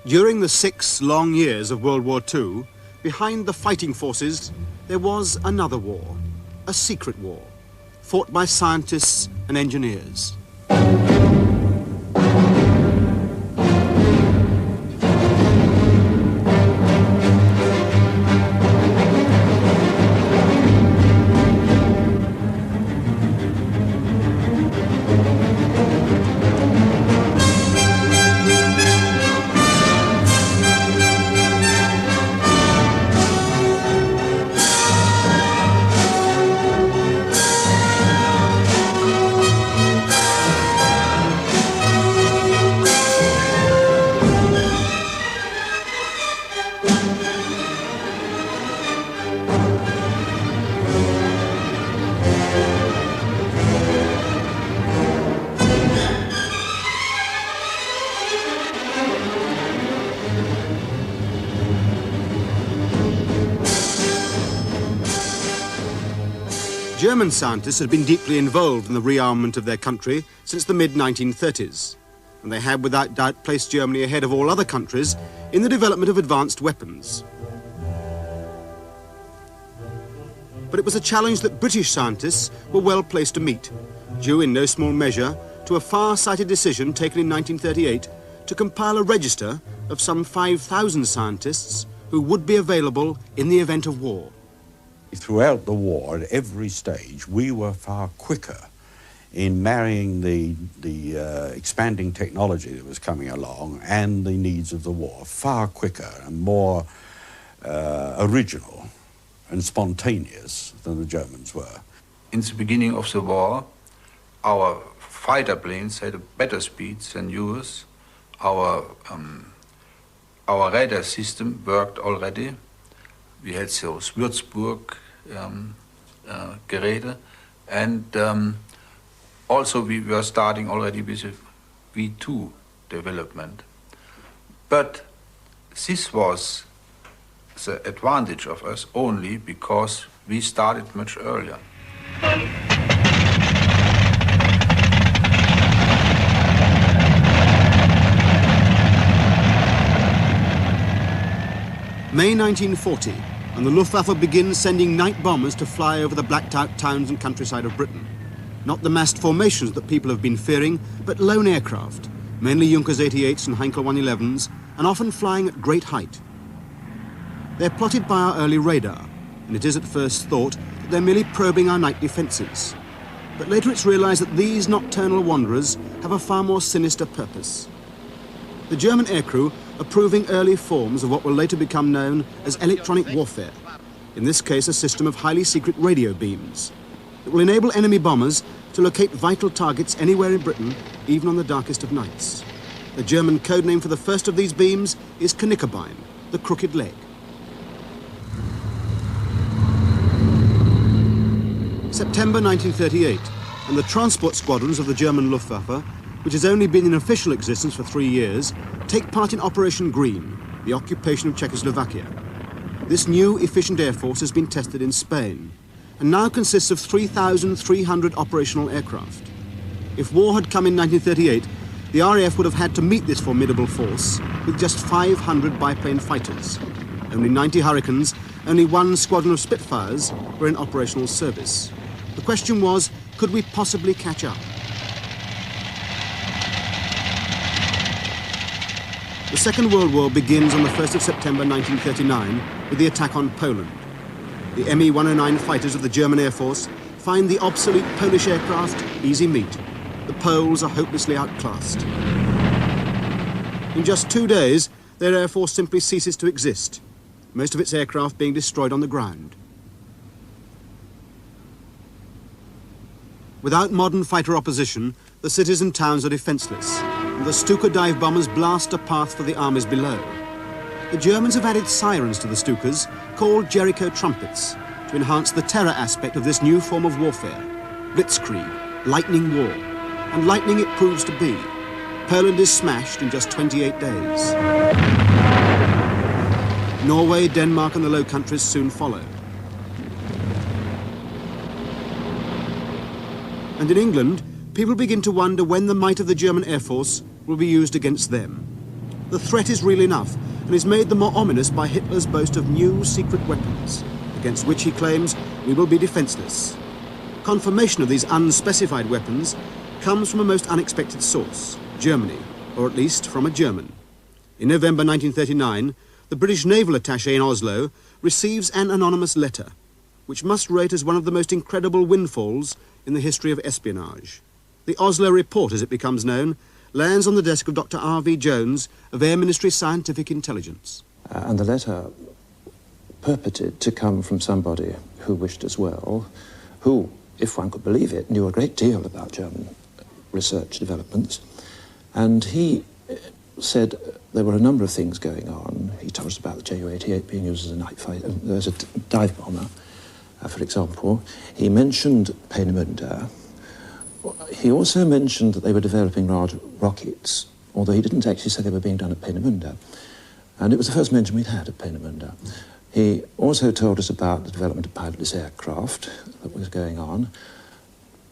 During the 6 long years of World War II, behind the fighting forces, there was another war, a secret war, fought by scientists and engineers. German scientists had been deeply involved in the rearmament of their country since the mid-1930s, and they had without doubt placed Germany ahead of all other countries in the development of advanced weapons. But it was a challenge that British scientists were well placed to meet, due in no small measure to a far-sighted decision taken in 1938 to compile a register of some 5,000 scientists who would be available in the event of war. Throughout the war, at every stage, we were far quicker in marrying the expanding technology that was coming along and the needs of the war, far quicker and more original and spontaneous than the Germans were. In the beginning of the war, our fighter planes had a better speed than yours. Our radar system worked already. We had those Würzburg Geräte, and also we were starting already with a V2 development. But this was the advantage of us only because we started much earlier. May 1940, and the Luftwaffe begins sending night bombers to fly over the blacked-out towns and countryside of Britain. Not the massed formations that people have been fearing, but lone aircraft, mainly Junkers 88s and Heinkel 111s, and often flying at great height. They're plotted by our early radar, and it is at first thought that they're merely probing our night defences. But later it's realised that these nocturnal wanderers have a far more sinister purpose. The German aircrew are proving early forms of what will later become known as electronic warfare, in this case a system of highly secret radio beams that will enable enemy bombers to locate vital targets anywhere in Britain, even on the darkest of nights. The German code name for the first of these beams is Knickerbein, the crooked leg. September 1938, and the transport squadrons of the German Luftwaffe, which has only been in official existence for 3 years, take part in Operation Green, the occupation of Czechoslovakia. This new, efficient air force has been tested in Spain, and now consists of 3,300 operational aircraft. If war had come in 1938, the RAF would have had to meet this formidable force with just 500 biplane fighters. Only 90 Hurricanes, only 1 squadron of Spitfires were in operational service. The question was, could we possibly catch up? The Second World War begins on the 1st of September 1939 with the attack on Poland. The Me-109 fighters of the German Air Force find the obsolete Polish aircraft easy meat. The Poles are hopelessly outclassed. In just 2 days, their air force simply ceases to exist, most of its aircraft being destroyed on the ground. Without modern fighter opposition, the cities and towns are defenseless, and the Stuka dive bombers blast a path for the armies below. The Germans have added sirens to the Stukas, called Jericho trumpets, to enhance the terror aspect of this new form of warfare. Blitzkrieg, lightning war, and lightning it proves to be. Poland is smashed in just 28 days. Norway, Denmark, and the Low Countries soon follow. And in England, people begin to wonder when the might of the German Air Force will be used against them. The threat is real enough and is made the more ominous by Hitler's boast of new secret weapons, against which he claims we will be defenceless. Confirmation of these unspecified weapons comes from a most unexpected source, Germany, or at least from a German. In November 1939, the British naval attaché in Oslo receives an anonymous letter, which must rate as one of the most incredible windfalls in the history of espionage. The Oslo Report, as it becomes known, lands on the desk of Dr. R.V. Jones of Air Ministry Scientific Intelligence. And the letter purported to come from somebody who wished us well, who, if one could believe it, knew a great deal about German research developments. And he said there were a number of things going on. He told us about the Ju-88 being used as a night fighter, as a dive bomber, for example. He mentioned Peenemünde. He also mentioned that they were developing large rockets, although he didn't actually say they were being done at Peenemünde. And it was the first mention we'd had of Peenemünde. He also told us about the development of pilotless aircraft that was going on,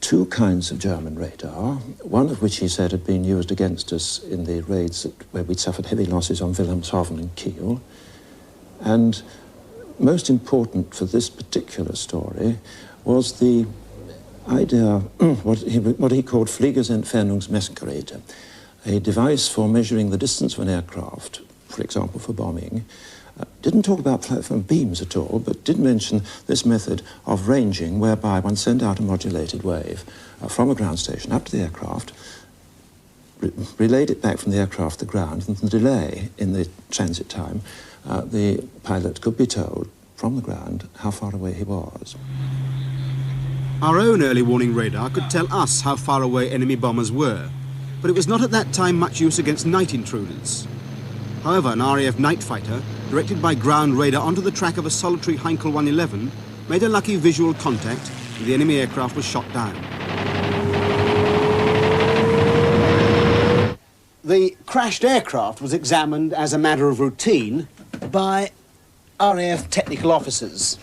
two kinds of German radar, one of which he said had been used against us in the raids where we'd suffered heavy losses on Wilhelmshaven and Kiel. And most important for this particular story was the idea, what he called Fliegerentfernungsmessgeräte, a device for measuring the distance of an aircraft, for example, for bombing. Didn't talk about platform beams at all, but did mention this method of ranging whereby one sent out a modulated wave from a ground station up to the aircraft, relayed it back from the aircraft to the ground, and the delay in the transit time, the pilot could be told from the ground how far away he was. Our own early warning radar could tell us how far away enemy bombers were, but it was not at that time much use against night intruders. However, an RAF night fighter, directed by ground radar onto the track of a solitary Heinkel 111, made a lucky visual contact and the enemy aircraft was shot down. The crashed aircraft was examined as a matter of routine by RAF technical officers.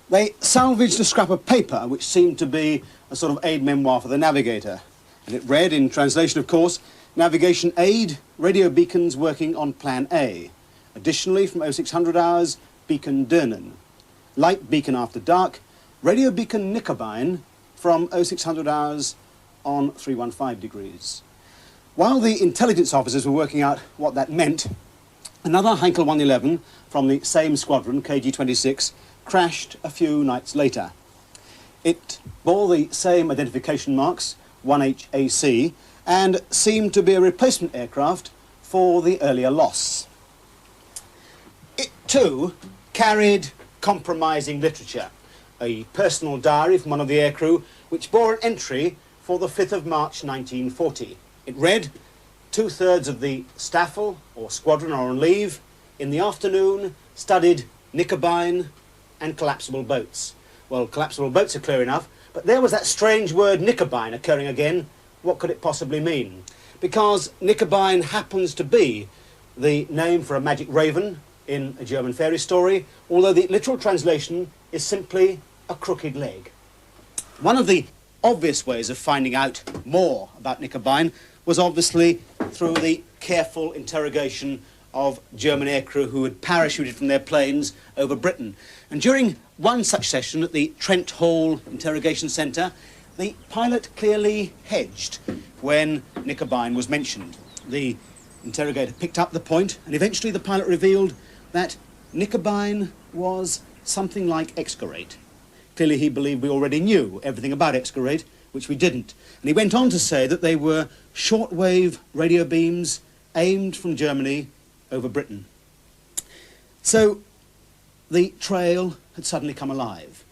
They salvaged a scrap of paper which seemed to be a sort of aid memoir for the navigator. And it read, in translation of course, navigation aid, radio beacons working on plan A. Additionally, from 0600 hours, beacon Dernen. Light beacon after dark, radio beacon Nickerbine from 0600 hours on 315 degrees. While the intelligence officers were working out what that meant, another Heinkel 111 from the same squadron, KG-26, crashed a few nights later. It bore the same identification marks, 1HAC, and seemed to be a replacement aircraft for the earlier loss. It too carried compromising literature, a personal diary from one of the aircrew which bore an entry for the 5th of March 1940. It read, 2/3 of the staffel or squadron are on leave. In the afternoon, studied Nickerbine and collapsible boats. Well, collapsible boats are clear enough, but there was that strange word Nickerbine occurring again. What could it possibly mean? Because Nickerbine happens to be the name for a magic raven in a German fairy story, although the literal translation is simply a crooked leg. One of the obvious ways of finding out more about Nickerbine was obviously through the careful interrogation of German aircrew who had parachuted from their planes over Britain. And during one such session at the Trent Hall Interrogation Centre, the pilot clearly hedged when Nickerbine was mentioned. The interrogator picked up the point, and eventually the pilot revealed that Nickerbine was something like excorate. Clearly he believed we already knew everything about excorate, which we didn't. And he went on to say that they were shortwave radio beams aimed from Germany over Britain. So the trail had suddenly come alive,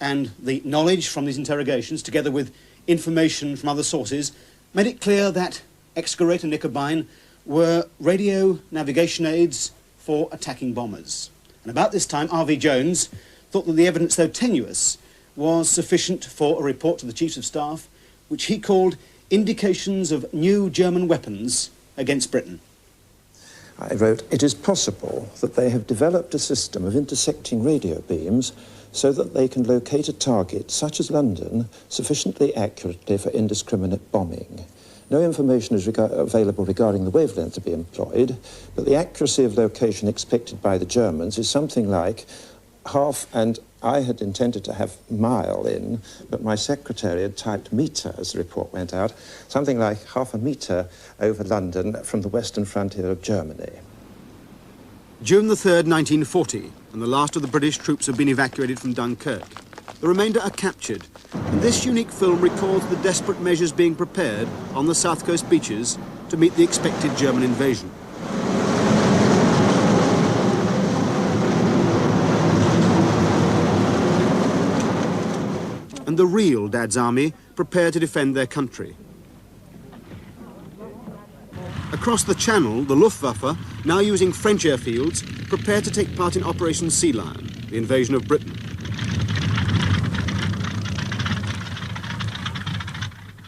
and the knowledge from these interrogations, together with information from other sources, made it clear that excorate and Nickerbine were radio navigation aids for attacking bombers. And about this time, R.V. Jones thought that the evidence, though tenuous, was sufficient for a report to the Chiefs of Staff, which he called Indications of New German Weapons Against Britain. I wrote, it is possible that they have developed a system of intersecting radio beams so that they can locate a target, such as London, sufficiently accurately for indiscriminate bombing. No information is available regarding the wavelength to be employed, but the accuracy of location expected by the Germans is something like half, and I had intended to have mile in, but my secretary had typed metre as the report went out, something like half a metre over London from the western frontier of Germany. June the 3rd, 1940, and the last of the British troops have been evacuated from Dunkirk. The remainder are captured, and this unique film records the desperate measures being prepared on the south coast beaches to meet the expected German invasion. And the real Dad's Army prepare to defend their country. Across the Channel, the Luftwaffe, now using French airfields, prepare to take part in Operation Sea Lion, the invasion of Britain.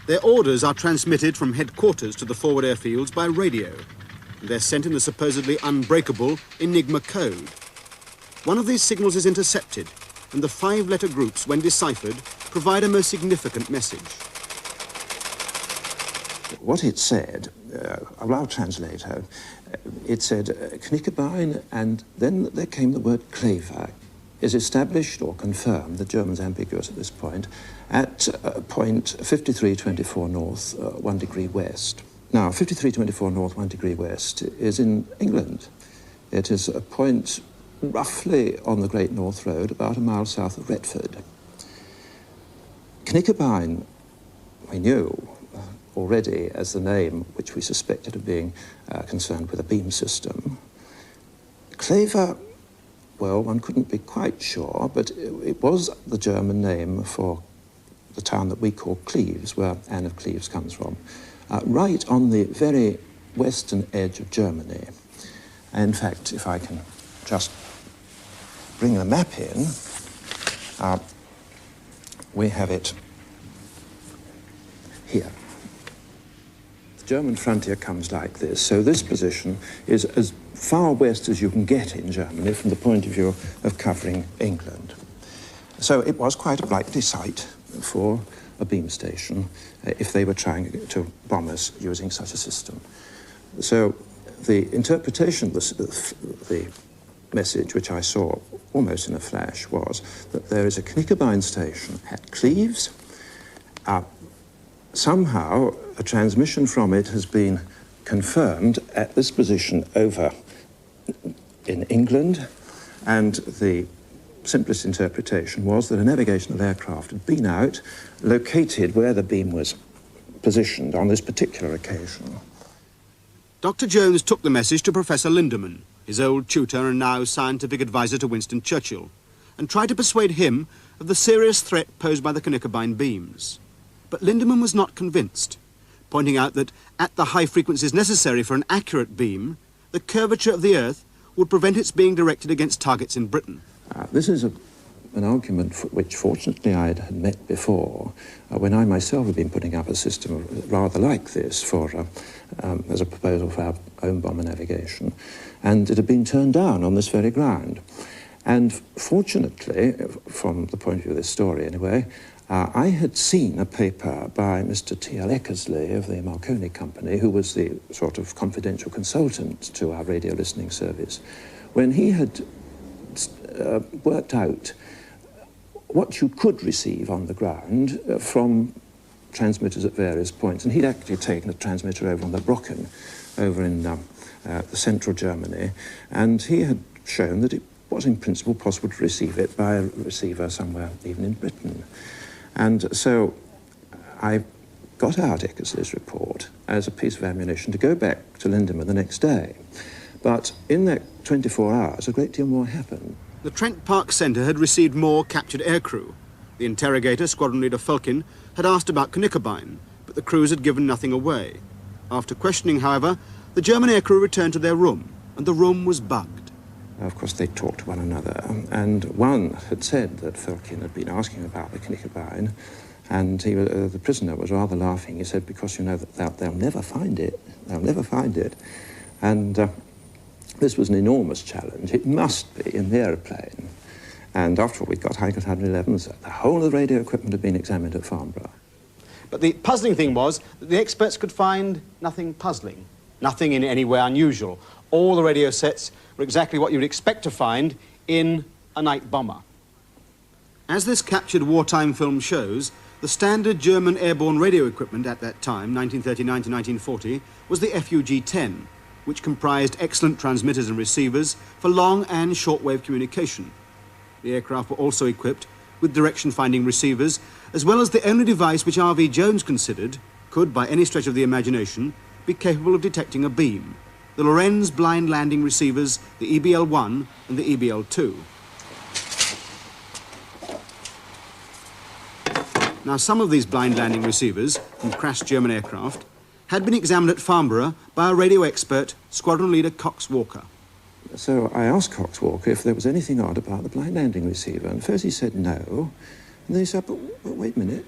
Their orders are transmitted from headquarters to the forward airfields by radio. They're sent in the supposedly unbreakable Enigma code. One of these signals is intercepted, and the 5-letter groups, when deciphered, provide a most significant message. What it said, I'll translate her. It said, Knickerbein, and then there came the word Klever, is established or confirmed, the German's ambiguous at this point, at point 5324 north, 1 degree west. Now, 5324 north, 1 degree west is in England. It is a point roughly on the Great North Road, about a mile south of Retford. Knickerbein, we knew already as the name which we suspected of being concerned with a beam system. Klever, well, one couldn't be quite sure, but it was the German name for the town that we call Cleves, where Anne of Cleves comes from, right on the very western edge of Germany. In fact, if I can just bring the map in, we have it here. The German frontier comes like this, so this position is as far west as you can get in Germany from the point of view of covering England. So it was quite a likely site for a beam station if they were trying to bomb us using such a system. So the interpretation of the message, which I saw almost in a flash, was that there is a Knickerbein station at Cleves. Somehow a transmission from it has been confirmed at this position over in England, and the simplest interpretation was that a navigational aircraft had been out, located where the beam was positioned on this particular occasion. Dr. Jones took the message to Professor Lindemann, his old tutor and now scientific advisor to Winston Churchill, and tried to persuade him of the serious threat posed by the Knickerbein beams. But Lindemann was not convinced, pointing out that at the high frequencies necessary for an accurate beam, the curvature of the Earth would prevent its being directed against targets in Britain. This is an argument which fortunately I had met before when I myself had been putting up a system rather like this for, as a proposal for our own bomber navigation, and it had been turned down on this very ground. And fortunately, from the point of view of this story anyway, I had seen a paper by Mr. T.L. Eckersley of the Marconi Company, who was the sort of confidential consultant to our radio listening service, when he had worked out what you could receive on the ground from transmitters at various points. And he'd actually taken a transmitter over on the Brocken, over in the central Germany, and he had shown that it was in principle possible to receive it by a receiver somewhere even in Britain. And so I got out Eckersley's report as a piece of ammunition to go back to Lindemann the next day. But in that 24 hours, a great deal more happened. The Trent Park Centre had received more captured aircrew. The interrogator, Squadron Leader Fulkin, had asked about Knickerbein, but the crews had given nothing away. After questioning, however, the German aircrew returned to their room, and the room was bugged. Of course, they talked to one another, and one had said that Fulkin had been asking about the Knickerbein, and the prisoner was rather laughing. He said, because, you know, they'll never find it. They'll never find it. And this was an enormous challenge. It must be in the aeroplane. And after all, we'd got Heinkel 111s. The whole of the radio equipment had been examined at Farnborough. But the puzzling thing was that the experts could find nothing puzzling, nothing in any way unusual. All the radio sets were exactly what you would expect to find in a night bomber. As this captured wartime film shows, the standard German airborne radio equipment at that time, 1939 to 1940, was the FUG-10, which comprised excellent transmitters and receivers for long and shortwave communication. The aircraft were also equipped with direction-finding receivers, as well as the only device which R.V. Jones considered could, by any stretch of the imagination, be capable of detecting a beam: the Lorenz blind landing receivers, the EBL-1 and the EBL-2. Now, some of these blind landing receivers from crashed German aircraft had been examined at Farnborough by a radio expert, Squadron Leader Cox Walker. So I asked Cox Walker if there was anything odd about the blind landing receiver, and first he said no, and then he said, but wait a minute,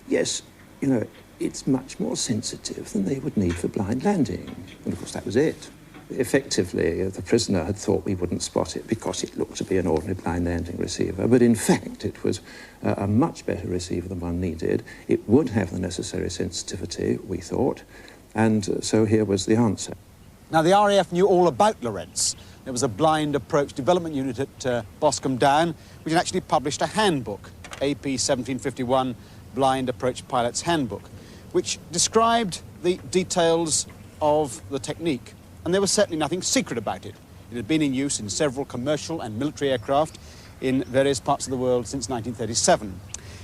yes, you know, it's much more sensitive than they would need for blind landing. And of course that was it. Effectively, the prisoner had thought we wouldn't spot it because it looked to be an ordinary blind landing receiver, but in fact it was a much better receiver than one needed. It would have the necessary sensitivity, we thought, and so here was the answer. Now, the RAF knew all about Lorenz. There was a blind approach development unit at Boscombe Down, which had actually published a handbook, AP 1751 Blind Approach Pilot's Handbook, which described the details of the technique. And there was certainly nothing secret about it. It had been in use in several commercial and military aircraft in various parts of the world since 1937.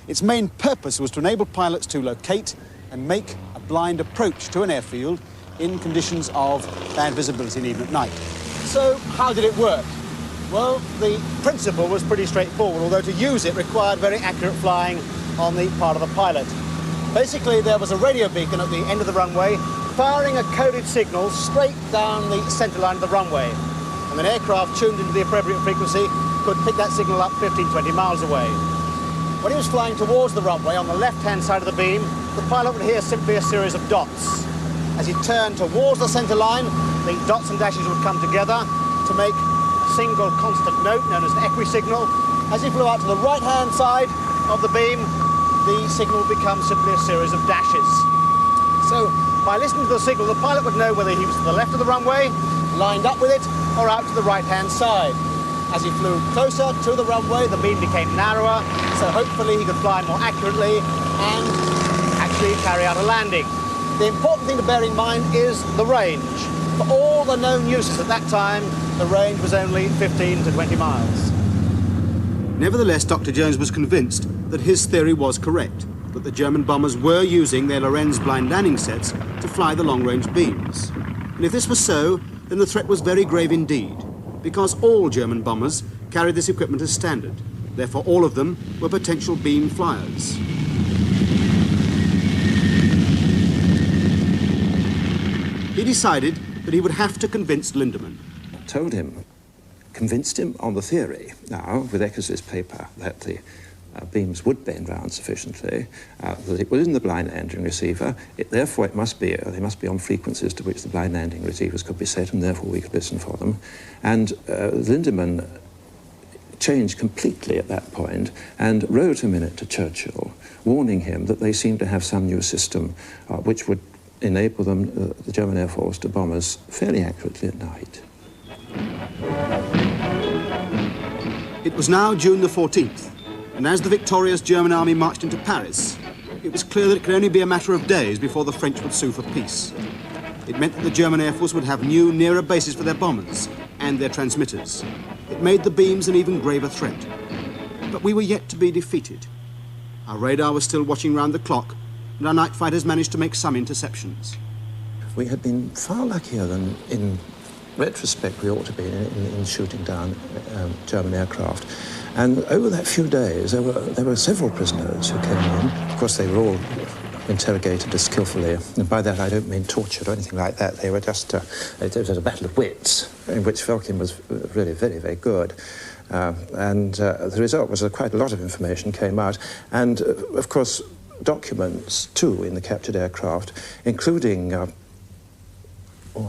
Its main purpose was to enable pilots to locate and make a blind approach to an airfield in conditions of bad visibility and even at night. So, how did it work? Well, the principle was pretty straightforward, although to use it required very accurate flying on the part of the pilot. Basically, there was a radio beacon at the end of the runway firing a coded signal straight down the centre line of the runway. And an aircraft tuned into the appropriate frequency could pick that signal up 15-20 miles away. When he was flying towards the runway on the left-hand side of the beam, the pilot would hear simply a series of dots. As he turned towards the centre line, the dots and dashes would come together to make a single constant note known as an equi-signal. As he flew out to the right-hand side of the beam, the signal would become simply a series of dashes. So, by listening to the signal, the pilot would know whether he was to the left of the runway, lined up with it, or out to the right-hand side. As he flew closer to the runway, the beam became narrower, so hopefully he could fly more accurately and actually carry out a landing. The important thing to bear in mind is the range. For all the known uses at that time, the range was only 15 to 20 miles. Nevertheless, Dr. Jones was convinced that his theory was correct, that the German bombers were using their Lorenz blind landing sets to fly the long-range beams. And if this was so, then the threat was very grave indeed, because all German bombers carried this equipment as standard. Therefore, all of them were potential beam flyers. He decided that he would have to convince Lindemann. Told him, convinced him on the theory, now, with Eckers's paper, that the beams would bend round sufficiently, that it was in the blind landing receiver, therefore it must be, they must be on frequencies to which the blind landing receivers could be set, and therefore we could listen for them. And Lindemann changed completely at that point and wrote a minute to Churchill, warning him that they seemed to have some new system which would enable them, the German Air Force, to bomb us fairly accurately at night. It was now June the 14th, and as the victorious German army marched into Paris, it was clear that it could only be a matter of days before the French would sue for peace. It meant that the German Air Force would have new, nearer bases for their bombers and their transmitters. It made the beams an even graver threat. But we were yet to be defeated. Our radar was still watching round the clock, and our night fighters managed to make some interceptions. We had been far luckier than, in retrospect, we ought to be in shooting down German aircraft. And over that few days, there were several prisoners who came in. Of course, they were all interrogated as skillfully, and by that I don't mean tortured or anything like that. They were just, it was a battle of wits, in which Felkin was really very, very good. And the result was that quite a lot of information came out. And, of course, documents, too, in the captured aircraft, including, I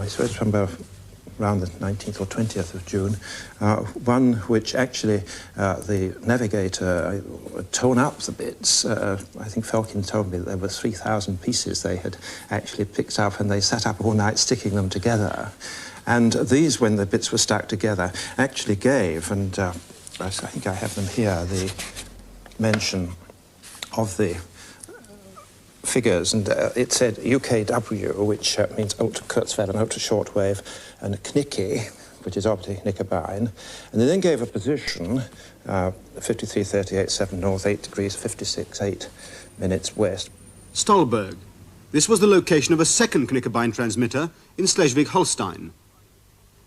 suppose, from around the 19th or 20th of June, one which actually the navigator torn up the bits. I think Felkin told me that there were 3,000 pieces they had actually picked up, and they sat up all night sticking them together. And these, when the bits were stuck together, actually gave, and I think I have them here, the mention of the figures, and it said UKW, which means ultra Kurzwelle and ultra shortwave, and Knicki, which is obviously Knickerbein, and they then gave a position, 53.38.7 north, 8 degrees 56.8 minutes west. Stolberg. This was the location of a second Knickerbein transmitter in Schleswig-Holstein.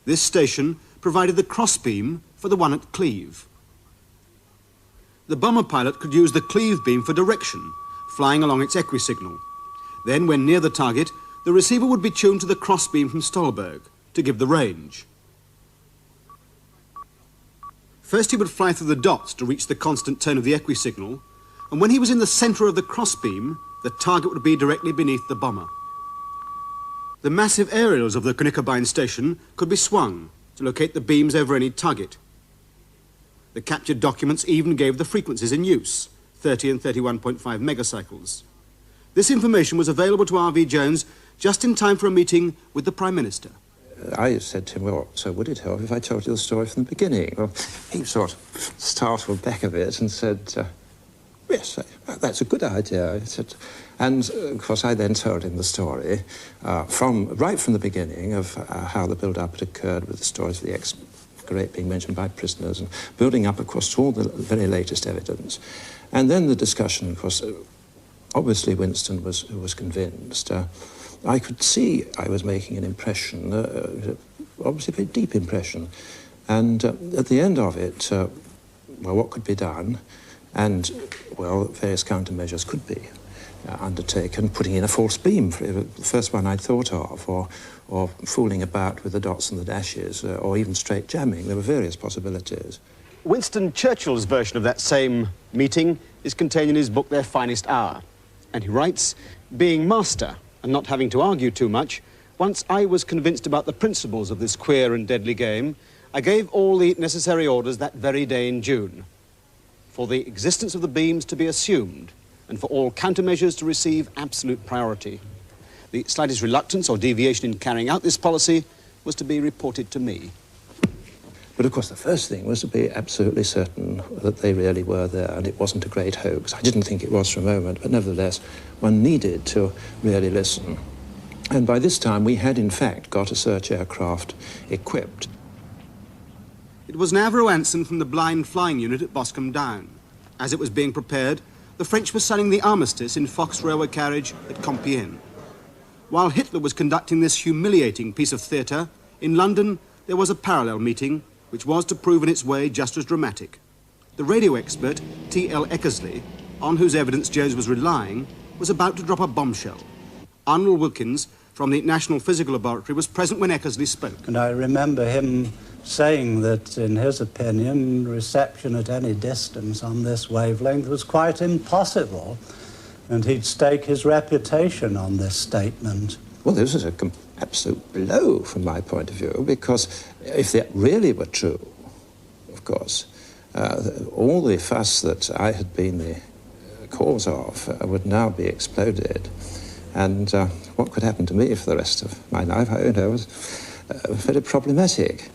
This station provided the crossbeam for the one at Cleve. The bomber pilot could use the Cleve beam for direction, flying along its equisignal. Then, when near the target, the receiver would be tuned to the crossbeam from Stolberg to give the range. First he would fly through the dots to reach the constant tone of the equisignal, and when he was in the centre of the crossbeam, the target would be directly beneath the bomber. The massive aerials of the Knickerbein station could be swung to locate the beams over any target. The captured documents even gave the frequencies in use, 30 and 31.5 megacycles. This information was available to R.V. Jones just in time for a meeting with the Prime Minister. I said to him, well, so would it help if I told you the story from the beginning? Well, he sort of startled back a bit and said, yes, that's a good idea. He said, and, of course, I then told him the story right from the beginning of how the build-up had occurred with the stories of the ex-great being mentioned by prisoners, and building up, of course, to all the very latest evidence. And then the discussion, of course, obviously Winston was convinced. I could see I was making an impression, obviously a very deep impression. And at the end of it, well, what could be done? And, well, various countermeasures could be undertaken, putting in a false beam, the first one I'd thought of, or fooling about with the dots and the dashes, or even straight jamming. There were various possibilities. Winston Churchill's version of that same meeting is contained in his book, Their Finest Hour. And he writes, being master and not having to argue too much, once I was convinced about the principles of this queer and deadly game, I gave all the necessary orders that very day in June for the existence of the beams to be assumed and for all countermeasures to receive absolute priority. The slightest reluctance or deviation in carrying out this policy was to be reported to me. But, of course, the first thing was to be absolutely certain that they really were there and it wasn't a great hoax. I didn't think it was for a moment, but nevertheless, one needed to really listen. And by this time, we had, in fact, got a search aircraft equipped. It was Navro Anson from the Blind Flying Unit at Boscombe Down. As it was being prepared, the French were selling the armistice in Fox railway carriage at Compiègne. While Hitler was conducting this humiliating piece of theatre, in London there was a parallel meeting which was to prove in its way just as dramatic. The radio expert, T.L. Eckersley, on whose evidence Jones was relying, was about to drop a bombshell. Arnold Wilkins from the National Physical Laboratory was present when Eckersley spoke. And I remember him saying that, in his opinion, reception at any distance on this wavelength was quite impossible, and he'd stake his reputation on this statement. Well, this is an absolute blow from my point of view, because if that really were true, of course, all the fuss that I had been the cause of would now be exploded. And what could happen to me for the rest of my life, I don't know, was very problematic.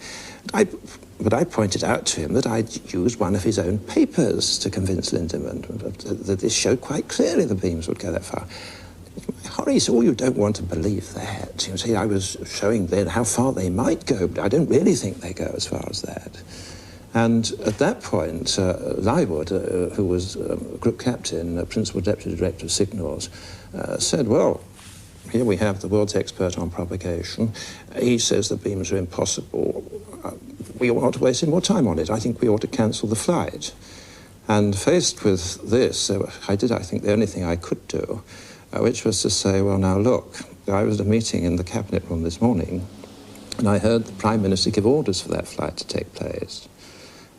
But I pointed out to him that I'd used one of his own papers to convince Lindemann that this showed quite clearly the beams would go that far. Horace, you don't want to believe that. You see, I was showing then how far they might go, but I don't really think they go as far as that. And at that point, Lywood, who was group captain, principal deputy director of signals, said, well, here we have the world's expert on propagation. He says the beams are impossible. We ought not to waste any more time on it. I think we ought to cancel the flight. And faced with this, I did, I think, the only thing I could do, which was to say, well, now look, I was at a meeting in the cabinet room this morning, and I heard the Prime Minister give orders for that flight to take place.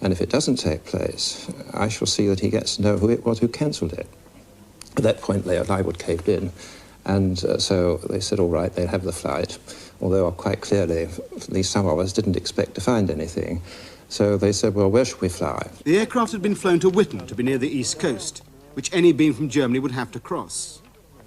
And if it doesn't take place, I shall see that he gets to know who it was who cancelled it. At that point, Lywood caved in, And so they said, all right, they'd have the flight, although quite clearly, at least some of us didn't expect to find anything. So they said, well, where should we fly? The aircraft had been flown to Witten to be near the east coast, which any beam from Germany would have to cross.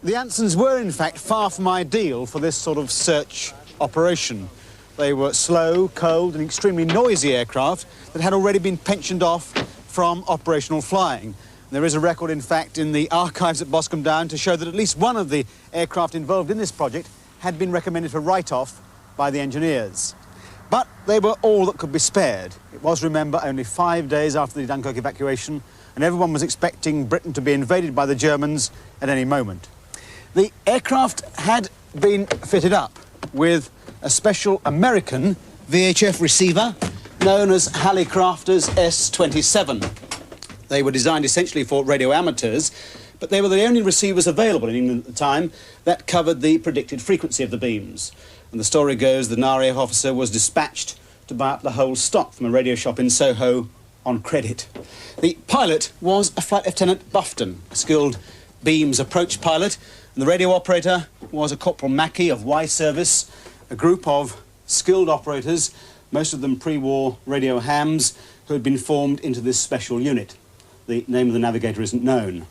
The Ansons were, in fact, far from ideal for this sort of search operation. They were slow, cold and extremely noisy aircraft that had already been pensioned off from operational flying. There is a record, in fact, in the archives at Boscombe Down to show that at least one of the aircraft involved in this project had been recommended for write-off by the engineers. But they were all that could be spared. It was, remember, only 5 days after the Dunkirk evacuation, and everyone was expecting Britain to be invaded by the Germans at any moment. The aircraft had been fitted up with a special American VHF receiver known as Hallicrafters S-27. They were designed essentially for radio amateurs, but they were the only receivers available in England at the time that covered the predicted frequency of the beams. And the story goes that an RAF officer was dispatched to buy up the whole stock from a radio shop in Soho on credit. The pilot was a Flight Lieutenant Bufton, a skilled beams approach pilot, and the radio operator was a Corporal Mackey of Y Service, a group of skilled operators, most of them pre-war radio hams, who had been formed into this special unit. The name of the navigator isn't known.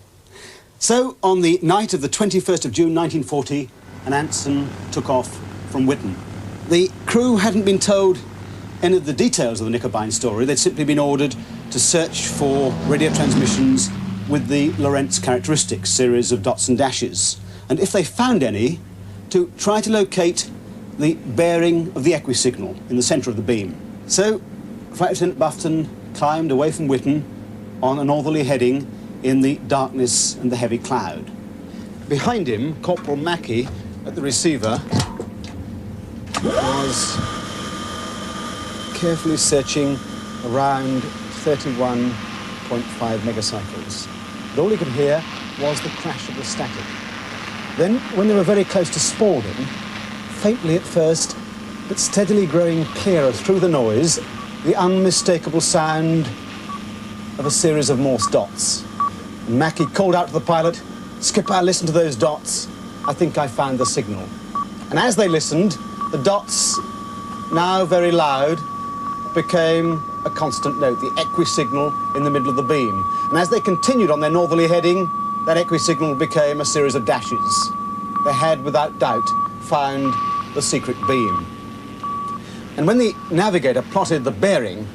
So, on the night of the 21st of June 1940, an Anson took off from Witten. The crew hadn't been told any of the details of the Knickerbein story. They'd simply been ordered to search for radio transmissions with the Lorentz characteristics, series of dots and dashes. And if they found any, to try to locate the bearing of the equisignal in the centre of the beam. So, Flight Lieutenant Bufton climbed away from Witten on a northerly heading in the darkness and the heavy cloud. Behind him, Corporal Mackey at the receiver was carefully searching around 31.5 megacycles. But all he could hear was the crash of the static. Then, when they were very close to Spalding, faintly at first, but steadily growing clearer through the noise, the unmistakable sound of a series of Morse dots. And Mackey called out to the pilot, "Skipper, listen to those dots. I think I found the signal." And as they listened, the dots, now very loud, became a constant note, the equisignal in the middle of the beam. And as they continued on their northerly heading, that equisignal became a series of dashes. They had, without doubt, found the secret beam. And when the navigator plotted the bearing,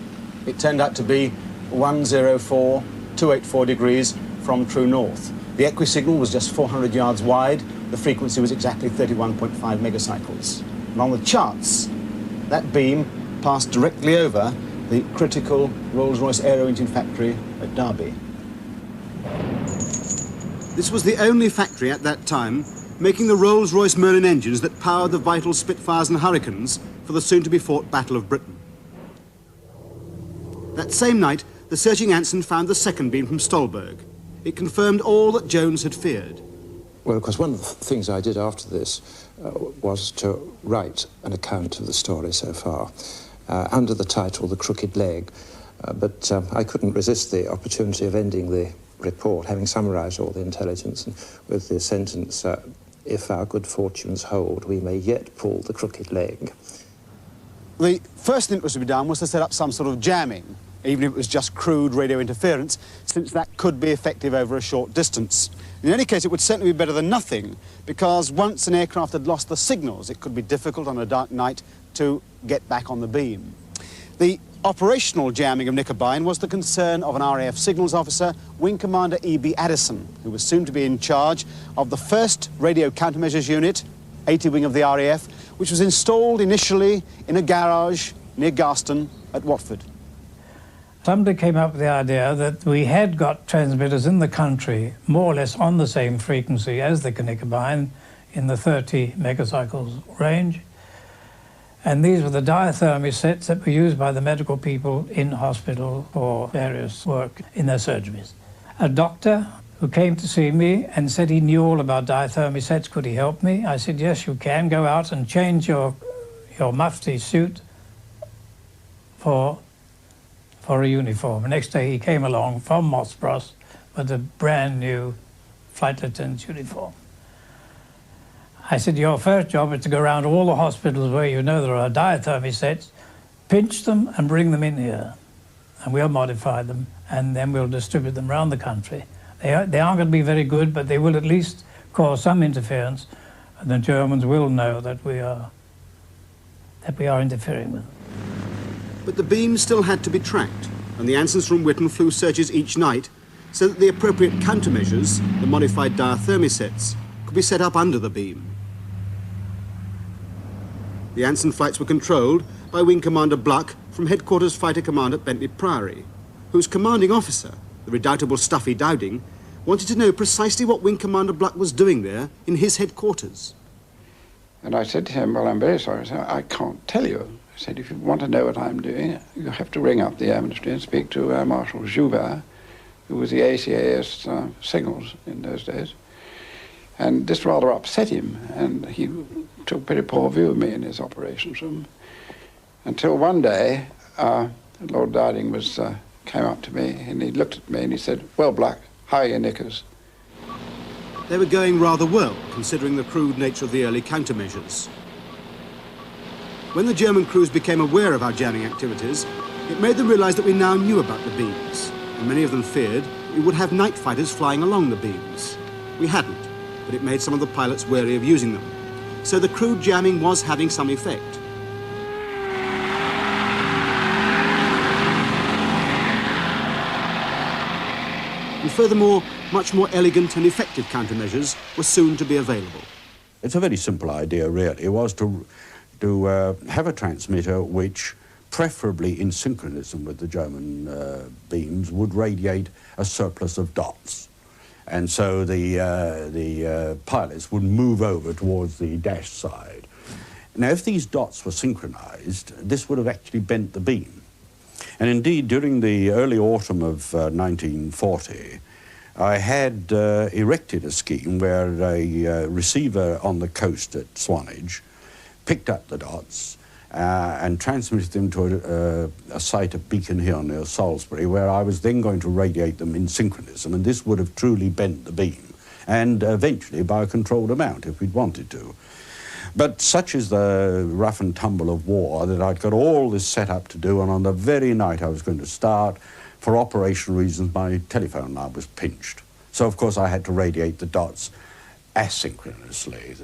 it turned out to be 104,284 degrees from true north. The equisignal was just 400 yards wide. The frequency was exactly 31.5 megacycles. And on the charts, that beam passed directly over the critical Rolls-Royce Aero Engine factory at Derby. This was the only factory at that time making the Rolls-Royce Merlin engines that powered the vital Spitfires and Hurricanes for the soon-to-be-fought Battle of Britain. That same night, the searching Anson found the second beam from Stolberg. It confirmed all that Jones had feared. Well, of course, one of the things I did after this was to write an account of the story so far, under the title The Crooked Leg. But I couldn't resist the opportunity of ending the report, having summarised all the intelligence, and with the sentence, if our good fortunes hold, we may yet pull the crooked leg. The first thing that was to be done was to set up some sort of jamming, even if it was just crude radio interference, since that could be effective over a short distance. In any case, it would certainly be better than nothing, because once an aircraft had lost the signals, it could be difficult on a dark night to get back on the beam. The operational jamming of Knickerbein was the concern of an RAF signals officer, Wing Commander E.B. Addison, who was soon to be in charge of the 1st Radio Countermeasures Unit, 80 Wing of the RAF, which was installed initially in a garage near Garston at Watford. Somebody came up with the idea that we had got transmitters in the country more or less on the same frequency as the Knickerbein in the 30 megacycles range. And these were the diathermy sets that were used by the medical people in hospital for various work in their surgeries. A doctor who came to see me and said he knew all about diathermy sets, could he help me? I said, yes, you can. Go out and change your mufti suit for a uniform. The next day he came along from Moss Bros with a brand new flight lieutenant's uniform. I said, your first job is to go around all the hospitals where you know there are diathermy sets, pinch them and bring them in here. And we'll modify them, and then we'll distribute them around the country. They aren't going to be very good, but they will at least cause some interference, and the Germans will know that we are interfering with them. But the beams still had to be tracked, and the Ansons from Witten flew searches each night so that the appropriate countermeasures, the modified diathermy sets, could be set up under the beam. The Anson flights were controlled by Wing Commander Bluck from Headquarters Fighter Command at Bentley Priory, whose commanding officer, the redoubtable Stuffy Dowding, wanted to know precisely what Wing Commander Bluck was doing there in his headquarters. And I said to him, well, I'm very sorry, I said, I can't tell you. I said, if you want to know what I'm doing, you have to ring up the Air Ministry and speak to Air Marshal Joubert, who was the ACAS signals in those days. And this rather upset him, and he took a pretty poor view of me in his operations room. Until one day, Lord Dowding came up to me, and he looked at me and he said, well, Bluck, how are your knickers? They were going rather well, considering the crude nature of the early countermeasures. When the German crews became aware of our jamming activities, it made them realize that we now knew about the beams, and many of them feared we would have night fighters flying along the beams. We hadn't, but it made some of the pilots wary of using them. So the crude jamming was having some effect. And furthermore, much more elegant and effective countermeasures were soon to be available. It's a very simple idea, really. It was to have a transmitter which, preferably in synchronism with the German beams, would radiate a surplus of dots. And so the pilots would move over towards the dash side. Now, if these dots were synchronized, this would have actually bent the beam. And indeed, during the early autumn of 1940, I had erected a scheme where a receiver on the coast at Swanage picked up the dots and transmitted them to a site at Beacon Hill near Salisbury, where I was then going to radiate them in synchronism, and this would have truly bent the beam, and eventually by a controlled amount if we'd wanted to. But such is the rough and tumble of war that I'd got all this set up to do, and on the very night I was going to start, for operational reasons, my telephone line was pinched. So, of course, I had to radiate the dots asynchronously.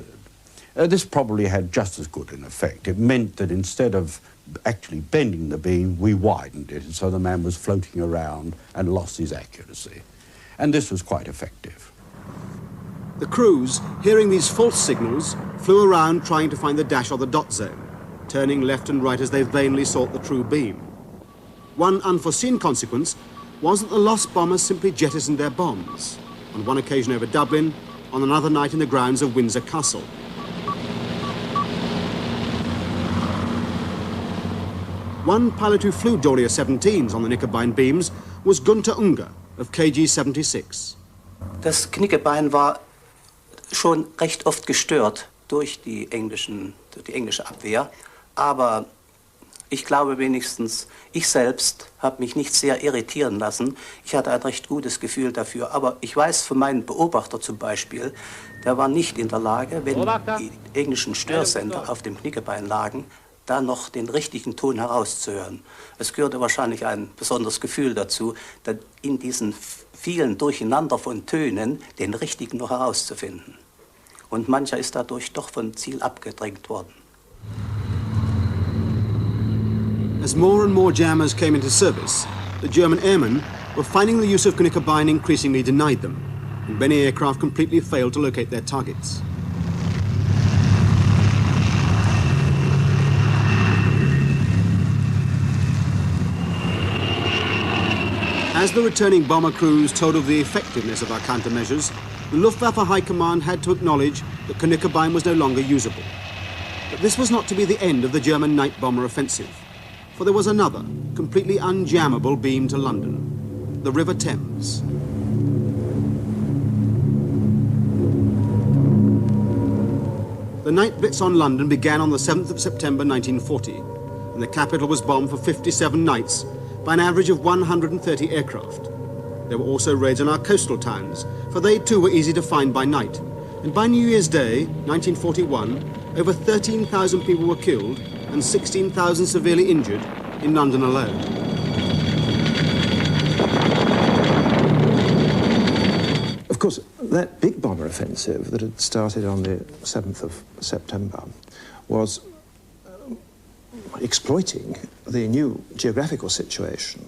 This probably had just as good an effect. It meant that instead of actually bending the beam, we widened it, and so the man was floating around and lost his accuracy. And this was quite effective. The crews, hearing these false signals, flew around trying to find the dash or the dot zone, turning left and right as they vainly sought the true beam. One unforeseen consequence was that the lost bombers simply jettisoned their bombs, on one occasion over Dublin, on another night in the grounds of Windsor Castle. One pilot who flew Dornier 17s on the Knickerbein beams was Gunther Unger of KG 76. Das Knickerbein war schon recht oft gestört durch die englische Abwehr, aber ich glaube wenigstens, ich selbst habe mich nicht sehr irritieren lassen. Ich hatte ein recht gutes Gefühl dafür, aber ich weiß von meinem Beobachter zum Beispiel, der war nicht in der Lage, wenn die englischen Störsender auf dem Knickerbein lagen, da noch den richtigen Ton herauszuhören. Es gehörte wahrscheinlich ein besonderes Gefühl dazu, in diesen vielen Durcheinander von Tönen den richtigen noch herauszufinden. Und mancher ist dadurch doch vom Ziel abgedrängt worden. As more and more jammers came into service, the German airmen were finding the use of Knickerbein increasingly denied them, and many aircraft completely failed to locate their targets. As the returning bomber crews told of the effectiveness of our countermeasures, the Luftwaffe High Command had to acknowledge that Knickerbein was no longer usable. But this was not to be the end of the German night bomber offensive, for there was another, completely unjammable beam to London, the River Thames. The night blitz on London began on the 7th of September 1940, and the capital was bombed for 57 nights by an average of 130 aircraft. There were also raids on our coastal towns, for they too were easy to find by night, And by New Year's Day, 1941, over 13,000 people were killed and 16,000 severely injured in London alone. Of course, that big bomber offensive that had started on the 7th of September was exploiting the new geographical situation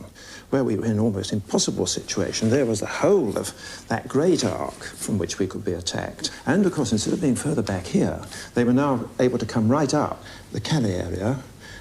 where we were in an almost impossible situation. There was the whole of that great arc from which we could be attacked. And, of course, instead of being further back here, they were now able to come right up the Calais area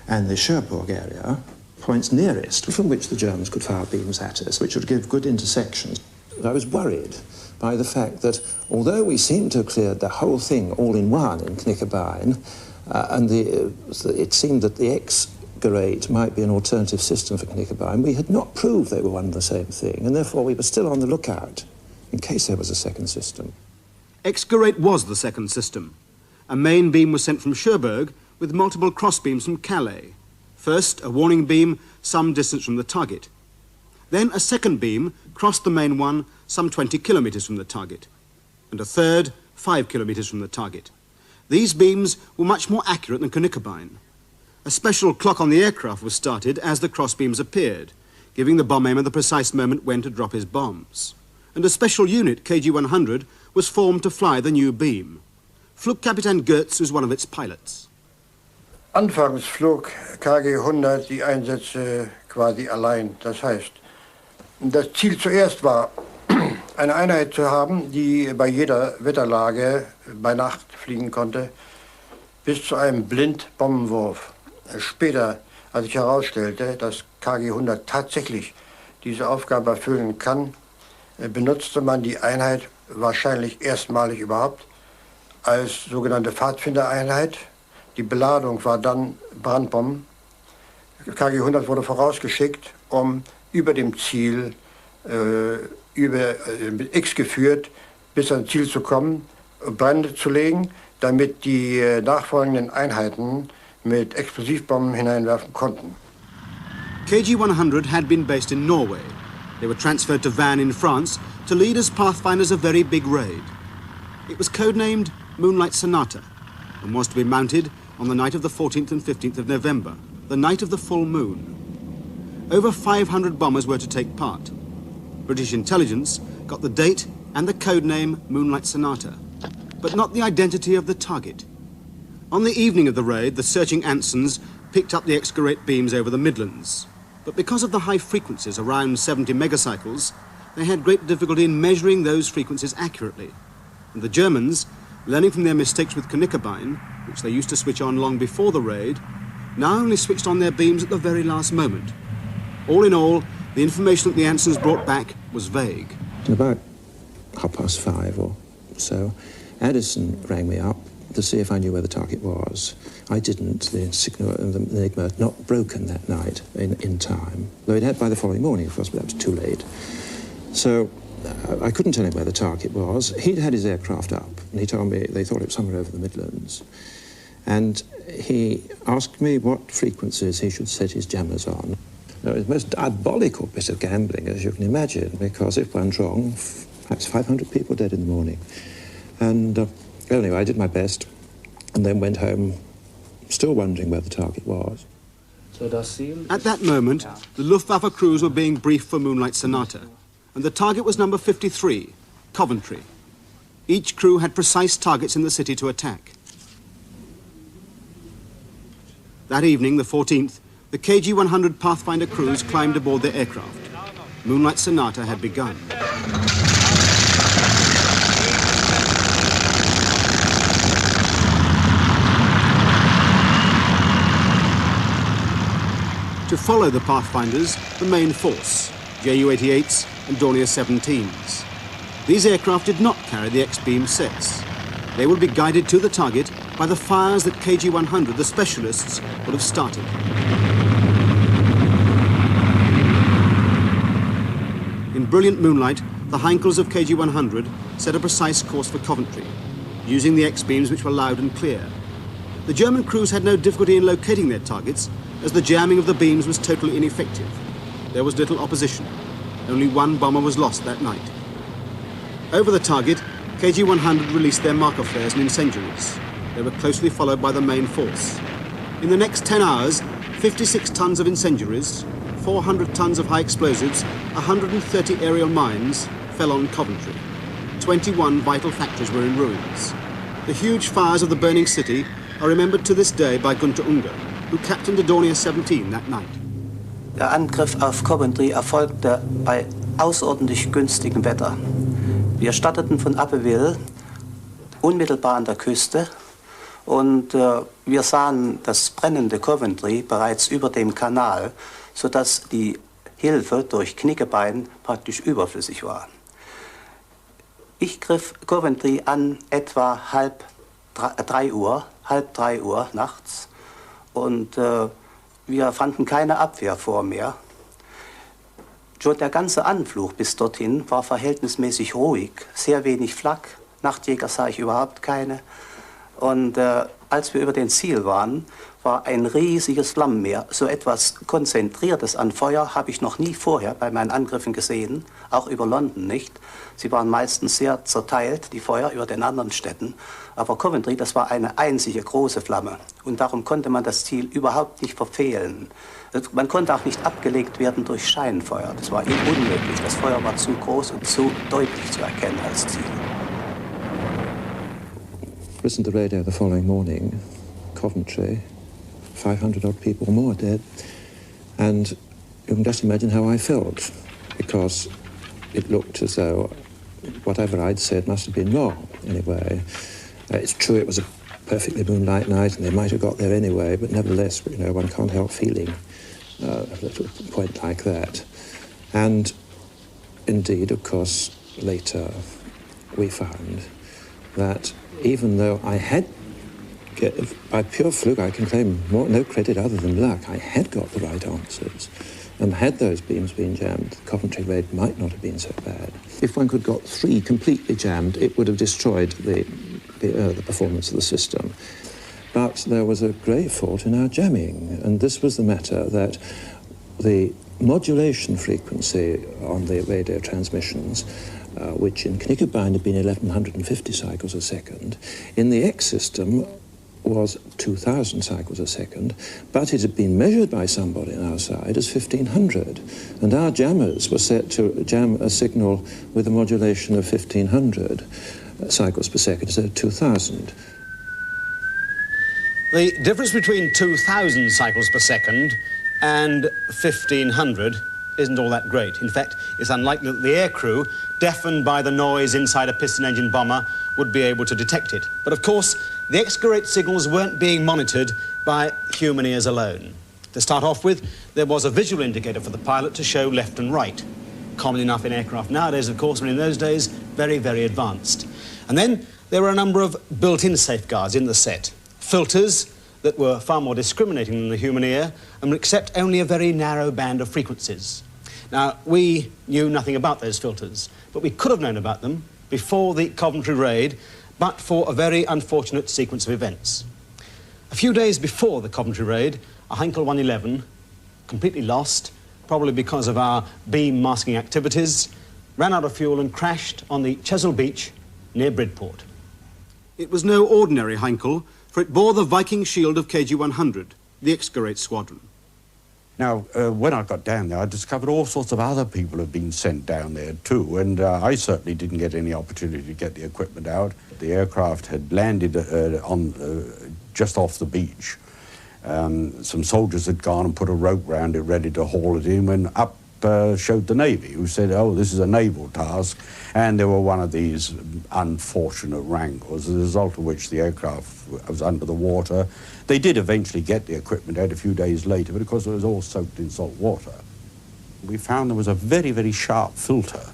and the Cherbourg area, points nearest from which the Germans could fire beams at us, which would give good intersections. I was worried by the fact that although we seemed to have cleared the whole thing all in one in Knickerbein, and it seemed that the X-Gerät might be an alternative system for Knickerbein, we had not proved they were one and the same thing, and therefore we were still on the lookout in case there was a second system. X-Gerät was the second system. A main beam was sent from Cherbourg with multiple cross beams from Calais. First, a warning beam some distance from the target. Then a second beam crossed the main one some 20 kilometres from the target. And a third, 5 kilometres from the target. These beams were much more accurate than Knickerbein. A special clock on the aircraft was started as the crossbeams appeared, giving the bomb aimer the precise moment when to drop his bombs. And a special unit, KG-100, was formed to fly the new beam. Flugkapitän Goetz was one of its pilots. Anfangs flog KG-100 die Einsätze quasi allein. Das heißt, das Ziel zuerst war, eine Einheit zu haben, die bei jeder Wetterlage bei Nacht fliegen konnte, bis zu einem Blindbombenwurf. Später, als sich herausstellte, dass KG-100 tatsächlich diese Aufgabe erfüllen kann, benutzte man die Einheit wahrscheinlich erstmalig überhaupt als sogenannte Pfadfindereinheit. Die Beladung war dann Brandbomben. KG-100 wurde vorausgeschickt, um über dem Ziel mit X geführt, bis ans Ziel zu kommen, Brände zu legen, damit die nachfolgenden Einheiten mit Explosivbomben hineinwerfen konnten. KG-100 had been based in Norway. They were transferred to Vannes in France to lead as pathfinders a very big raid. It was codenamed Moonlight Sonata and was to be mounted on the night of the 14th and 15th of November, the night of the full moon. Over 500 bombers were to take part. British intelligence got the date and the code name Moonlight Sonata, but not the identity of the target. On the evening of the raid, the searching Ansons picked up the X-Gerät beams over the Midlands. But because of the high frequencies, around 70 megacycles, they had great difficulty in measuring those frequencies accurately. And the Germans, learning from their mistakes with Knickerbein, which they used to switch on long before the raid, now only switched on their beams at the very last moment. All in all, the information that the Ansons brought back was vague. About 5:30 or so, Addison rang me up to see if I knew where the target was. I didn't. The signal of the Enigma had not broken that night in time, though it had by the following morning, of course, but that was too late. So I couldn't tell him where the target was. He'd had his aircraft up, and he told me they thought it was somewhere over the Midlands. And he asked me what frequencies he should set his jammers on. Now, it was the most diabolical bit of gambling, as you can imagine, because if one's wrong, perhaps 500 people dead in the morning. And anyway, I did my best, and then went home, still wondering where the target was. At that moment, the Luftwaffe crews were being briefed for Moonlight Sonata, and the target was number 53, Coventry. Each crew had precise targets in the city to attack. That evening, the 14th, the KG-100 Pathfinder crews climbed aboard their aircraft. Moonlight Sonata had begun. To follow the Pathfinders, the main force, Ju-88s and Dornier 17s. These aircraft did not carry the X-beam sets. They would be guided to the target by the fires that KG-100, the specialists, would have started. In brilliant moonlight, the Heinkels of KG-100 set a precise course for Coventry, using the X-beams which were loud and clear. The German crews had no difficulty in locating their targets, as the jamming of the beams was totally ineffective. There was little opposition. Only one bomber was lost that night. Over the target, KG-100 released their marker flares and incendiaries. They were closely followed by the main force. In the next 10 hours, 56 tons of incendiaries, 400 tons of high explosives, 130 aerial mines fell on Coventry. 21 vital factories were in ruins. The huge fires of the burning city are remembered to this day by Gunther Unger, who captained Dornier 17 that night. Der Angriff auf Coventry erfolgte bei außerordentlich günstigem Wetter. Wir starteten von Abbeville, unmittelbar an der Küste, und wir sahen das brennende Coventry bereits über dem Kanal, sodass die Hilfe durch Knickebein praktisch überflüssig war. Ich griff Coventry an etwa halb 3 Uhr nachts, und wir fanden keine Abwehr vor mehr. Schon der ganze Anflug bis dorthin war verhältnismäßig ruhig, sehr wenig Flak, Nachtjäger sah ich überhaupt keine. Und als wir über den Ziel waren, war ein riesiges Flammenmeer. So etwas Konzentriertes an Feuer habe ich noch nie vorher bei meinen Angriffen gesehen, auch über London nicht. Sie waren meistens sehr zerteilt, die Feuer über den anderen Städten. Aber Coventry, das war eine einzige große Flamme. Und darum konnte man das Ziel überhaupt nicht verfehlen. Man konnte auch nicht abgelegt werden durch Scheinfeuer. Das war unmöglich. Das Feuer war zu groß und zu deutlich zu erkennen als Ziel. Listened to the radio the following morning, Coventry, 500 odd people or more dead, and you can just imagine how I felt, because it looked as though whatever I'd said must have been wrong anyway. It's true it was a perfectly moonlight night and they might have got there anyway, but nevertheless, you know, one can't help feeling a little point like that. And indeed, of course, later we found that even though I had, by pure fluke, I can claim no credit other than luck, I had got the right answers. And had those beams been jammed, the Coventry raid might not have been so bad. If one could got 3 completely jammed, it would have destroyed the performance of the system. But there was a grave fault in our jamming, and this was the matter that the modulation frequency on the radio transmissions, which in Knickerbein had been 1150 cycles a second, in the X system was 2000 cycles a second, but it had been measured by somebody on our side as 1500, and our jammers were set to jam a signal with a modulation of 1500 cycles per second instead of 2000. The difference between 2,000 cycles per second and 1,500 isn't all that great. In fact, it's unlikely that the aircrew, deafened by the noise inside a piston engine bomber, would be able to detect it. But of course, the X-rate signals weren't being monitored by human ears alone. To start off with, there was a visual indicator for the pilot to show left and right. Common enough in aircraft nowadays, of course, but in those days, very, very advanced. And then there were a number of built-in safeguards in the set. Filters that were far more discriminating than the human ear and would accept only a very narrow band of frequencies. Now, we knew nothing about those filters, but we could have known about them before the Coventry raid, but for a very unfortunate sequence of events. A few days before the Coventry raid, a Heinkel 111, completely lost, probably because of our beam masking activities, ran out of fuel and crashed on the Chesil Beach near Bridport. It was no ordinary Heinkel, for it bore the Viking shield of KG-100, the Excurate squadron. Now, when I got down there, I discovered all sorts of other people had been sent down there too, and I certainly didn't get any opportunity to get the equipment out. The aircraft had landed just off the beach. Some soldiers had gone and put a rope round it, ready to haul it in, when up showed the Navy, who said, oh, this is a naval task, and there were one of these unfortunate wrangles, as a result of which the aircraft was under the water. They did eventually get the equipment out a few days later, but of course it was all soaked in salt water. We found there was a very, very sharp filter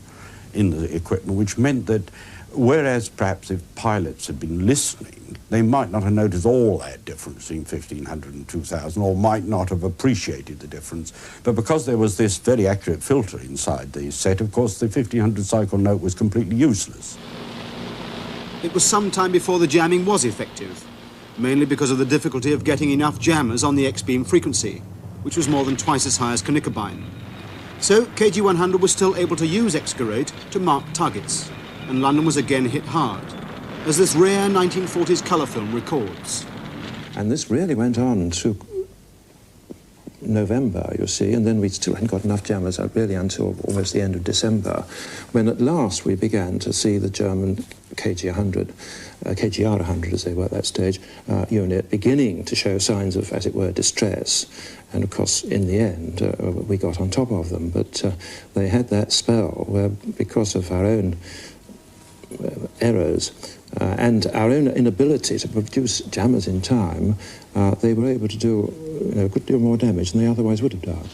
in the equipment, which meant that whereas perhaps if pilots had been listening, they might not have noticed all that difference between 1,500 and 2,000, or might not have appreciated the difference. But because there was this very accurate filter inside the set, of course, the 1,500 cycle note was completely useless. It was some time before the jamming was effective, mainly because of the difficulty of getting enough jammers on the X-beam frequency, which was more than twice as high as Knickerbein. So KG-100 was still able to use Excurate to mark targets. and London was again hit hard, as this rare 1940s colour film records. And this really went on to November, you see, and then we still hadn't got enough jammers out really until almost the end of December, when at last we began to see the German KG-100, KGR-100 as they were at that stage, unit beginning to show signs of, as it were, distress. And of course, in the end, we got on top of them, but they had that spell where, because of our own errors and our own inability to produce jammers in time, they were able to do a good deal more damage than they otherwise would have done.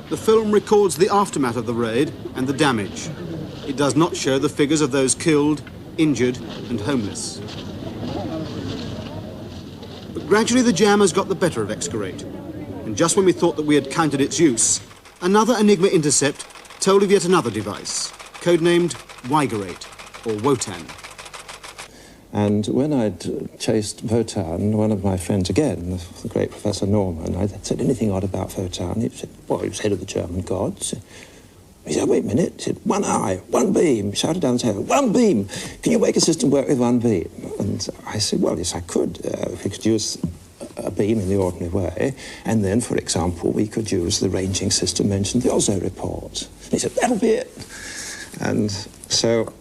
The film records the aftermath of the raid and the damage. It does not show the figures of those killed, injured and homeless. But gradually the jammers got the better of Excorate, and just when we thought that we had counted its use, another Enigma intercept told of yet another device, codenamed Weigerate, or Wotan. And when I'd chased Wotan, one of my friends again, the great Professor Norman, I said anything odd about Wotan. He said, well, he was head of the German gods. He said, wait a minute. He said, one eye, one beam. He shouted down the table, one beam. Can you make a system work with one beam? And I said, well, yes, I could. If we could use a beam in the ordinary way, and then, for example, we could use the ranging system mentioned in the Oslo report. And he said, that'll be it. And so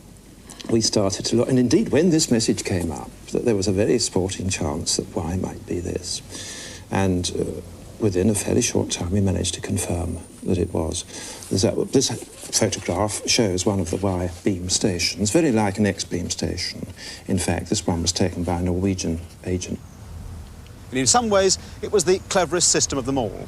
we started to look, and indeed, when this message came up, that there was a very sporting chance that Y might be this. And within a fairly short time, we managed to confirm that it was. This photograph shows one of the Y beam stations, very like an X beam station. In fact, this one was taken by a Norwegian agent. And in some ways, it was the cleverest system of them all.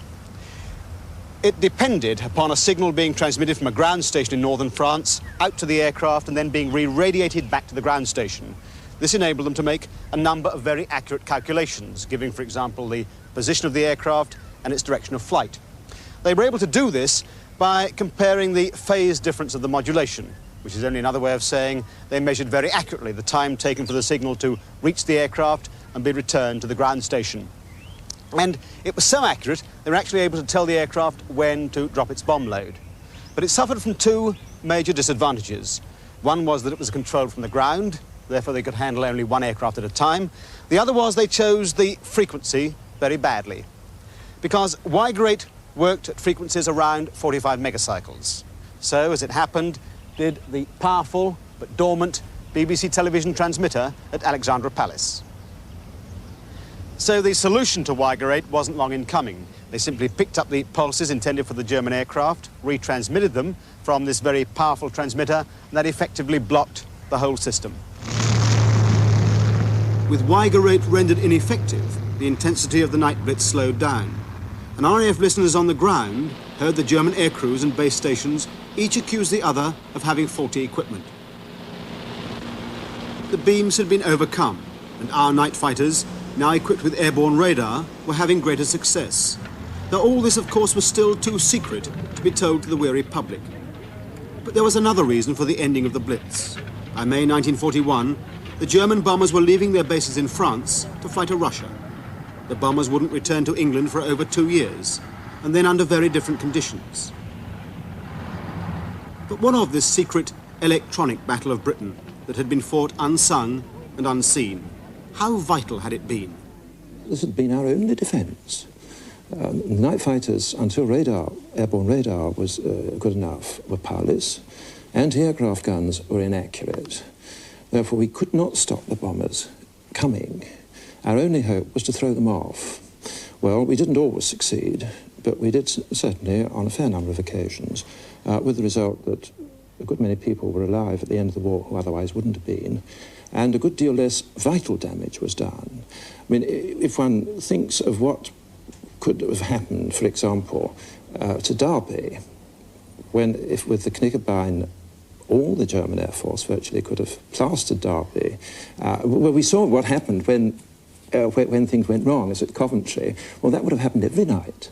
It depended upon a signal being transmitted from a ground station in northern France out to the aircraft and then being re-radiated back to the ground station. This enabled them to make a number of very accurate calculations, giving, for example, the position of the aircraft and its direction of flight. They were able to do this by comparing the phase difference of the modulation, which is only another way of saying they measured very accurately the time taken for the signal to reach the aircraft and be returned to the ground station. And it was so accurate, they were actually able to tell the aircraft when to drop its bomb load. But it suffered from two major disadvantages. One was that it was controlled from the ground, therefore they could handle only one aircraft at a time. The other was they chose the frequency very badly, because Weigerate worked at frequencies around 45 megacycles. So, as it happened, did the powerful but dormant BBC television transmitter at Alexandra Palace. So the solution to Weigerate wasn't long in coming. They simply picked up the pulses intended for the German aircraft, retransmitted them from this very powerful transmitter, and that effectively blocked the whole system. With Weigerate rendered ineffective, the intensity of the night blitz slowed down, and RAF listeners on the ground heard the German air crews and base stations each accuse the other of having faulty equipment. The beams had been overcome, and our night fighters, now equipped with airborne radar, were having greater success. Though all this, of course, was still too secret to be told to the weary public. But there was another reason for the ending of the Blitz. By May 1941, the German bombers were leaving their bases in France to fly to Russia. The bombers wouldn't return to England for over 2 years, and then under very different conditions. But what of this secret electronic Battle of Britain that had been fought unsung and unseen? How vital had it been? This had been our only defence. Night fighters, until airborne radar was good enough, were powerless. Anti-aircraft guns were inaccurate. Therefore, we could not stop the bombers coming. Our only hope was to throw them off. Well, we didn't always succeed, but we did certainly on a fair number of occasions, with the result that a good many people were alive at the end of the war who otherwise wouldn't have been, and a good deal less vital damage was done. I mean, if one thinks of what could have happened, for example, to Derby, when, if with the Knickerbein, all the German Air Force virtually could have plastered Derby. Well, we saw what happened when things went wrong, as at Coventry. Well, that would have happened every night.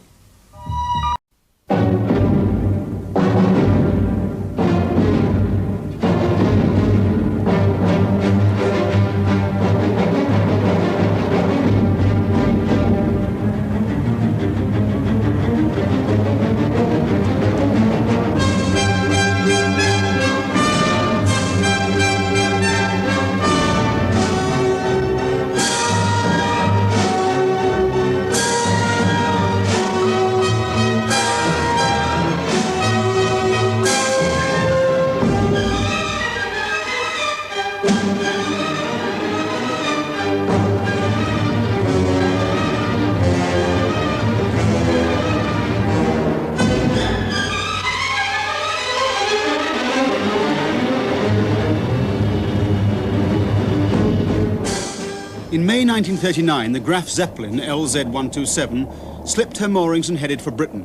May 1939, the Graf Zeppelin LZ-127 slipped her moorings and headed for Britain.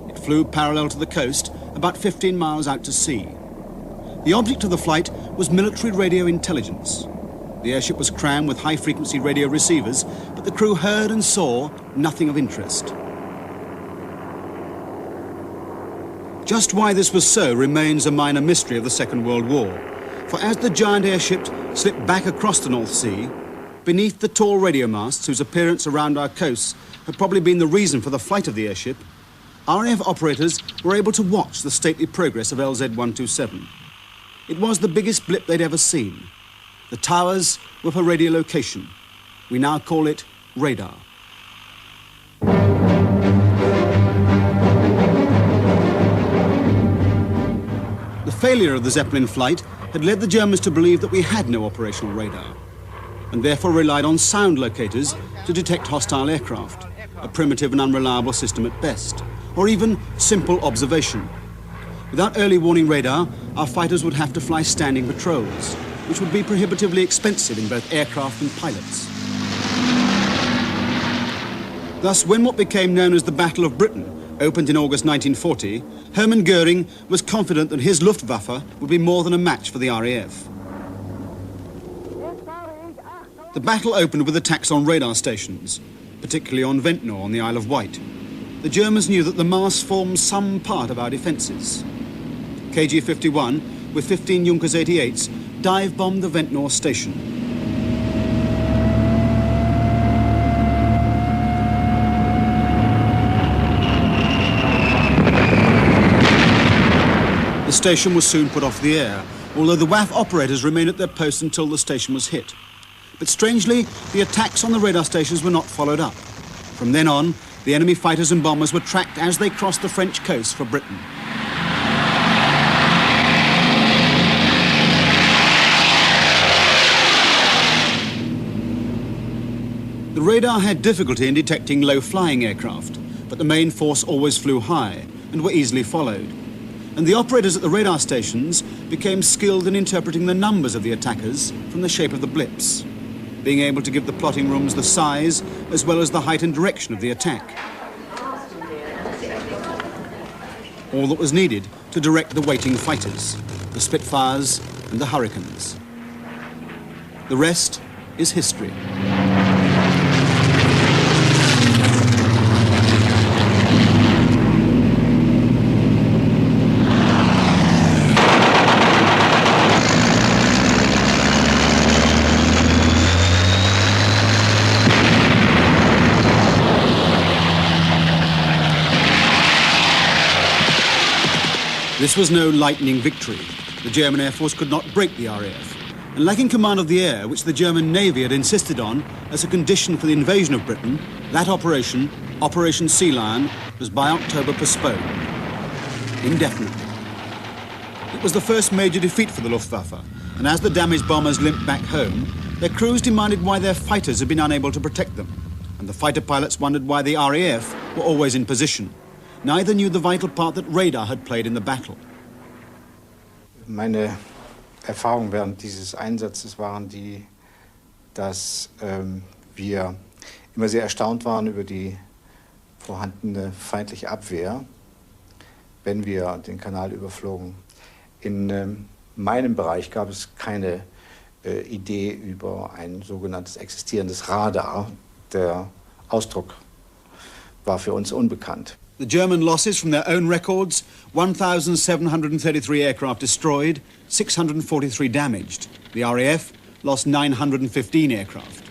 It flew parallel to the coast, about 15 miles out to sea. The object of the flight was military radio intelligence. The airship was crammed with high-frequency radio receivers, but the crew heard and saw nothing of interest. Just why this was so remains a minor mystery of the Second World War. For as the giant airship slipped back across the North Sea, beneath the tall radio masts whose appearance around our coasts had probably been the reason for the flight of the airship, RAF operators were able to watch the stately progress of LZ-127. It was the biggest blip they'd ever seen. The towers were for radio location. We now call it radar. The failure of the Zeppelin flight had led the Germans to believe that we had no operational radar, and therefore relied on sound locators to detect hostile aircraft, a primitive and unreliable system at best, or even simple observation. Without early warning radar, our fighters would have to fly standing patrols, which would be prohibitively expensive in both aircraft and pilots. Thus, when what became known as the Battle of Britain opened in August 1940, Hermann Göring was confident that his Luftwaffe would be more than a match for the RAF. The battle opened with attacks on radar stations, particularly on Ventnor on the Isle of Wight. The Germans knew that the masts formed some part of our defences. KG-51, with 15 Junkers 88s, dive-bombed the Ventnor station. The station was soon put off the air, although the WAF operators remained at their posts until the station was hit. But strangely, the attacks on the radar stations were not followed up. From then on, the enemy fighters and bombers were tracked as they crossed the French coast for Britain. The radar had difficulty in detecting low-flying aircraft, but the main force always flew high and were easily followed. And the operators at the radar stations became skilled in interpreting the numbers of the attackers from the shape of the blips, being able to give the plotting rooms the size as well as the height and direction of the attack. All that was needed to direct the waiting fighters, the Spitfires and the Hurricanes. The rest is history. This was no lightning victory. The German Air Force could not break the RAF. And lacking command of the air, which the German Navy had insisted on as a condition for the invasion of Britain, that operation, Operation Sea Lion, was by October postponed, indefinitely. It was the first major defeat for the Luftwaffe, and as the damaged bombers limped back home, their crews demanded why their fighters had been unable to protect them, and the fighter pilots wondered why the RAF were always in position. Neither knew the vital part that radar had played in the battle. Meine Erfahrungen während dieses Einsatzes waren die, dass wir immer sehr erstaunt waren über die vorhandene feindliche Abwehr, wenn wir den Kanal überflogen. In meinem Bereich gab es keine Idee über ein sogenanntes existierendes Radar. Der Ausdruck war für uns unbekannt. The German losses from their own records, 1,733 aircraft destroyed, 643 damaged. The RAF lost 915 aircraft.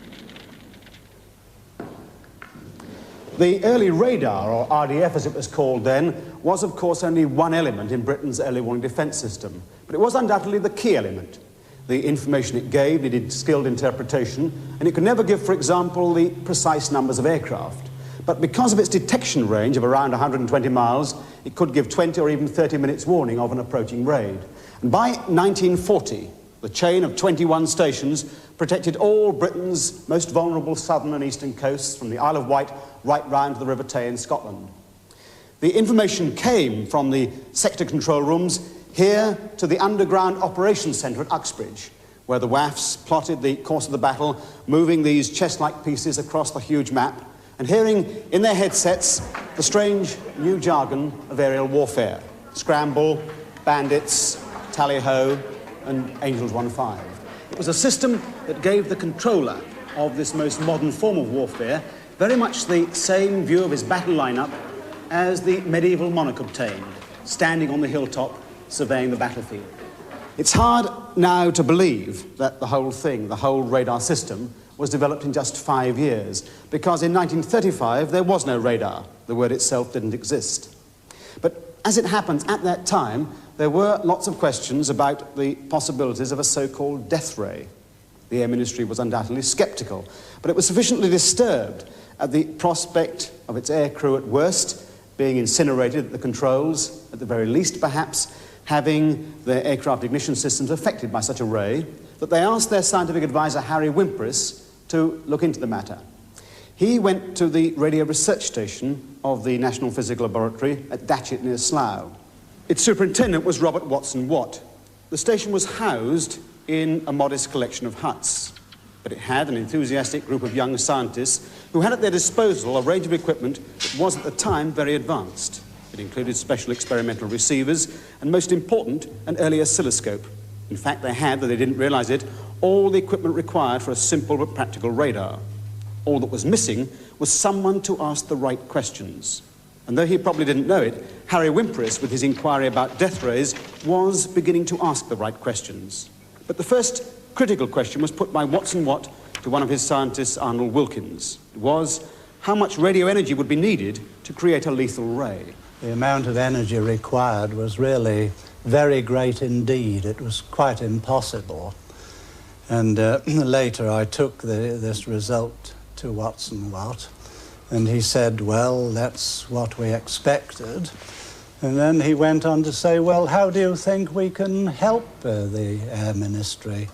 The early radar, or RDF as it was called then, was of course only one element in Britain's early warning defence system, but it was undoubtedly the key element. The information it gave needed skilled interpretation, and it could never give, for example, the precise numbers of aircraft. But because of its detection range of around 120 miles, it could give 20 or even 30 minutes warning of an approaching raid. And by 1940, the chain of 21 stations protected all Britain's most vulnerable southern and eastern coasts from the Isle of Wight right round to the River Tay in Scotland. The information came from the sector control rooms here to the underground operations centre at Uxbridge, where the WAFs plotted the course of the battle, moving these chess-like pieces across the huge map, and hearing in their headsets the strange new jargon of aerial warfare. Scramble, bandits, tally-ho, and Angels 1-5. It was a system that gave the controller of this most modern form of warfare very much the same view of his battle lineup as the medieval monarch obtained, standing on the hilltop, surveying the battlefield. It's hard now to believe that the whole thing, the whole radar system, was developed in just 5 years, because in 1935 there was no radar. The word itself didn't exist. But as it happens, at that time, there were lots of questions about the possibilities of a so-called death ray. The Air Ministry was undoubtedly sceptical, but it was sufficiently disturbed at the prospect of its aircrew at worst being incinerated at the controls, at the very least perhaps, having their aircraft ignition systems affected by such a ray, that they asked their scientific advisor, Harry Wimperis, to look into the matter. He went to the radio research station of the National Physical Laboratory at Datchet near Slough. Its superintendent was Robert Watson Watt. The station was housed in a modest collection of huts, but it had an enthusiastic group of young scientists who had at their disposal a range of equipment that was at the time very advanced. It included special experimental receivers and, most important, an early oscilloscope. In fact, they had, though they didn't realize it, all the equipment required for a simple but practical radar. All that was missing was someone to ask the right questions. And though he probably didn't know it, Harry Wimperis, with his inquiry about death rays, was beginning to ask the right questions. But the first critical question was put by Watson Watt to one of his scientists, Arnold Wilkins. It was, how much radio energy would be needed to create a lethal ray? The amount of energy required was really very great indeed. It was quite impossible. And later I took this result to Watson Watt, and he said, well, that's what we expected. And then he went on to say, well, how do you think we can help the Air Ministry?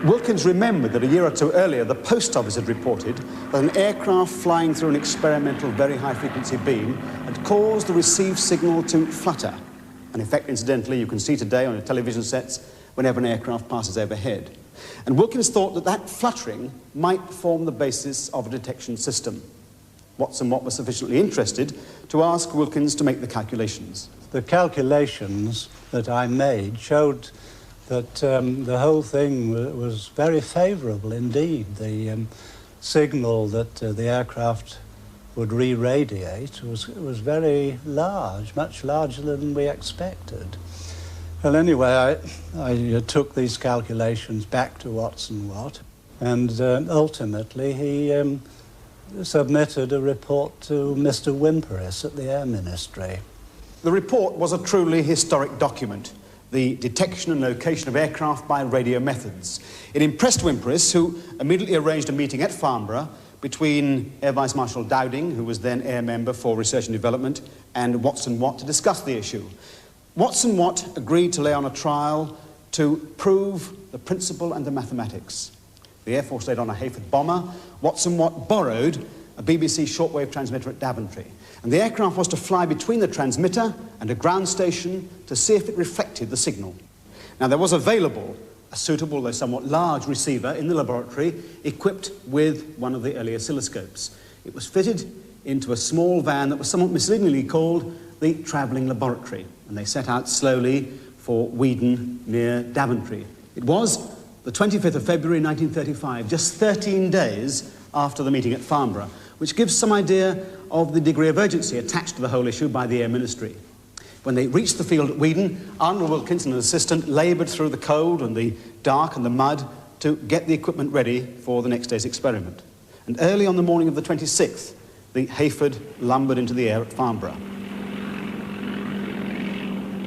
Wilkins remembered that a year or two earlier, the Post Office had reported that an aircraft flying through an experimental very high-frequency beam had caused the received signal to flutter. An effect, incidentally, you can see today on your television sets whenever an aircraft passes overhead. And Wilkins thought that that fluttering might form the basis of a detection system. Watson Watt was sufficiently interested to ask Wilkins to make the calculations. The calculations that I made showed that the whole thing was very favourable indeed. The signal that the aircraft would re-radiate was very large, much larger than we expected. Well, anyway, I took these calculations back to Watson Watt, and ultimately he submitted a report to Mr. Wimperis at the Air Ministry. The report was a truly historic document, the detection and location of aircraft by radio methods. It impressed Wimperis, who immediately arranged a meeting at Farnborough between Air Vice Marshal Dowding, who was then Air Member for Research and Development, and Watson Watt to discuss the issue. Watson Watt agreed to lay on a trial to prove the principle and the mathematics. The Air Force laid on a Hayford bomber. Watson Watt borrowed a BBC shortwave transmitter at Daventry. And the aircraft was to fly between the transmitter and a ground station to see if it reflected the signal. Now, there was available a suitable, though somewhat large, receiver in the laboratory equipped with one of the early oscilloscopes. It was fitted into a small van that was somewhat misleadingly called the Travelling Laboratory, and they set out slowly for Weedon near Daventry. It was the 25th of February 1935, just 13 days after the meeting at Farnborough, which gives some idea of the degree of urgency attached to the whole issue by the Air Ministry. When they reached the field at Weedon, Arnold Wilkins and an assistant laboured through the cold and the dark and the mud to get the equipment ready for the next day's experiment. And early on the morning of the 26th, the Hayford lumbered into the air at Farnborough.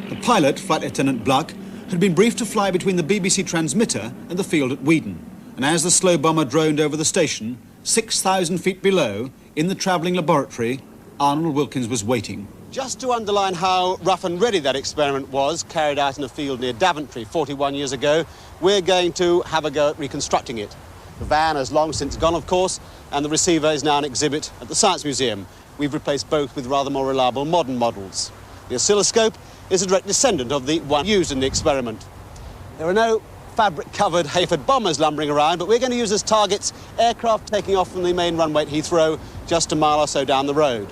The pilot, Flight Lieutenant Bluck, had been briefed to fly between the BBC transmitter and the field at Weedon. And as the slow bomber droned over the station, 6,000 feet below, in the Travelling Laboratory, Arnold Wilkins was waiting. Just to underline how rough and ready that experiment was, carried out in a field near Daventry 41 years ago, we're going to have a go at reconstructing it. The van has long since gone, of course, and the receiver is now an exhibit at the Science Museum. We've replaced both with rather more reliable modern models. The oscilloscope is a direct descendant of the one used in the experiment. There are no fabric-covered Hayford bombers lumbering around, but we're going to use as targets aircraft taking off from the main runway at Heathrow, just a mile or so down the road.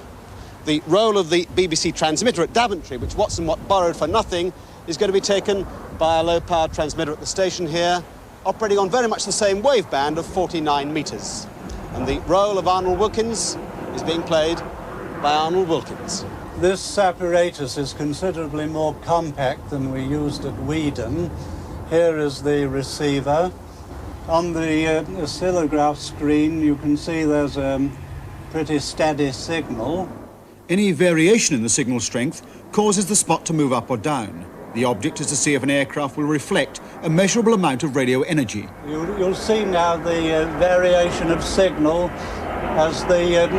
The role of the BBC transmitter at Daventry, which Watson Watt borrowed for nothing, is going to be taken by a low-power transmitter at the station here, operating on very much the same wave band of 49 metres. And the role of Arnold Wilkins is being played by Arnold Wilkins. This apparatus is considerably more compact than we used at Weedon. Here is the receiver. On the oscillograph screen, you can see there's a pretty steady signal. Any variation in the signal strength causes the spot to move up or down. The object is to see if an aircraft will reflect a measurable amount of radio energy. You'll see now the variation of signal as the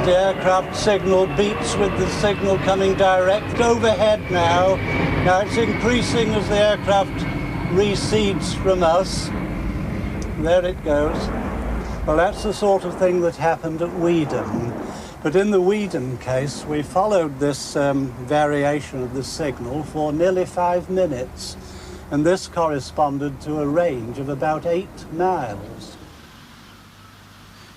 aircraft signal beats with the signal coming direct overhead now. Now it's increasing as the aircraft recedes from us. There it goes. Well, that's the sort of thing that happened at Weedon. But in the Weedon case, we followed this variation of the signal for nearly 5 minutes, and this corresponded to a range of about 8 miles.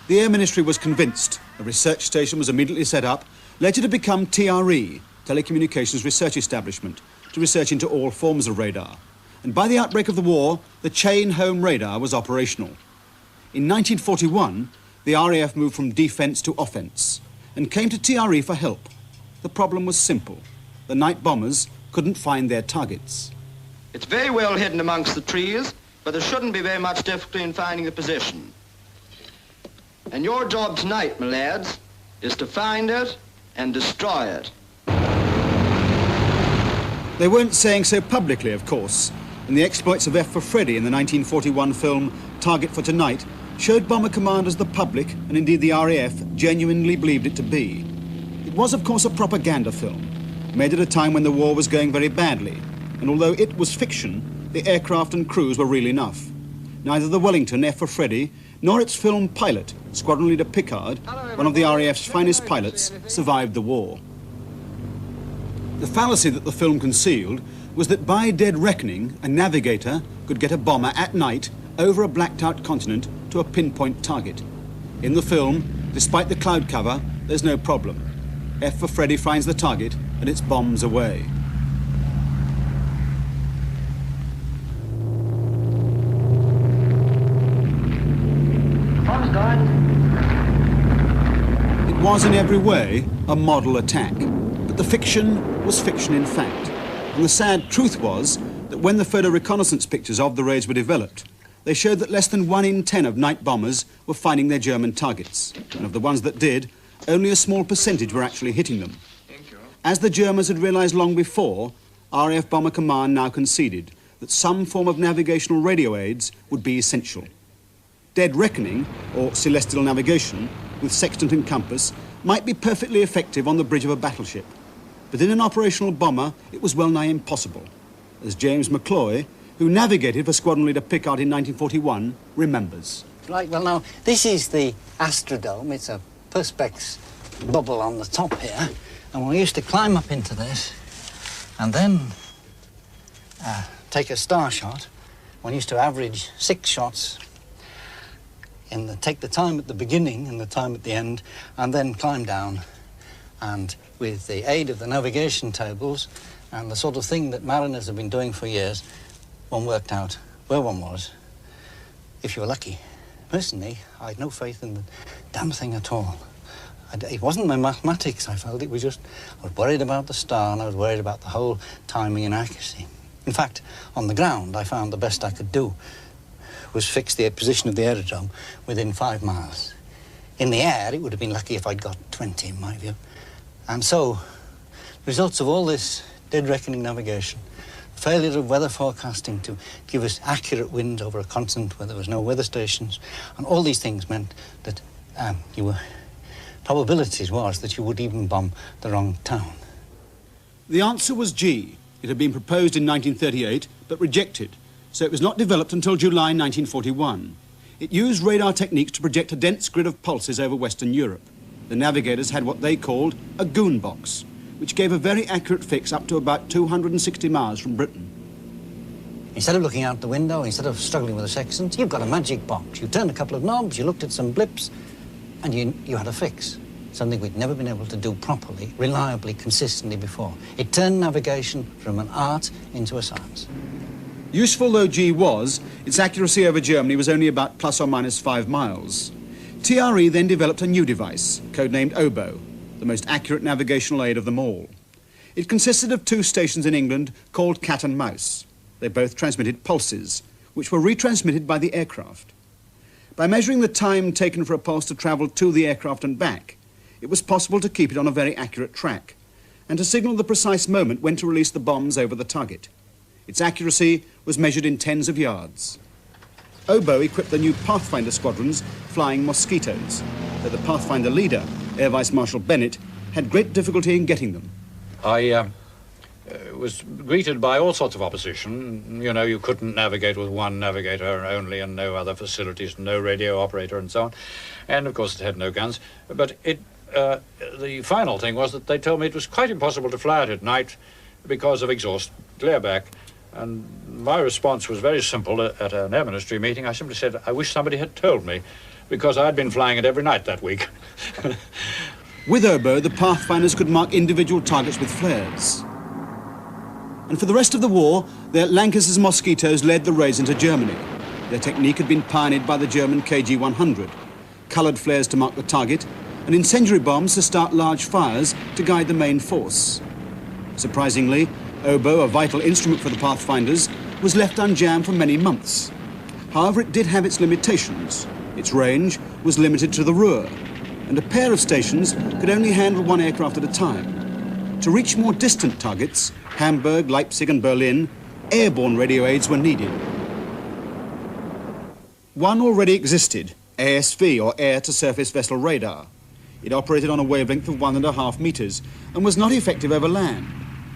The Air Ministry was convinced. A research station was immediately set up, later to become TRE, Telecommunications Research Establishment, to research into all forms of radar. And by the outbreak of the war, the chain home radar was operational. In 1941, the RAF moved from defence to offence and came to TRE for help. The problem was simple. The night bombers couldn't find their targets. It's very well hidden amongst the trees, but there shouldn't be very much difficulty in finding the position. And your job tonight, my lads, is to find it and destroy it. They weren't saying so publicly, of course, and the exploits of F for Freddy in the 1941 film Target for Tonight showed bomber commanders the public, and indeed the RAF, genuinely believed it to be. It was, of course, a propaganda film, made at a time when the war was going very badly, and although it was fiction, the aircraft and crews were real enough. Neither the Wellington F for Freddy nor its film pilot, Squadron Leader Pickard, one of the RAF's finest pilots, survived the war. The fallacy that the film concealed was that by dead reckoning, a navigator could get a bomber at night over a blacked-out continent to a pinpoint target. In the film, despite the cloud cover, there's no problem. F for Freddy finds the target and it's bombs away. It was in every way a model attack, but the fiction was fiction in fact. And the sad truth was that when the photo reconnaissance pictures of the raids were developed, they showed that less than 1 in 10 of night bombers were finding their German targets. And of the ones that did, only a small percentage were actually hitting them. As the Germans had realised long before, RAF Bomber Command now conceded that some form of navigational radio aids would be essential. Dead reckoning, or celestial navigation, with sextant and compass, might be perfectly effective on the bridge of a battleship. But in an operational bomber, it was well nigh impossible, as James McCloy, who navigated for Squadron Leader Pickard in 1941, remembers. Right, well now, this is the Astrodome. It's a Perspex bubble on the top here. And we used to climb up into this and then take a star shot. One used to average 6 shots take the time at the beginning and the time at the end, and then climb down. And with the aid of the navigation tables and the sort of thing that mariners have been doing for years, one worked out where one was, if you were lucky. Personally, I had no faith in the damn thing at all. It wasn't my mathematics, I felt. It was just, I was worried about the star and I was worried about the whole timing and accuracy. In fact, on the ground, I found the best I could do was fix the position of the aerodrome within 5 miles. In the air, it would have been lucky if I'd got 20, in my view. And so, results of all this dead reckoning navigation, failure of weather forecasting to give us accurate winds over a continent where there was no weather stations, and all these things meant that probabilities was that you would even bomb the wrong town. The answer was G. It had been proposed in 1938, but rejected, so it was not developed until July 1941. It used radar techniques to project a dense grid of pulses over Western Europe. The navigators had what they called a goon box, which gave a very accurate fix up to about 260 miles from Britain. Instead of looking out the window, instead of struggling with the sextants, you've got a magic box. You turned a couple of knobs, you looked at some blips, and you had a fix. Something we'd never been able to do properly, reliably, consistently before. It turned navigation from an art into a science. Useful though G was, its accuracy over Germany was only about plus or minus 5 miles. TRE then developed a new device, codenamed Oboe, the most accurate navigational aid of them all. It consisted of 2 stations in England called Cat and Mouse. They both transmitted pulses, which were retransmitted by the aircraft. By measuring the time taken for a pulse to travel to the aircraft and back, it was possible to keep it on a very accurate track, and to signal the precise moment when to release the bombs over the target. Its accuracy was measured in tens of yards. Oboe equipped the new Pathfinder squadrons flying Mosquitoes, though the Pathfinder leader, Air Vice Marshal Bennett, had great difficulty in getting them. I was greeted by all sorts of opposition. You know, you couldn't navigate with one navigator only and no other facilities, no radio operator and so on. And of course it had no guns. But the final thing was that they told me it was quite impossible to fly it at night because of exhaust clearback. And my response was very simple. At an air ministry meeting, I simply said, I wish somebody had told me, because I'd been flying it every night that week. With Oboe, the Pathfinders could mark individual targets with flares. And for the rest of the war, their Lancasters Mosquitoes led the race into Germany. Their technique had been pioneered by the German KG-100. Coloured flares to mark the target, and incendiary bombs to start large fires to guide the main force. Surprisingly, Oboe, a vital instrument for the Pathfinders, was left unjammed for many months. However, it did have its limitations. Its range was limited to the Ruhr, and a pair of stations could only handle one aircraft at a time. To reach more distant targets, Hamburg, Leipzig and Berlin, airborne radio aids were needed. One already existed, ASV, or Air-to-Surface Vessel Radar. It operated on a wavelength of 1.5 meters and was not effective over land.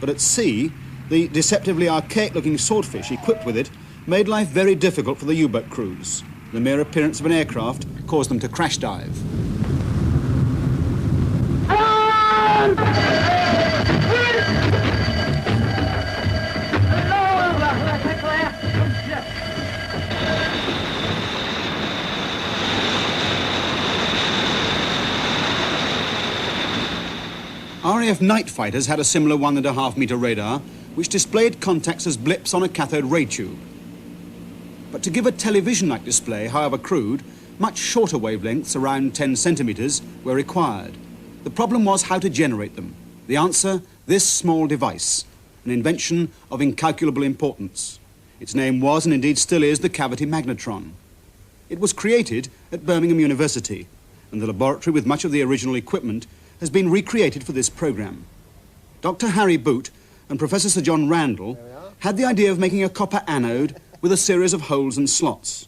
But at sea, the deceptively archaic-looking swordfish equipped with it made life very difficult for the U-boat crews. The mere appearance of an aircraft caused them to crash dive. RAF night fighters had a similar 1.5 meter radar, which displayed contacts as blips on a cathode ray tube. But to give a television-like display, however crude, much shorter wavelengths, around 10 centimeters, were required. The problem was how to generate them. The answer, this small device, an invention of incalculable importance. Its name was, and indeed still is, the cavity magnetron. It was created at Birmingham University, and the laboratory with much of the original equipment has been recreated for this program. Dr. Harry Boot and Professor Sir John Randall had the idea of making a copper anode with a series of holes and slots.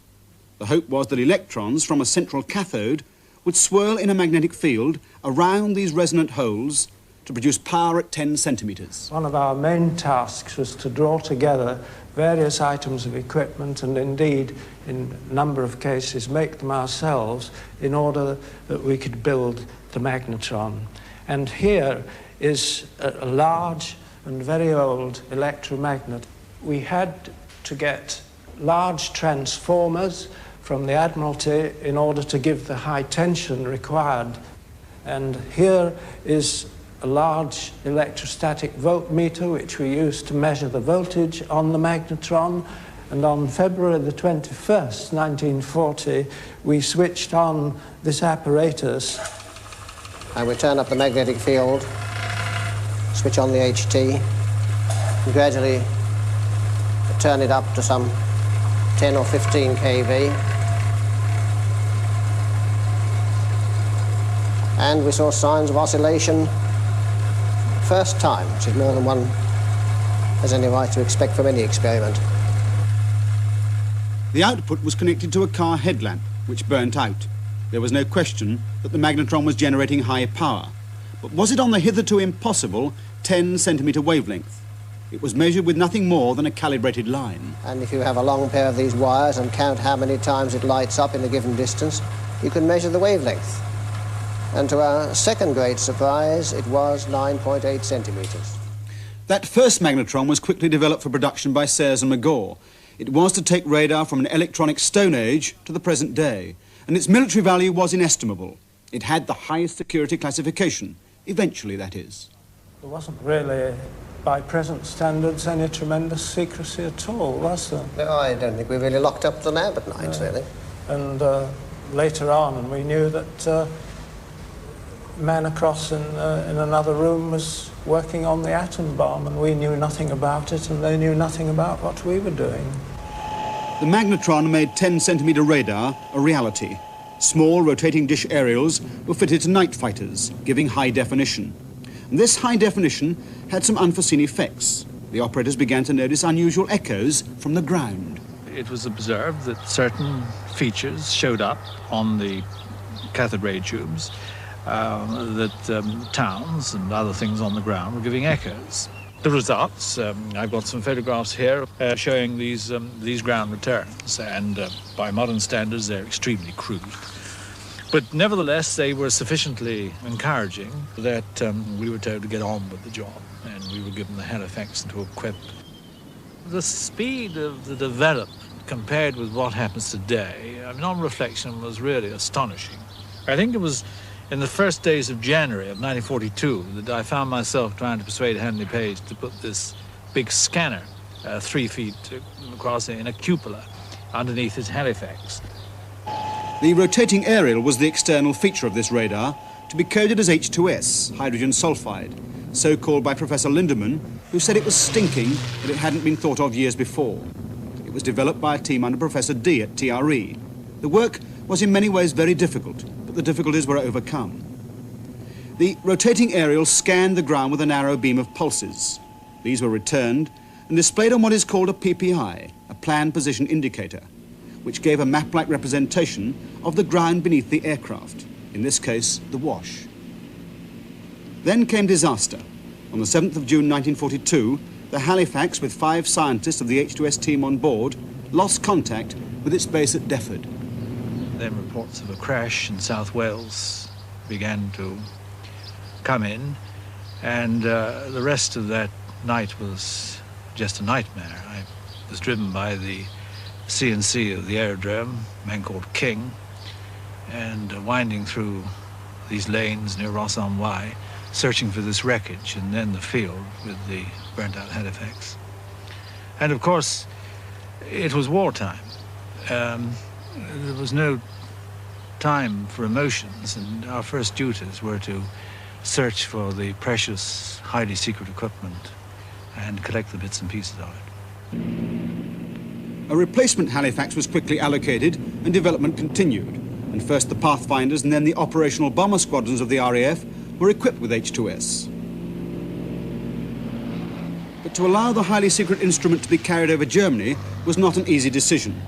The hope was that electrons from a central cathode would swirl in a magnetic field around these resonant holes to produce power at 10 centimeters. One of our main tasks was to draw together various items of equipment and indeed, in a number of cases, make them ourselves in order that we could build the magnetron. And here is a large and very old electromagnet. We had to get large transformers from the Admiralty in order to give the high tension required. And here is a large electrostatic voltmeter which we used to measure the voltage on the magnetron. And on February the 21st, 1940, we switched on this apparatus. And we turn up the magnetic field, switch on the HT, and gradually turn it up to some 10 or 15 kV. And we saw signs of oscillation first time, which is more than one has any right to expect from any experiment. The output was connected to a car headlamp, which burnt out. There was no question that the magnetron was generating high power. But was it on the hitherto impossible 10 centimeter wavelength? It was measured with nothing more than a calibrated line. And if you have a long pair of these wires and count how many times it lights up in a given distance, you can measure the wavelength. And to our second great surprise, it was 9.8 centimeters. That first magnetron was quickly developed for production by Sayers and McGaw. It was to take radar from an electronic Stone Age to the present day, and its military value was inestimable. It had the highest security classification, eventually that is. There wasn't really, by present standards, any tremendous secrecy at all, was there? No, I don't think we really locked up the lab at night, really. And later on, we knew that man across in another room was working on the atom bomb, and we knew nothing about it, and they knew nothing about what we were doing. The magnetron made 10-centimetre radar a reality. Small rotating dish aerials were fitted to night fighters, giving high definition. And this high definition had some unforeseen effects. The operators began to notice unusual echoes from the ground. It was observed that certain features showed up on the cathode ray tubes, that towns and other things on the ground were giving echoes. The results, I've got some photographs here showing these ground returns, and by modern standards they're extremely crude. But nevertheless they were sufficiently encouraging that we were told to get on with the job, and we were given the Halifax to equip. The speed of the development compared with what happens today, I mean, on reflection, was really astonishing. I think it was in the first days of January of 1942 that I found myself trying to persuade Henry Page to put this big scanner 3 feet across in a cupola underneath his Halifax. The rotating aerial was the external feature of this radar, to be coded as H2S, hydrogen sulfide, so called by Professor Lindemann, who said it was stinking that it hadn't been thought of years before. It was developed by a team under Professor D at TRE. The work was in many ways very difficult, but the difficulties were overcome. The rotating aerial scanned the ground with a narrow beam of pulses. These were returned and displayed on what is called a PPI, a plan position indicator, which gave a map-like representation of the ground beneath the aircraft, in this case, the Wash. Then came disaster. On the 7th of June 1942, the Halifax, with 5 scientists of the H2S team on board, lost contact with its base at Defford. Then reports of a crash in South Wales began to come in, and the rest of that night was just a nightmare. I was driven by the CNC of the aerodrome, a man called King, and winding through these lanes near Ross-on-Wye, searching for this wreckage, and then the field with the burnt-out Halifax. And of course, it was wartime. There was no time for emotions, and our first duties were to search for the precious, highly secret equipment and collect the bits and pieces of it. A replacement Halifax was quickly allocated and development continued, and first the Pathfinders and then the operational bomber squadrons of the RAF were equipped with H2S. But to allow the highly secret instrument to be carried over Germany was not an easy decision.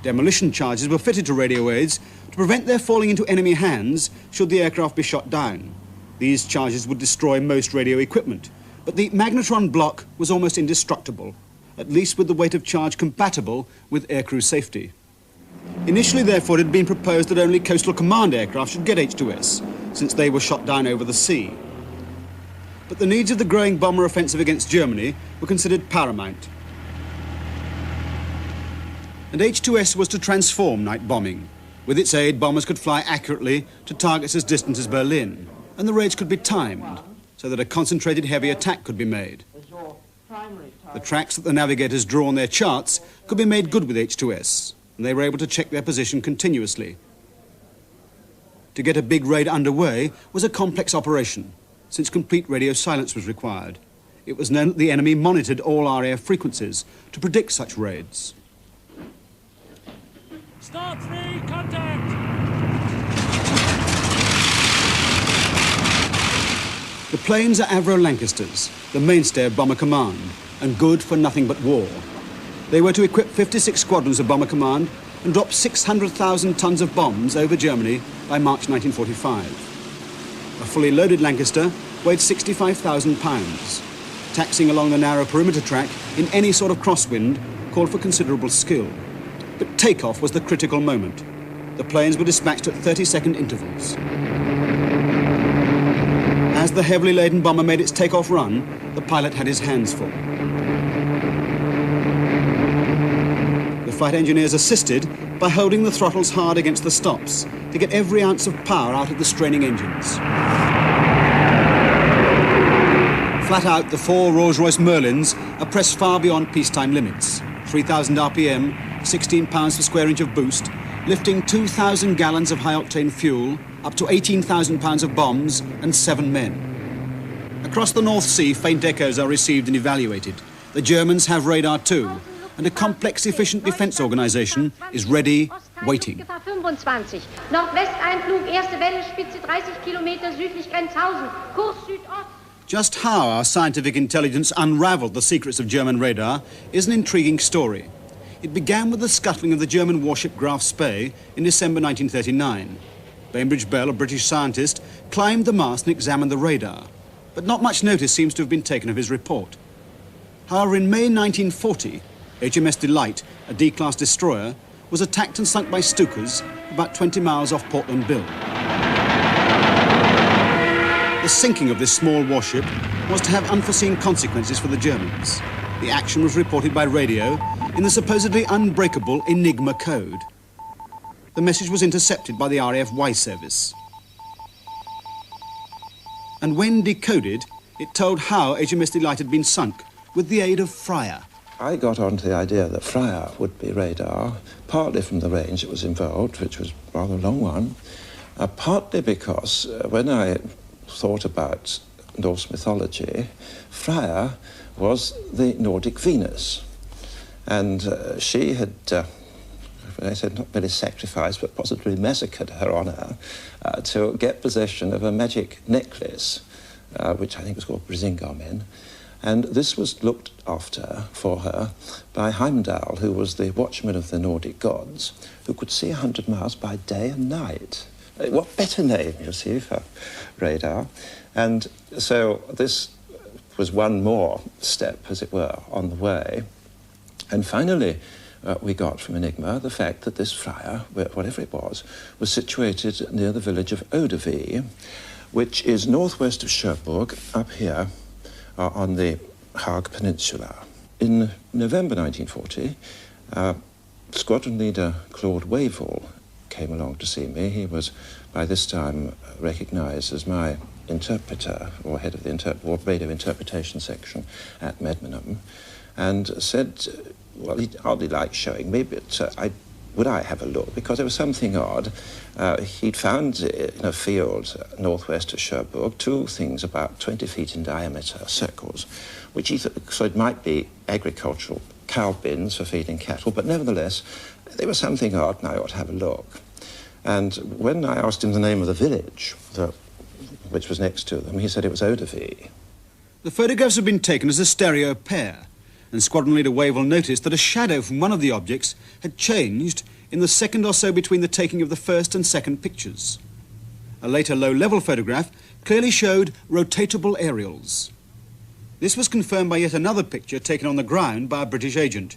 Demolition charges were fitted to radio aids to prevent their falling into enemy hands should the aircraft be shot down. These charges would destroy most radio equipment, but the magnetron block was almost indestructible, at least with the weight of charge compatible with aircrew safety. Initially, therefore, it had been proposed that only Coastal Command aircraft should get H2S, since they were shot down over the sea. But the needs of the growing bomber offensive against Germany were considered paramount. And H2S was to transform night bombing. With its aid, bombers could fly accurately to targets as distant as Berlin, and the raids could be timed, so that a concentrated heavy attack could be made. The tracks that the navigators draw on their charts could be made good with H2S, and they were able to check their position continuously. To get a big raid underway was a complex operation, since complete radio silence was required. It was known that the enemy monitored all RAF frequencies to predict such raids. Start 3, contact! The planes are Avro Lancasters, the mainstay of Bomber Command, and good for nothing but war. They were to equip 56 squadrons of Bomber Command and drop 600,000 tons of bombs over Germany by March 1945. A fully loaded Lancaster weighed 65,000 pounds. Taxing along the narrow perimeter track in any sort of crosswind called for considerable skill. But takeoff was the critical moment. The planes were dispatched at 30-second intervals. As the heavily laden bomber made its takeoff run, the pilot had his hands full. fighter engineers assisted by holding the throttles hard against the stops to get every ounce of power out of the straining engines. Flat out, the 4 Rolls-Royce Merlins are pressed far beyond peacetime limits. 3,000 RPM, 16 pounds per square inch of boost, lifting 2,000 gallons of high-octane fuel, up to 18,000 pounds of bombs, and 7 men. Across the North Sea, faint echoes are received and evaluated. The Germans have radar too, and a complex, efficient defence organisation is ready, waiting. Nordwesteinflug, erste Wellenspitze, 30 Kilometer südlich Grenzhausen, Kurs Südost. Just how our scientific intelligence unravelled the secrets of German radar is an intriguing story. It began with the scuttling of the German warship Graf Spee in December 1939. Bainbridge Bell, a British scientist, climbed the mast and examined the radar, but not much notice seems to have been taken of his report. However, in May 1940, HMS Delight, a D-class destroyer, was attacked and sunk by Stukas about 20 miles off Portland Bill. The sinking of this small warship was to have unforeseen consequences for the Germans. The action was reported by radio in the supposedly unbreakable Enigma code. The message was intercepted by the RAF Y service. And when decoded, it told how HMS Delight had been sunk with the aid of Freyr. I got onto the idea that Freyr would be radar, partly from the range it was involved, which was a rather long one, partly because when I thought about Norse mythology, Freyr was the Nordic Venus. And she had, I said, not really sacrificed, but possibly massacred her honour to get possession of a magic necklace, which I think was called Brisingamen. And this was looked after for her by Heimdall, who was the watchman of the Nordic gods, who could see 100 miles by day and night. What better name, you see, for radar? And so this was one more step, as it were, on the way. And finally, we got from Enigma the fact that this Freyr, whatever it was situated near the village of Odevie, which is northwest of Cherbourg, up here on the Hague Peninsula. In November 1940, squadron leader Claude Wavell came along to see me. He was, by this time, recognised as my interpreter, or head of the radio interpretation section at Medmenham, and said, well, he'd hardly like showing me, but would I have a look? Because there was something odd. He'd found in a field northwest of Cherbourg 2 things about 20 feet in diameter, circles, which he thought, so it might be agricultural cow bins for feeding cattle, but nevertheless, there was something odd, and I ought to have a look. And when I asked him the name of the village, which was next to them, he said it was Odevie. The photographs had been taken as a stereo pair, and Squadron Leader Wavell noticed that a shadow from one of the objects had changed in the second or so between the taking of the first and second pictures. A later low-level photograph clearly showed rotatable aerials. This was confirmed by yet another picture taken on the ground by a British agent.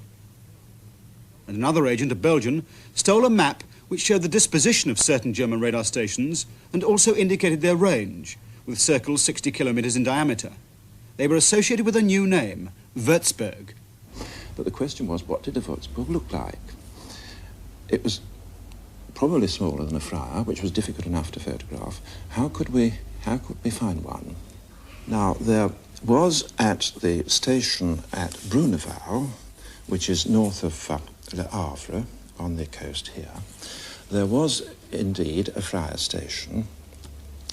And another agent, a Belgian, stole a map which showed the disposition of certain German radar stations and also indicated their range, with circles 60 kilometres in diameter. They were associated with a new name, Würzburg. But the question was, what did a Würzburg look like? It was probably smaller than a Freyr, which was difficult enough to photograph. How could we find one? Now, there was at the station at Bruneval, which is north of Le Havre, on the coast here, there was indeed a Freyr station,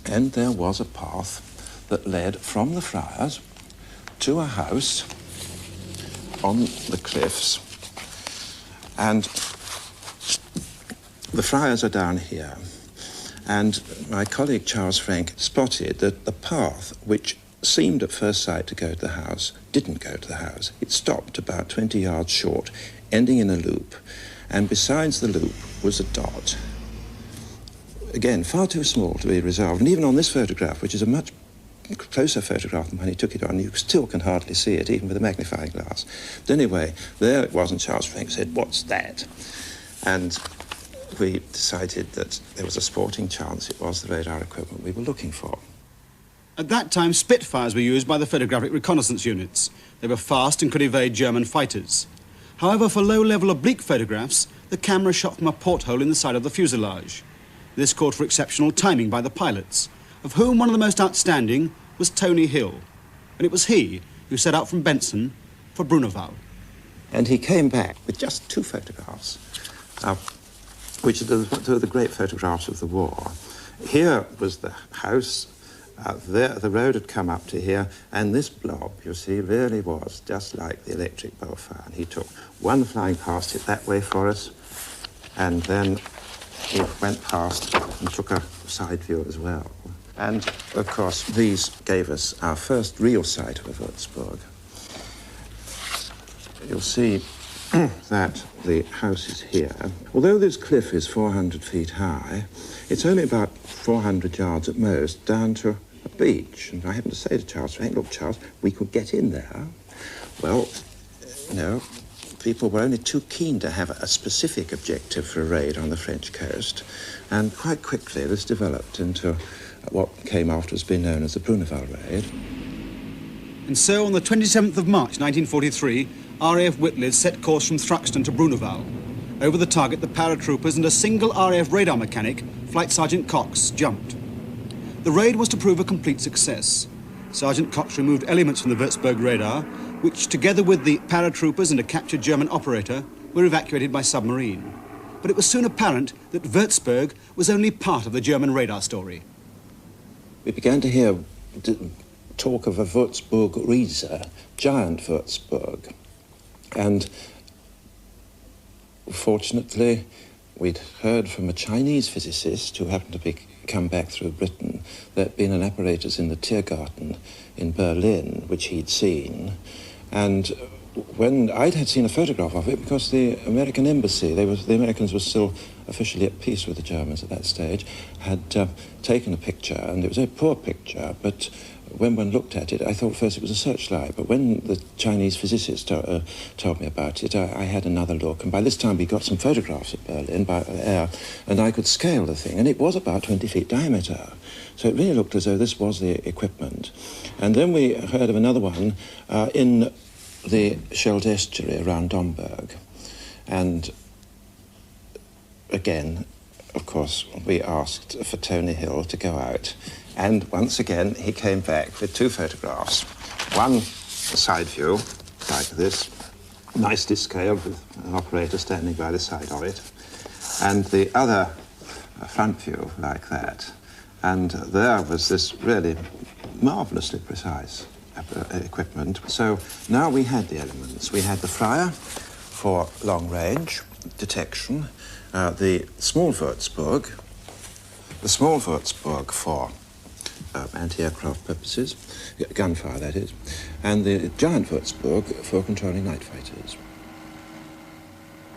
and there was a path that led from the Freyrs to a house on the cliffs, and the Freyrs are down here. And my colleague Charles Frank spotted that the path, which seemed at first sight to go to the house, didn't go to the house. It stopped about 20 yards short, ending in a loop, and besides the loop was a dot. Again, far too small to be resolved, and even on this photograph, which is a much closer photograph than when he took it on, you still can hardly see it, even with a magnifying glass. But anyway, there it was, and Charles Frank said, "What's that?" And we decided that there was a sporting chance it was the radar equipment we were looking for. At that time, Spitfires were used by the photographic reconnaissance units. They were fast and could evade German fighters. However, for low-level oblique photographs, the camera shot from a porthole in the side of the fuselage. This called for exceptional timing by the pilots, of whom one of the most outstanding was Tony Hill. And it was he who set out from Benson for Bruneval. And he came back with just 2 photographs, which are the great photographs of the war. Here was the house, there the road had come up to here, and this blob, you see, really was just like the electric bow fire. And he took one flying past it that way for us, and then he went past and took a side view as well. And, of course, these gave us our first real sight of Würzburg. You'll see that the house is here. Although this cliff is 400 feet high, it's only about 400 yards at most down to a beach. And I happened to say to Charles, hey, look, Charles, we could get in there. Well, no, people were only too keen to have a specific objective for a raid on the French coast. And quite quickly, this developed into what came afterwards being known as the Bruneval raid. And so on the 27th of March 1943, RAF Whitleys set course from Thruxton to Bruneval. Over the target, the paratroopers and a single RAF radar mechanic, Flight Sergeant Cox, jumped. The raid was to prove a complete success. Sergeant Cox removed elements from the Würzburg radar, which, together with the paratroopers and a captured German operator, were evacuated by submarine. But it was soon apparent that Würzburg was only part of the German radar story. We began to hear talk of a Würzburg-Riese, giant Würzburg. And fortunately, we'd heard from a Chinese physicist who happened to come back through Britain. There'd been an apparatus in the Tiergarten in Berlin, which he'd seen. And when I had seen a photograph of it, because the American embassy, the Americans were still officially at peace with the Germans at that stage, had taken a picture, and it was a poor picture, but when one looked at it, I thought first it was a searchlight, but when the Chinese physicist told me about it, I had another look, and by this time we got some photographs of Berlin by air, and I could scale the thing, and it was about 20 feet diameter. So it really looked as though this was the equipment. And then we heard of another one in the Scheldt estuary around Domburg. And again, of course, we asked for Tony Hill to go out. And once again, he came back with 2 photographs. One side view, like this, nicely scaled with an operator standing by the side of it. And the other front view, like that. And there was this really marvelously precise equipment. So now we had the elements. We had the Flyer for long-range detection, the small Würzburg for anti-aircraft purposes, gunfire that is, and the giant Würzburg for controlling night fighters.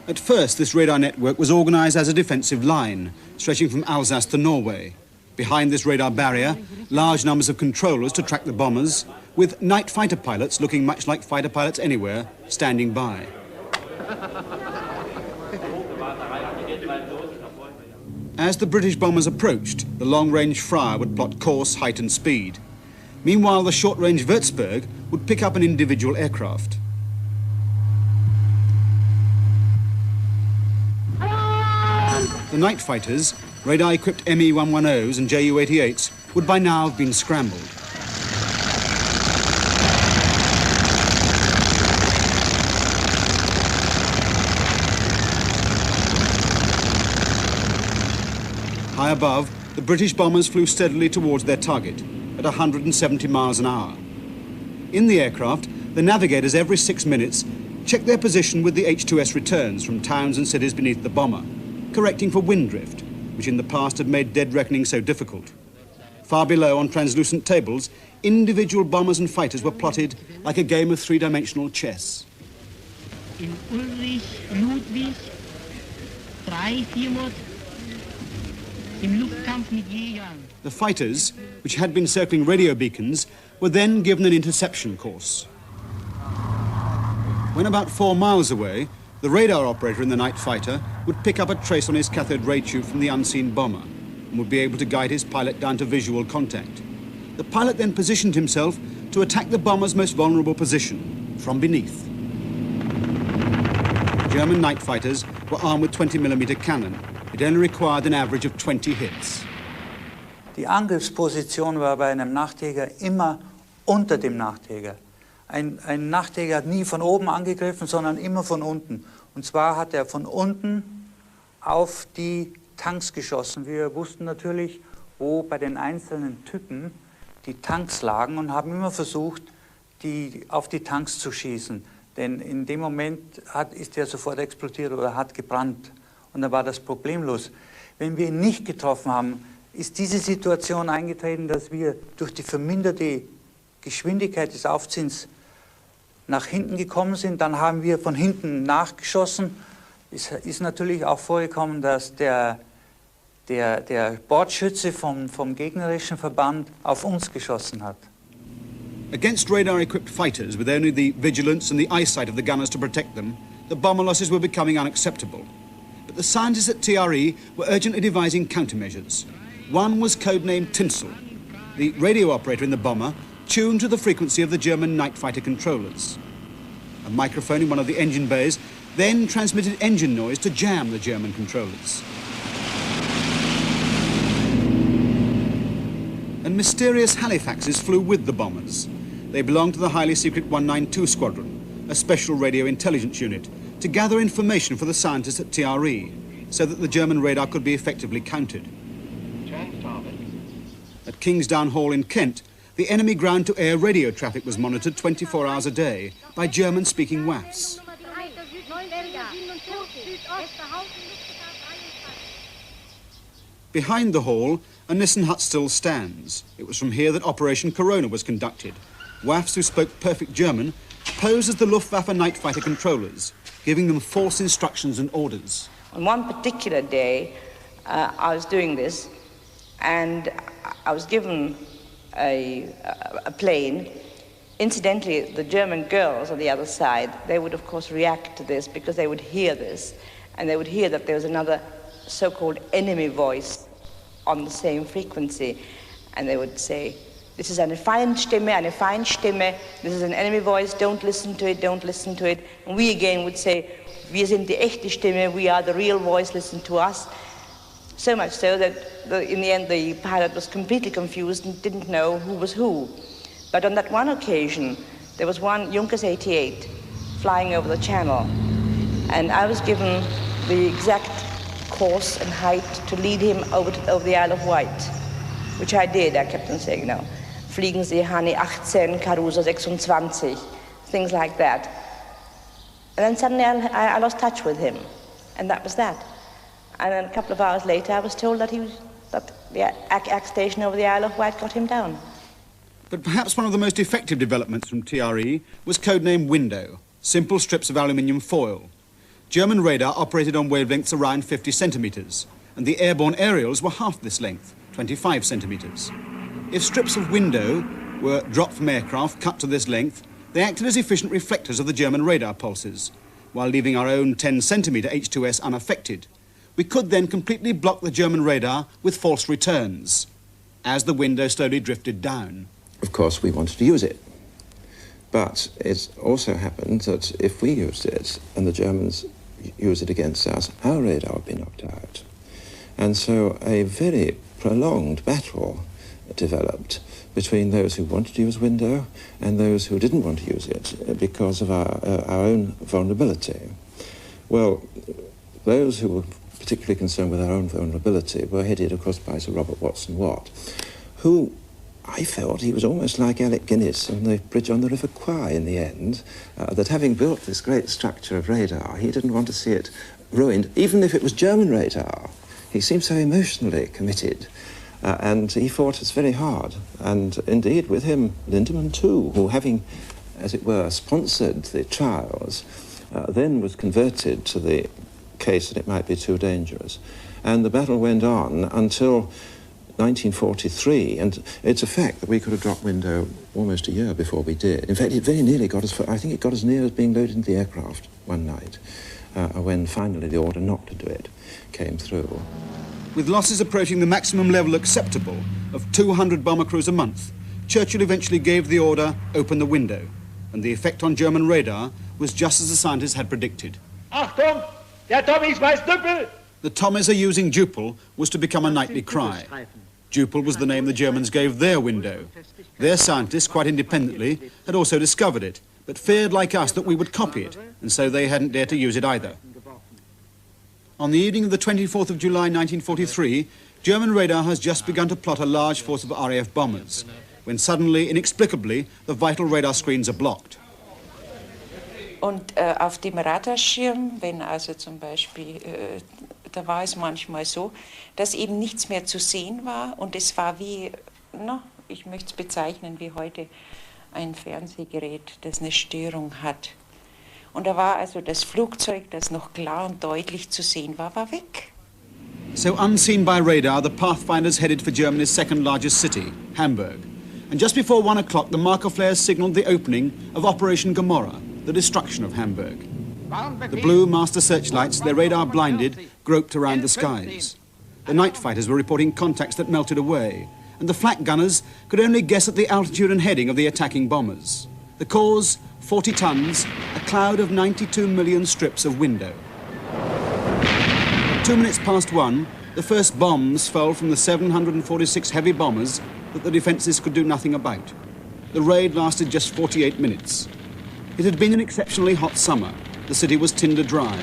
At first, this radar network was organised as a defensive line, stretching from Alsace to Norway. Behind this radar barrier, large numbers of controllers to track the bombers, with night fighter pilots looking much like fighter pilots anywhere, standing by. As the British bombers approached, the long-range Flyer would plot course, height and speed. Meanwhile, the short-range Würzburg would pick up an individual aircraft. The night fighters, radar-equipped Me-110s and Ju-88s, would by now have been scrambled. High above, the British bombers flew steadily towards their target at 170 miles an hour. In the aircraft, the navigators every 6 minutes checked their position with the H-2S returns from towns and cities beneath the bomber, correcting for wind drift, which in the past had made dead reckoning so difficult. Far below, on translucent tables, individual bombers and fighters were plotted like a game of 3-dimensional chess. In Ulrich Ludwig 3-4 im Luftkampf mit Jägern. The fighters, which had been circling radio beacons, were then given an interception course. When about 4 miles away, the radar operator in the night fighter would pick up a trace on his cathode ray tube from the unseen bomber and would be able to guide his pilot down to visual contact. The pilot then positioned himself to attack the bomber's most vulnerable position, from beneath. German night fighters were armed with 20mm cannon. It only required an average of 20 hits. Die Angriffsposition war bei einem Nachtjäger immer unter dem Nachtjäger. Ein Nachtjäger hat nie von oben angegriffen, sondern immer von unten. Und zwar hat er von unten auf die Tanks geschossen. Wir wussten natürlich, wo bei den einzelnen Typen die Tanks lagen und haben immer versucht, auf die Tanks zu schießen. Denn in dem Moment ist er sofort explodiert oder hat gebrannt. Und dann war das problemlos. Wenn wir ihn nicht getroffen haben, ist diese Situation eingetreten, dass wir durch die verminderte Geschwindigkeit des Aufziehens nach hinten gekommen sind. Dann haben wir von hinten nachgeschossen. Es ist natürlich auch vorgekommen, dass der Bordschütze vom gegnerischen Verband auf uns geschossen hat. Against radar-equipped fighters with only the vigilance and the eyesight of the gunners to protect them, the bomber losses were becoming unacceptable. But the scientists at TRE were urgently devising countermeasures. One was codenamed Tinsel. The radio operator in the bomber tuned to the frequency of the German night fighter controllers. A microphone in one of the engine bays then transmitted engine noise to jam the German controllers. And mysterious Halifaxes flew with the bombers. They belonged to the highly secret 192 Squadron, a special radio intelligence unit, to gather information for the scientists at TRE, so that the German radar could be effectively counted. At Kingsdown Hall in Kent, the enemy ground-to-air radio traffic was monitored 24 hours a day by German-speaking WAFs. Behind the hall, a Nissen hut still stands. It was from here that Operation Corona was conducted. WAFs who spoke perfect German posed as the Luftwaffe night fighter controllers, giving them false instructions and orders. On one particular day, I was doing this, and I was given a plane. Incidentally, the German girls on the other side, they would of course react to this because they would hear this, and they would hear that there was another so-called enemy voice on the same frequency, and they would say, "This is eine Feindstimme, this is an enemy voice, don't listen to it, don't listen to it." And we again would say, "Wir sind die echte Stimme, we are the real voice, listen to us." So much so that in the end the pilot was completely confused and didn't know who was who. But on that one occasion, there was one Junkers 88 flying over the channel, and I was given the exact course and height to lead him over the Isle of Wight, which I did. I kept on saying, "No, fliegen Sie Hani 18, Caruso 26, things like that." And then suddenly I lost touch with him, and that was that. And then a couple of hours later, I was told that the ACK station over the Isle of Wight got him down. But perhaps one of the most effective developments from TRE was codenamed Window, simple strips of aluminium foil. German radar operated on wavelengths around 50 centimetres, and the airborne aerials were half this length, 25 centimetres. If strips of window were dropped from aircraft cut to this length, they acted as efficient reflectors of the German radar pulses, while leaving our own 10-centimetre H2S unaffected. We could then completely block the German radar with false returns, as the window slowly drifted down. Of course, we wanted to use it. But it also happened that if we used it and the Germans use it against us, our radar would be knocked out. And so a very prolonged battle developed between those who wanted to use window and those who didn't want to use it because of our own vulnerability. Well, those who were particularly concerned with our own vulnerability were headed, of course, by Sir Robert Watson Watt, who I felt he was almost like Alec Guinness on the bridge on the River Kwai in the end, that having built this great structure of radar, he didn't want to see it ruined, even if it was German radar. He seemed so emotionally committed, and he fought us very hard. And indeed, with him, Lindemann too, who having, as it were, sponsored the trials, then was converted to the case that it might be too dangerous. And the battle went on until 1943, and it's a fact that we could have dropped window almost a year before we did. In fact, it very nearly got us, I think it got as near as being loaded into the aircraft one night, when finally the order not to do it came through. With losses approaching the maximum level acceptable of 200 bomber crews a month, Churchill eventually gave the order, "Open the window," and the effect on German radar was just as the scientists had predicted. Achtung, der Tommy schmeißt Düppel! The Tommies are using Dupel was to become a nightly cry. Dupel was the name the Germans gave their window. Their scientists, quite independently, had also discovered it, but feared like us that we would copy it, and so they hadn't dared to use it either. On the evening of the 24th of July 1943, German radar has just begun to plot a large force of RAF bombers, when suddenly, inexplicably, the vital radar screens are blocked. Und auf dem Radarschirm, wenn also zum Beispiel, da war es manchmal so, dass eben nichts mehr zu sehen war und es war wie, ich möchte es bezeichnen wie heute ein Fernsehgerät, das eine Störung hat. Und da war also das Flugzeug, das noch klar und deutlich zu sehen war weg. So unseen by radar, the Pathfinders headed for Germany's second largest city, Hamburg. And just before 1 o'clock, the marker flares signaled the opening of Operation Gomorrah, the destruction of Hamburg. The blue master searchlights, their radar blinded, groped around the skies. The night fighters were reporting contacts that melted away, and the flak gunners could only guess at the altitude and heading of the attacking bombers. The cause, 40 tons, a cloud of 92 million strips of window. 2 minutes past 1, the first bombs fell from the 746 heavy bombers that the defences could do nothing about. The raid lasted just 48 minutes. It had been an exceptionally hot summer. The city was tinder dry,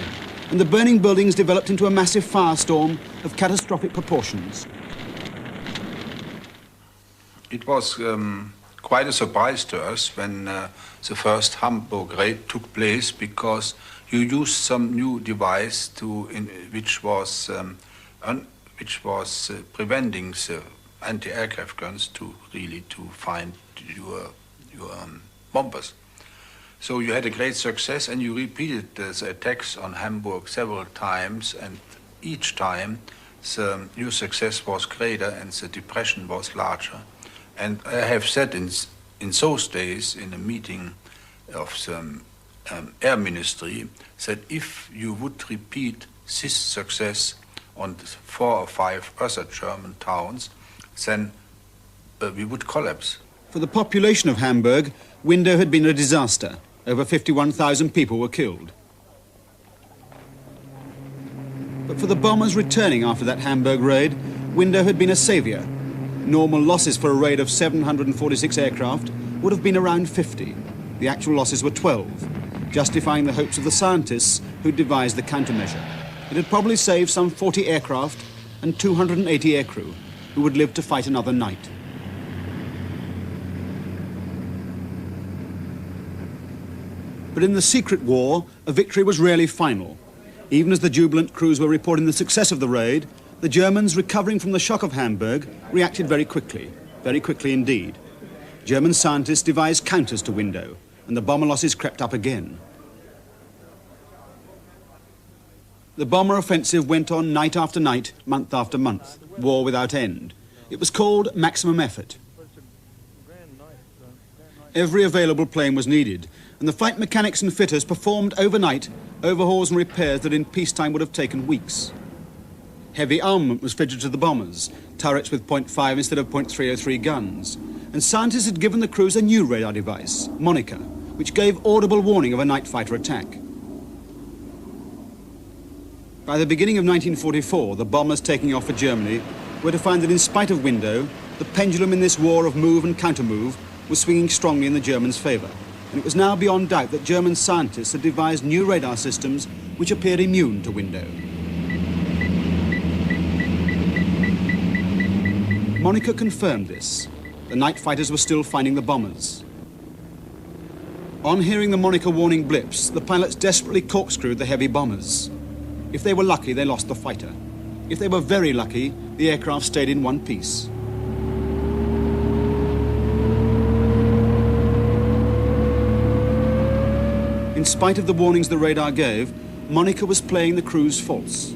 and the burning buildings developed into a massive firestorm of catastrophic proportions. It was quite a surprise to us when the first Hamburg raid took place, because you used some new device which was preventing the anti-aircraft guns to find your bombers. So you had a great success, and you repeated the attacks on Hamburg several times, and each time your success was greater and the depression was larger. And I have said in those days in a meeting of the Air Ministry that if you would repeat this success on 4 or 5 other German towns, then we would collapse. For the population of Hamburg, Window had been a disaster. Over 51,000 people were killed. But for the bombers returning after that Hamburg raid, Window had been a saviour. Normal losses for a raid of 746 aircraft would have been around 50. The actual losses were 12, justifying the hopes of the scientists who'd devised the countermeasure. It had probably saved some 40 aircraft and 280 aircrew who would live to fight another night. But in the secret war, a victory was rarely final. Even as the jubilant crews were reporting the success of the raid, the Germans, recovering from the shock of Hamburg, reacted very quickly indeed. German scientists devised counters to Window, and the bomber losses crept up again. The bomber offensive went on night after night, month after month, war without end. It was called maximum effort. Every available plane was needed, and the flight mechanics and fitters performed overnight overhauls and repairs that in peacetime would have taken weeks. Heavy armament was fitted to the bombers, turrets with .5 instead of .303 guns, and scientists had given the crews a new radar device, Monica, which gave audible warning of a night fighter attack. By the beginning of 1944, the bombers taking off for Germany were to find that in spite of Window, the pendulum in this war of move and counter-move was swinging strongly in the Germans' favour, and it was now beyond doubt that German scientists had devised new radar systems which appeared immune to Window. Monica confirmed this. The night fighters were still finding the bombers. On hearing the Monica warning blips, the pilots desperately corkscrewed the heavy bombers. If they were lucky, they lost the fighter. If they were very lucky, the aircraft stayed in one piece. In spite of the warnings the radar gave, Monica was playing the crews false.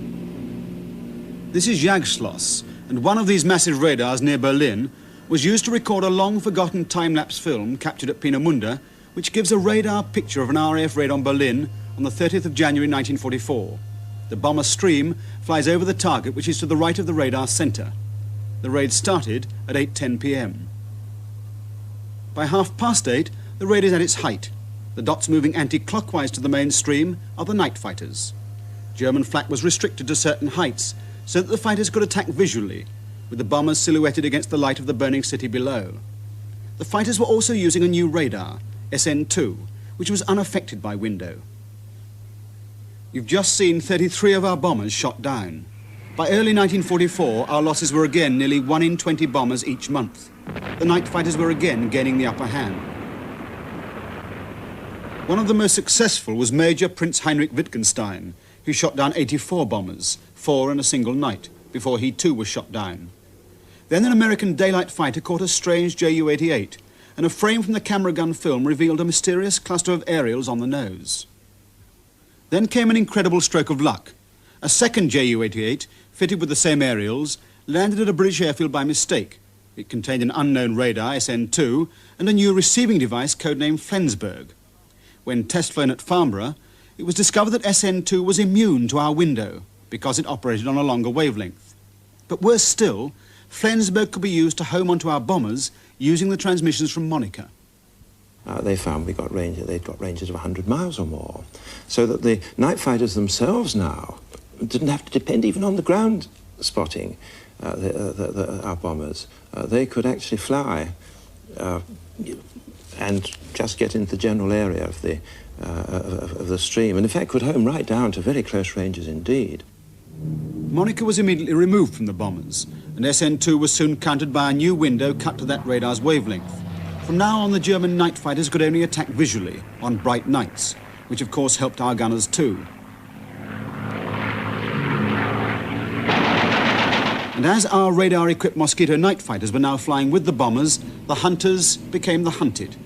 This is Jagdschloss, and one of these massive radars near Berlin was used to record a long-forgotten time-lapse film captured at Peenemünde, which gives a radar picture of an RAF raid on Berlin on the 30th of January 1944. The bomber Stream flies over the target, which is to the right of the radar centre. The raid started at 8:10 p.m. By 8:30, the raid is at its height. The dots moving anti-clockwise to the main stream are the night fighters. German flak was restricted to certain heights so that the fighters could attack visually, with the bombers silhouetted against the light of the burning city below. The fighters were also using a new radar, SN2, which was unaffected by window. You've just seen 33 of our bombers shot down. By early 1944, our losses were again nearly 1 in 20 bombers each month. The night fighters were again gaining the upper hand. One of the most successful was Major Prince Heinrich Wittgenstein, who shot down 84 bombers, 4 in a single night, before he too was shot down. Then an American daylight fighter caught a strange Ju-88, and a frame from the camera gun film revealed a mysterious cluster of aerials on the nose. Then came an incredible stroke of luck. A second Ju-88, fitted with the same aerials, landed at a British airfield by mistake. It contained an unknown radar, SN2, and a new receiving device codenamed Flensburg. When test flown at Farnborough, it was discovered that SN2 was immune to our window because it operated on a longer wavelength. But worse still, Flensburg could be used to home onto our bombers using the transmissions from Monica. They found they'd got ranges of 100 miles or more, so that the night fighters themselves now didn't have to depend even on the ground spotting our bombers. They could actually fly and just get into the general area of the stream, and in fact could home right down to very close ranges indeed. Monica was immediately removed from the bombers, and SN2 was soon countered by a new window cut to that radar's wavelength. From now on, the German night fighters could only attack visually on bright nights, which of course helped our gunners too. And as our radar-equipped Mosquito night fighters were now flying with the bombers, the hunters became the hunted,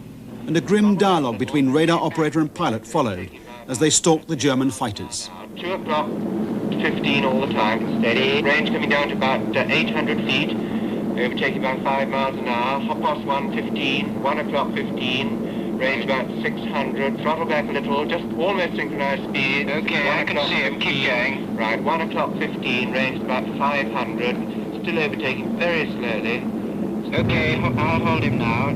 and a grim dialogue between radar operator and pilot followed as they stalked the German fighters. 2 o'clock, 15 all the time, steady. Range coming down to about 800 feet. Overtaking about 5 miles an hour. 1:15, 15, 1 o'clock 15. Range about 600. Throttle back a little, just almost synchronized speed. Okay, I can see him. Keep going. Right, 1 o'clock 15. Range about 500. Still overtaking very slowly. Okay, I'll hold him now.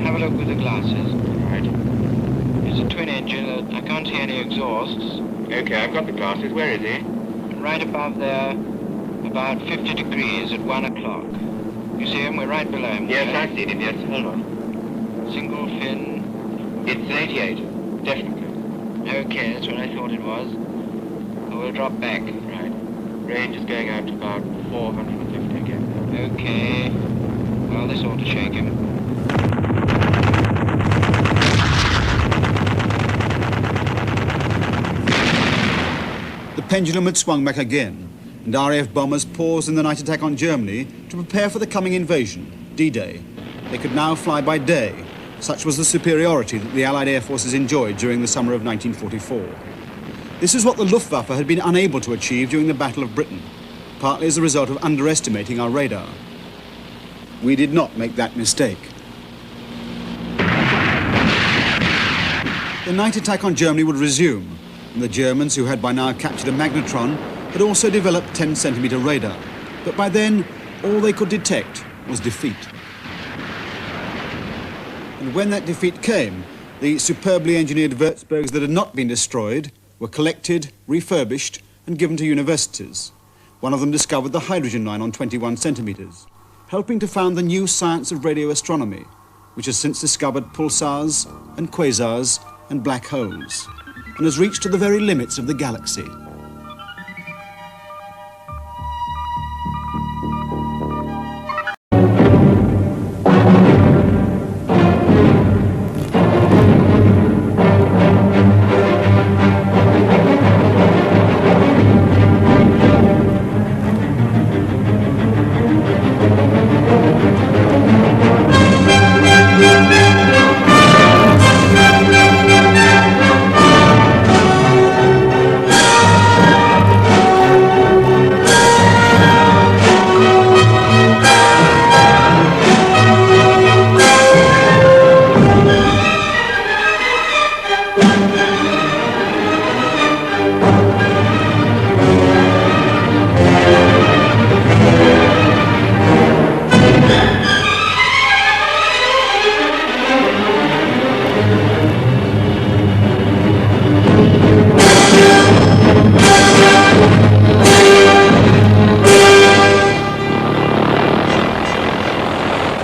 Have a look with the glasses. Right. It's a twin engine. I can't see any exhausts. Okay, I've got the glasses. Where is he? Right above there, about 50 degrees at 1 o'clock. You see him? We're right below him. Yes, I see him, yes. Hold on. Single fin. It's an 88, definitely. Okay, that's what I thought it was. We'll drop back. Right. Range is going out to about 450 again. Okay. Well, this ought to shake him. The pendulum had swung back again, and RAF bombers paused in the night attack on Germany to prepare for the coming invasion, D-Day. They could now fly by day. Such was the superiority that the Allied air forces enjoyed during the summer of 1944. This is what the Luftwaffe had been unable to achieve during the Battle of Britain, partly as a result of underestimating our radar. We did not make that mistake. The night attack on Germany would resume, and the Germans, who had by now captured a magnetron, had also developed 10-centimeter radar. But by then, all they could detect was defeat. And when that defeat came, the superbly engineered Würzburgs that had not been destroyed were collected, refurbished, and given to universities. One of them discovered the hydrogen line on 21 centimeters, helping to found the new science of radio astronomy, which has since discovered pulsars and quasars and black holes, and has reached to the very limits of the galaxy.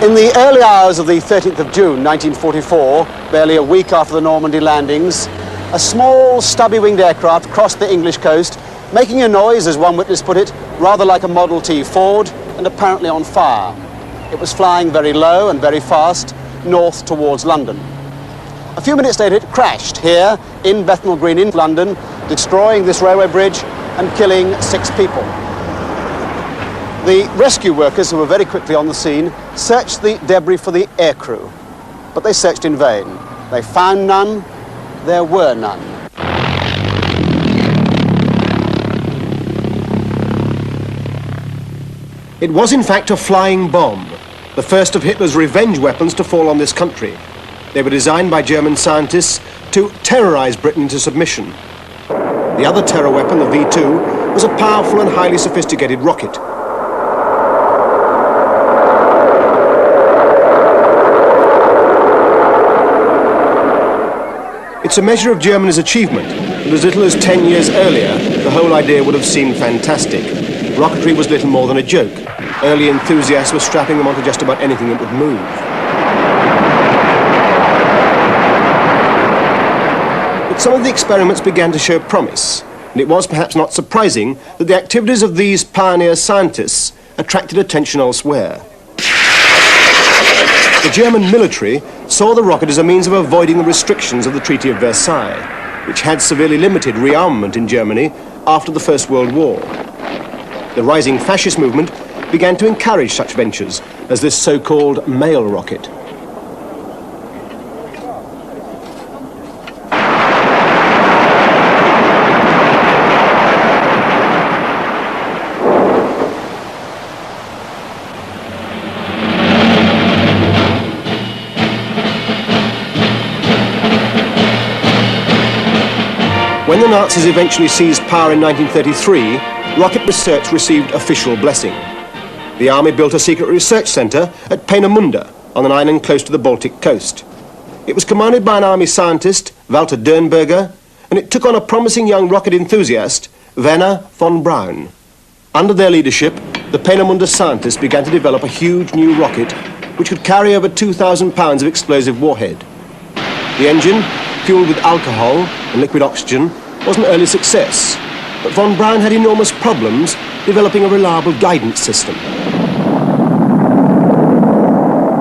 In the early hours of the 13th of June 1944, barely a week after the Normandy landings, a small, stubby-winged aircraft crossed the English coast, making a noise, as one witness put it, rather like a Model T Ford and apparently on fire. It was flying very low and very fast, north towards London. A few minutes later, it crashed here in Bethnal Green in London, destroying this railway bridge and killing 6 people. The rescue workers, who were very quickly on the scene, searched the debris for the aircrew, but they searched in vain. They found none, there were none. It was in fact a flying bomb, the first of Hitler's revenge weapons to fall on this country. They were designed by German scientists to terrorize Britain into submission. The other terror weapon, the V2, was a powerful and highly sophisticated rocket. It's a measure of Germany's achievement, but as little as 10 years earlier, the whole idea would have seemed fantastic. Rocketry was little more than a joke. Early enthusiasts were strapping them onto just about anything that would move. But some of the experiments began to show promise, and it was perhaps not surprising that the activities of these pioneer scientists attracted attention elsewhere. The German military saw the rocket as a means of avoiding the restrictions of the Treaty of Versailles, which had severely limited rearmament in Germany after the First World War. The rising fascist movement began to encourage such ventures as this so-called mail rocket. When the Nazis eventually seized power in 1933, rocket research received official blessing. The army built a secret research centre at Peenemünde, on an island close to the Baltic coast. It was commanded by an army scientist, Walter Dernberger, and it took on a promising young rocket enthusiast, Werner von Braun. Under their leadership, the Peenemünde scientists began to develop a huge new rocket which could carry over 2,000 pounds of explosive warhead. The engine, fueled with alcohol and liquid oxygen, was an early success, but von Braun had enormous problems developing a reliable guidance system.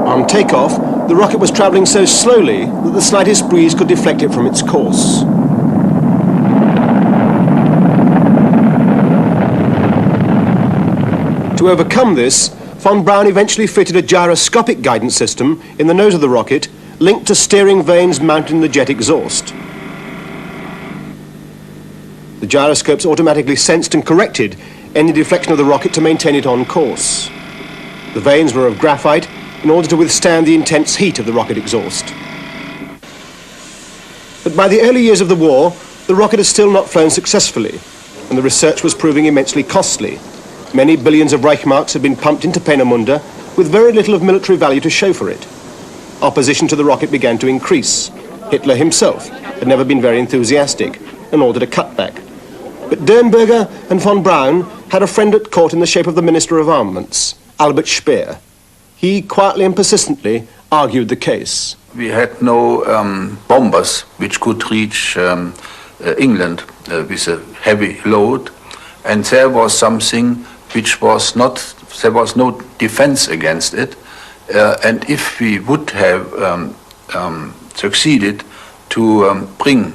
On takeoff, the rocket was travelling so slowly that the slightest breeze could deflect it from its course. To overcome this, von Braun eventually fitted a gyroscopic guidance system in the nose of the rocket, linked to steering vanes mounted in the jet exhaust. The gyroscopes automatically sensed and corrected any deflection of the rocket to maintain it on course. The vanes were of graphite in order to withstand the intense heat of the rocket exhaust. But by the early years of the war, the rocket had still not flown successfully, and the research was proving immensely costly. Many billions of Reichsmarks had been pumped into Peenemünde with very little of military value to show for it. Opposition to the rocket began to increase. Hitler himself had never been very enthusiastic and ordered a cutback. But Dernberger and von Braun had a friend at court in the shape of the Minister of Armaments, Albert Speer. He quietly and persistently argued the case. We had no bombers which could reach England with a heavy load, and there was something which was not, there was no defense against it, and if we would have succeeded to bring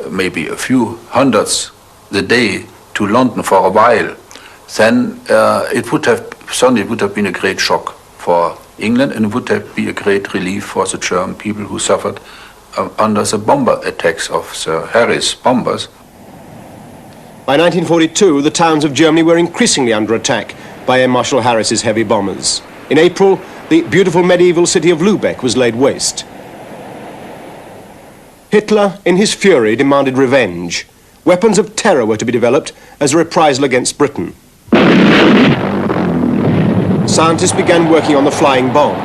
maybe a few hundreds the day to London for a while, then it would have been a great shock for England, and it would have been a great relief for the German people who suffered under the bomber attacks of Sir Harris bombers. By 1942, the towns of Germany were increasingly under attack by Air Marshal Harris's heavy bombers. In April, the beautiful medieval city of Lübeck was laid waste. Hitler, in his fury, demanded revenge. Weapons of terror were to be developed as a reprisal against Britain. Scientists began working on the flying bomb.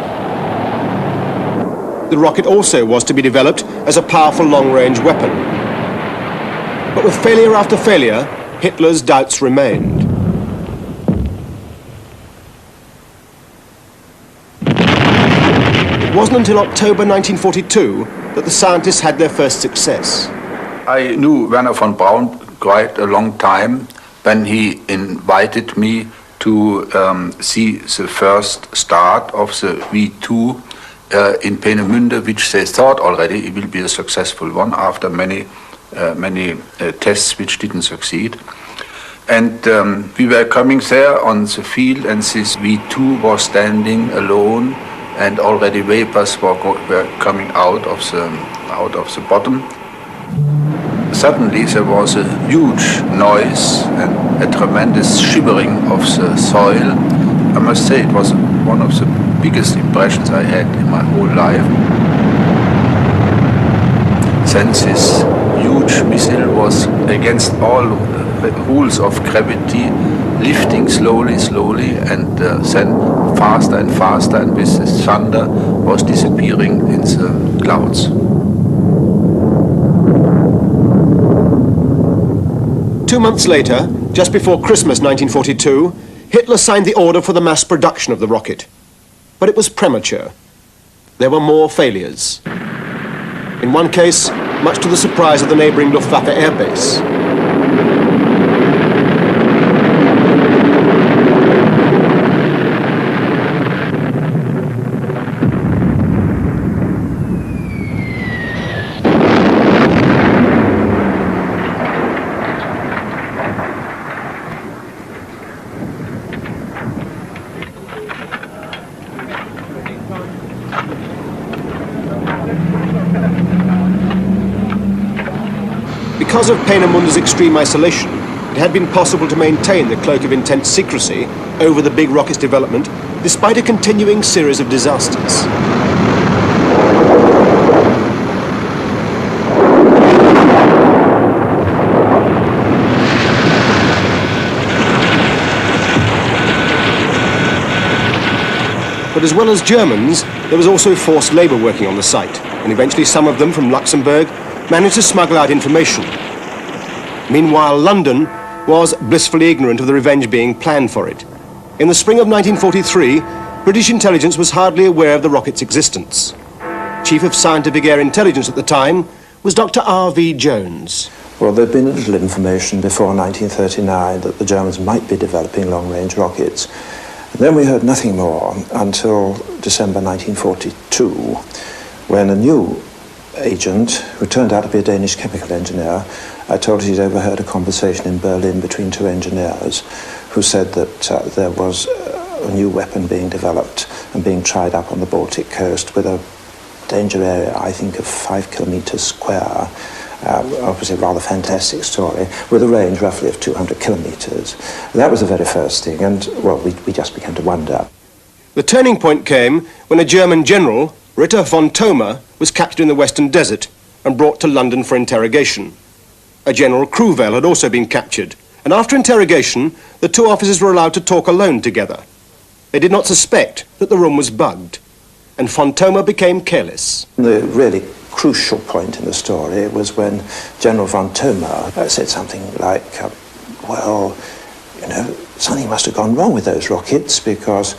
The rocket also was to be developed as a powerful long-range weapon. But with failure after failure, Hitler's doubts remained. It wasn't until October 1942 that the scientists had their first success. I knew Werner von Braun quite a long time when he invited me to see the first start of the V2 in Peenemünde, which they thought already it will be a successful one after many tests which didn't succeed. And we were coming there on the field, and this V2 was standing alone, and already vapors were coming out of the bottom. Suddenly there was a huge noise and a tremendous shivering of the soil. I must say it was one of the biggest impressions I had in my whole life. Then this huge missile was against all rules of gravity, lifting slowly, and then faster and faster, and with this thunder was disappearing in the clouds. Two months later, just before Christmas 1942, Hitler signed the order for the mass production of the rocket. But it was premature. There were more failures. In one case, much to the surprise of the neighbouring Luftwaffe air base. Because of Peenemunde's extreme isolation, it had been possible to maintain the cloak of intense secrecy over the big rocket's development, despite a continuing series of disasters. But as well as Germans, there was also forced labour working on the site, and eventually some of them from Luxembourg managed to smuggle out information. Meanwhile, London was blissfully ignorant of the revenge being planned for it. In the spring of 1943, British intelligence was hardly aware of the rocket's existence. Chief of Scientific Air Intelligence at the time was Dr. R.V. Jones. Well, there'd been little information before 1939 that the Germans might be developing long-range rockets. And then we heard nothing more until December 1942, when a new agent, who turned out to be a Danish chemical engineer, told us he'd overheard a conversation in Berlin between two engineers who said that there was a new weapon being developed and being tried up on the Baltic coast with a danger area, I think, of 5 kilometers square. Obviously a rather fantastic story, with a range roughly of 200 kilometers. That was the very first thing, and, well, we just began to wonder. The turning point came when a German general, Ritter von Thoma, was captured in the Western Desert and brought to London for interrogation. A General Kruvel had also been captured, and after interrogation, the two officers were allowed to talk alone together. They did not suspect that the room was bugged, and von Thoma became careless. The really crucial point in the story was when General von Thoma said something like, well, you know, something must have gone wrong with those rockets because,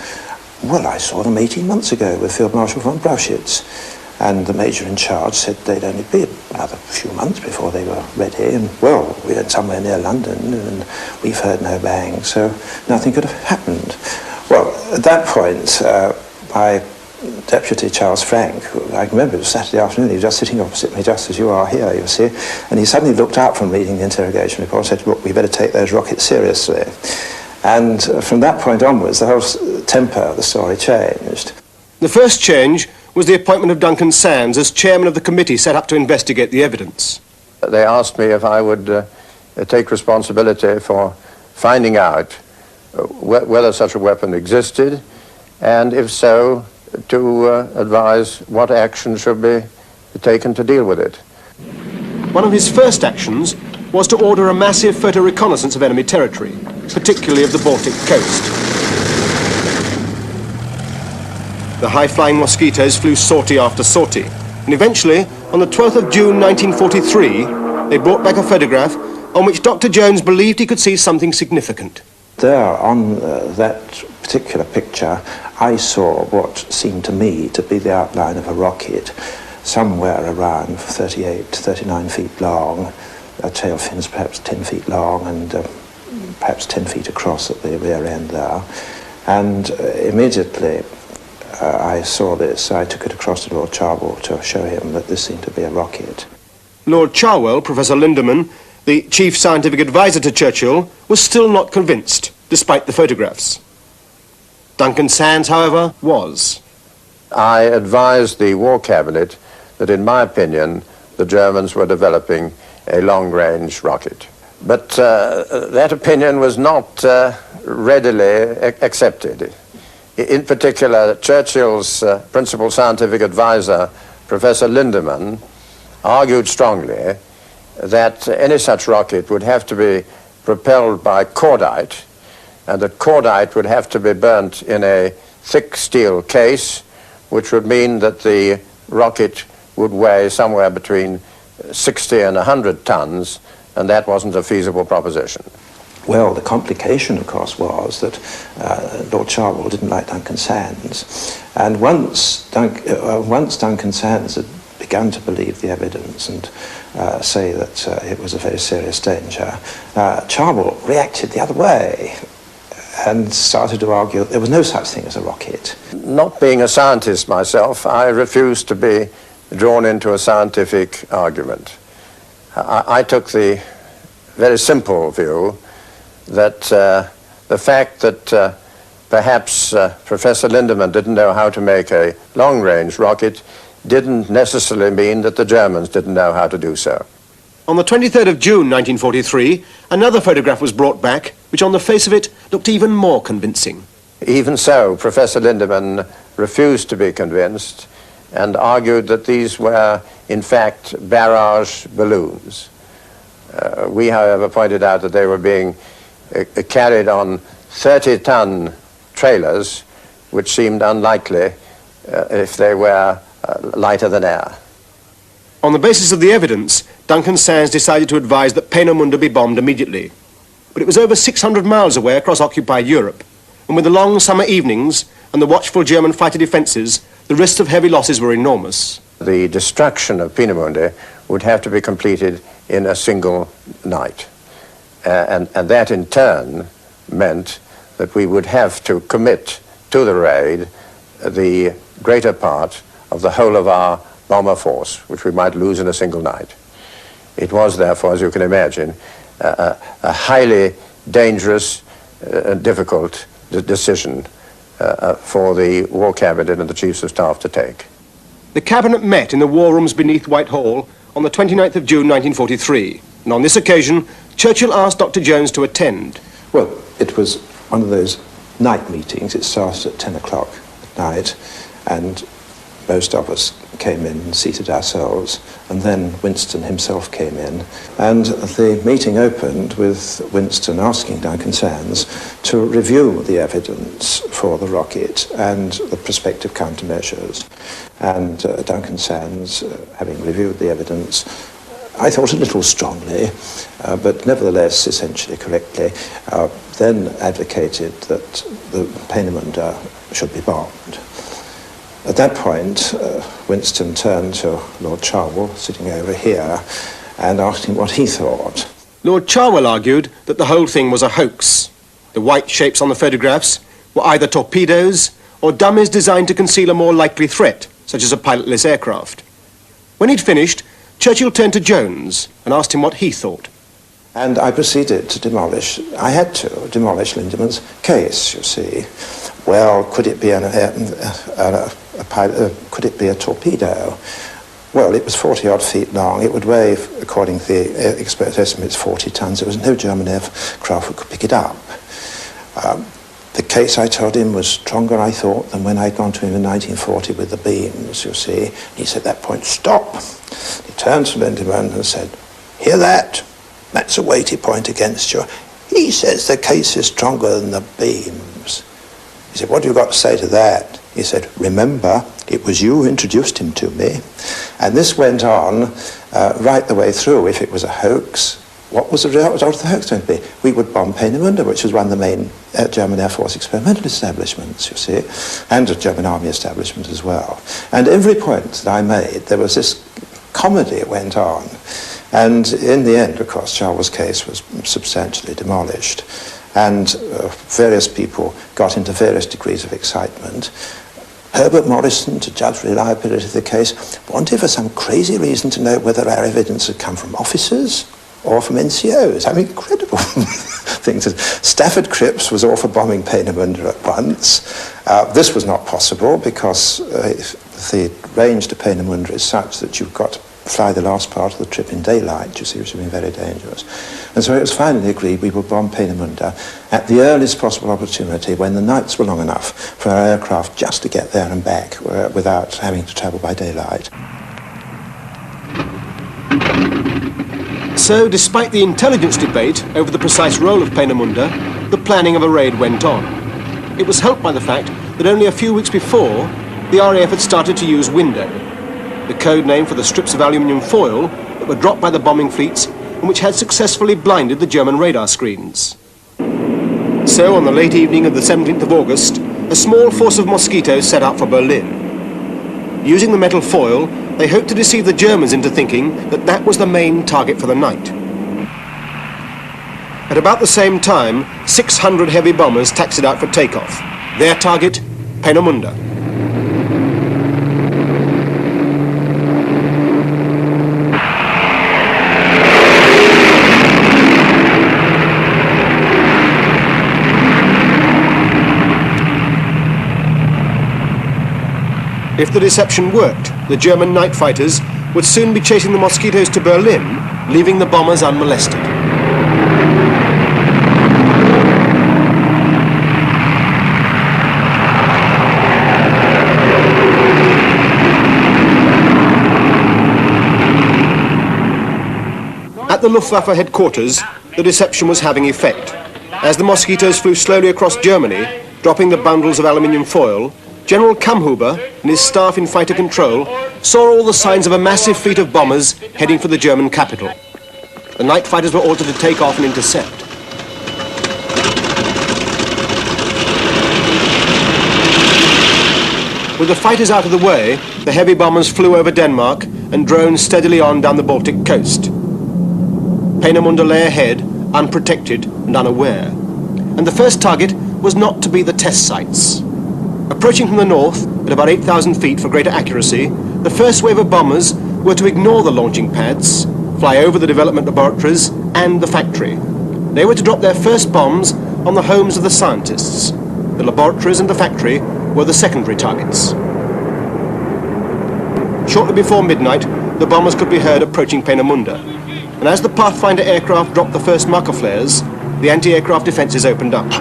well, I saw them 18 months ago with Field Marshal von Brauchitsch. And the major in charge said they'd only be another few months before they were ready. And, well, we were somewhere near London and we've heard no bang, so nothing could have happened. Well, at that point, my Deputy Charles Frank, who I remember it was Saturday afternoon, he was just sitting opposite me, just as you are here, you see, and he suddenly looked up from reading the interrogation report and said, look, we better take those rockets seriously. And from that point onwards, the whole temper of the story changed. The first change was the appointment of Duncan Sands as chairman of the committee set up to investigate the evidence. They asked me if I would take responsibility for finding out whether such a weapon existed, and if so, to advise what action should be taken to deal with it. One of his first actions was to order a massive photo reconnaissance of enemy territory, particularly of the Baltic coast. The high-flying mosquitoes flew sortie after sortie, and eventually, on the 12th of June 1943, they brought back a photograph on which Dr. Jones believed he could see something significant. There, on that particular picture, I saw what seemed to me to be the outline of a rocket, somewhere around 38 to 39 feet long, tail fins perhaps 10 feet long, and perhaps 10 feet across at the rear end there. And immediately I saw this. I took it across to Lord Cherwell to show him that this seemed to be a rocket. Lord Cherwell, Professor Lindemann, the chief scientific advisor to Churchill, was still not convinced, despite the photographs. Duncan Sands, however, was. I advised the War Cabinet that, in my opinion, the Germans were developing a long-range rocket. But that opinion was not readily accepted. In particular, Churchill's principal scientific advisor, Professor Lindemann, argued strongly that any such rocket would have to be propelled by cordite, and that cordite would have to be burnt in a thick steel case, which would mean that the rocket would weigh somewhere between 60 and 100 tons, and that wasn't a feasible proposition. Well, the complication, of course, was that Lord Cherwell didn't like Duncan Sands. And once Duncan Sands had begun to believe the evidence and say that it was a very serious danger, Cherwell reacted the other way and started to argue that there was no such thing as a rocket. Not being a scientist myself, I refused to be drawn into a scientific argument. I took the very simple view that the fact that perhaps Professor Lindemann didn't know how to make a long-range rocket didn't necessarily mean that the Germans didn't know how to do so. On the 23rd of June 1943, another photograph was brought back, which on the face of it looked even more convincing. Even so, Professor Lindemann refused to be convinced and argued that these were, in fact, barrage balloons. We, however, pointed out that they were being carried on 30-ton trailers, which seemed unlikely if they were lighter than air. On the basis of the evidence, Duncan Sands decided to advise that Peenemünde be bombed immediately. But it was over 600 miles away across occupied Europe, and with the long summer evenings and the watchful German fighter defences, the risks of heavy losses were enormous. The destruction of Peenemünde would have to be completed in a single night. And that in turn meant that we would have to commit to the raid the greater part of the whole of our bomber force, which we might lose in a single night. It was therefore, as you can imagine, a highly dangerous and difficult decision for the War Cabinet and the Chiefs of Staff to take. The Cabinet met in the war rooms beneath Whitehall on the 29th of June 1943, and on this occasion, Churchill asked Dr. Jones to attend. Well, it was one of those night meetings. It started at 10 o'clock at night, and most of us came in and seated ourselves, and then Winston himself came in, and the meeting opened with Winston asking Duncan Sands to review the evidence for the rocket and the prospective countermeasures. And Duncan Sands, having reviewed the evidence, I thought a little strongly, but nevertheless essentially correctly, then advocated that the Peenemünde should be bombed. At that point, Winston turned to Lord Cherwell, sitting over here, and asked him what he thought. Lord Cherwell argued that the whole thing was a hoax. The white shapes on the photographs were either torpedoes or dummies designed to conceal a more likely threat, such as a pilotless aircraft. When he'd finished, Churchill turned to Jones and asked him what he thought. And I proceeded to demolish, I had to demolish Lindemann's case, you see. Well, could it be could it be a torpedo? Well, it was 40-odd feet long. It would weigh, according to the expert estimates, 40 tons. There was no German aircraft that could pick it up. The case, I told him, was stronger, I thought, than when I'd gone to him in 1940 with the beams, you see. He said at that point, stop. He turned to Lindemann and said, hear that? That's a weighty point against you. He says the case is stronger than the beams. He said, what have you got to say to that? He said, remember, it was you who introduced him to me. And this went on right the way through. If it was a hoax, what was the result of the hoax going to be? We would bomb Peenemünde, which was one of the main German Air Force experimental establishments, you see, and a German Army establishment as well. And every point that I made, there was this comedy that went on. And in the end, of course, Charles' case was substantially demolished. And various people got into various degrees of excitement. Herbert Morrison, to judge the reliability of the case, wanted for some crazy reason to know whether our evidence had come from officers or from NCOs. I mean, incredible things. Stafford Cripps was all for bombing Peenemünde at once. This was not possible because the range to Peenemünde is such that you've got to fly the last part of the trip in daylight, you see, which would be very dangerous. And so it was finally agreed we would bomb Peenemünde at the earliest possible opportunity when the nights were long enough for our aircraft just to get there and back without having to travel by daylight. So, despite the intelligence debate over the precise role of Peenemünde, the planning of a raid went on. It was helped by the fact that only a few weeks before, the RAF had started to use Window, the code name for the strips of aluminium foil that were dropped by the bombing fleets and which had successfully blinded the German radar screens. So, on the late evening of the 17th of August, a small force of mosquitoes set out for Berlin. Using the metal foil, they hoped to deceive the Germans into thinking that that was the main target for the night. At about the same time, 600 heavy bombers taxied out for takeoff. Their target, Peenemünde. If the deception worked, the German night fighters would soon be chasing the mosquitoes to Berlin, leaving the bombers unmolested. At the Luftwaffe headquarters, the deception was having effect. As the mosquitoes flew slowly across Germany, dropping the bundles of aluminium foil, General Kammhuber and his staff in fighter control saw all the signs of a massive fleet of bombers heading for the German capital. The night fighters were ordered to take off and intercept. With the fighters out of the way, the heavy bombers flew over Denmark and droned steadily on down the Baltic coast. Peenemünde lay ahead, unprotected and unaware. And the first target was not to be the test sites. Approaching from the north at about 8,000 feet for greater accuracy, the first wave of bombers were to ignore the launching pads, fly over the development laboratories and the factory. They were to drop their first bombs on the homes of the scientists. The laboratories and the factory were the secondary targets. Shortly before midnight, the bombers could be heard approaching Peenemünde. And as the Pathfinder aircraft dropped the first marker flares, the anti-aircraft defences opened up.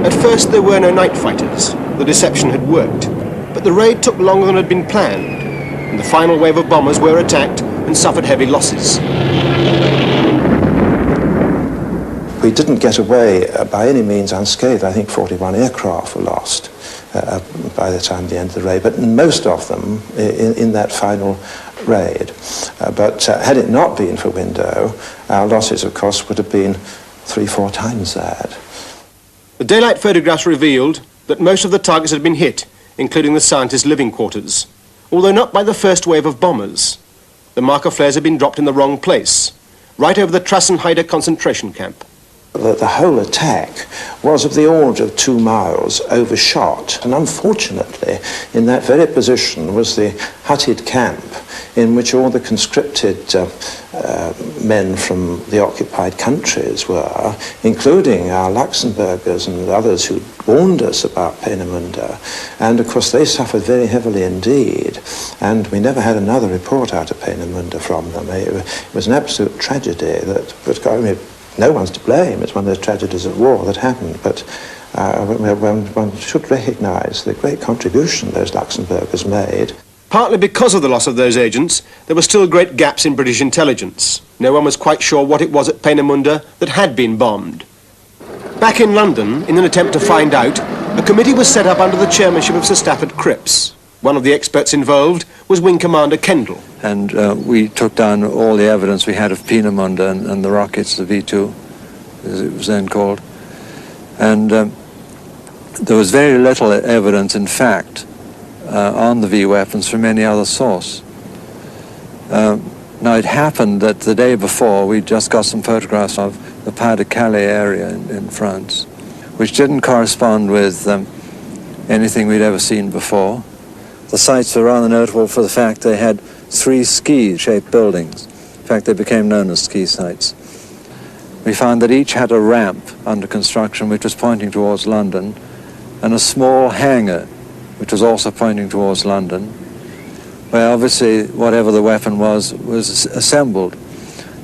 At first there were no night fighters. The deception had worked. But the raid took longer than had been planned, and the final wave of bombers were attacked and suffered heavy losses. We didn't get away by any means unscathed. I think 41 aircraft were lost by the time the end of the raid, but most of them in that final raid. But had it not been for Window, our losses, of course, would have been 3-4 times that. The daylight photographs revealed that most of the targets had been hit, including the scientists' living quarters, although not by the first wave of bombers. The marker flares had been dropped in the wrong place, right over the Trassenheide concentration camp. The whole attack was of the order of 2 miles overshot, and unfortunately in that very position was the hutted camp in which all the conscripted men from the occupied countries were, including our Luxembourgers and others who warned us about Peenemünde, and of course they suffered very heavily indeed, and we never had another report out of Peenemünde from them. It was an absolute tragedy that, I mean, no one's to blame. It's one of those tragedies of war that happened, but One should recognise the great contribution those Luxembourgers made. Partly because of the loss of those agents, there were still great gaps in British intelligence. No one was quite sure what it was at Peenemünde that had been bombed. Back in London, in an attempt to find out, a committee was set up under the chairmanship of Sir Stafford Cripps. One of the experts involved was Wing Commander Kendall. And we took down all the evidence we had of Peenemünde and the rockets, the V2, as it was then called. And there was very little evidence, in fact, on the V weapons from any other source. Now, it happened that the day before, we just got some photographs of the Pas-de-Calais area in France, which didn't correspond with anything we'd ever seen before. The sites were rather notable for the fact they had 3 ski-shaped buildings. In fact, they became known as ski sites. We found that each had a ramp under construction which was pointing towards London, and a small hangar which was also pointing towards London, where obviously whatever the weapon was assembled.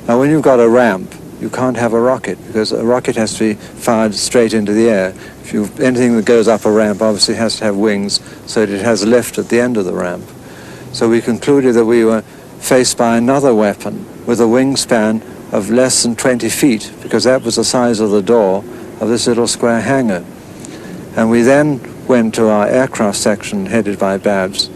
Now, when you've got a ramp, you can't have a rocket, because a rocket has to be fired straight into the air. Anything that goes up a ramp obviously has to have wings so that it has lift at the end of the ramp. So we concluded that we were faced by another weapon with a wingspan of less than 20 feet, because that was the size of the door of this little square hangar. And we then went to our aircraft section headed by Babs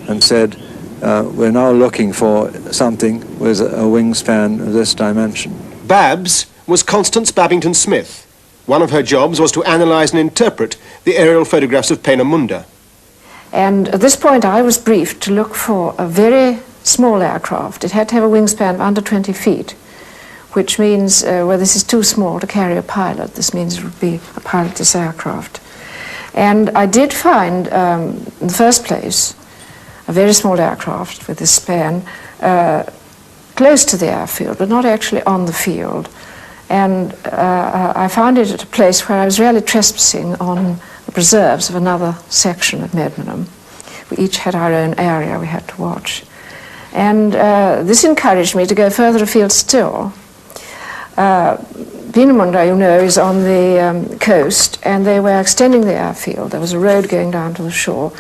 and said, we're now looking for something with a wingspan of this dimension. Babs was Constance Babington Smith. One of her jobs was to analyse and interpret the aerial photographs of Peenemünde. And at this point I was briefed to look for a very small aircraft. It had to have a wingspan of under 20 feet, which means, well, this is too small to carry a pilot. This means it would be a pilotless aircraft. And I did find, in the first place, a very small aircraft with this span close to the airfield, but not actually on the field. And I found it at a place where I was really trespassing on the preserves of another section at Medmenham. We each had our own area we had to watch. And this encouraged me to go further afield still. Peenemünde, you know, is on the coast, and they were extending the airfield. There was a road going down to the shore.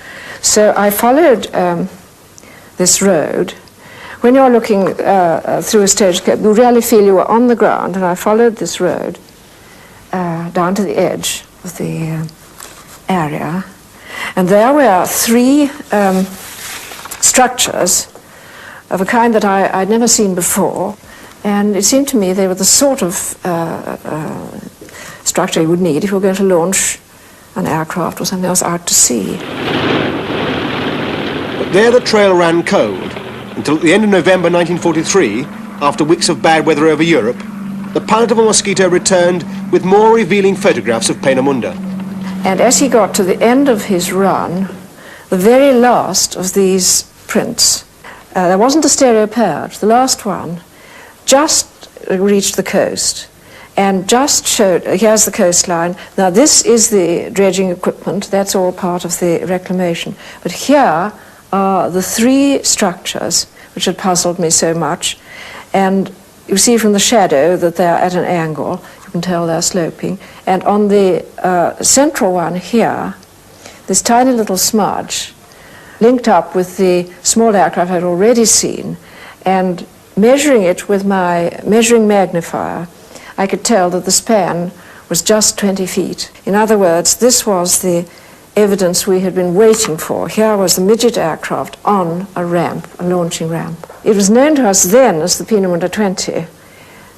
So I followed this road. When you're looking through a stagecoach, you really feel you are on the ground, and I followed this road down to the edge of the area. And there were 3 structures of a kind that I'd never seen before. And it seemed to me they were the sort of structure you would need if you were going to launch an aircraft or something else out to sea. But there the trail ran cold, until at the end of November 1943, after weeks of bad weather over Europe, the pilot of a Mosquito returned with more revealing photographs of Peenemünde. And as he got to the end of his run, the very last of these prints, there wasn't a stereo page, the last one, just reached the coast and just showed, here's the coastline. Now this is the dredging equipment, that's all part of the reclamation. But here are the 3 structures which had puzzled me so much. And you see from the shadow that they're at an angle, you can tell they're sloping. And on the central one here, this tiny little smudge linked up with the small aircraft I'd already seen, and measuring it with my measuring magnifier, I could tell that the span was just 20 feet. In other words, this was the evidence we had been waiting for. Here was the midget aircraft on a ramp, a launching ramp. It was known to us then as the Peenemünde 20.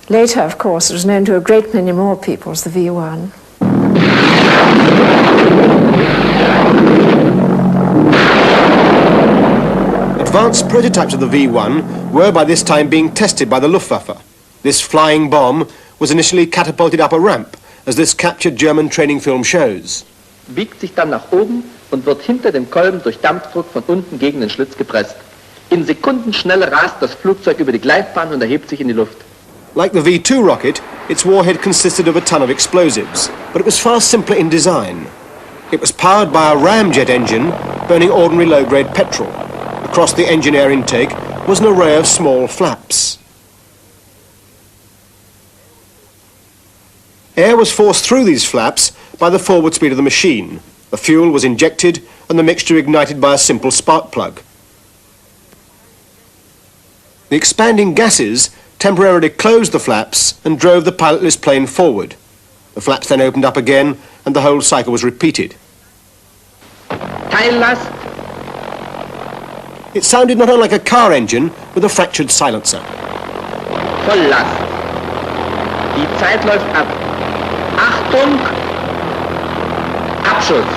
Later, of course, it was known to a great many more people as the V1. Advanced prototypes of the V1 were by this time being tested by the Luftwaffe. This flying bomb was initially catapulted up a ramp, as this captured German training film shows. Biegt sich dann nach oben und wird hinter dem Kolben durch Dampfdruck von unten gegen den Schlitz gepresst. In Sekundenschnelle rast das Flugzeug über die Gleitbahn und erhebt sich in die Luft. Like the V2 rocket, its warhead consisted of a ton of explosives, but it was far simpler in design. It was powered by a ramjet engine burning ordinary low-grade petrol. Across the engine air intake was an array of small flaps. Air was forced through these flaps by the forward speed of the machine. The fuel was injected and the mixture ignited by a simple spark plug. The expanding gases temporarily closed the flaps and drove the pilotless plane forward. The flaps then opened up again and the whole cycle was repeated. Teillast. It sounded not unlike a car engine with a fractured silencer. Volllast. Die Zeit läuft ab. Achtung! Abschuss.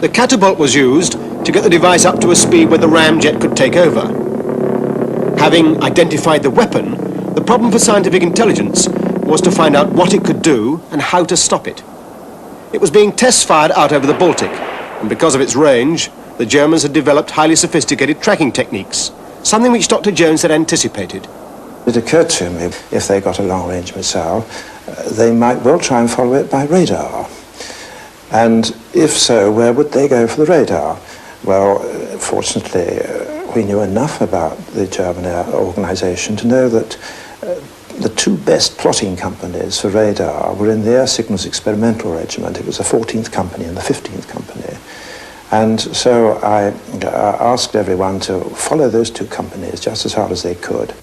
The catapult was used to get the device up to a speed where the ramjet could take over. Having identified the weapon, the problem for scientific intelligence was to find out what it could do and how to stop it. It was being test-fired out over the Baltic, and because of its range, the Germans had developed highly sophisticated tracking techniques, something which Dr. Jones had anticipated. It occurred to me, if they got a long-range missile, they might well try and follow it by radar. And if so, where would they go for the radar? Well, fortunately, we knew enough about the German air organization to know that the two best plotting companies for radar were in the Air Signals Experimental Regiment. It was the 14th Company and the 15th Company. And so I asked everyone to follow those two companies just as hard as they could.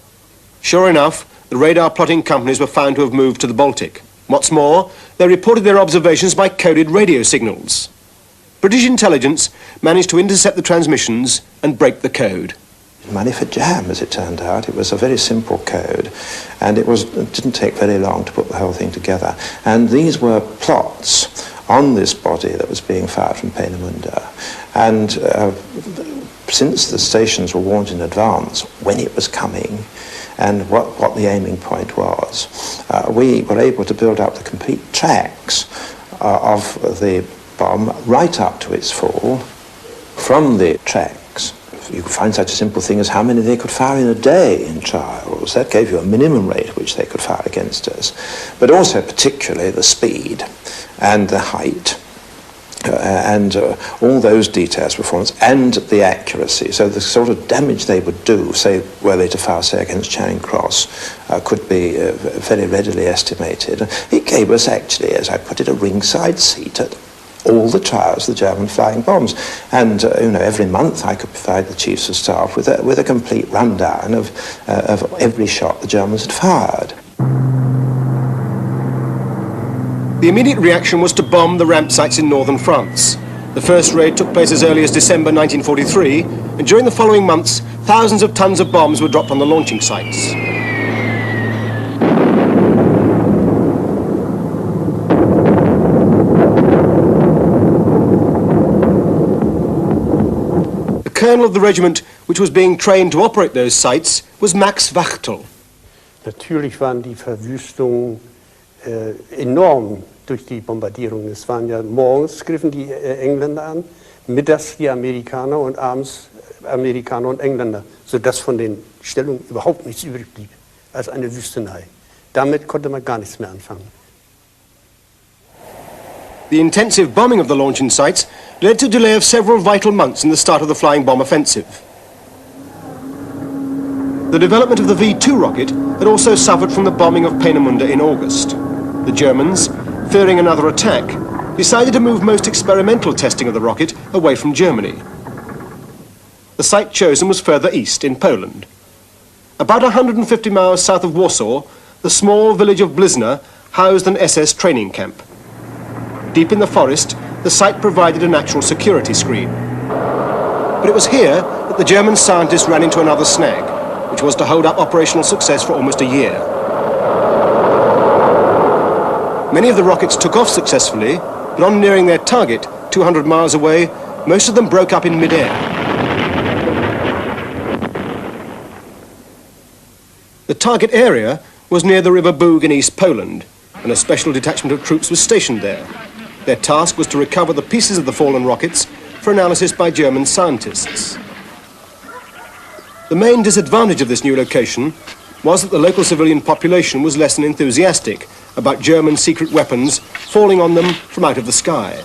Sure enough, the radar plotting companies were found to have moved to the Baltic. What's more, they reported their observations by coded radio signals. British intelligence managed to intercept the transmissions and break the code. Money for jam, as it turned out. It was a very simple code, and it didn't take very long to put the whole thing together. And these were plots on this body that was being fired from Peenemünde. And since the stations were warned in advance when it was coming and what the aiming point was, we were able to build up the complete tracks of the bomb right up to its fall. From the tracks, you could find such a simple thing as how many they could fire in a day in trials. That gave you a minimum rate at which they could fire against us. But also particularly the speed and the height and all those details, performance, and the accuracy. So the sort of damage they would do, say, were they to fire, say, against Charing Cross, could be very readily estimated. It gave us actually, as I put it, a ringside seat at all the trials of the German flying bombs. And every month I could provide the chiefs of staff with a complete rundown of every shot the Germans had fired. The immediate reaction was to bomb the ramp sites in northern France. The first raid took place as early as December 1943, and during the following months, thousands of tons of bombs were dropped on the launching sites. The colonel of the regiment which was being trained to operate those sites was Max Wachtel. Natürlich waren die Verwüstungen enorm durch die Bombardierung. Es waren ja morgens griffen die Engländer an, mittags die Amerikaner und abends Amerikaner und Engländer, sodass von den Stellungen überhaupt nichts übrig blieb als eine Wüstenei. Damit konnte man gar nichts mehr anfangen. The intensive bombing of the launching sites led to a delay of several vital months in the start of the flying bomb offensive. The development of the V-2 rocket had also suffered from the bombing of Peenemünde in August. The Germans, fearing another attack, decided to move most experimental testing of the rocket away from Germany. The site chosen was further east in Poland. About 150 miles south of Warsaw, the small village of Blizna housed an SS training camp. Deep in the forest, the site provided a natural security screen. But it was here that the German scientists ran into another snag, which was to hold up operational success for almost a year. Many of the rockets took off successfully, but on nearing their target, 200 miles away, most of them broke up in mid-air. The target area was near the River Bug in East Poland, and a special detachment of troops was stationed there. Their task was to recover the pieces of the fallen rockets for analysis by German scientists. The main disadvantage of this new location was that the local civilian population was less than enthusiastic about German secret weapons falling on them from out of the sky.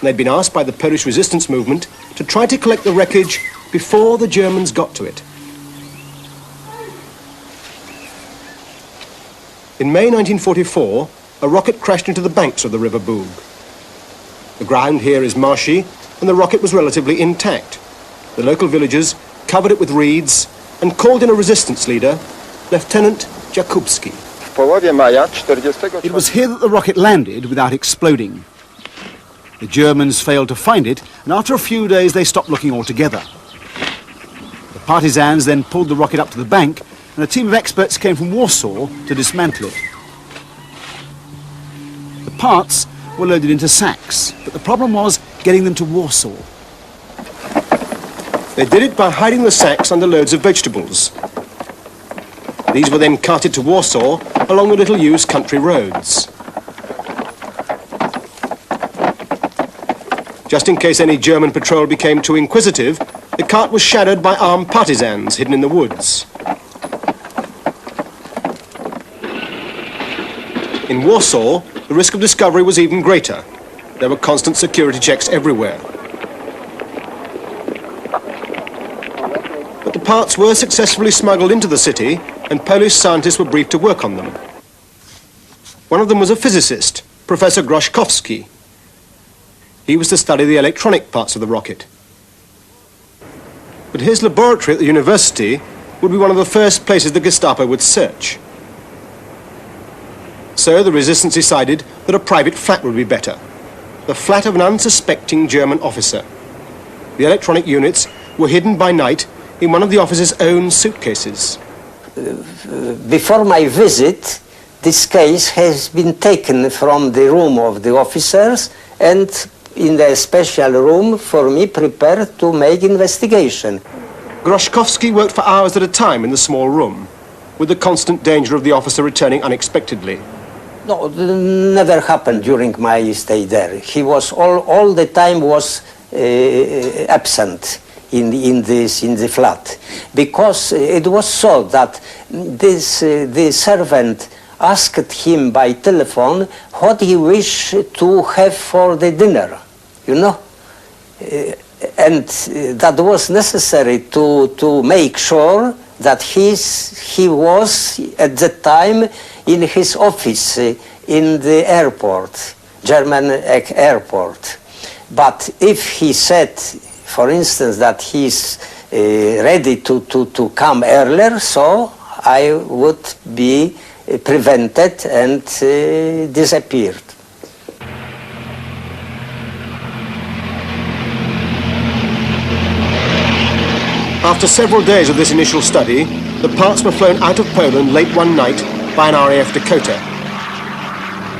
They'd been asked by the Polish resistance movement to try to collect the wreckage before the Germans got to it. In May 1944, a rocket crashed into the banks of the River Boug. The ground here is marshy, and the rocket was relatively intact. The local villagers covered it with reeds and called in a resistance leader, Lieutenant Jakubski. It was here that the rocket landed without exploding. The Germans failed to find it, and after a few days they stopped looking altogether. The partisans then pulled the rocket up to the bank, and a team of experts came from Warsaw to dismantle it. The parts were loaded into sacks, but the problem was getting them to Warsaw. They did it by hiding the sacks under loads of vegetables. These were then carted to Warsaw along the little-used country roads. Just in case any German patrol became too inquisitive, the cart was shadowed by armed partisans hidden in the woods. In Warsaw, the risk of discovery was even greater. There were constant security checks everywhere. But the parts were successfully smuggled into the city, and Polish scientists were briefed to work on them. One of them was a physicist, Professor Groszkowski. He was to study the electronic parts of the rocket. But his laboratory at the university would be one of the first places the Gestapo would search. So the resistance decided that a private flat would be better. The flat of an unsuspecting German officer. The electronic units were hidden by night in one of the officer's own suitcases. Before my visit, this case has been taken from the room of the officers and in the special room for me prepared to make investigation. Groszkowski worked for hours at a time in the small room, with the constant danger of the officer returning unexpectedly. No, it never happened during my stay there. He was all the time was absent in the flat, because it was so that the servant asked him by telephone what he wished to have for the dinner, you know, and that was necessary to make sure that he was at the time in his office in the airport, German airport. But if he said, for instance, that he's ready to come earlier, so I would be prevented and disappeared. After several days of this initial study, the parts were flown out of Poland late one night by an RAF Dakota.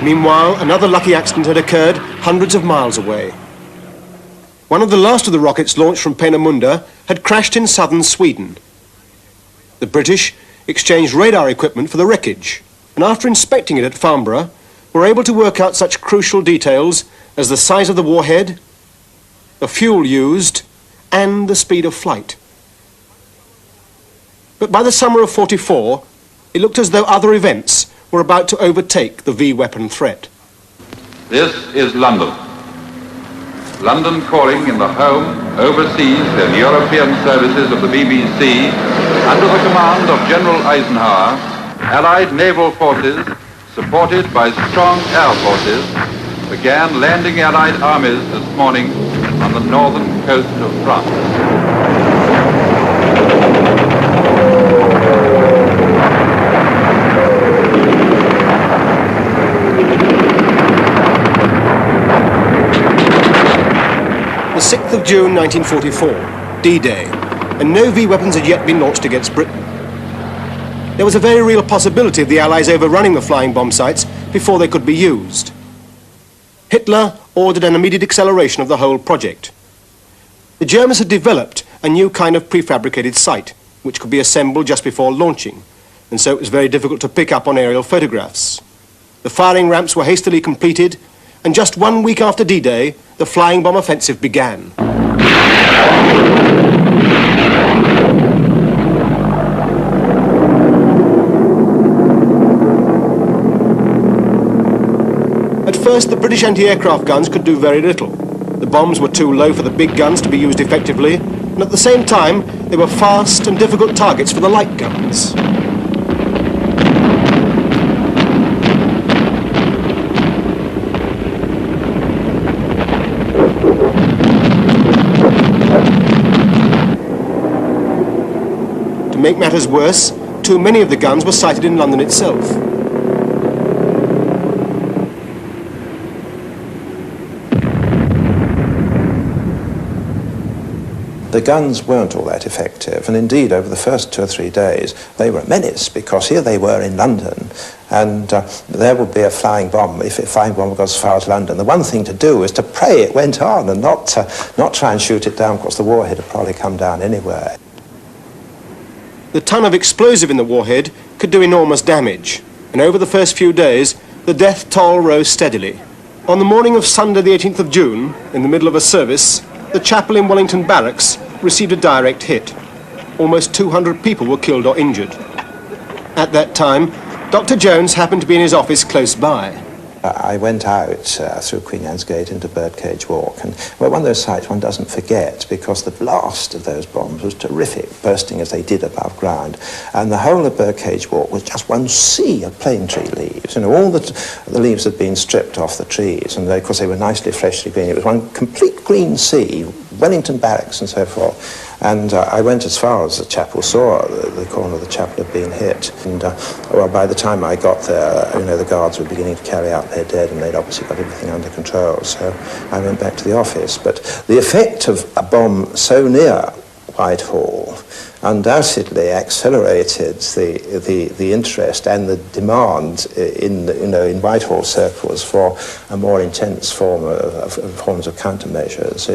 Meanwhile, another lucky accident had occurred hundreds of miles away. One of the last of the rockets launched from Peenemünde had crashed in southern Sweden. The British exchanged radar equipment for the wreckage, and after inspecting it at Farnborough, were able to work out such crucial details as the size of the warhead, the fuel used, and the speed of flight. But by the summer of '44, it looked as though other events were about to overtake the V-weapon threat. This is London. London calling in the home, overseas and European services of the BBC, under the command of General Eisenhower, Allied naval forces, supported by strong air forces, began landing Allied armies this morning on the northern coast of France. The 6th of June 1944, D-Day, and no V-weapons had yet been launched against Britain. There was a very real possibility of the Allies overrunning the flying bomb sites before they could be used. Hitler ordered an immediate acceleration of the whole project. The Germans had developed a new kind of prefabricated site, which could be assembled just before launching, and so it was very difficult to pick up on aerial photographs. The firing ramps were hastily completed, and just 1 week after D-Day, the flying bomb offensive began. At first, the British anti-aircraft guns could do very little. The bombs were too low for the big guns to be used effectively, and at the same time, they were fast and difficult targets for the light guns. make matters worse, too many of the guns were sighted in London itself. The guns weren't all that effective, and indeed over the first 2 or 3 days they were a menace, because here they were in London, and there would be a flying bomb. If a flying bomb got as far as London, the one thing to do was to pray it went on and not try and shoot it down, because the warhead had probably come down anyway. The ton of explosive in the warhead could do enormous damage, and over the first few days the death toll rose steadily. On the morning of Sunday the 18th of June, in the middle of a service, the chapel in Wellington Barracks received a direct hit. Almost 200 people were killed or injured. At that time, Dr. Jones happened to be in his office close by. I went out through Queen Anne's Gate into Birdcage Walk, and well, one of those sights one doesn't forget, because the blast of those bombs was terrific, bursting as they did above ground, and the whole of Birdcage Walk was just one sea of plane tree leaves. You know, all the leaves had been stripped off the trees, and of course they were nicely freshly green. It was one complete green sea, Wellington Barracks and so forth. And I went as far as the chapel, saw the corner of the chapel had been hit. And well, by the time I got there, you know, the guards were beginning to carry out their dead, and they'd obviously got everything under control. So I went back to the office. But the effect of a bomb so near Whitehall undoubtedly accelerated the interest and the demand in Whitehall circles for a more intense forms of countermeasures.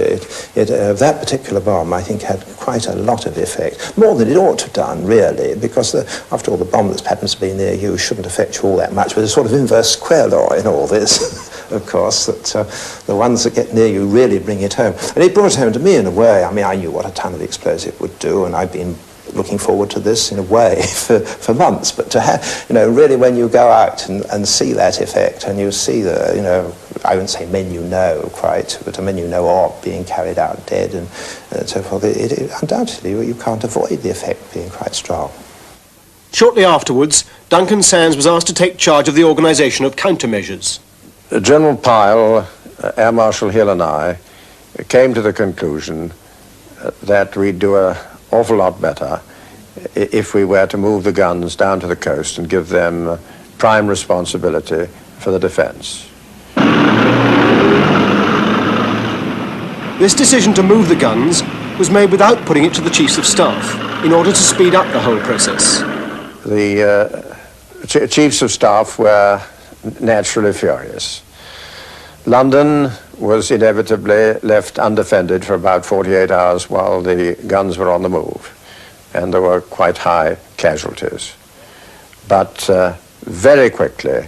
That particular bomb, I think, had quite a lot of effect, more than it ought to have done, really, because after all, the bomb that happens to be near you shouldn't affect you all that much. But there's a sort of inverse square law in all this. Of course, that the ones that get near you really bring it home. And it brought it home to me in a way. I mean, I knew what a ton of explosive would do, and I've been looking forward to this in a way for months. But to have, you know, really when you go out and see that effect, and you see the, you know, I wouldn't say men you know quite, but men you know of being carried out dead and so forth, undoubtedly you can't avoid the effect being quite strong. Shortly afterwards, Duncan Sands was asked to take charge of the organisation of countermeasures. General Pyle, Air Marshal Hill and I came to the conclusion that we'd do an awful lot better if we were to move the guns down to the coast and give them prime responsibility for the defence. This decision to move the guns was made without putting it to the Chiefs of Staff, in order to speed up the whole process. The Chiefs of Staff were naturally furious. London was inevitably left undefended for about 48 hours while the guns were on the move, and there were quite high casualties. But very quickly,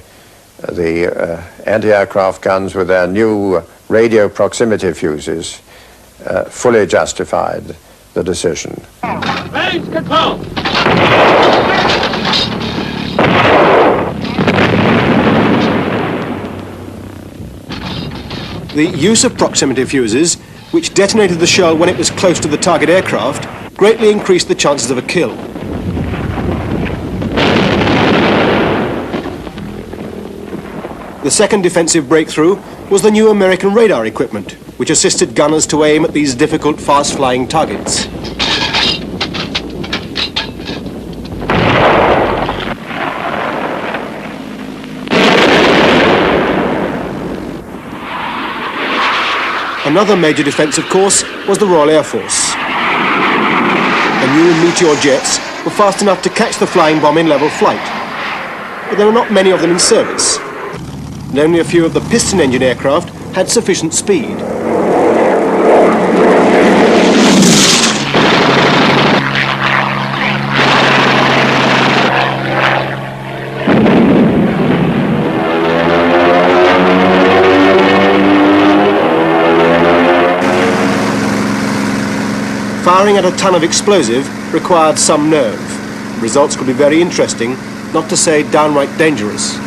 the anti-aircraft guns with their new radio proximity fuses fully justified the decision. Range control! The use of proximity fuses, which detonated the shell when it was close to the target aircraft, greatly increased the chances of a kill. The second defensive breakthrough was the new American radar equipment, which assisted gunners to aim at these difficult, fast-flying targets. Another major defence, of course, was the Royal Air Force. The new Meteor jets were fast enough to catch the flying bomb in level flight, but there were not many of them in service, and only a few of the piston-engine aircraft had sufficient speed. Firing at a ton of explosive required some nerve. Results could be very interesting, not to say downright dangerous.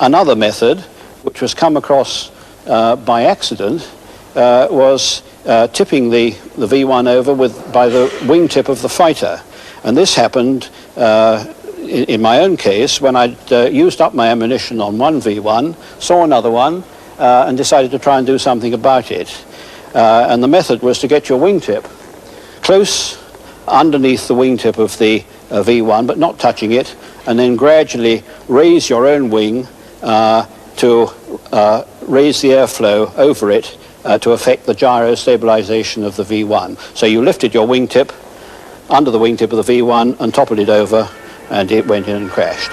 Another method, which was come across by accident, was tipping the V1 over by the wingtip of the fighter. And this happened, in my own case, when I'd used up my ammunition on one V1, saw another one, and decided to try and do something about it. And the method was to get your wingtip close underneath the wingtip of the V1, but not touching it, and then gradually raise your own wing to raise the airflow over it to affect the gyro stabilization of the V1. So you lifted your wingtip under the wingtip of the V1 and toppled it over, and it went in and crashed.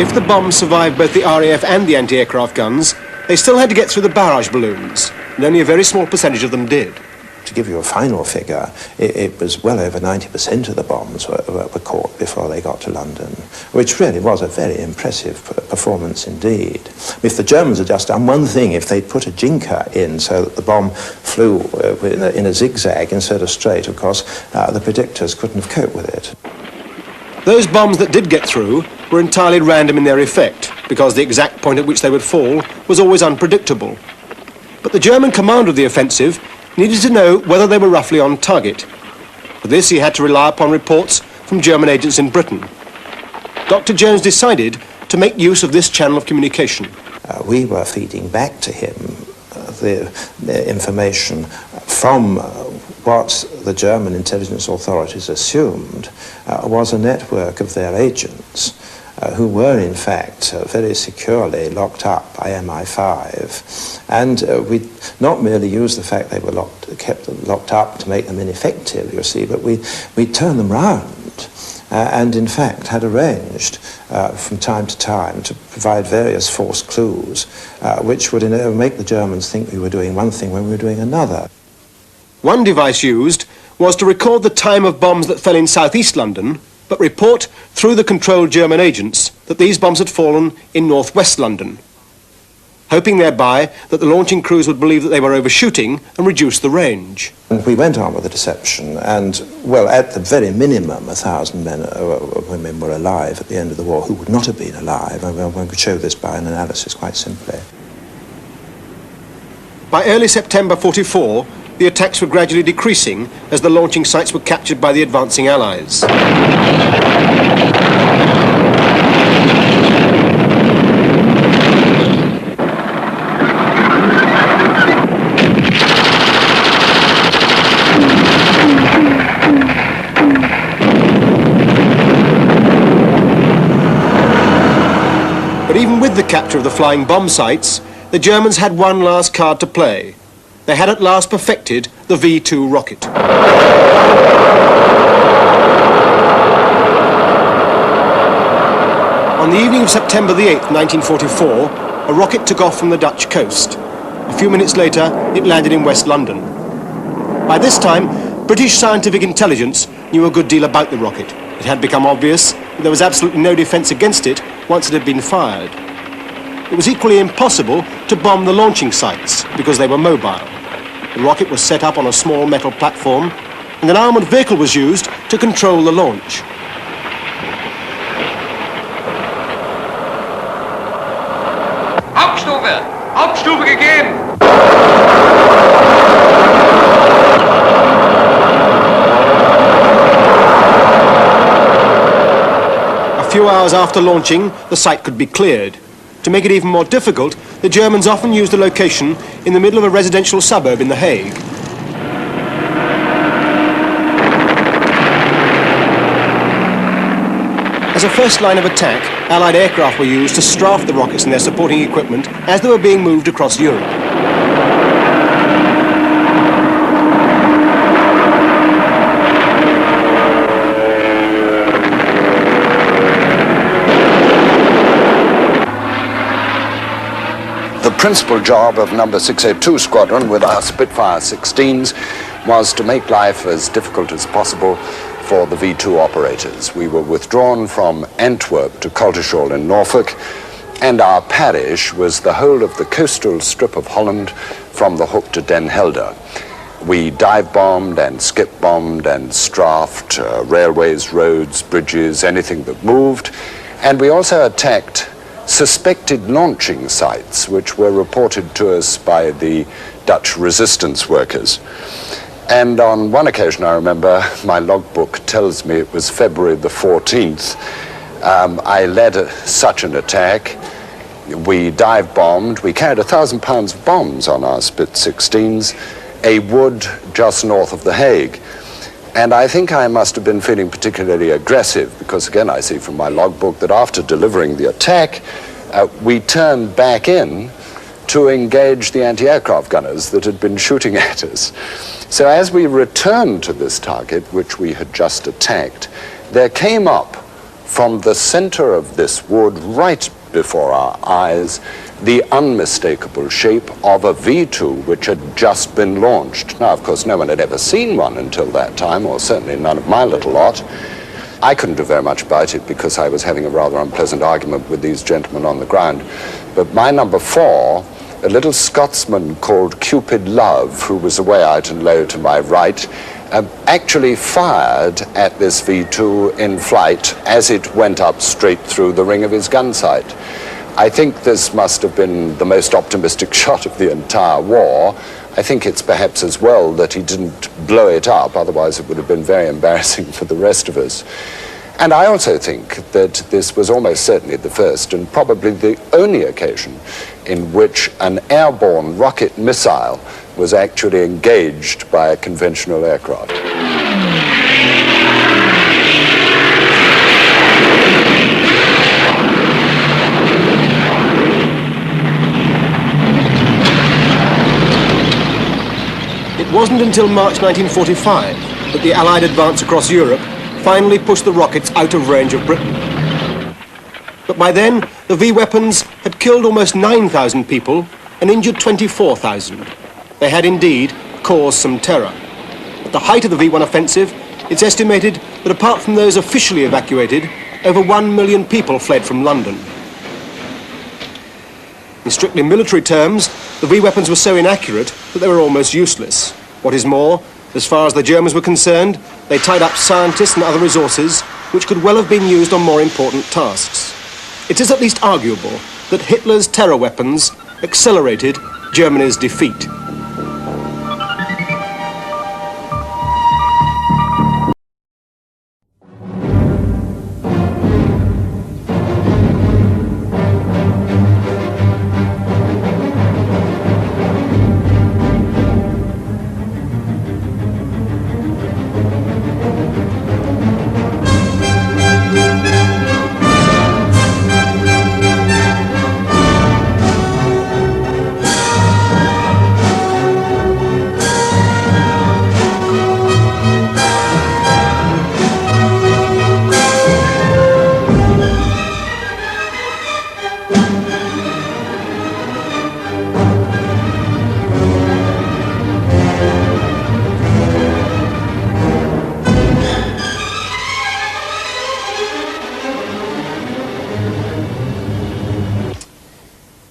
If the bombs survived both the RAF and the anti-aircraft guns, they still had to get through the barrage balloons, and only a very small percentage of them did. To give you a final figure, it was well over 90% of the bombs were caught before they got to London, which really was a very impressive performance indeed. If the Germans had just done one thing, if they'd put a jinker in so that the bomb flew in a zigzag instead of straight, of course, the predictors couldn't have coped with it. Those bombs that did get through were entirely random in their effect, because the exact point at which they would fall was always unpredictable. But the German commander of the offensive needed to know whether they were roughly on target. For this, he had to rely upon reports from German agents in Britain. Dr. Jones decided to make use of this channel of communication. We were feeding back to him the information from what the German intelligence authorities assumed was a network of their agents who were in fact very securely locked up by MI5, and we not merely used the fact they were kept locked up to make them ineffective, you see, but we turned them round and in fact had arranged from time to time to provide various false clues which would make the Germans think we were doing one thing when we were doing another. One device used was to record the time of bombs that fell in southeast London, but report through the controlled German agents that these bombs had fallen in northwest London, hoping thereby that the launching crews would believe that they were overshooting and reduce the range. And we went on with the deception, and, well, at the very minimum, 1,000 men or women were alive at the end of the war who would not have been alive, and one could show this by an analysis quite simply. By early September 44, the attacks were gradually decreasing as the launching sites were captured by the advancing Allies. But even with the capture of the flying bomb sites, the Germans had one last card to play. They had at last perfected the V2 rocket. On the evening of September the 8th, 1944, a rocket took off from the Dutch coast. A few minutes later, it landed in West London. By this time, British scientific intelligence knew a good deal about the rocket. It had become obvious that there was absolutely no defence against it once it had been fired. It was equally impossible to bomb the launching sites because they were mobile. The rocket was set up on a small metal platform, and an armoured vehicle was used to control the launch. Hauptstufe! Hauptstufe gegeben! A few hours after launching, the site could be cleared. To make it even more difficult, the Germans often used a location in the middle of a residential suburb in The Hague. As a first line of attack, Allied aircraft were used to strafe the rockets and their supporting equipment as they were being moved across Europe. The principal job of number 602 Squadron with our Spitfire 16s was to make life as difficult as possible for the V2 operators. We were withdrawn from Antwerp to Coltishall in Norfolk, and our parish was the whole of the coastal strip of Holland from the Hook to Den Helder. We dive-bombed and skip-bombed and strafed railways, roads, bridges, anything that moved. And we also attacked suspected launching sites, which were reported to us by the Dutch resistance workers. And on one occasion, I remember, my logbook tells me it was February the 14th, I led such an attack. We dive-bombed. We carried 1,000 pounds of bombs on our Spit 16s, a wood just north of The Hague. And I think I must have been feeling particularly aggressive because, again, I see from my logbook that after delivering the attack, we turned back in to engage the anti-aircraft gunners that had been shooting at us. So as we returned to this target, which we had just attacked, there came up from the center of this wood, right before our eyes, the unmistakable shape of a V2 which had just been launched. Now, of course, no one had ever seen one until that time, or certainly none of my little lot. I couldn't do very much about it because I was having a rather unpleasant argument with these gentlemen on the ground. But my number 4, a little Scotsman called Cupid Love, who was away out and low to my right, actually fired at this V2 in flight as it went up straight through the ring of his gun sight. I think this must have been the most optimistic shot of the entire war. I think it's perhaps as well that he didn't blow it up, otherwise it would have been very embarrassing for the rest of us. And I also think that this was almost certainly the first and probably the only occasion in which an airborne rocket missile was actually engaged by a conventional aircraft. It wasn't until March 1945 that the Allied advance across Europe finally pushed the rockets out of range of Britain. But by then, the V weapons had killed almost 9,000 people and injured 24,000. They had indeed caused some terror. At the height of the V1 offensive, it's estimated that apart from those officially evacuated, over 1 million people fled from London. In strictly military terms, the V weapons were so inaccurate that they were almost useless. What is more, as far as the Germans were concerned, they tied up scientists and other resources which could well have been used on more important tasks. It is at least arguable that Hitler's terror weapons accelerated Germany's defeat.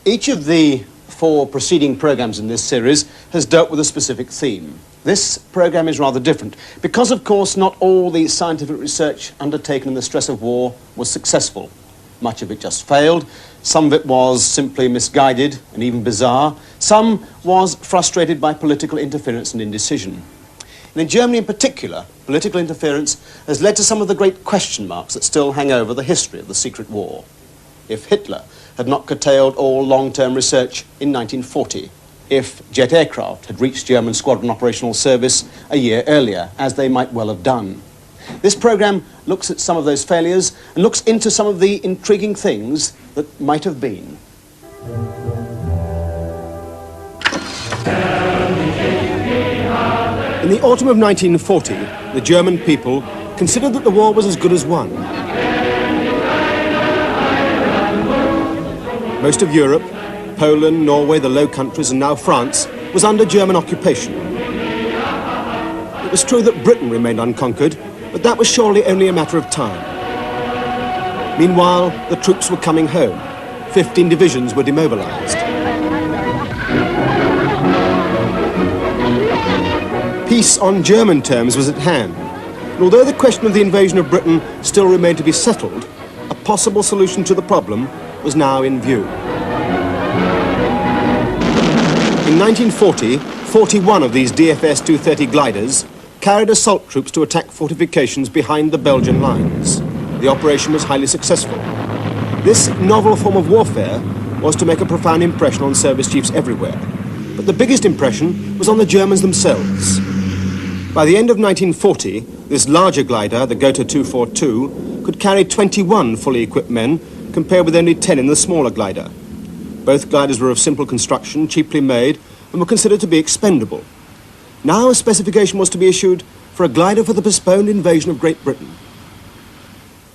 Each of the 4 preceding programs in this series has dealt with a specific theme. This program is rather different because, of course, not all the scientific research undertaken in the stress of war was successful. Much of it just failed. Some of it was simply misguided and even bizarre. Some was frustrated by political interference and indecision. And in Germany in particular, political interference has led to some of the great question marks that still hang over the history of the secret war. If Hitler had not curtailed all long-term research in 1940, if jet aircraft had reached German squadron operational service a year earlier, as they might well have done. This programme looks at some of those failures and looks into some of the intriguing things that might have been. In the autumn of 1940, the German people considered that the war was as good as won. Most of Europe, Poland, Norway, the Low Countries, and now France, was under German occupation. It was true that Britain remained unconquered, but that was surely only a matter of time. Meanwhile, the troops were coming home. 15 divisions were demobilized. Peace on German terms was at hand. And although the question of the invasion of Britain still remained to be settled, a possible solution to the problem was now in view. In 1940, 41 of these DFS-230 gliders carried assault troops to attack fortifications behind the Belgian lines. The operation was highly successful. This novel form of warfare was to make a profound impression on service chiefs everywhere. But the biggest impression was on the Germans themselves. By the end of 1940, this larger glider, the Gotha 242, could carry 21 fully equipped men, compared with only 10 in the smaller glider. Both gliders were of simple construction, cheaply made, and were considered to be expendable. Now a specification was to be issued for a glider for the postponed invasion of Great Britain.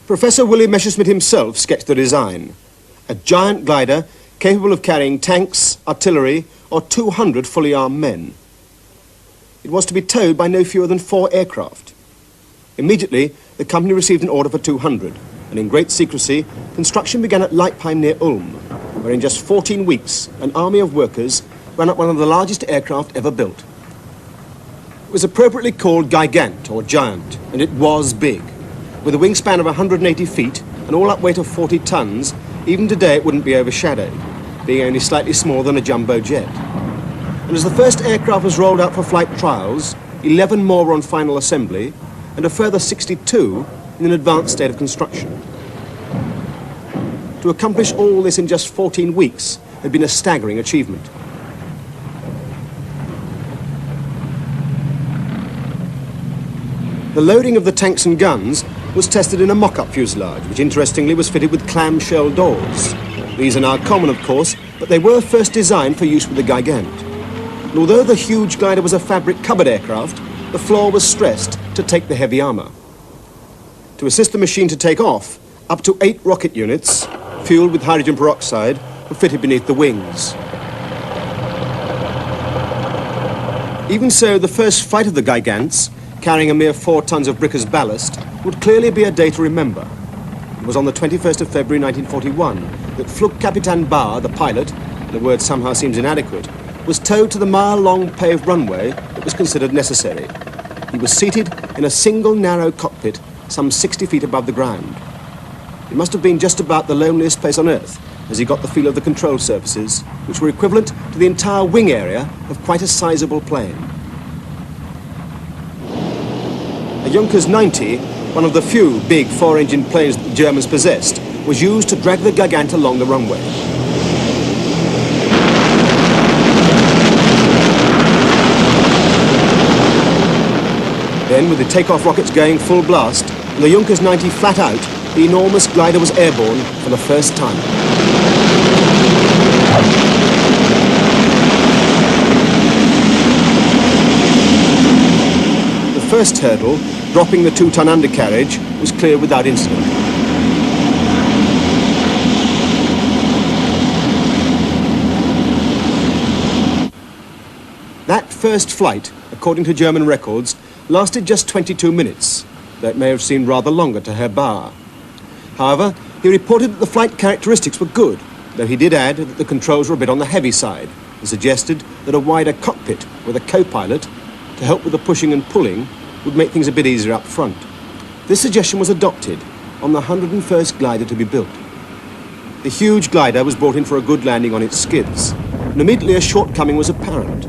Professor William Messerschmitt himself sketched the design. A giant glider capable of carrying tanks, artillery, or 200 fully armed men. It was to be towed by no fewer than 4 aircraft. Immediately, the company received an order for 200, and in great secrecy, construction began at Leipheim near Ulm, where in just 14 weeks, an army of workers ran up one of the largest aircraft ever built. It was appropriately called Gigant, or Giant, and it was big. With a wingspan of 180 feet, an all-up weight of 40 tons, even today it wouldn't be overshadowed, being only slightly smaller than a jumbo jet. And as the first aircraft was rolled out for flight trials, 11 more were on final assembly, and a further 62 in an advanced state of construction. To accomplish all this in just 14 weeks had been a staggering achievement. The loading of the tanks and guns was tested in a mock-up fuselage, which interestingly was fitted with clamshell doors. These are now common, of course, but they were first designed for use with the Gigant. And although the huge glider was a fabric cupboard aircraft, the floor was stressed to take the heavy armour. To assist the machine to take off, up to 8 rocket units, fueled with hydrogen peroxide, were fitted beneath the wings. Even so, the first flight of the Gigants, carrying a mere 4 tons of brick as ballast, would clearly be a day to remember. It was on the 21st of February 1941 that Flugkapitän Bahr, the pilot, the word somehow seems inadequate, was towed to the mile-long paved runway that was considered necessary. He was seated in a single narrow cockpit some 60 feet above the ground. It must have been just about the loneliest place on Earth as he got the feel of the control surfaces, which were equivalent to the entire wing area of quite a sizable plane. A Junkers 90, one of the few big 4-engine planes that the Germans possessed, was used to drag the Gigant along the runway. Then, with the takeoff rockets going full blast, and the Junkers 90 flat out, the enormous glider was airborne for the first time. The first hurdle, dropping the 2-ton undercarriage, was cleared without incident. That first flight, according to German records, lasted just 22 minutes, though it may have seemed rather longer to Herr Bahr. However, he reported that the flight characteristics were good, though he did add that the controls were a bit on the heavy side, and suggested that a wider cockpit with a co-pilot to help with the pushing and pulling would make things a bit easier up front. This suggestion was adopted on the 101st glider to be built. The huge glider was brought in for a good landing on its skids, and immediately a shortcoming was apparent.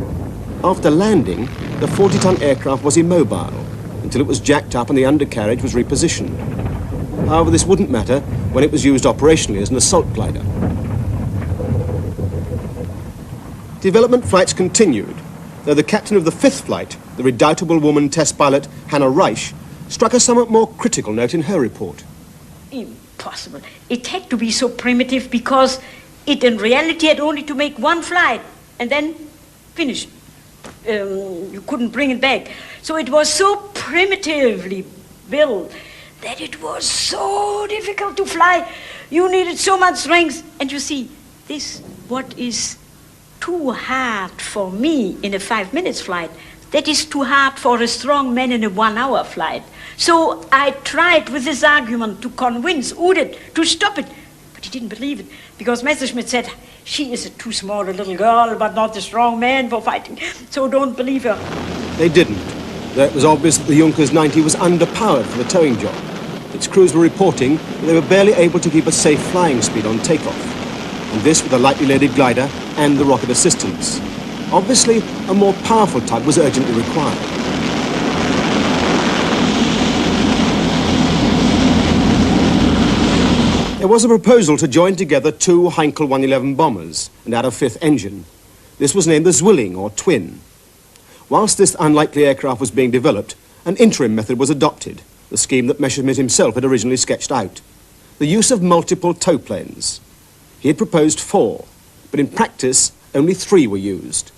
After landing, the 40-ton aircraft was immobile until it was jacked up and the undercarriage was repositioned. However, this wouldn't matter when it was used operationally as an assault glider. Development flights continued, though the captain of the 5th flight, the redoubtable woman test pilot Hannah Reich, struck a somewhat more critical note in her report. Impossible. It had to be so primitive because it in reality had only to make one flight and then finish. You couldn't bring it back. So it was so primitively built that it was so difficult to fly. You needed so much strength. And you see, this, what is too hard for me in a 5 minutes flight, that is too hard for a strong man in a 1 hour flight. So I tried with this argument to convince Udit to stop it, but he didn't believe it, because Messerschmitt said, she is too small a little girl, but not a strong man for fighting, so don't believe her. They didn't. though it was obvious that the Junkers 90 was underpowered for the towing job. Its crews were reporting that they were barely able to keep a safe flying speed on takeoff, and this with a lightly loaded glider and the rocket assistance. Obviously, a more powerful tug was urgently required. There was a proposal to join together two Heinkel 111 bombers and add a fifth engine. This was named the Zwilling, or Twin. Whilst this unlikely aircraft was being developed, an interim method was adopted, the scheme that Messerschmitt himself had originally sketched out. The use of multiple tow planes. He had proposed 4, but in practice, only 3 were used.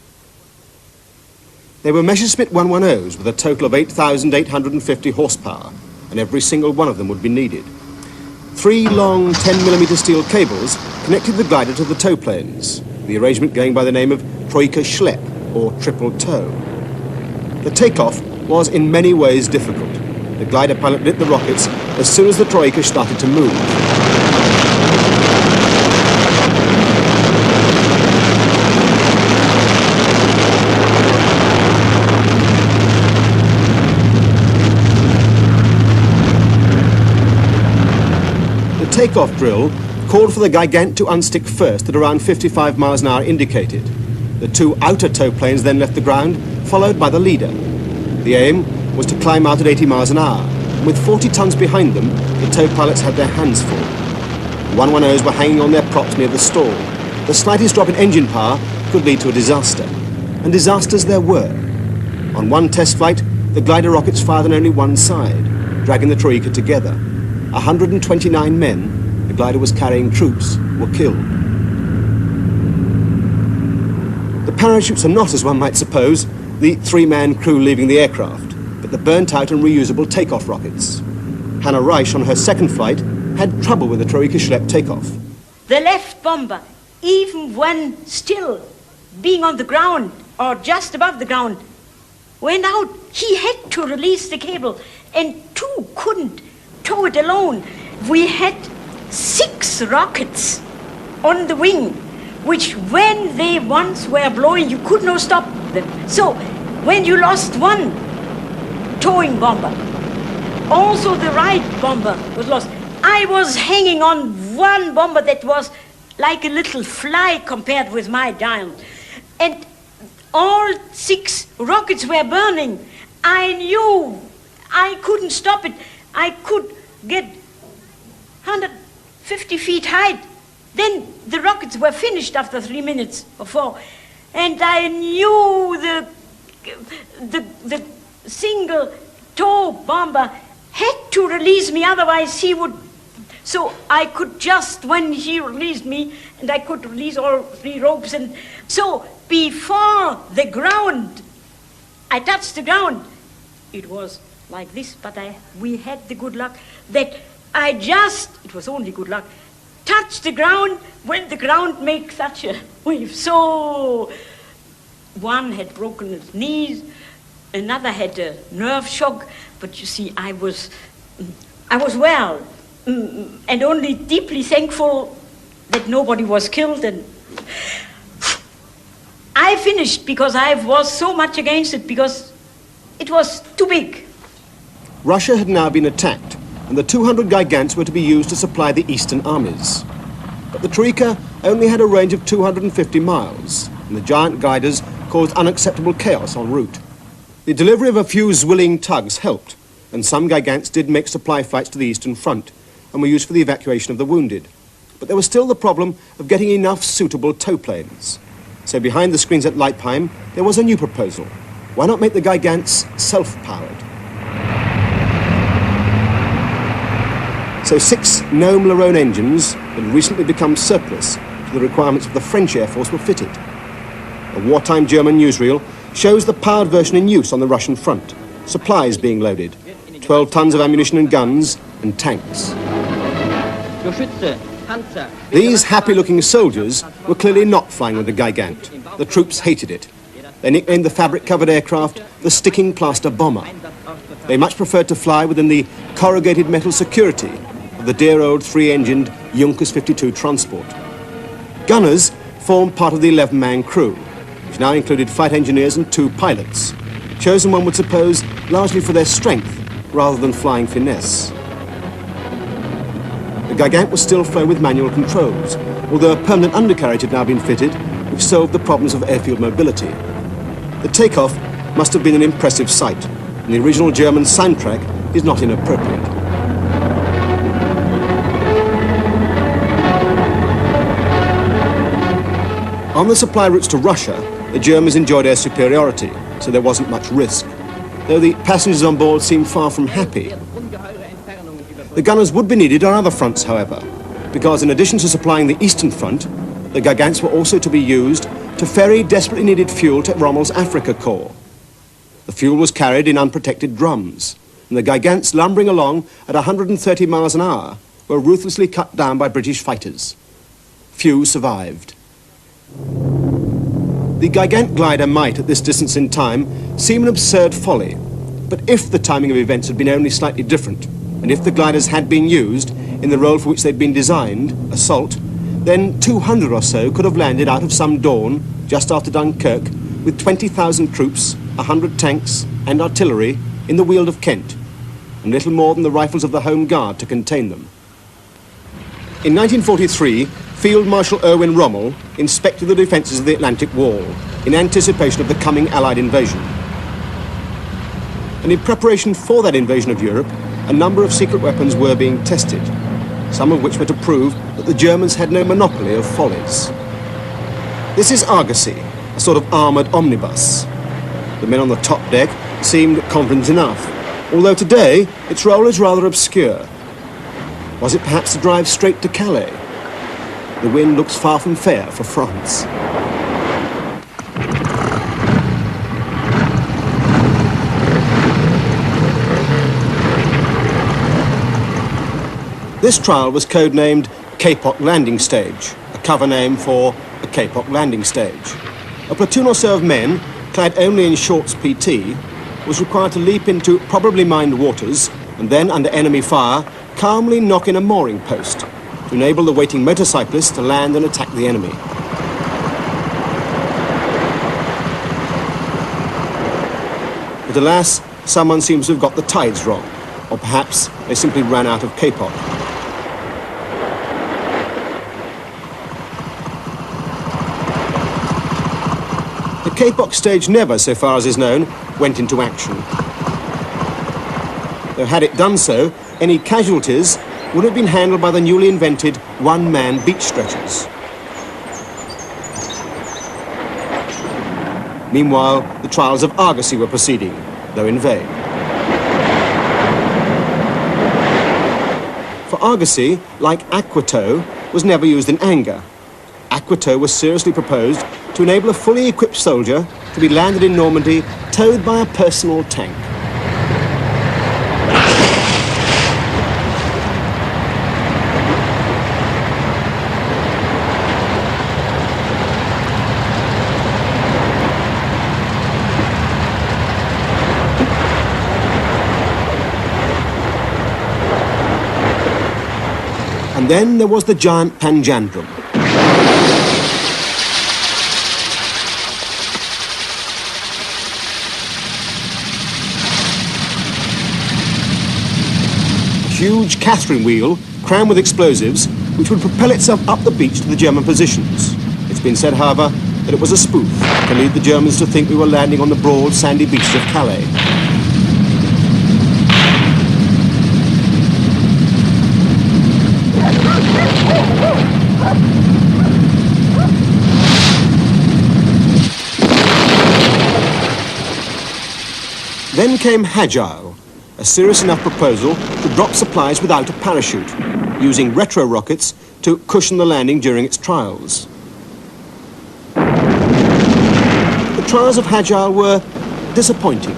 They were Messerschmitt 110s with a total of 8,850 horsepower, and every single one of them would be needed. 3 long 10mm steel cables connected the glider to the tow planes, the arrangement going by the name of Troika Schlepp, or triple tow. The takeoff was in many ways difficult. The glider pilot lit the rockets as soon as the Troika started to move. The takeoff drill called for the Gigant to unstick first at around 55 miles an hour indicated. The 2 outer tow planes then left the ground, followed by the leader. The aim was to climb out at 80 miles an hour, and with 40 tons behind them, the tow pilots had their hands full. The 110s were hanging on their props near the stall. The slightest drop in engine power could lead to a disaster, and disasters there were. On one test flight, the glider rockets fired on only one side, dragging the Troika together. 129 men, the glider was carrying troops, were killed. The parachutes are not, as one might suppose, the 3-man crew leaving the aircraft, but the burnt-out and reusable takeoff rockets. Hannah Reich, on her second flight, had trouble with the Troika Schlepp takeoff. The left bomber, even when still being on the ground or just above the ground, went out. He had to release the cable, and 2 couldn't tow it alone. We had 6 rockets on the wing, which when they once were blowing, you could not stop them. So when you lost one towing bomber, also the right bomber was lost. I was hanging on one bomber that was like a little fly compared with my giant. And all 6 rockets were burning. I knew I couldn't stop it. I could get 150 feet high. Then the rockets were finished after 3 minutes or 4. And I knew the single tow bomber had to release me, otherwise he would. So I could just, when he released me, and I could release all 3 ropes. And so before the ground, I touched the ground. It was like this, but we had the good luck that it was only good luck, touched the ground when the ground makes such a wave. So one had broken his knees, another had a nerve shock, but you see, I was well, and only deeply thankful that nobody was killed. And I finished because I was so much against it, because it was too big. Russia had now been attacked, and the 200 Gigants were to be used to supply the eastern armies. But the Troika only had a range of 250 miles, and the giant gliders caused unacceptable chaos en route. The delivery of a few Zwilling tugs helped, and some Gigants did make supply flights to the eastern front, and were used for the evacuation of the wounded. But there was still the problem of getting enough suitable tow planes. So behind the screens at Leipheim, there was a new proposal. Why not make the Gigants self-powered? So 6 Gnome-Larone engines that had recently become surplus to the requirements of the French Air Force were fitted. A wartime German newsreel shows the powered version in use on the Russian front, supplies being loaded, 12 tons of ammunition and guns, and tanks. These happy-looking soldiers were clearly not flying with the Gigant. The troops hated it. They nicknamed the fabric-covered aircraft the sticking plaster bomber. They much preferred to fly within the corrugated metal security of the dear old 3-engined Junkers 52 transport. Gunners formed part of the 11-man crew, which now included flight engineers and 2 pilots. chosen, one would suppose, largely for their strength rather than flying finesse. The Gigant was still flown with manual controls, although a permanent undercarriage had now been fitted, which solved the problems of airfield mobility. The takeoff must have been an impressive sight, and the original German soundtrack is not inappropriate. On the supply routes to Russia, the Germans enjoyed air superiority, so there wasn't much risk, though the passengers on board seemed far from happy. The gunners would be needed on other fronts, however, because in addition to supplying the Eastern Front, the Gigants were also to be used to ferry desperately needed fuel to Rommel's Africa Corps. The fuel was carried in unprotected drums, and the Gigants, lumbering along at 130 miles an hour, were ruthlessly cut down by British fighters. Few survived. The Gigant glider might, at this distance in time, seem an absurd folly, but if the timing of events had been only slightly different, and if the gliders had been used in the role for which they'd been designed, assault, then 200 or so could have landed out of some dawn, just after Dunkirk, with 20,000 troops, 100 tanks and artillery in the Weald of Kent, and little more than the rifles of the Home Guard to contain them. In 1943, Field Marshal Erwin Rommel inspected the defences of the Atlantic Wall in anticipation of the coming Allied invasion. And in preparation for that invasion of Europe, a number of secret weapons were being tested, some of which were to prove that the Germans had no monopoly of follies. This is Argosy, a sort of armoured omnibus. The men on the top deck seemed confident enough, although today its role is rather obscure. Was it perhaps to drive straight to Calais? The wind looks far from fair for France. This trial was codenamed Kapok Landing Stage, a cover name for a Kapok landing stage. A platoon or so of men, clad only in shorts PT, was required to leap into probably mined waters and then, under enemy fire, calmly knock in a mooring post to enable the waiting motorcyclists to land and attack the enemy. But alas, someone seems to have got the tides wrong, or perhaps they simply ran out of Kapok. The Kapok stage never, so far as is known, went into action. Though had it done so, any casualties would have been handled by the newly invented one-man beach stretchers. Meanwhile, the trials of Argosy were proceeding, though in vain. For Argosy, like Aquito, was never used in anger. Aquito was seriously proposed to enable a fully equipped soldier to be landed in Normandy, towed by a personal tank. And then there was the giant Panjandrum. Huge Catherine wheel crammed with explosives which would propel itself up the beach to the German positions. It's been said, however, that it was a spoof to lead the Germans to think we were landing on the broad, sandy beaches of Calais. Then came Hagile, a serious enough proposal to drop supplies without a parachute, using retro rockets to cushion the landing during its trials. The trials of Hagile were disappointing.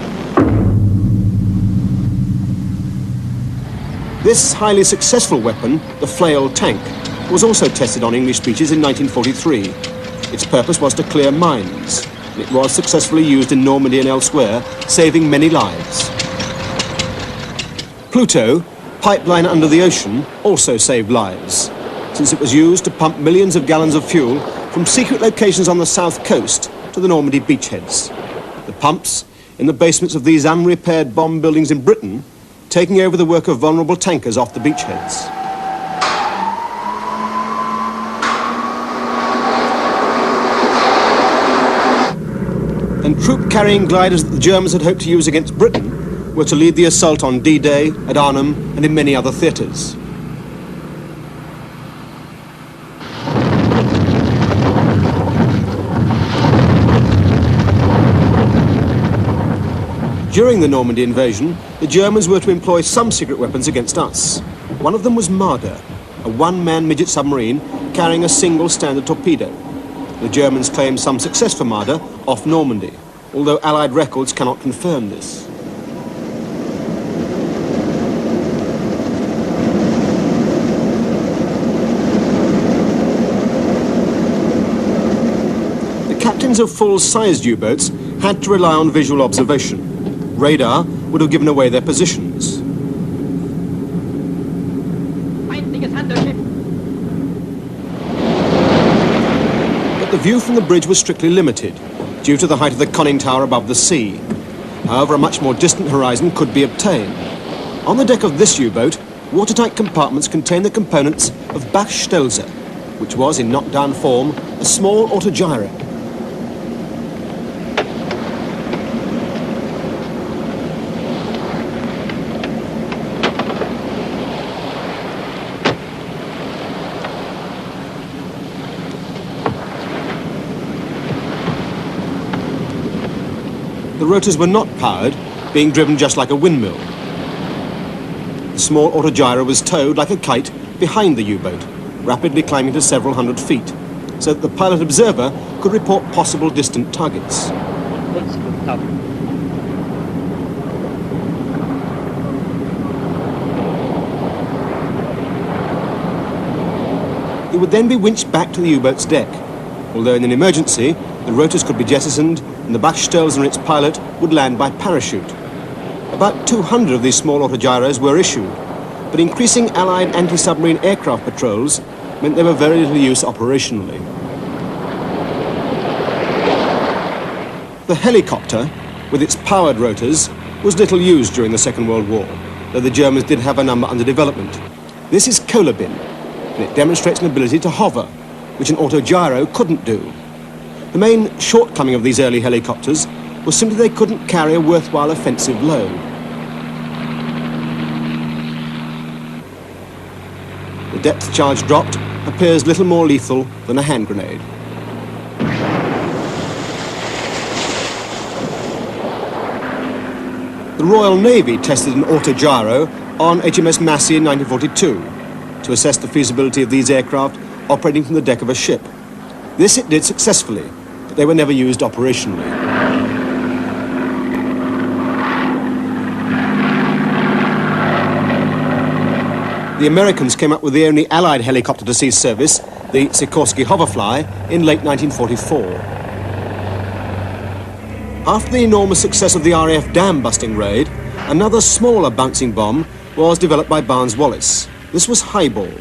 This highly successful weapon, the flail tank, was also tested on English beaches in 1943. Its purpose was to clear mines, and it was successfully used in Normandy and elsewhere, saving many lives. Pluto, pipeline under the ocean, also saved lives, since it was used to pump millions of gallons of fuel from secret locations on the south coast to the Normandy beachheads. The pumps, in the basements of these unrepaired bomb buildings in Britain, taking over the work of vulnerable tankers off the beachheads. And troop-carrying gliders that the Germans had hoped to use against Britain were to lead the assault on D-Day, at Arnhem, and in many other theatres. During the Normandy invasion, the Germans were to employ some secret weapons against us. One of them was Marder, a one-man midget submarine carrying a single standard torpedo. The Germans claimed some success for Marder off Normandy, although Allied records cannot confirm this. The captains of full-sized U-boats had to rely on visual observation. Radar would have given away their positions. But the view from the bridge was strictly limited, due to the height of the conning tower above the sea. However, a much more distant horizon could be obtained. On the deck of this U-boat, watertight compartments contained the components of Bachstelze, which was, in knockdown form, a small autogyro. The rotors were not powered, being driven just like a windmill. The small autogyro was towed like a kite behind the U-boat, rapidly climbing to several hundred feet, so that the pilot observer could report possible distant targets. It would then be winched back to the U-boat's deck, although in an emergency, the rotors could be jettisoned and the Bachstelze and its pilot would land by parachute. About 200 of these small autogyros were issued, but increasing Allied anti-submarine aircraft patrols meant they were very little use operationally. The helicopter, with its powered rotors, was little used during the Second World War, though the Germans did have a number under development. This is Kolobin, and it demonstrates an ability to hover, which an autogyro couldn't do. The main shortcoming of these early helicopters was simply they couldn't carry a worthwhile offensive load. The depth charge dropped appears little more lethal than a hand grenade. The Royal Navy tested an autogyro on HMS Massey in 1942 to assess the feasibility of these aircraft operating from the deck of a ship. This it did successfully, but they were never used operationally. The Americans came up with the only Allied helicopter to cease service, the Sikorsky Hoverfly, in late 1944. After the enormous success of the RAF dam-busting raid, another smaller bouncing bomb was developed by Barnes-Wallis. This was Highball.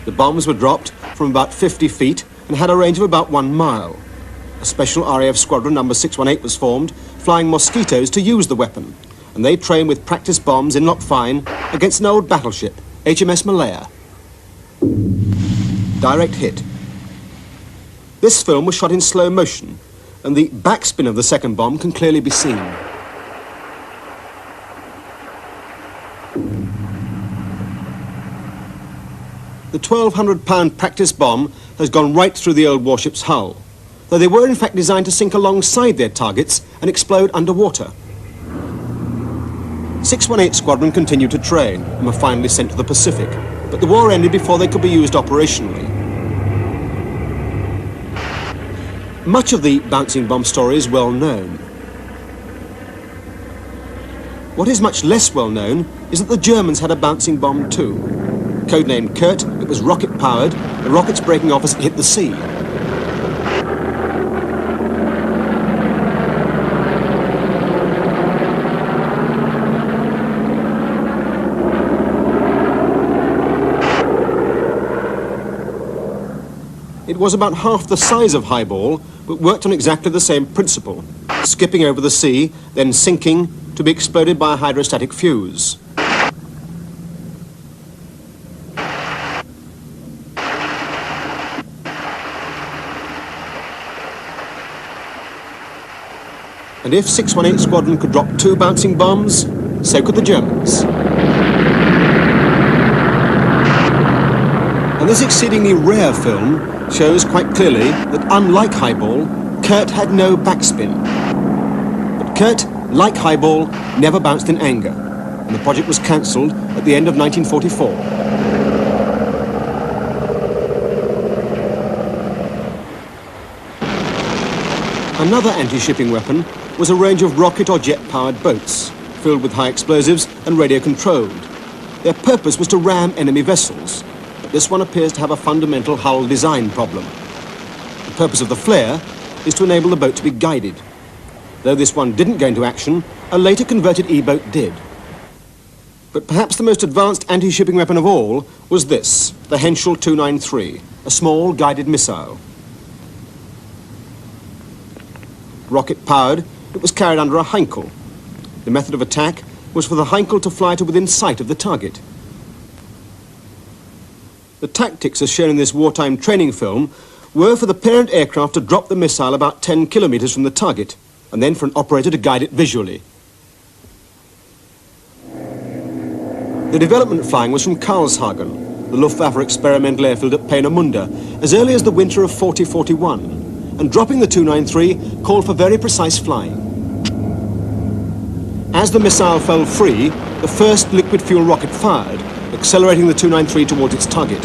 The bombs were dropped from about 50 feet and had a range of about 1 mile. A special RAF squadron, number 618, was formed, flying Mosquitoes to use the weapon, and they trained with practice bombs in Loch Fyne against an old battleship, HMS Malaya. Direct hit. This film was shot in slow motion, and the backspin of the second bomb can clearly be seen. The 1,200-pound practice bomb has gone right through the old warship's hull, though they were in fact designed to sink alongside their targets and explode underwater. 618 Squadron continued to train and were finally sent to the Pacific, but the war ended before they could be used operationally. Much of the bouncing bomb story is well known. What is much less well known is that the Germans had a bouncing bomb too. Codenamed Kurt, it was rocket-powered, the rockets breaking off as it hit the sea. It was about half the size of Highball, but worked on exactly the same principle, skipping over the sea, then sinking to be exploded by a hydrostatic fuse. And if 618 Squadron could drop 2 bouncing bombs, so could the Germans. And this exceedingly rare film shows quite clearly that unlike Highball, Kurt had no backspin. But Kurt, like Highball, never bounced in anger, and the project was cancelled at the end of 1944. Another anti-shipping weapon was a range of rocket or jet-powered boats, filled with high explosives and radio-controlled. Their purpose was to ram enemy vessels, but this one appears to have a fundamental hull design problem. The purpose of the flare is to enable the boat to be guided. Though this one didn't go into action, a later converted E-boat did. But perhaps the most advanced anti-shipping weapon of all was this, the Henschel 293, a small guided missile. Rocket-powered, it was carried under a Heinkel. The method of attack was for the Heinkel to fly to within sight of the target. The tactics, as shown in this wartime training film, were for the parent aircraft to drop the missile about 10 kilometers from the target, and then for an operator to guide it visually. The development flying was from Karlshagen, the Luftwaffe experimental airfield at Peenemünde, as early as the winter of 40-41. And dropping the 293 called for very precise flying. As the missile fell free, the first liquid fuel rocket fired, accelerating the 293 towards its target.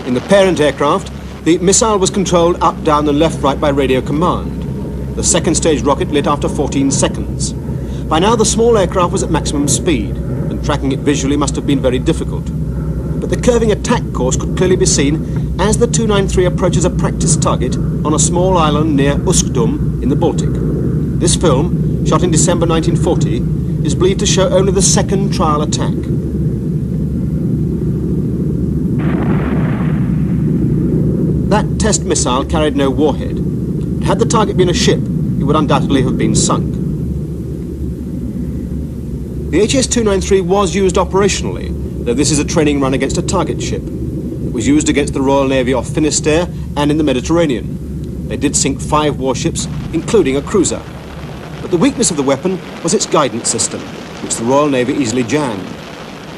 In the parent aircraft, the missile was controlled up, down and left, right by radio command. The second stage rocket lit after 14 seconds. By now the small aircraft was at maximum speed, and tracking it visually must have been very difficult. But the curving attack course could clearly be seen as the 293 approaches a practice target on a small island near Uskdum in the Baltic. This film, shot in December 1940, is believed to show only the second trial attack. That test missile carried no warhead. Had the target been a ship, it would undoubtedly have been sunk. The HS-293 was used operationally, though this is a training run against a target ship. It was used against the Royal Navy off Finisterre and in the Mediterranean. They did sink 5 warships, including a cruiser. But the weakness of the weapon was its guidance system, which the Royal Navy easily jammed.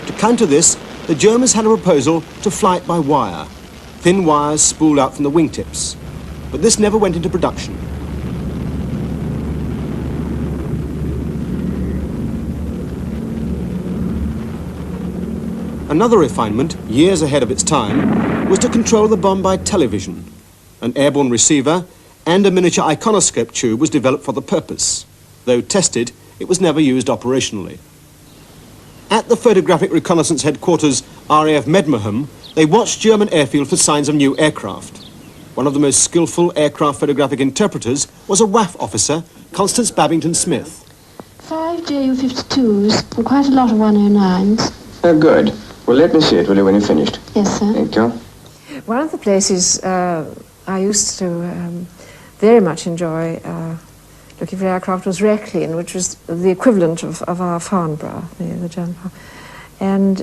To counter this, the Germans had a proposal to fly it by wire, thin wires spooled out from the wingtips. But this never went into production. Another refinement, years ahead of its time, was to control the bomb by television. An airborne receiver and a miniature iconoscope tube was developed for the purpose. Though tested, it was never used operationally. At the Photographic Reconnaissance Headquarters, RAF Medmerham, they watched German airfield for signs of new aircraft. One of the most skillful aircraft photographic interpreters was a WAF officer, Constance Babington Smith. 5 Ju-52s and quite a lot of 109s. Oh, good. Well, let me see it, will you, when you're finished? Yes, sir. Thank you. One of the places I used to very much enjoy looking for aircraft was Rechlin, which was the equivalent of our Farnborough, the German Farnborough. And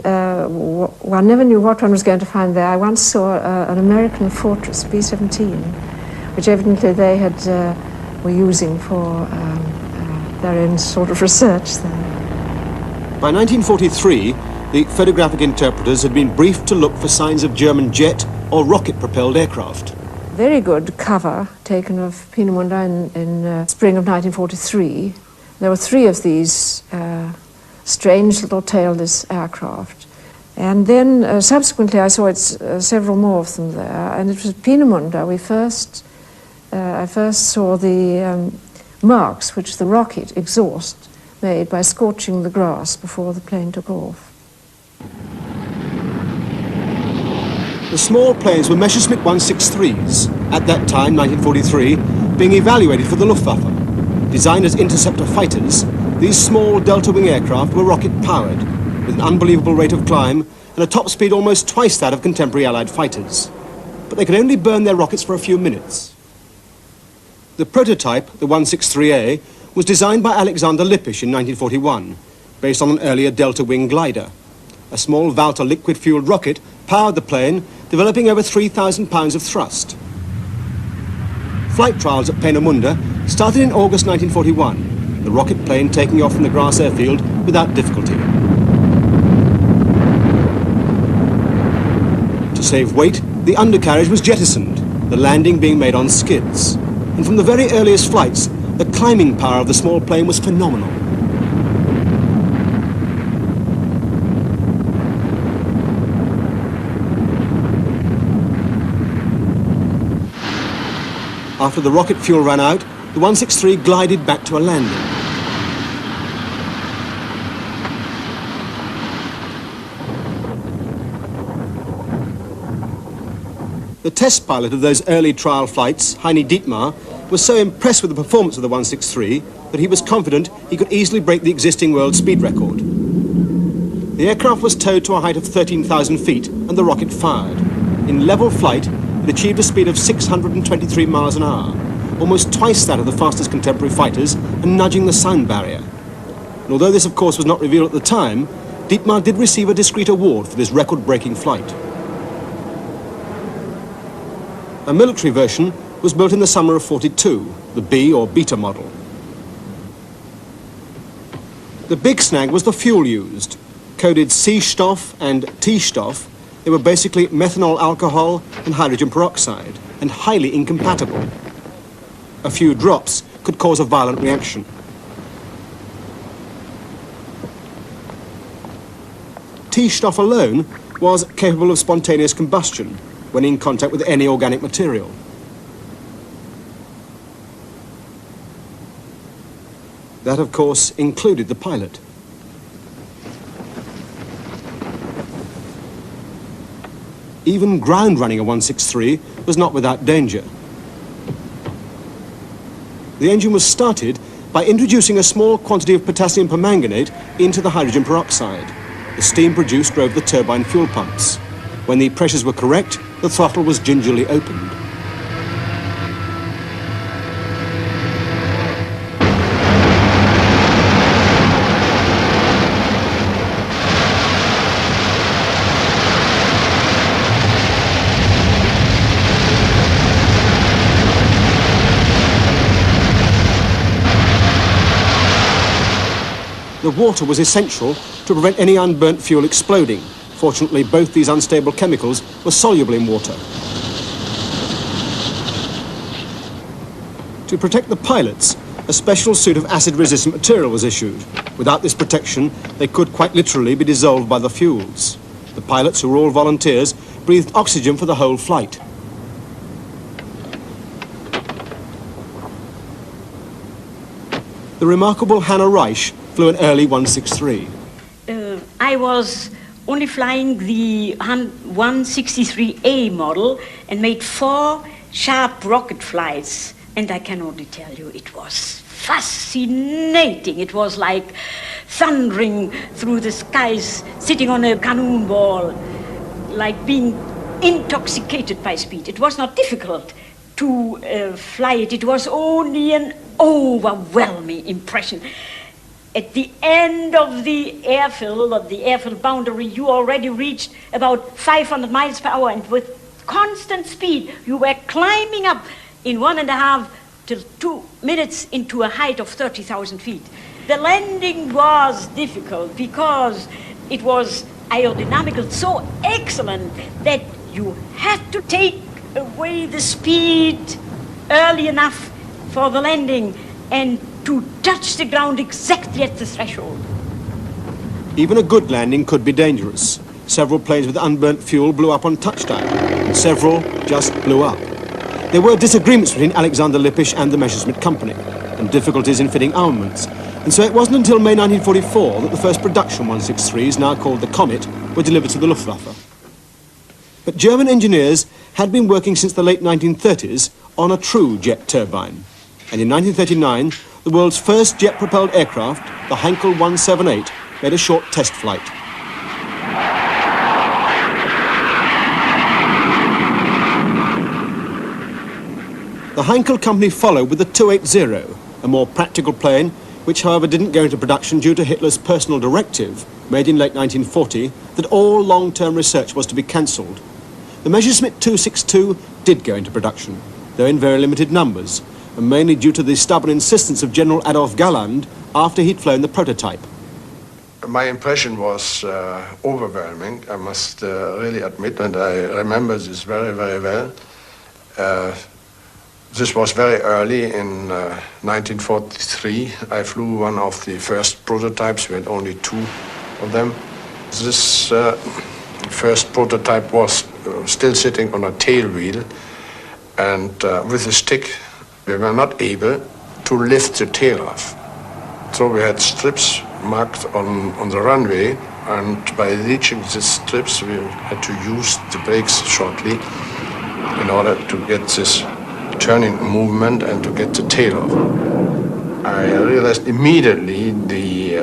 one never knew what one was going to find there. I once saw an American Fortress, B-17, which evidently they were using for their own sort of research there. By 1943, the photographic interpreters had been briefed to look for signs of German jet or rocket-propelled aircraft. Very good cover taken of Peenemünde in spring of 1943. There were 3 of these strange little tailless aircraft. And then subsequently I saw several more of them there, and it was at Peenemünde I first saw the marks which the rocket exhaust made by scorching the grass before the plane took off. The small planes were Messerschmitt 163s, at that time, 1943, being evaluated for the Luftwaffe. Designed as interceptor fighters, these small delta-wing aircraft were rocket-powered, with an unbelievable rate of climb and a top speed almost twice that of contemporary Allied fighters. But they could only burn their rockets for a few minutes. The prototype, the 163A, was designed by Alexander Lippisch in 1941, based on an earlier Delta Wing glider. A small Valter liquid-fueled rocket powered the plane, developing over 3,000 pounds of thrust. Flight trials at Peenemünde started in August 1941, the rocket plane taking off from the grass airfield without difficulty. To save weight, the undercarriage was jettisoned, the landing being made on skids. And from the very earliest flights, the climbing power of the small plane was phenomenal. After the rocket fuel ran out, the 163 glided back to a landing. The test pilot of those early trial flights, Heini Dietmar, was so impressed with the performance of the 163 that he was confident he could easily break the existing world speed record. The aircraft was towed to a height of 13,000 feet and the rocket fired. In level flight, it achieved a speed of 623 miles an hour, almost twice that of the fastest contemporary fighters and nudging the sound barrier. And although this, of course, was not revealed at the time, Dietmar did receive a discreet award for this record-breaking flight. A military version was built in the summer of '42, the B or Beta model. The big snag was the fuel used. Coded C-Stoff and T-Stoff, they were basically methanol alcohol and hydrogen peroxide, and highly incompatible. A few drops could cause a violent reaction. T-Stoff alone was capable of spontaneous combustion when in contact with any organic material. That, of course, included the pilot. Even ground running a 163 was not without danger. The engine was started by introducing a small quantity of potassium permanganate into the hydrogen peroxide. The steam produced drove the turbine fuel pumps. When the pressures were correct, the throttle was gingerly opened. The water was essential to prevent any unburnt fuel exploding. Fortunately, both these unstable chemicals were soluble in water. To protect the pilots, a special suit of acid-resistant material was issued. Without this protection, they could quite literally be dissolved by the fuels. The pilots, who were all volunteers, breathed oxygen for the whole flight. The remarkable Hannah Reich flew an early 163. I was only flying the 163A model and made 4 sharp rocket flights. And I can only tell you, it was fascinating. It was like thundering through the skies, sitting on a cannonball, like being intoxicated by speed. It was not difficult to fly it. It was only an overwhelming impression. At the end of the airfield boundary, you already reached about 500 miles per hour, and with constant speed, you were climbing up in 1.5 till 2 minutes into a height of 30,000 feet. The landing was difficult because it was aerodynamical so excellent that you had to take away the speed early enough for the landing and to touch the ground exactly at the threshold. Even a good landing could be dangerous. Several planes with unburnt fuel blew up on touchdown, and several just blew up. There were disagreements between Alexander Lippisch and the Messerschmitt Company, and difficulties in fitting armaments. And so it wasn't until May 1944 that the first production 163s, now called the Comet, were delivered to the Luftwaffe. But German engineers had been working since the late 1930s on a true jet turbine. And in 1939, the world's first jet-propelled aircraft, the Heinkel 178, made a short test flight. The Heinkel company followed with the 280, a more practical plane, which however didn't go into production due to Hitler's personal directive, made in late 1940, that all long-term research was to be cancelled. The Messerschmitt 262 did go into production, though in very limited numbers, and mainly due to the stubborn insistence of General Adolf Galland after he'd flown the prototype. My impression was overwhelming, I must really admit, and I remember this very, very well. This was very early in 1943. I flew one of the first prototypes. We had only 2 of them. This first prototype was still sitting on a tail wheel, and with a stick we were not able to lift the tail off. So we had strips marked on the runway, and by reaching these strips we had to use the brakes shortly in order to get this turning movement and to get the tail off. I realized immediately the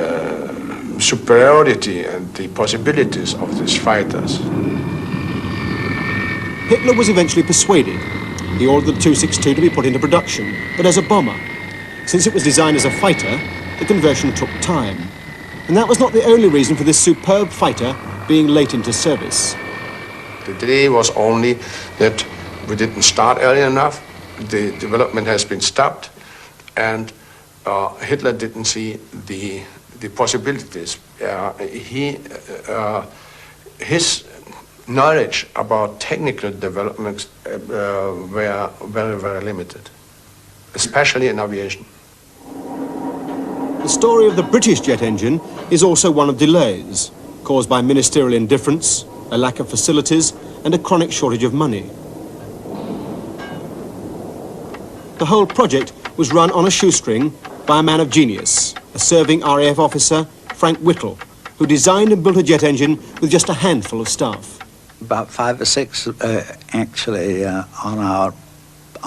superiority and the possibilities of these fighters. Hitler was eventually persuaded. He ordered the 262 to be put into production, but as a bomber. Since it was designed as a fighter, the conversion took time. And that was not the only reason for this superb fighter being late into service. The delay was only that we didn't start early enough, the development has been stopped, and Hitler didn't see the possibilities. His knowledge about technical developments were very, very limited, especially in aviation. The story of the British jet engine is also one of delays, caused by ministerial indifference, a lack of facilities, and a chronic shortage of money. The whole project was run on a shoestring by a man of genius, a serving RAF officer, Frank Whittle, who designed and built a jet engine with just a handful of staff. About 5 or 6 actually on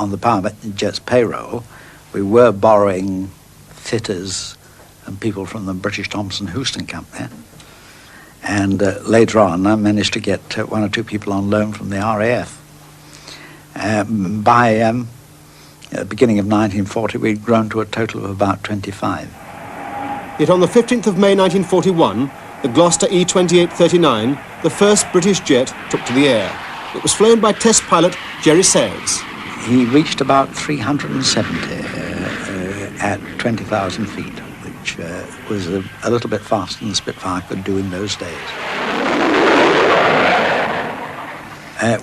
the Power Jets payroll. We were borrowing fitters and people from the British Thomson Houston Company. And later on, I managed to get 1 or 2 people on loan from the RAF. By the beginning of 1940, we'd grown to a total of about 25. Yet on the 15th of May 1941, the Gloucester E-2839, the first British jet, took to the air. It was flown by test pilot Jerry Sayers. He reached about 370 at 20,000 feet, which was a little bit faster than the Spitfire could do in those days.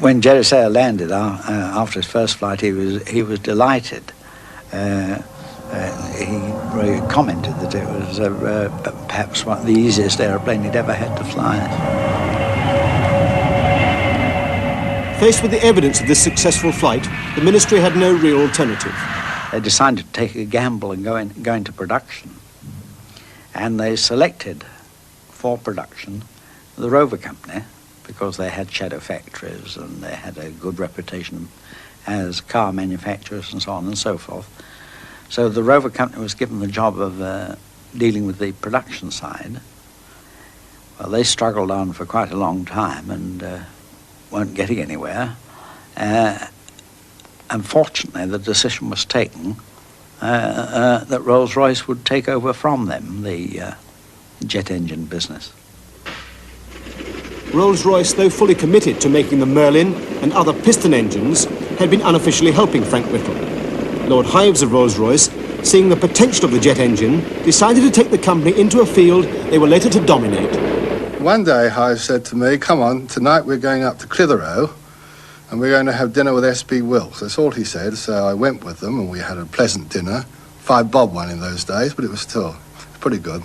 When Jerry Sayers landed after his first flight, he was delighted. He commented that it was perhaps one of the easiest aeroplane he'd ever had to fly. Faced with the evidence of this successful flight, the ministry had no real alternative. They decided to take a gamble and go into production. And they selected for production the Rover Company, because they had shadow factories and they had a good reputation as car manufacturers and so on and so forth. So the Rover Company was given the job of dealing with the production side. Well, they struggled on for quite a long time and weren't getting anywhere. Unfortunately, the decision was taken that Rolls-Royce would take over from them the jet engine business. Rolls-Royce, though fully committed to making the Merlin and other piston engines, had been unofficially helping Frank Whittle. Lord Hives of Rolls-Royce, seeing the potential of the jet engine, decided to take the company into a field they were later to dominate. One day Hives said to me, "Come on, tonight we're going up to Clitheroe and we're going to have dinner with S.P. Wilkes." That's all he said, so I went with them and we had a pleasant dinner. 5 bob one in those days, but it was still pretty good.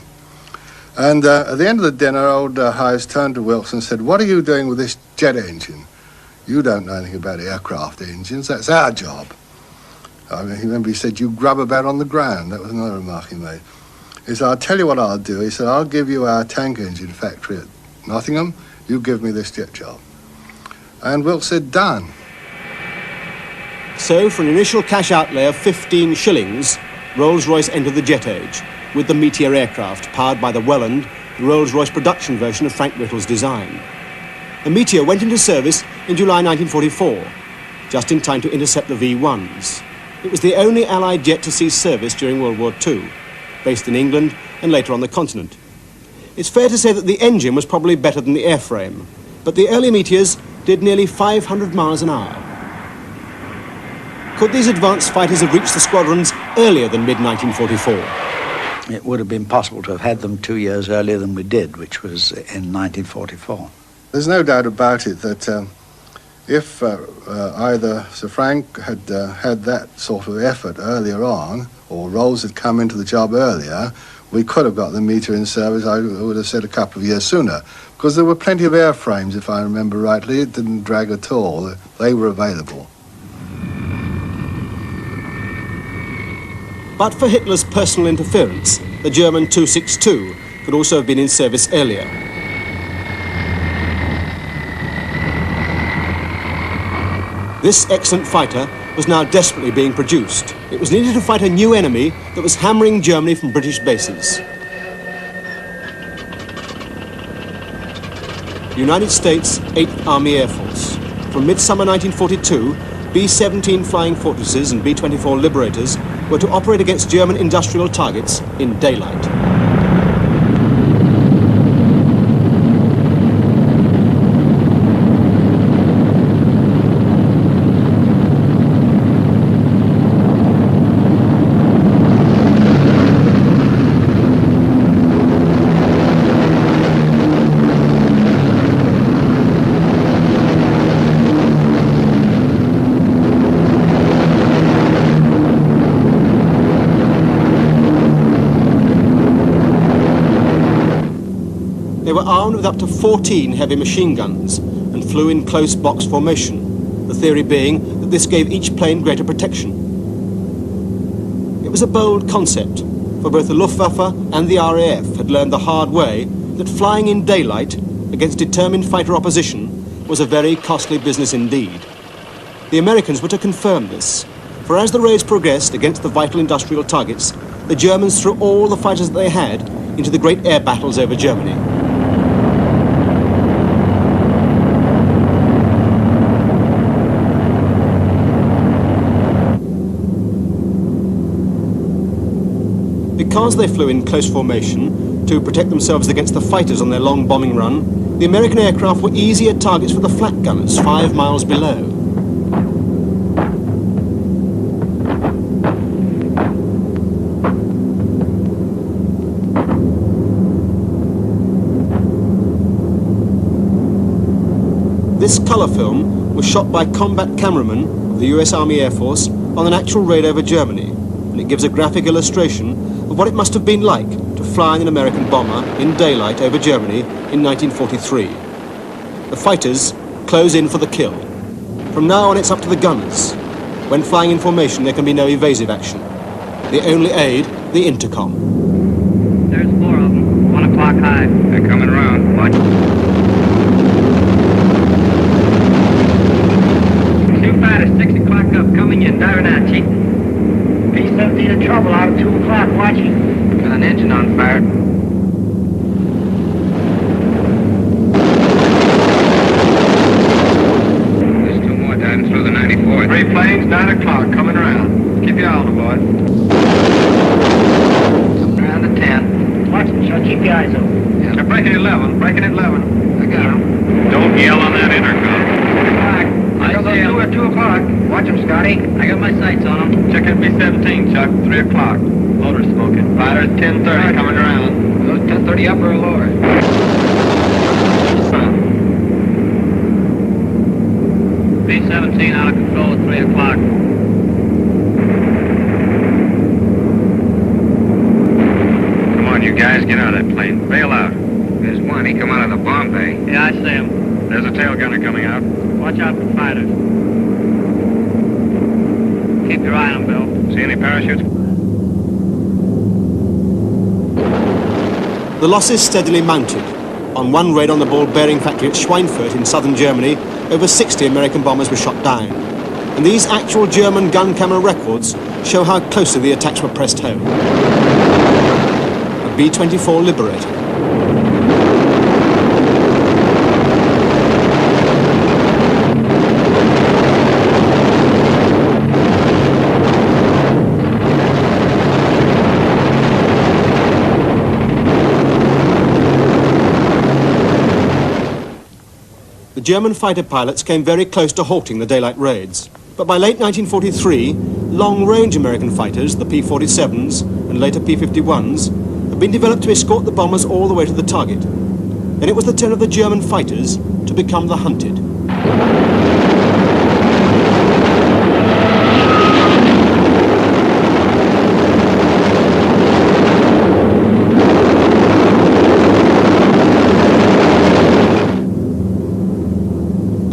And at the end of the dinner, old Hives turned to Wilkes and said, "What are you doing with this jet engine? You don't know anything about aircraft engines, that's our job." I remember he said, "You grub about on the ground." That was another remark he made. He said, "I'll tell you what I'll do." He said, "I'll give you our tank engine factory at Nottingham, you give me this jet job." And Wilkes said, "Done." So, for an initial cash outlay of 15 shillings, Rolls-Royce entered the jet age, with the Meteor aircraft, powered by the Welland, the Rolls-Royce production version of Frank Whittle's design. The Meteor went into service in July 1944, just in time to intercept the V-1s. It was the only Allied jet to cease service during World War II, based in England and later on the continent. It's fair to say that the engine was probably better than the airframe, but the early Meteors did nearly 500 miles an hour. Could these advanced fighters have reached the squadrons earlier than mid-1944? It would have been possible to have had them 2 years earlier than we did, which was in 1944. There's no doubt about it that if either Sir Frank had had that sort of effort earlier on, or Rolls had come into the job earlier, we could have got the Meteor in service, I would have said, a couple of years sooner. Because there were plenty of airframes, if I remember rightly. It didn't drag at all. They were available. But for Hitler's personal interference, the German 262 could also have been in service earlier. This excellent fighter was now desperately being produced. It was needed to fight a new enemy that was hammering Germany from British bases. United States 8th Army Air Force. From midsummer 1942, B-17 Flying Fortresses and B-24 Liberators were to operate against German industrial targets in daylight. They were armed with up to 14 heavy machine guns and flew in close box formation, the theory being that this gave each plane greater protection. It was a bold concept, for both the Luftwaffe and the RAF had learned the hard way that flying in daylight against determined fighter opposition was a very costly business indeed. The Americans were to confirm this, for as the raids progressed against the vital industrial targets, the Germans threw all the fighters that they had into the great air battles over Germany. Because they flew in close formation to protect themselves against the fighters on their long bombing run, the American aircraft were easier targets for the flak gunners 5 miles below. This colour film was shot by combat cameramen of the US Army Air Force on an actual raid over Germany, and it gives a graphic illustration of what it must have been like to fly in an American bomber in daylight over Germany in 1943. The fighters close in for the kill. From now on, it's up to the gunners. When flying in formation, there can be no evasive action. The only aid, the intercom. There's 4 of them, 1 o'clock high. They're coming around. Watch. Two fighters, 6 o'clock up, coming in, diving out, Chief. B-17 in trouble out at 2 o'clock, watching. Got an engine on fire. There's 2 more diving through the 94th. 3 planes, 9 o'clock, coming around. Keep your eye on them, boys. Coming around to 10. Watch them, Chuck. Keep your eyes open. Yeah. They're breaking at 11. Breaking at 11. I got them. Don't yell on that intercom. I got those 2 at 2 o'clock. Watch them, Scotty. I got my sights on them. Check at B-17, Chuck. 3 o'clock. Motor smoking. Fighter 10:30 coming around. Those 10:30 upper or lower? B-17 out of control at 3 o'clock. Come on, you guys. Get out of that plane. Bail out. There's one. He come out of the bomb bay. Yeah, I see him. There's a tail gunner coming out. Watch out for fighters. Keep your eye on them, Bill. See any parachutes? The losses steadily mounted. On one raid on the ball bearing factory at Schweinfurt in southern Germany, over 60 American bombers were shot down. And these actual German gun camera records show how closely the attacks were pressed home. A B-24 Liberator. the German fighter pilots came very close to halting the daylight raids. But by late 1943, long-range American fighters, the P-47s and later P-51s, had been developed to escort the bombers all the way to the target. Then it was the turn of the German fighters to become the hunted.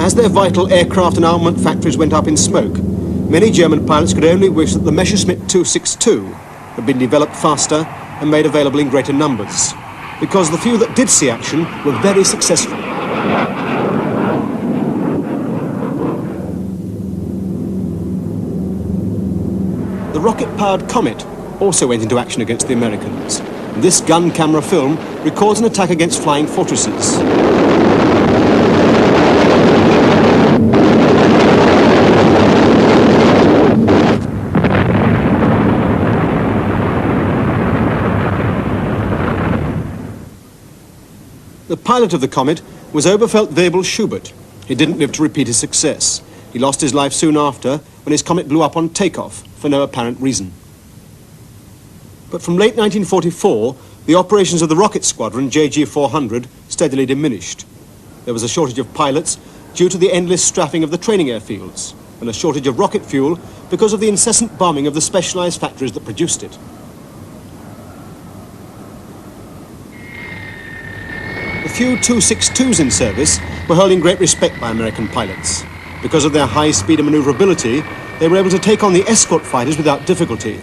As their vital aircraft and armament factories went up in smoke, many German pilots could only wish that the Messerschmitt 262 had been developed faster and made available in greater numbers, because the few that did see action were very successful. The rocket-powered Comet also went into action against the Americans, and this gun camera film records an attack against flying fortresses. The pilot of the Comet was Oberfeld Webel Schubert. He didn't live to repeat his success. He lost his life soon after when his Comet blew up on takeoff for no apparent reason. But from late 1944, the operations of the rocket squadron JG-400 steadily diminished. There was a shortage of pilots due to the endless strafing of the training airfields, and a shortage of rocket fuel because of the incessant bombing of the specialized factories that produced it. The few 262s in service were held in great respect by American pilots. Because of their high speed and maneuverability, they were able to take on the escort fighters without difficulty.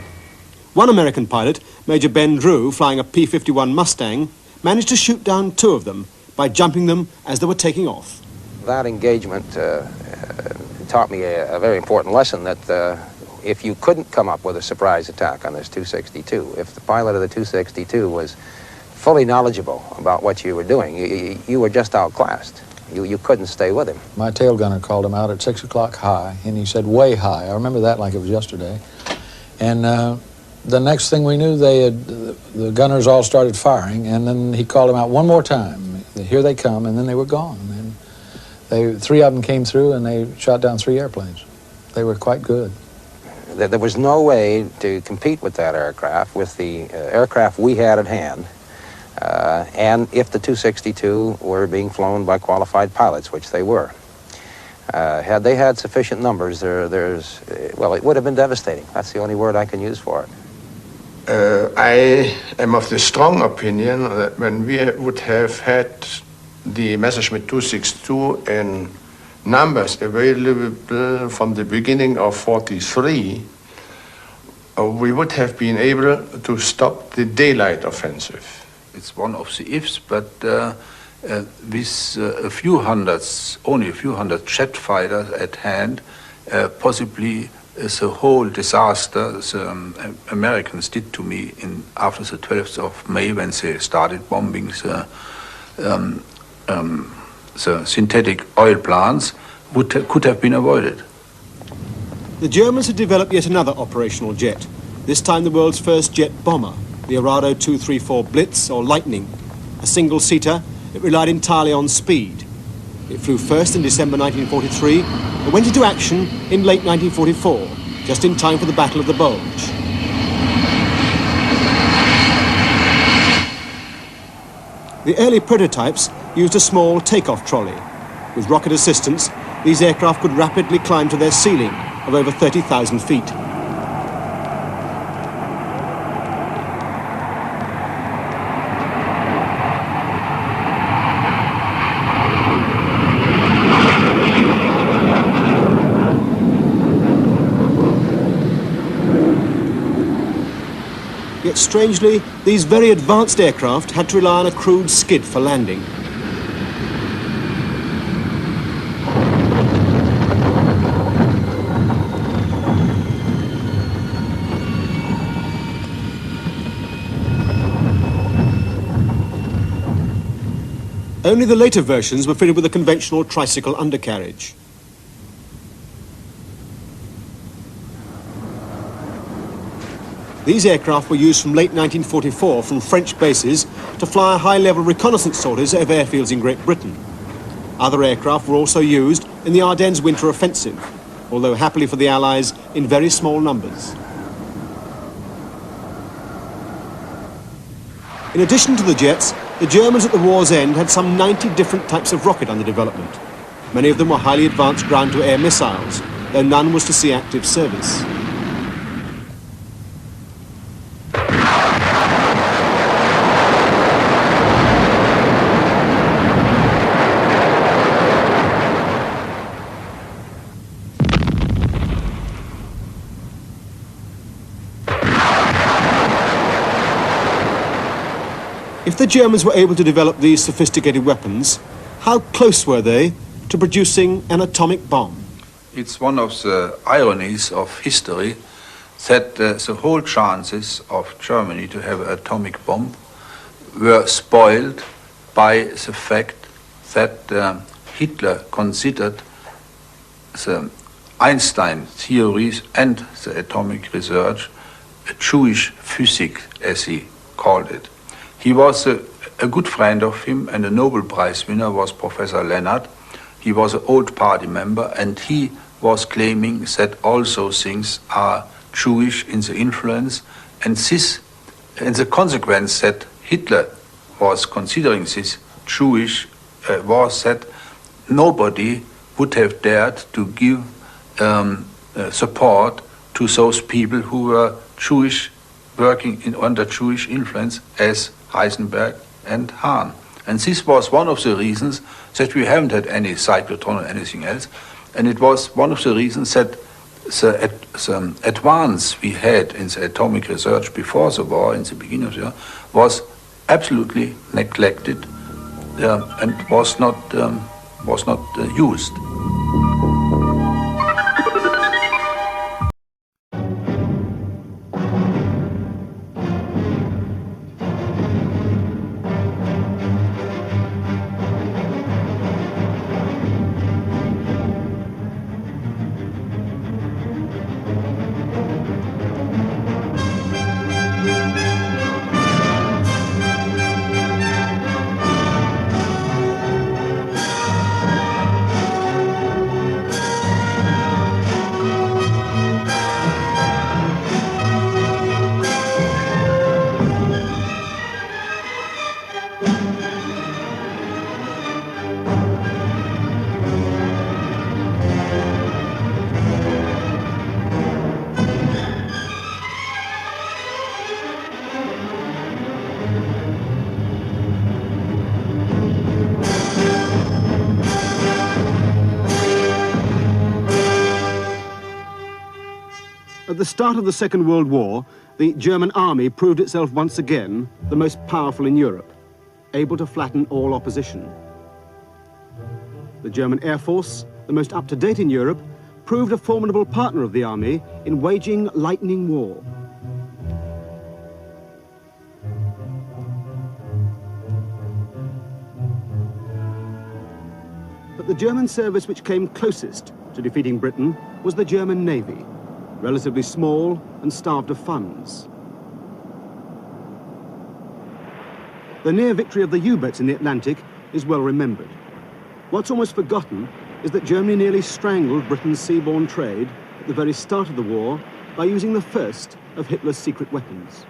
One American pilot, Major Ben Drew, flying a P-51 Mustang, managed to shoot down two of them by jumping them as they were taking off. That engagement taught me a very important lesson that if you couldn't come up with a surprise attack on this 262, if the pilot of the 262 was fully knowledgeable about what you were doing, you were just outclassed. You couldn't stay with him. My tail gunner called him out at 6 o'clock high, and he said way high. I remember that like it was yesterday. And the next thing we knew, the gunners all started firing, and then he called them out one more time. Here they come, and then they were gone. And three of them came through, and they shot down 3 airplanes. They were quite good. There was no way to compete with that aircraft, with the aircraft we had at hand. And if the 262 were being flown by qualified pilots, which they were. Had they had sufficient numbers, well, it would have been devastating. That's the only word I can use for it. I am of the strong opinion that when we would have had the Messerschmitt 262 in numbers available from the beginning of 43, we would have been able to stop the daylight offensive. It's one of the ifs, but with a few hundreds, only a few hundred jet fighters at hand, possibly the whole disaster the Americans did to me after the 12th of May when they started bombing the synthetic oil plants could have been avoided. The Germans had developed yet another operational jet, this time the world's first jet bomber, the Arado 234 Blitz, or Lightning. A single-seater, it relied entirely on speed. It flew first in December 1943 and went into action in late 1944, just in time for the Battle of the Bulge. The early prototypes used a small takeoff trolley. With rocket assistance, these aircraft could rapidly climb to their ceiling of over 30,000 feet. Yet strangely, these very advanced aircraft had to rely on a crude skid for landing. Only the later versions were fitted with a conventional tricycle undercarriage. These aircraft were used from late 1944 from French bases to fly high-level reconnaissance sorties over airfields in Great Britain. Other aircraft were also used in the Ardennes winter offensive, although happily for the Allies, in very small numbers. In addition to the jets, the Germans at the war's end had some 90 different types of rocket under development. Many of them were highly advanced ground-to-air missiles, though none was to see active service. If the Germans were able to develop these sophisticated weapons, how close were they to producing an atomic bomb? It's one of the ironies of history that the whole chances of Germany to have an atomic bomb were spoiled by the fact that Hitler considered the Einstein theories and the atomic research a Jewish physics, as he called it. He was a good friend of him, and a Nobel Prize winner was Professor Leonard. He was an old party member, and he was claiming that all those things are Jewish in the influence, and the consequence that Hitler was considering this Jewish was that nobody would have dared to give support to those people who were Jewish, working under Jewish influence, as Heisenberg and Hahn. And this was one of the reasons that we haven't had any cyclotron or anything else. And it was one of the reasons that the advance we had in the atomic research before the war, in the beginning of the war, was absolutely neglected and was not used. At the start of the Second World War, the German army proved itself once again the most powerful in Europe, able to flatten all opposition. The German Air Force, the most up-to-date in Europe, proved a formidable partner of the army in waging lightning war. But the German service which came closest to defeating Britain was the German Navy, relatively small and starved of funds. The near victory of the U-boats in the Atlantic is well remembered. What's almost forgotten is that Germany nearly strangled Britain's seaborne trade at the very start of the war by using the first of Hitler's secret weapons.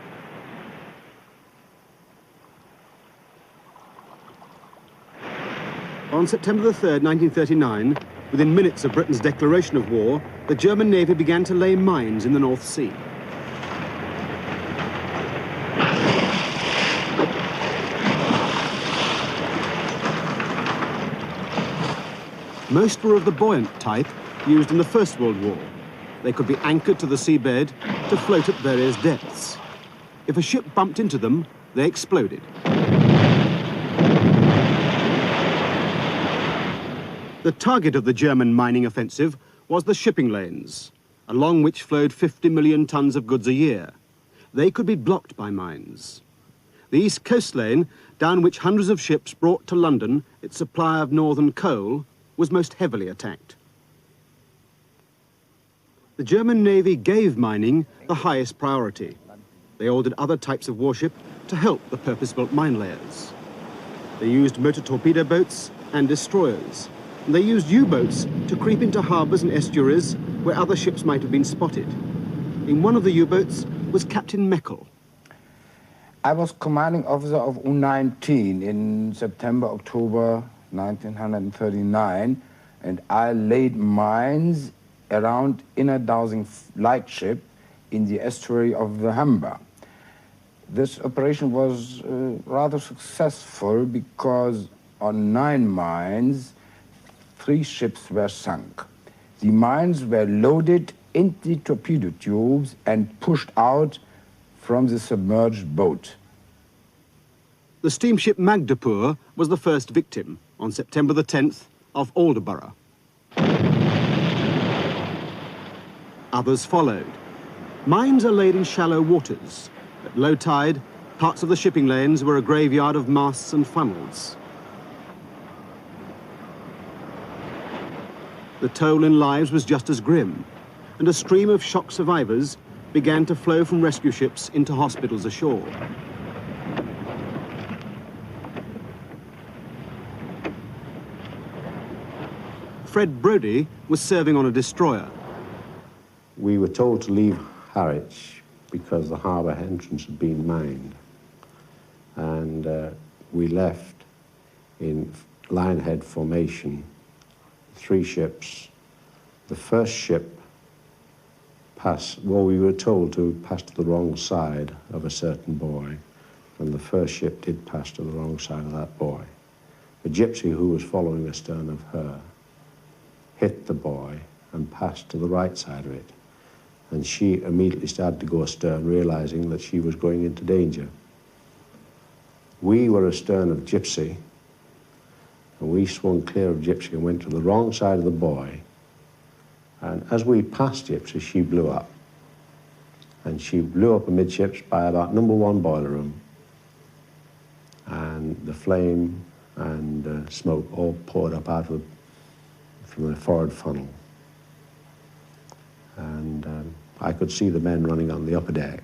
On September the 3rd, 1939, within minutes of Britain's declaration of war, the German Navy began to lay mines in the North Sea. Most were of the buoyant type used in the First World War. They could be anchored to the seabed to float at various depths. If a ship bumped into them, they exploded. The target of the German mining offensive was the shipping lanes, along which flowed 50 million tons of goods a year. They could be blocked by mines. The East Coast lane, down which hundreds of ships brought to London its supply of northern coal, was most heavily attacked. The German Navy gave mining the highest priority. They ordered other types of warship to help the purpose-built mine layers. They used motor torpedo boats and destroyers. And they used U-boats to creep into harbours and estuaries where other ships might have been spotted. In one of the U-boats was Captain Meckel. I was commanding officer of U-19 in September, October 1939, and I laid mines around Inner Dowsing lightship in the estuary of the Humber. This operation was rather successful because on 9 mines, 3 ships were sunk. The mines were loaded into the torpedo tubes and pushed out from the submerged boat. The steamship Magdapur was the first victim on September the 10th off Aldeburgh. Others followed. Mines are laid in shallow waters. At low tide, parts of the shipping lanes were a graveyard of masts and funnels. The toll in lives was just as grim, and a stream of shock survivors began to flow from rescue ships into hospitals ashore. Fred Brodie was serving on a destroyer. We were told to leave Harwich because the harbour entrance had been mined. And we left in line-head formation, 3 ships. The first ship passed, well, we were told to pass to the wrong side of a certain buoy, and the first ship did pass to the wrong side of that buoy. A gypsy who was following astern of her hit the buoy and passed to the right side of it. And she immediately started to go astern, realizing that she was going into danger. We were astern of Gypsy, and we swung clear of Gypsy and went to the wrong side of the buoy. And as we passed Gypsy, she blew up. And she blew up amidships by about number 1 boiler room. And the flame and smoke all poured up out of from the forward funnel. And I could see the men running on the upper deck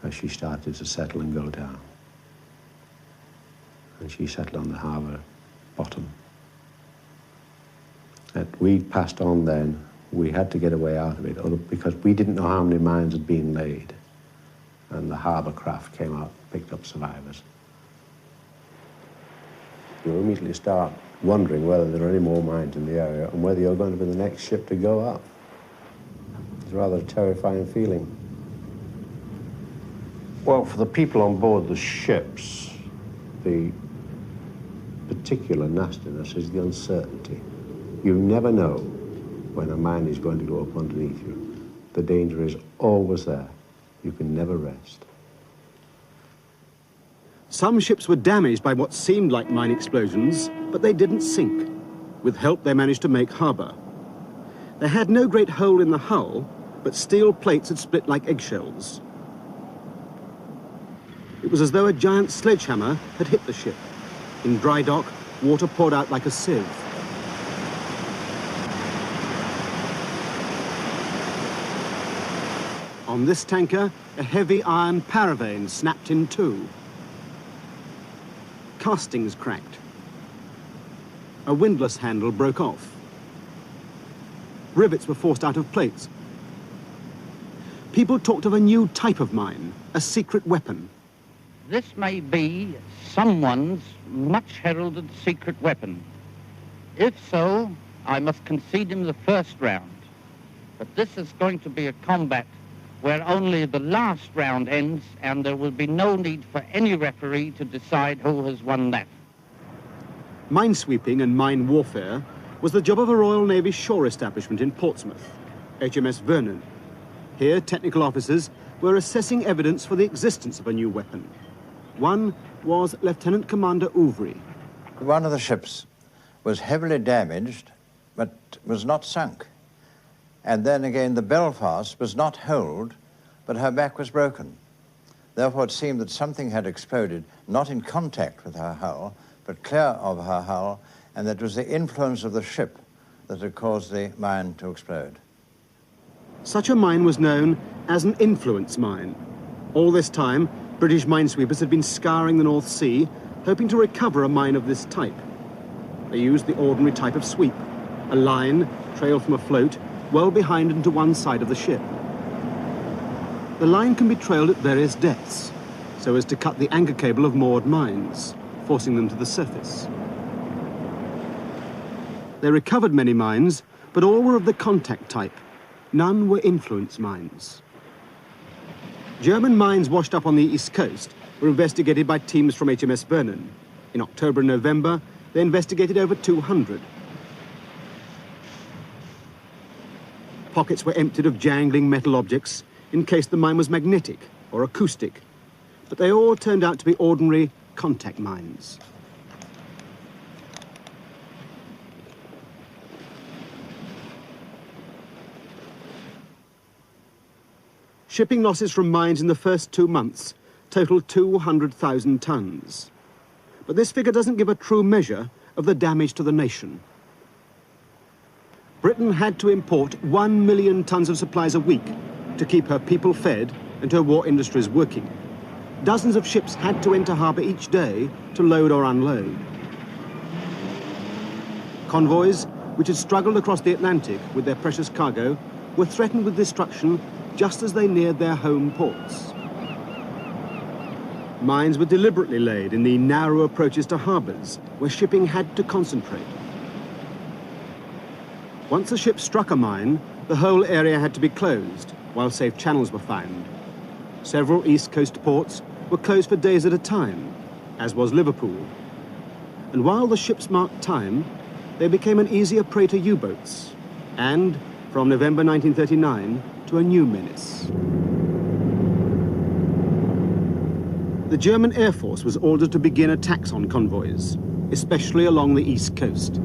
as she started to settle and go down. And she settled on the harbour bottom. We'd passed on then. We had to get away out of it because we didn't know how many mines had been laid. And the harbour craft came out, picked up survivors. You immediately start wondering whether there are any more mines in the area and whether you're going to be the next ship to go up. It's rather a terrifying feeling. Well, for the people on board the ships, the particular nastiness is the uncertainty. You never know when a mine is going to go up underneath you. The danger is always there. You can never rest. Some ships were damaged by what seemed like mine explosions, but they didn't sink. With help, they managed to make harbour. They had no great hole in the hull, but steel plates had split like eggshells. It was as though a giant sledgehammer had hit the ship. In dry dock, water poured out like a sieve. On this tanker, a heavy iron paravane snapped in 2. Castings cracked. A windlass handle broke off. Rivets were forced out of plates. People talked of a new type of mine, a secret weapon. This may be someone's much heralded secret weapon. If so, I must concede him the first round. But this is going to be a combat where only the last round ends, and there will be no need for any referee to decide who has won that. Minesweeping and mine warfare was the job of a Royal Navy shore establishment in Portsmouth, HMS Vernon. Here, technical officers were assessing evidence for the existence of a new weapon. One was Lieutenant Commander Ouvry. One of the ships was heavily damaged, but was not sunk. And then again, the Belfast was not holed, but her back was broken. Therefore, it seemed that something had exploded, not in contact with her hull, but clear of her hull, and that was the influence of the ship that had caused the mine to explode. Such a mine was known as an influence mine. All this time, British minesweepers had been scouring the North Sea, hoping to recover a mine of this type. They used the ordinary type of sweep, a line trailed from a float well behind and to one side of the ship. The line can be trailed at various depths, so as to cut the anchor cable of moored mines, forcing them to the surface. They recovered many mines, but all were of the contact type. None were influence mines. German mines washed up on the east coast were investigated by teams from HMS Vernon. In October and November, they investigated over 200. Pockets were emptied of jangling metal objects in case the mine was magnetic or acoustic, but they all turned out to be ordinary contact mines. Shipping losses from mines in the first 2 months totaled 200,000 tons. But this figure doesn't give a true measure of the damage to the nation. Britain had to import 1 million tons of supplies a week to keep her people fed and her war industries working. Dozens of ships had to enter harbour each day to load or unload. Convoys, which had struggled across the Atlantic with their precious cargo, were threatened with destruction just as they neared their home ports. Mines were deliberately laid in the narrow approaches to harbours, where shipping had to concentrate. Once a ship struck a mine, the whole area had to be closed, while safe channels were found. Several East Coast ports were closed for days at a time, as was Liverpool. And while the ships marked time, they became an easier prey to U-boats, and, from November 1939, to a new menace. The German Air Force was ordered to begin attacks on convoys, especially along the East Coast.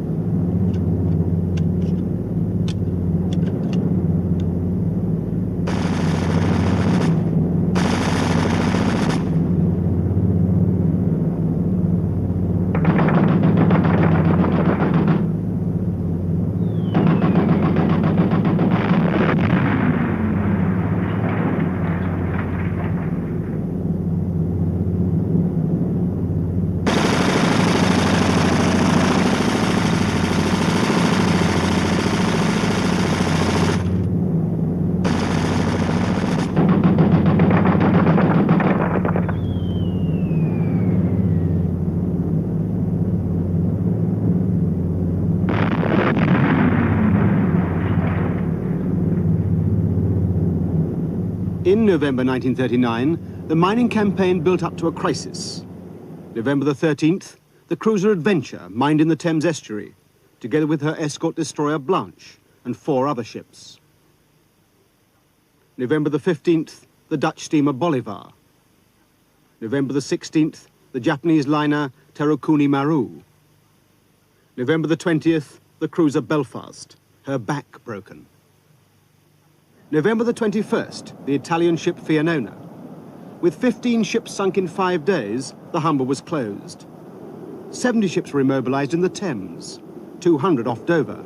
In November 1939, the mining campaign built up to a crisis. November the 13th, the cruiser Adventure mined in the Thames estuary, together with her escort destroyer Blanche and 4 other ships. November the 15th, the Dutch steamer Bolivar. November the 16th, the Japanese liner Terukuni Maru. November the 20th, the cruiser Belfast, her back broken. November the 21st, the Italian ship Fianona. With 15 ships sunk in 5 days, the Humber was closed. 70 ships were immobilized in the Thames, 200 off Dover.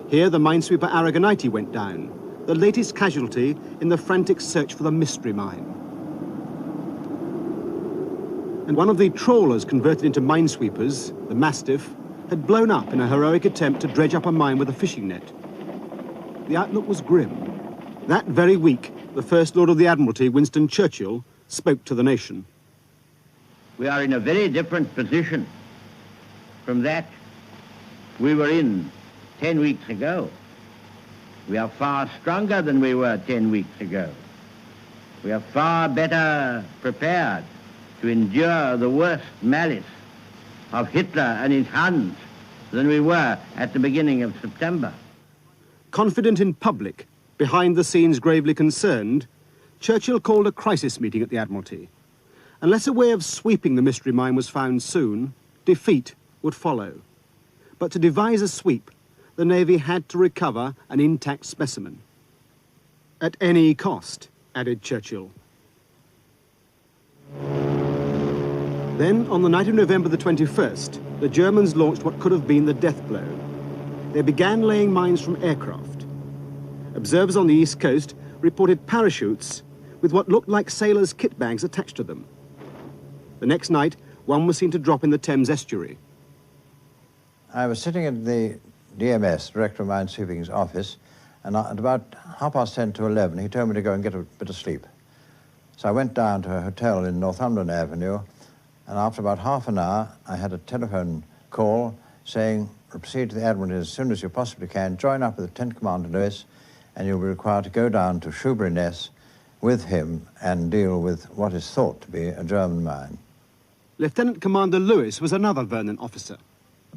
Here, the minesweeper Aragonite went down, the latest casualty in the frantic search for the mystery mine. And one of the trawlers converted into minesweepers, the Mastiff, had blown up in a heroic attempt to dredge up a mine with a fishing net. The outlook was grim. That very week, the First Lord of the Admiralty, Winston Churchill, spoke to the nation. We are in a very different position from that we were in 10 weeks ago. We are far stronger than we were 10 weeks ago. We are far better prepared to endure the worst malice of Hitler and his Huns than we were at the beginning of September. Confident in public, behind the scenes gravely concerned, Churchill called a crisis meeting at the Admiralty. Unless a way of sweeping the mystery mine was found soon, defeat would follow. But to devise a sweep, the Navy had to recover an intact specimen. At any cost, added Churchill. Then, on the night of November the 21st, the Germans launched what could have been the death blow. They began laying mines from aircraft. Observers on the East Coast reported parachutes with what looked like sailors' kit bags attached to them. The next night, one was seen to drop in the Thames estuary. I was sitting at the DMS, Director of Mine Sweeping's office, and at about 10:30 to 11, he told me to go and get a bit of sleep. So I went down to a hotel in Northumberland Avenue, and after about half an hour, I had a telephone call saying, proceed to the Admiralty as soon as you possibly can, join up with Lieutenant Commander Lewis, and you'll be required to go down to Shoebury-Ness with him and deal with what is thought to be a German mine. Lieutenant Commander Lewis was another Vernon officer.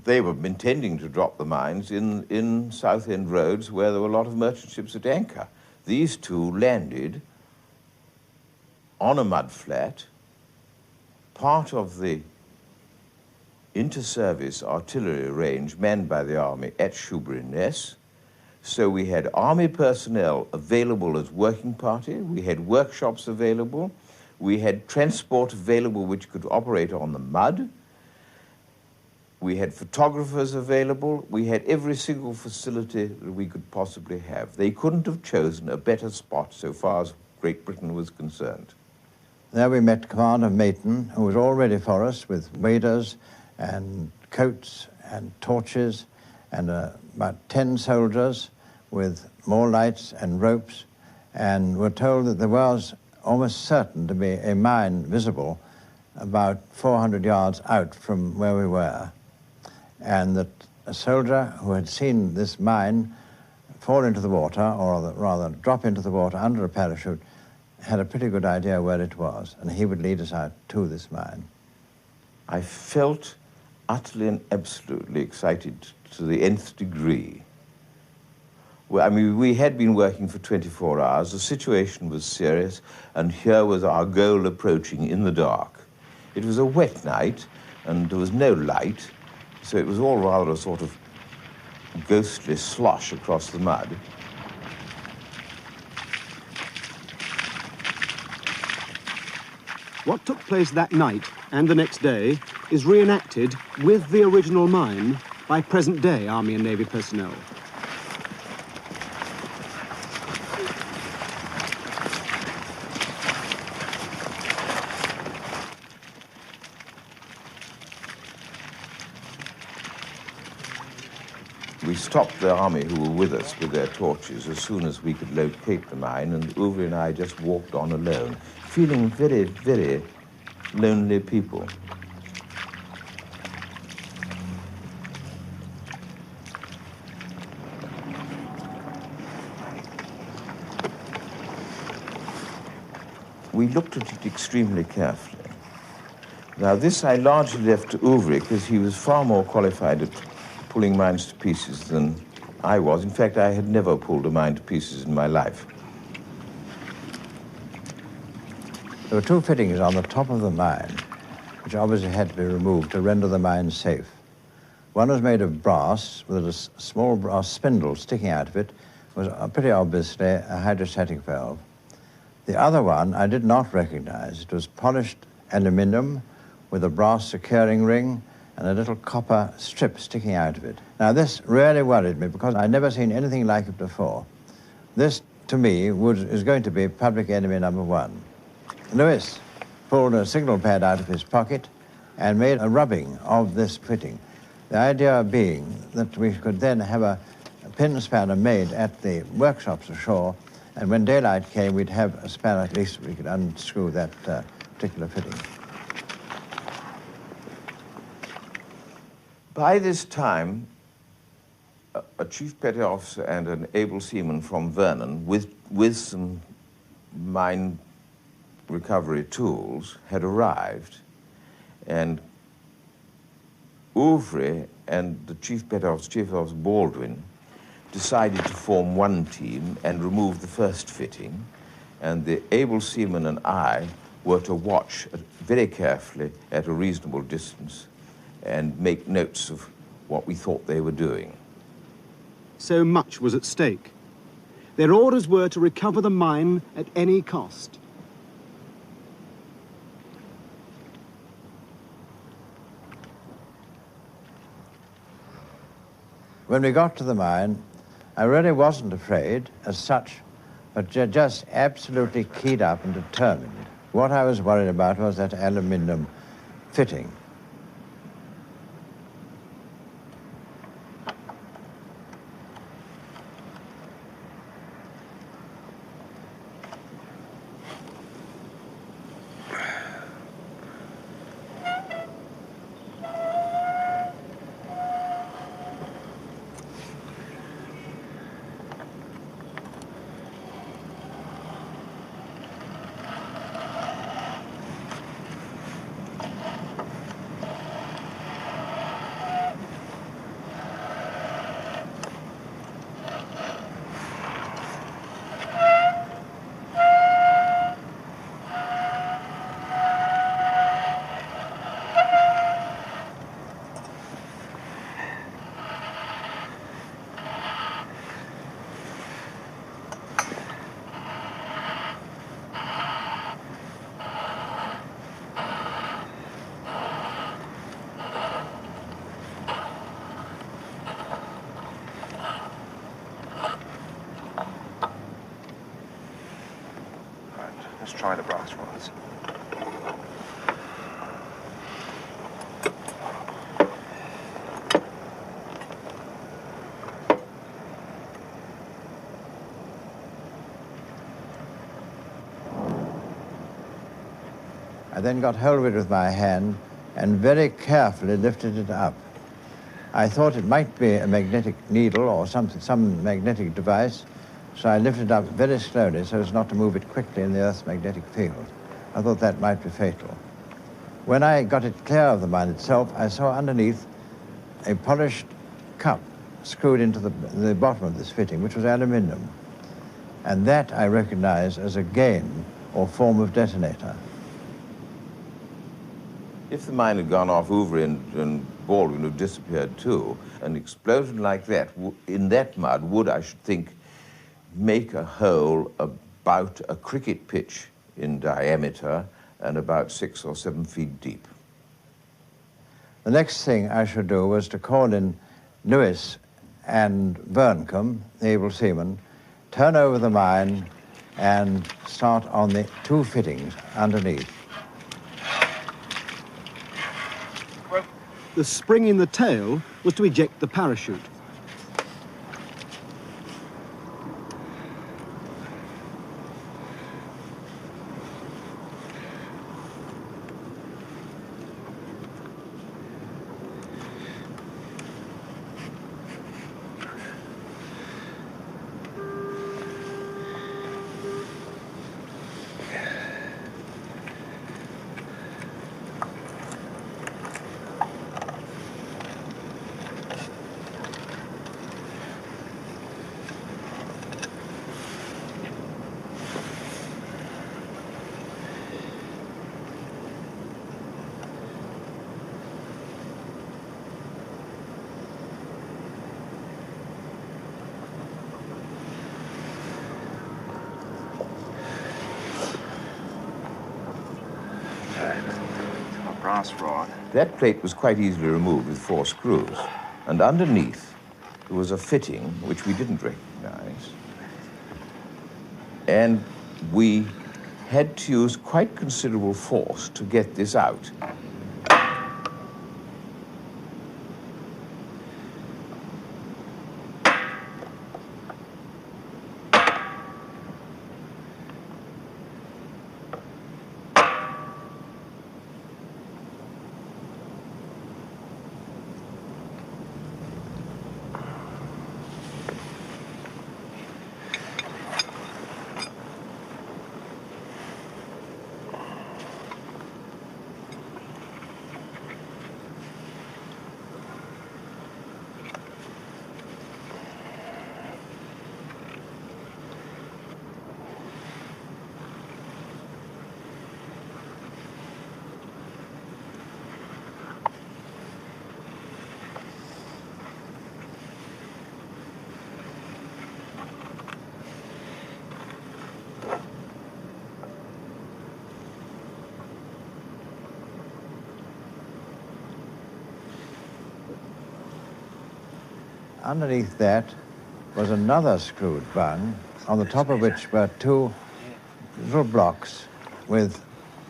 They were intending to drop the mines in Southend Roads where there were a lot of merchant ships at anchor. These two landed on a mud flat, part of the inter-service artillery range manned by the Army at Shoebury-Ness. So we had Army personnel available as working party, we had workshops available, we had transport available which could operate on the mud, we had photographers available, we had every single facility that we could possibly have. They couldn't have chosen a better spot so far as Great Britain was concerned. There we met Commander Mayton, who was all ready for us with waders and coats and torches and about 10 soldiers with more lights and ropes, and were told that there was almost certain to be a mine visible about 400 yards out from where we were, and that a soldier who had seen this mine fall into the water, or rather drop into the water under a parachute, had a pretty good idea where it was, and he would lead us out to this mine. I felt utterly and absolutely excited to the nth degree. Well, I mean, we had been working for 24 hours, the situation was serious, and here was our goal approaching in the dark. It was a wet night, and there was no light, so it was all rather a sort of ghostly slosh across the mud. What took place that night and the next day is reenacted with the original mine by present-day Army and Navy personnel. We stopped the Army who were with us with their torches as soon as we could locate the mine, and Uvri and I just walked on alone, feeling very, very lonely people. We looked at it extremely carefully. Now, this I largely left to Uvri because he was far more qualified at pulling mines to pieces than I was. In fact, I had never pulled a mine to pieces in my life. There were two fittings on the top of the mine, which obviously had to be removed to render the mine safe. One was made of brass, with a small brass spindle sticking out of it, was pretty obviously a hydrostatic valve. The other one I did not recognize. It was polished aluminium with a brass securing ring and a little copper strip sticking out of it. Now, this really worried me because I'd never seen anything like it before. This, to me, is going to be public enemy number one. Lewis pulled a signal pad out of his pocket and made a rubbing of this fitting. The idea being that we could then have a pin spanner made at the workshops ashore, and when daylight came, we'd have a spanner at least we could unscrew that particular fitting. By this time, a chief petty officer and an able seaman from Vernon, with some mine recovery tools, had arrived, and Uvri and the chief petty officer, Chief Officer Baldwin, decided to form one team and remove the first fitting, and the able seaman and I were to watch very carefully at a reasonable distance and make notes of what we thought they were doing. So much was at stake. Their orders were to recover the mine at any cost. When we got to the mine, I really wasn't afraid as such, but just absolutely keyed up and determined. What I was worried about was that aluminium fitting. Let's try the brass rods. I then got hold of it with my hand and very carefully lifted it up. I thought it might be a magnetic needle or some magnetic device, so I lifted it up very slowly so as not to move it quickly in the Earth's magnetic field. I thought that might be fatal. When I got it clear of the mine itself, I saw underneath a polished cup screwed into the bottom of this fitting, which was aluminium. And that I recognized as a gain or form of detonator. If the mine had gone off over and Baldwin would have disappeared too, an explosion like that, in that mud, would, I should think, make a hole about a cricket pitch in diameter and about 6 or 7 feet deep. The next thing I should do was to call in Lewis and Burncombe, the able seamen, turn over the mine and start on the 2 fittings underneath. The spring in the tail was to eject the parachute. Brass rod. That plate was quite easily removed with 4 screws, and underneath there was a fitting which we didn't recognize, and we had to use quite considerable force to get this out. Underneath that was another screwed bung, on the top of which were 2 little blocks with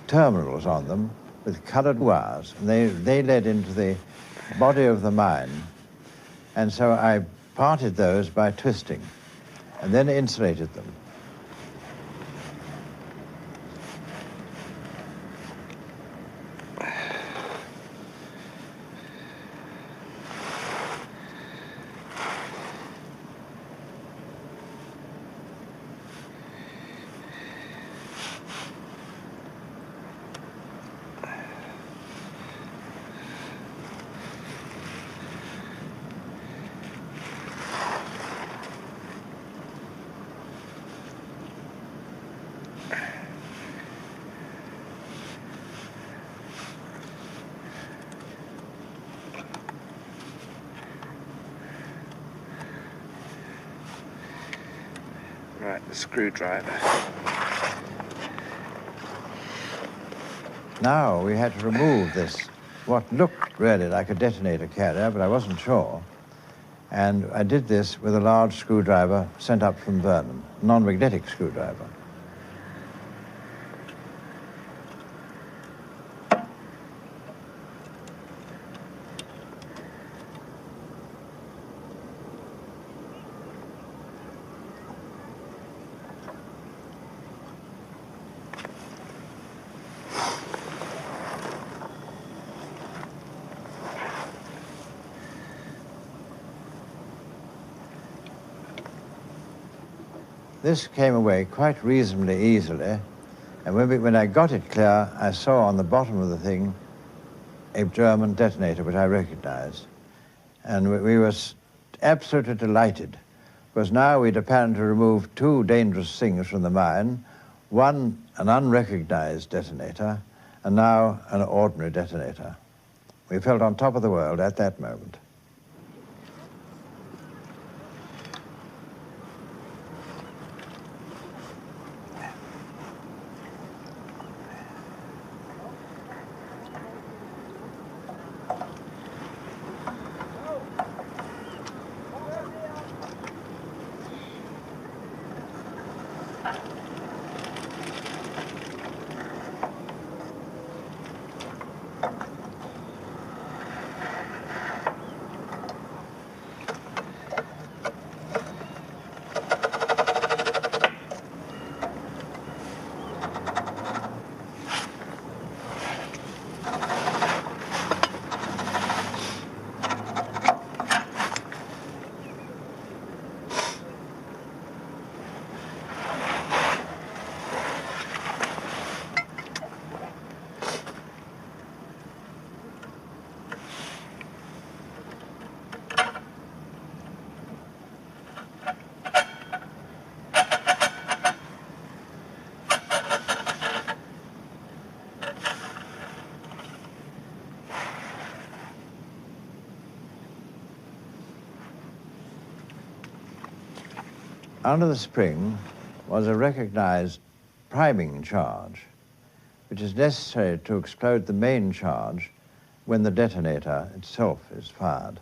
terminals on them with colored wires. And they led into the body of the mine. And so I parted those by twisting and then insulated them. Right, the screwdriver. Now we had to remove this, what looked really like a detonator carrier, but I wasn't sure. And I did this with a large screwdriver sent up from Vernon, non-magnetic screwdriver. This came away quite reasonably easily, and when I got it clear, I saw on the bottom of the thing a German detonator, which I recognized. And we were absolutely delighted, because now we'd apparently removed two dangerous things from the mine, one an unrecognized detonator, and now an ordinary detonator. We felt on top of the world at that moment. Under the spring was a recognized priming charge, which is necessary to explode the main charge when the detonator itself is fired.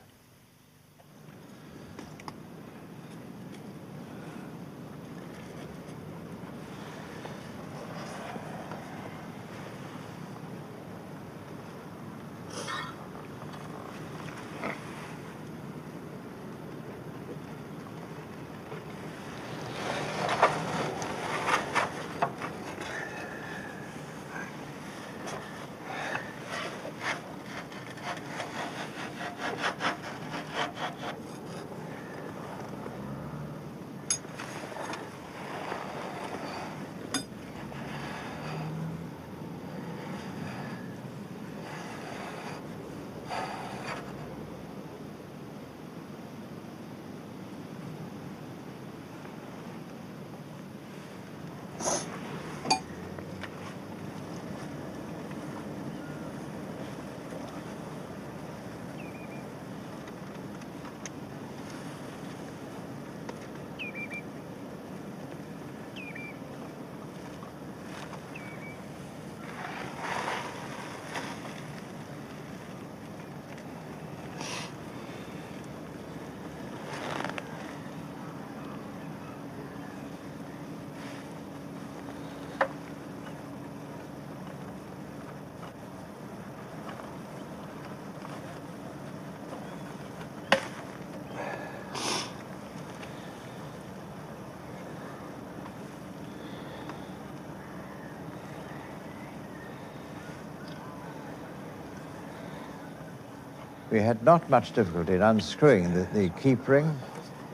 We had not much difficulty in unscrewing the keep ring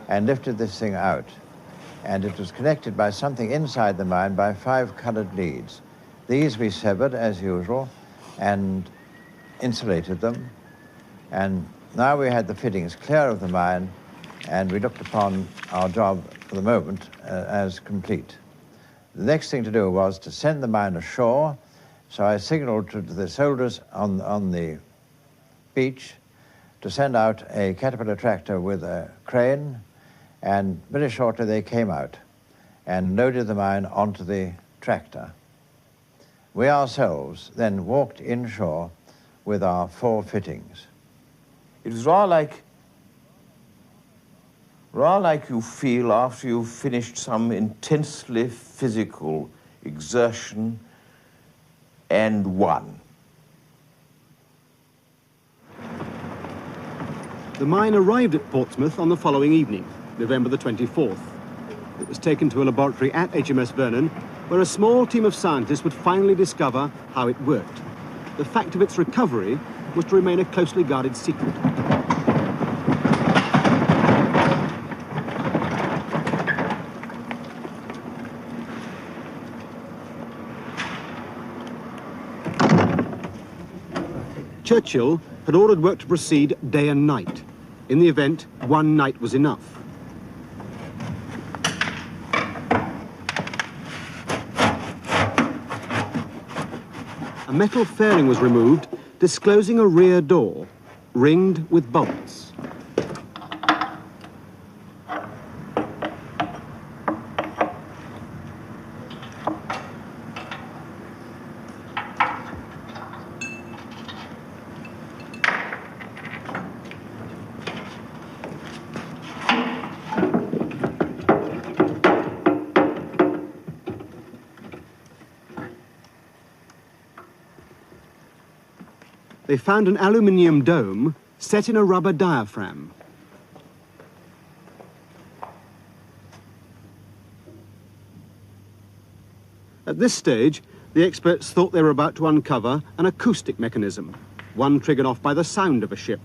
and lifted this thing out. And it was connected by something inside the mine by 5 colored leads. These we severed, as usual, and insulated them. And now we had the fittings clear of the mine, and we looked upon our job, for the moment, as complete. The next thing to do was to send the mine ashore, so I signaled to the soldiers on the beach to send out a Caterpillar tractor with a crane, and very shortly they came out and loaded the mine onto the tractor. We ourselves then walked inshore with our 4 fittings. It was rather like you feel after you've finished some intensely physical exertion and won. The mine arrived at Portsmouth on the following evening, November the 24th. It was taken to a laboratory at HMS Vernon, where a small team of scientists would finally discover how it worked. The fact of its recovery was to remain a closely guarded secret. Churchill had ordered work to proceed day and night. In the event, one night was enough. A metal fairing was removed, disclosing a rear door, ringed with bolts. They found an aluminium dome set in a rubber diaphragm. At this stage, the experts thought they were about to uncover an acoustic mechanism, one triggered off by the sound of a ship.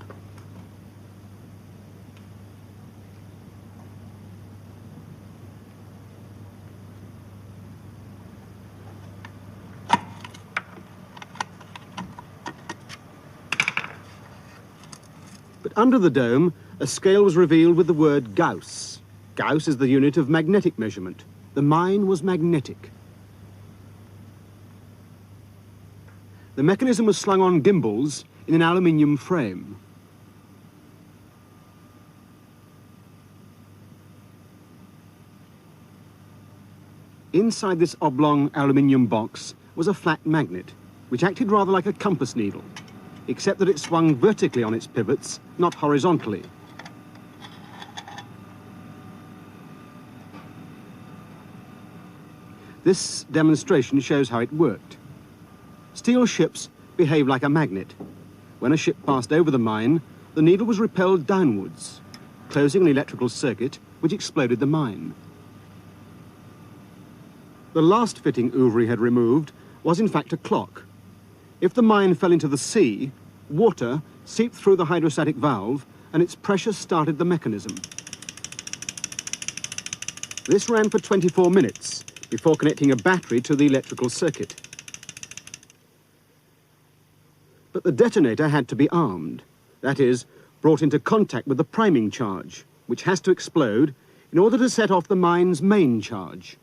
But under the dome, a scale was revealed with the word Gauss. Gauss is the unit of magnetic measurement. The mine was magnetic. The mechanism was slung on gimbals in an aluminium frame. Inside this oblong aluminium box was a flat magnet, which acted rather like a compass needle, except that it swung vertically on its pivots, not horizontally. This demonstration shows how it worked. Steel ships behave like a magnet. When a ship passed over the mine, the needle was repelled downwards, closing an electrical circuit which exploded the mine. The last fitting Ouvry had removed was in fact a clock. If the mine fell into the sea, water seeped through the hydrostatic valve and its pressure started the mechanism. This ran for 24 minutes before connecting a battery to the electrical circuit. But the detonator had to be armed, that is, brought into contact with the priming charge, which has to explode in order to set off the mine's main charge.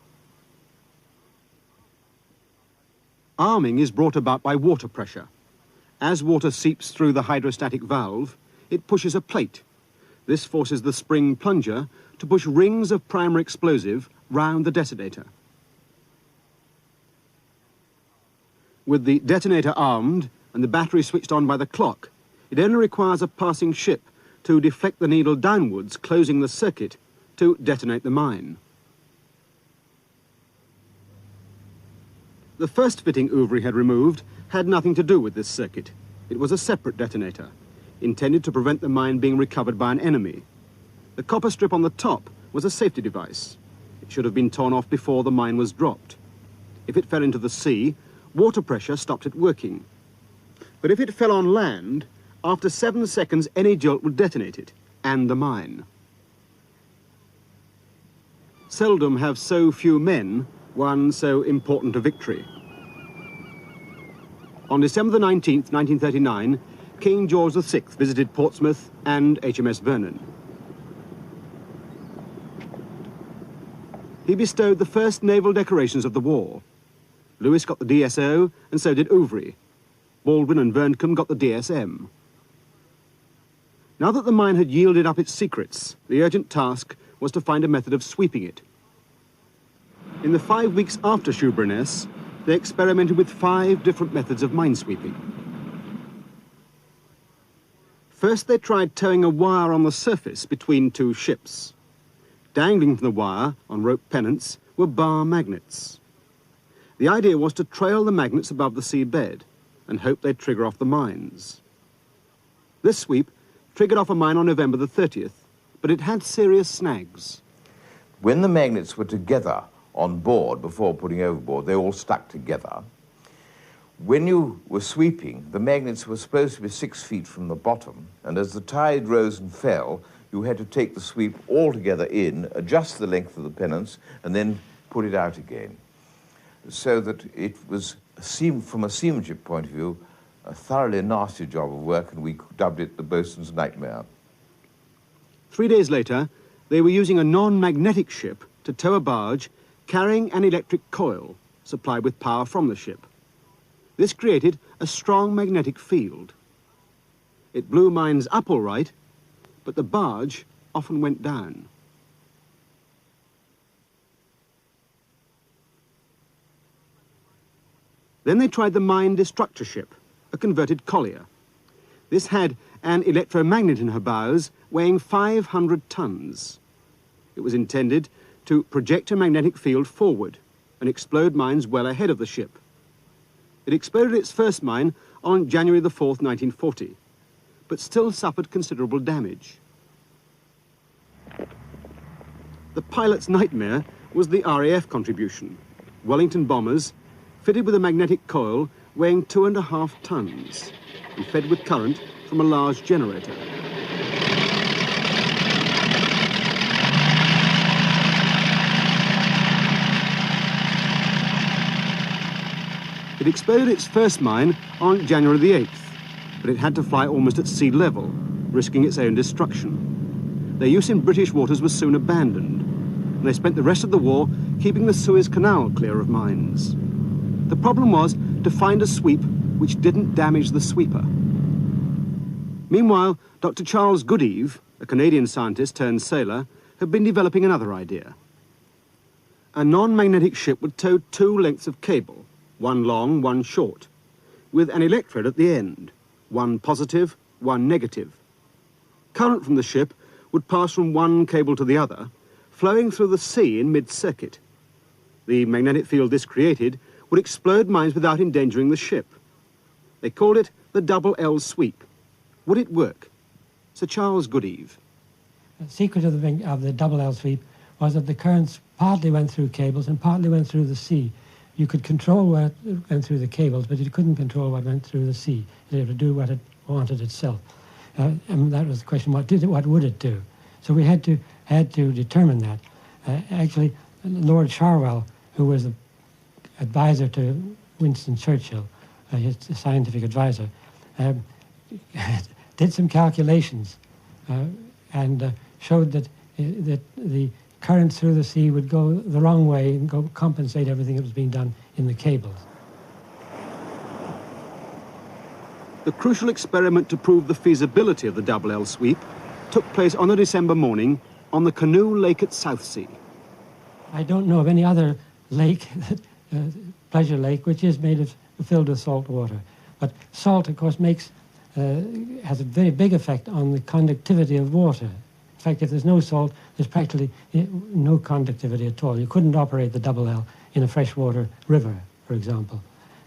Arming is brought about by water pressure. As water seeps through the hydrostatic valve, it pushes a plate. This forces the spring plunger to push rings of primary explosive round the detonator. With the detonator armed and the battery switched on by the clock, it only requires a passing ship to deflect the needle downwards, closing the circuit, to detonate the mine. The first fitting Ouvry had removed had nothing to do with this circuit. It was a separate detonator, intended to prevent the mine being recovered by an enemy. The copper strip on the top was a safety device. It should have been torn off before the mine was dropped. If it fell into the sea, water pressure stopped it working. But if it fell on land, after 7 seconds any jolt would detonate it, and the mine. Seldom have so few men won so important a victory. On December the 19th, 1939, King George VI visited Portsmouth and HMS Vernon. He bestowed the first naval decorations of the war. Lewis got the DSO, and so did Ouvry. Baldwin and Verncombe got the DSM. Now that the mine had yielded up its secrets, the urgent task was to find a method of sweeping it. In the 5 weeks after Shoeburyness, they experimented with 5 different methods of minesweeping. First, they tried towing a wire on the surface between 2 ships. Dangling from the wire on rope pennants were bar magnets. The idea was to trail the magnets above the seabed and hope they'd trigger off the mines. This sweep triggered off a mine on November the 30th, but it had serious snags. When the magnets were together on board before putting overboard, they all stuck together. When you were sweeping, the magnets were supposed to be 6 feet from the bottom, and as the tide rose and fell, you had to take the sweep all together in, adjust the length of the pennants, and then put it out again. So that it was, from a seamanship point of view, a thoroughly nasty job of work, and we dubbed it the boatswain's nightmare. 3 days later, they were using a non-magnetic ship to tow a barge carrying an electric coil supplied with power from the ship. This created a strong magnetic field. It blew mines up all right, but the barge often went down. Then they tried the mine destructor ship, a converted collier. This had an electromagnet in her bows weighing 500 tons. It was intended to project a magnetic field forward and explode mines well ahead of the ship. It exploded its first mine on January the 4th, 1940, but still suffered considerable damage. The pilot's nightmare was the RAF contribution. Wellington bombers, fitted with a magnetic coil weighing 2.5 tons and fed with current from a large generator. It exploded its first mine on January the 8th, but it had to fly almost at sea level, risking its own destruction. Their use in British waters was soon abandoned, and they spent the rest of the war keeping the Suez Canal clear of mines. The problem was to find a sweep which didn't damage the sweeper. Meanwhile, Dr. Charles Goodeve, a Canadian scientist turned sailor, had been developing another idea. A non-magnetic ship would tow 2 lengths of cable, one long, one short, with an electrode at the end, one positive, one negative. Current from the ship would pass from one cable to the other, flowing through the sea in mid-circuit. The magnetic field this created would explode mines without endangering the ship. They called it the Double L sweep. Would it work? Sir Charles Goodeve. The secret of the Double L sweep was that the currents partly went through cables and partly went through the sea. You could control what went through the cables, but you couldn't control what went through the sea. It had to do what it wanted itself. And that was the question, what would it do? So we had to determine that. Actually, Lord Charwell, who was the advisor to Winston Churchill, his scientific advisor, did some calculations and showed that the currents through the sea would go the wrong way and compensate everything that was being done in the cables. The crucial experiment to prove the feasibility of the Double L sweep took place on a December morning on the Canoe Lake at Southsea. I don't know of any other lake, Pleasure Lake, which is filled with salt water. But salt, of course, has a very big effect on the conductivity of water. In fact, if there's no salt, there's practically no conductivity at all. You couldn't operate the Double L in a freshwater river, for example,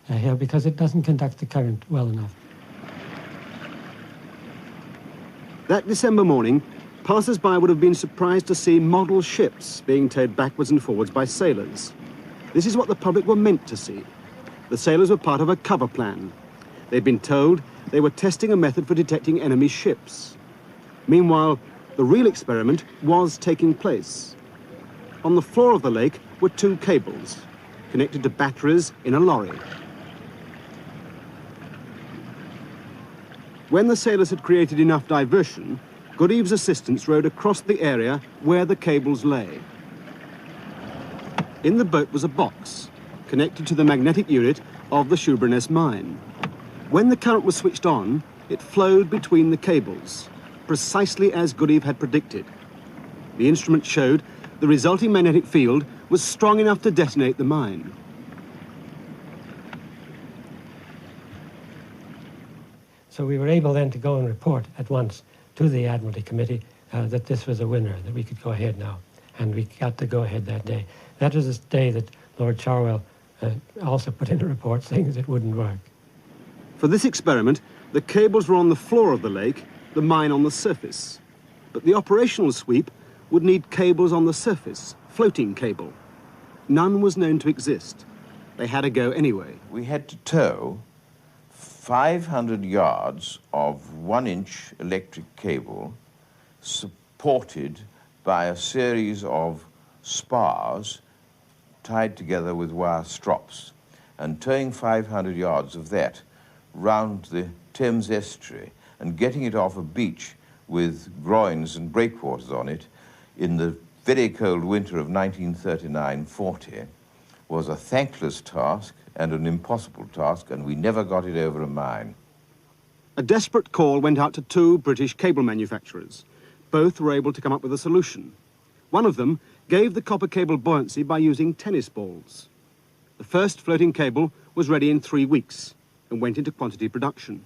here, because it doesn't conduct the current well enough. That December morning, passers-by would have been surprised to see model ships being towed backwards and forwards by sailors. This is what the public were meant to see. The sailors were part of a cover plan. They'd been told they were testing a method for detecting enemy ships. Meanwhile, the real experiment was taking place. On the floor of the lake were 2 cables, connected to batteries in a lorry. When the sailors had created enough diversion, Goodeve's assistants rowed across the area where the cables lay. In the boat was a box, connected to the magnetic unit of the Shoeburyness mine. When the current was switched on, it flowed between the cables, precisely as Goodeve had predicted. The instrument showed the resulting magnetic field was strong enough to detonate the mine. So we were able then to go and report at once to the Admiralty Committee that this was a winner, that we could go ahead now. And we got to go ahead that day. That was the day that Lord Charwell also put in a report saying that it wouldn't work. For this experiment, the cables were on the floor of the lake, the mine on the surface. But the operational sweep would need cables on the surface, floating cable. None was known to exist. They had to go anyway. We had to tow 500 yards of 1-inch electric cable supported by a series of spars tied together with wire strops, and towing 500 yards of that round the Thames estuary and getting it off a beach with groins and breakwaters on it in the very cold winter of 1939-40 was a thankless task and an impossible task, and we never got it over a mine. A desperate call went out to two British cable manufacturers. Both were able to come up with a solution. One of them gave the copper cable buoyancy by using tennis balls. The first floating cable was ready in 3 weeks and went into quantity production.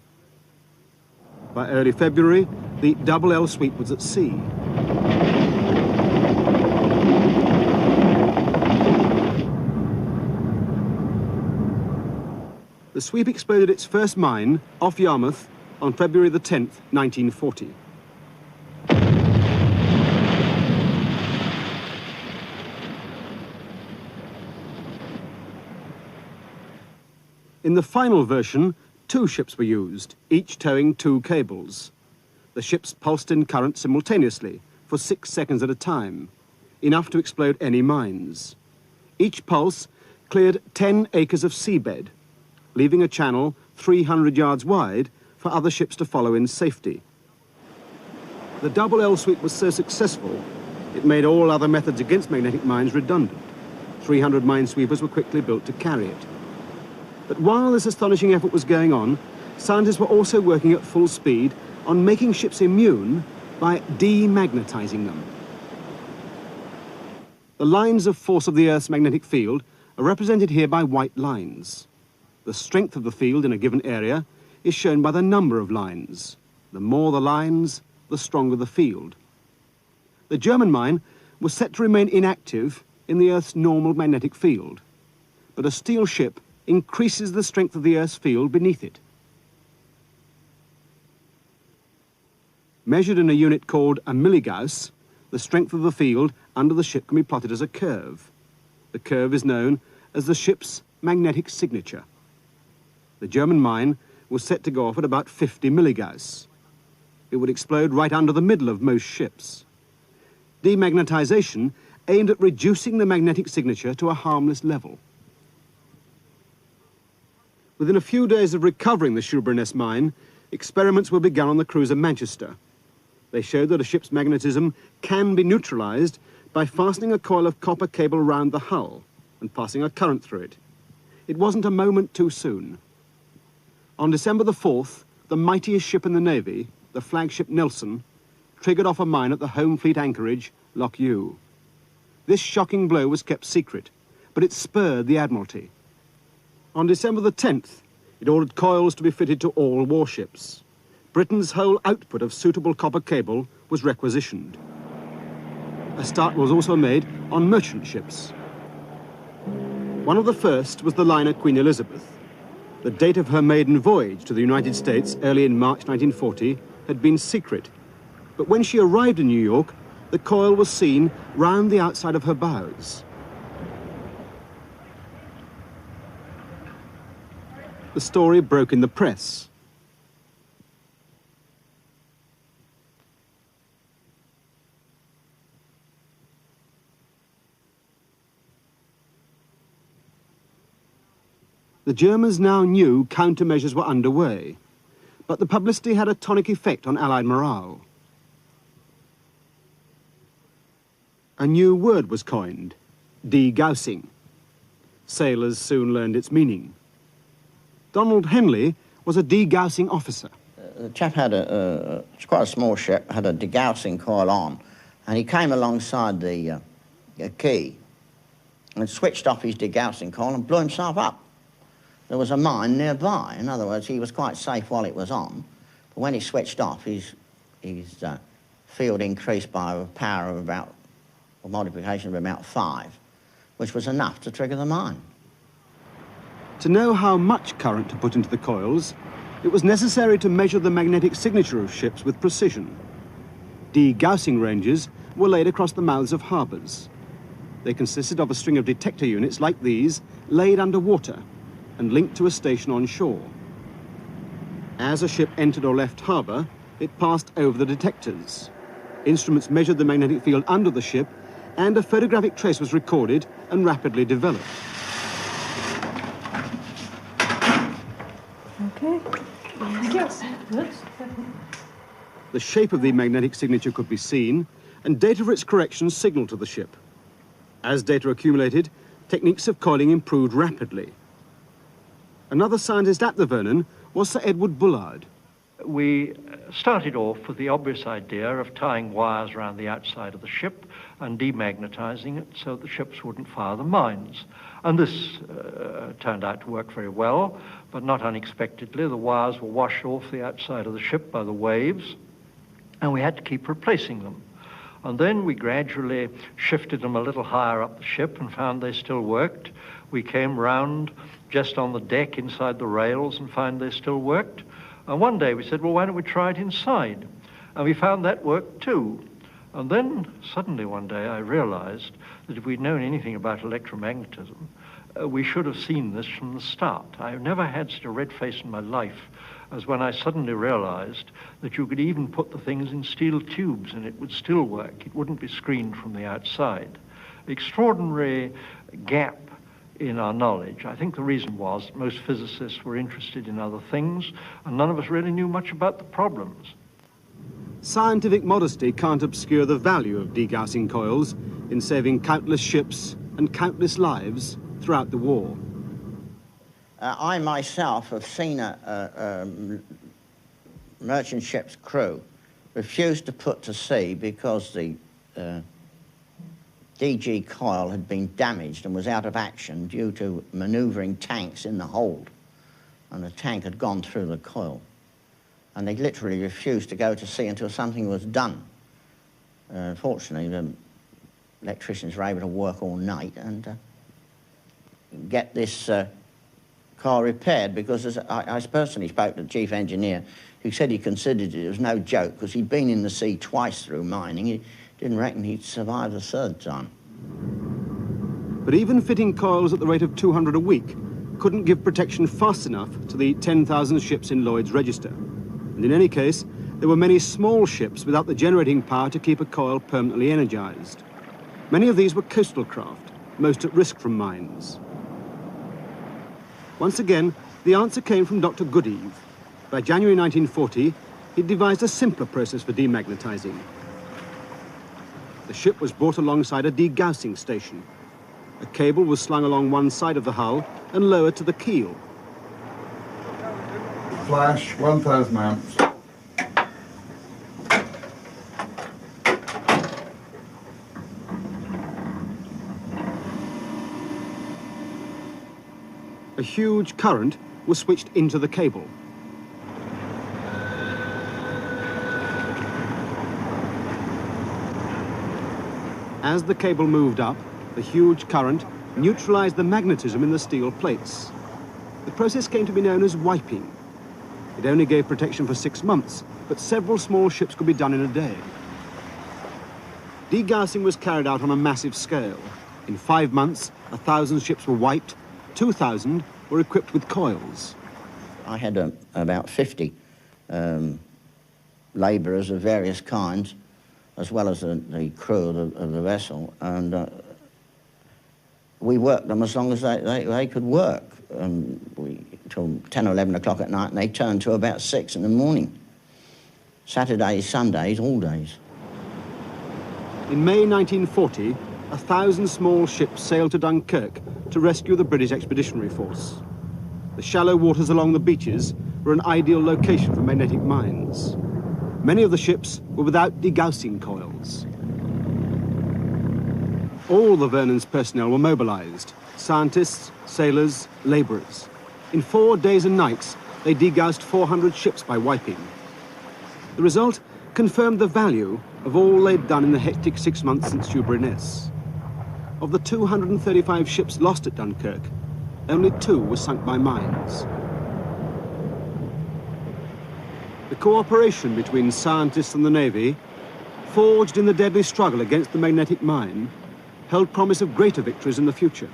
By early February, the Double L sweep was at sea. The sweep exploded its first mine off Yarmouth on February the 10th, 1940. In the final version, 2 ships were used, each towing 2 cables. The ships pulsed in current simultaneously for 6 seconds at a time, enough to explode any mines. Each pulse cleared 10 acres of seabed, leaving a channel 300 yards wide for other ships to follow in safety. The Double L sweep was so successful, it made all other methods against magnetic mines redundant. 300 minesweepers were quickly built to carry it. But while this astonishing effort was going on, scientists were also working at full speed on making ships immune by demagnetizing them. The lines of force of the Earth's magnetic field are represented here by white lines. The strength of the field in a given area is shown by the number of lines. The more the lines, the stronger the field. The German mine was set to remain inactive in the Earth's normal magnetic field, but a steel ship increases the strength of the Earth's field beneath it. Measured in a unit called a milligauss, the strength of the field under the ship can be plotted as a curve. The curve is known as the ship's magnetic signature. The German mine was set to go off at about 50 milligauss. It would explode right under the middle of most ships. Demagnetization aimed at reducing the magnetic signature to a harmless level. Within a few days of recovering the Shoeburyness mine, experiments were begun on the cruiser Manchester. They showed that a ship's magnetism can be neutralized by fastening a coil of copper cable round the hull and passing a current through it. It wasn't a moment too soon. On December the 4th, the mightiest ship in the Navy, the flagship Nelson, triggered off a mine at the Home Fleet anchorage, Loch Ewe. This shocking blow was kept secret, but it spurred the Admiralty. On December the 10th, it ordered coils to be fitted to all warships. Britain's whole output of suitable copper cable was requisitioned. A start was also made on merchant ships. One of the first was the liner Queen Elizabeth. The date of her maiden voyage to the United States early in March 1940 had been secret, but when she arrived in New York, the coil was seen round the outside of her bows. The story broke in the press. The Germans now knew countermeasures were underway, but the publicity had a tonic effect on Allied morale. A new word was coined, degaussing. Sailors soon learned its meaning. Donald Henley was a degaussing officer. The chap had it's quite a small ship, had a degaussing coil on, and he came alongside the quay and switched off his degaussing coil and blew himself up. There was a mine nearby. In other words, he was quite safe while it was on, but when he switched off, his field increased by a power of about, a multiplication of about 5, which was enough to trigger the mine. To know how much current to put into the coils, it was necessary to measure the magnetic signature of ships with precision. Degaussing ranges were laid across the mouths of harbours. They consisted of a string of detector units like these, laid underwater and linked to a station on shore. As a ship entered or left harbour, it passed over the detectors. Instruments measured the magnetic field under the ship, and a photographic trace was recorded and rapidly developed. Okay. Yes. The shape of the magnetic signature could be seen, and data for its correction signaled to the ship. As data accumulated, techniques of coiling improved rapidly. Another scientist at the Vernon was Sir Edward Bullard. We started off with the obvious idea of tying wires around the outside of the ship and demagnetizing it so the ships wouldn't fire the mines. And this turned out to work very well, but not unexpectedly. The wires were washed off the outside of the ship by the waves, and we had to keep replacing them. And then we gradually shifted them a little higher up the ship and found they still worked. We came round just on the deck inside the rails and found they still worked. And one day we said, well, why don't we try it inside? And we found that worked too. And then suddenly one day I realized that if we'd known anything about electromagnetism, we should have seen this from the start. I've never had such a red face in my life as when I suddenly realized that you could even put the things in steel tubes and it would still work. It wouldn't be screened from the outside. Extraordinary gap in our knowledge. I think the reason was that most physicists were interested in other things and none of us really knew much about the problems. Scientific modesty can't obscure the value of degaussing coils in saving countless ships and countless lives throughout the war. I myself have seen a merchant ship's crew refuse to put to sea because the DG coil had been damaged and was out of action due to manoeuvring tanks in the hold, and the tank had gone through the coil. And they literally refused to go to sea until something was done. Fortunately, the electricians were able to work all night and get this car repaired, because I personally spoke to the chief engineer, who said he considered it was no joke because he'd been in the sea twice through mining. He didn't reckon he'd survive the third time. But even fitting coils at the rate of 200 a week couldn't give protection fast enough to the 10,000 ships in Lloyd's register. And in any case, there were many small ships without the generating power to keep a coil permanently energized. Many of these were coastal craft, most at risk from mines. Once again, the answer came from Dr. Goodeve. By January 1940, he'd devised a simpler process for demagnetizing. The ship was brought alongside a degaussing station. A cable was slung along one side of the hull and lowered to the keel. Flash, 1,000 amps. A huge current was switched into the cable. As the cable moved up, the huge current neutralized the magnetism in the steel plates. The process came to be known as wiping. It only gave protection for 6 months, but several small ships could be done in a day. Degaussing was carried out on a massive scale. In 5 months, 1,000 ships were wiped, 2,000 were equipped with coils. I had about 50 labourers of various kinds, as well as the crew of the vessel, and we worked them as long as they could work, till 10 or 11 o'clock at night, and they turned to about 6 in the morning. Saturdays, Sundays, all days. In May 1940, 1,000 small ships sailed to Dunkirk to rescue the British Expeditionary Force. The shallow waters along the beaches were an ideal location for magnetic mines. Many of the ships were without degaussing coils. All the Vernon's personnel were mobilized: scientists, sailors, laborers. In 4 days and nights, they degaussed 400 ships by wiping. The result confirmed the value of all they'd done in the hectic 6 months since Shoeburyness. Of the 235 ships lost at Dunkirk, only 2 were sunk by mines. The cooperation between scientists and the Navy, forged in the deadly struggle against the magnetic mine, held promise of greater victories in the future.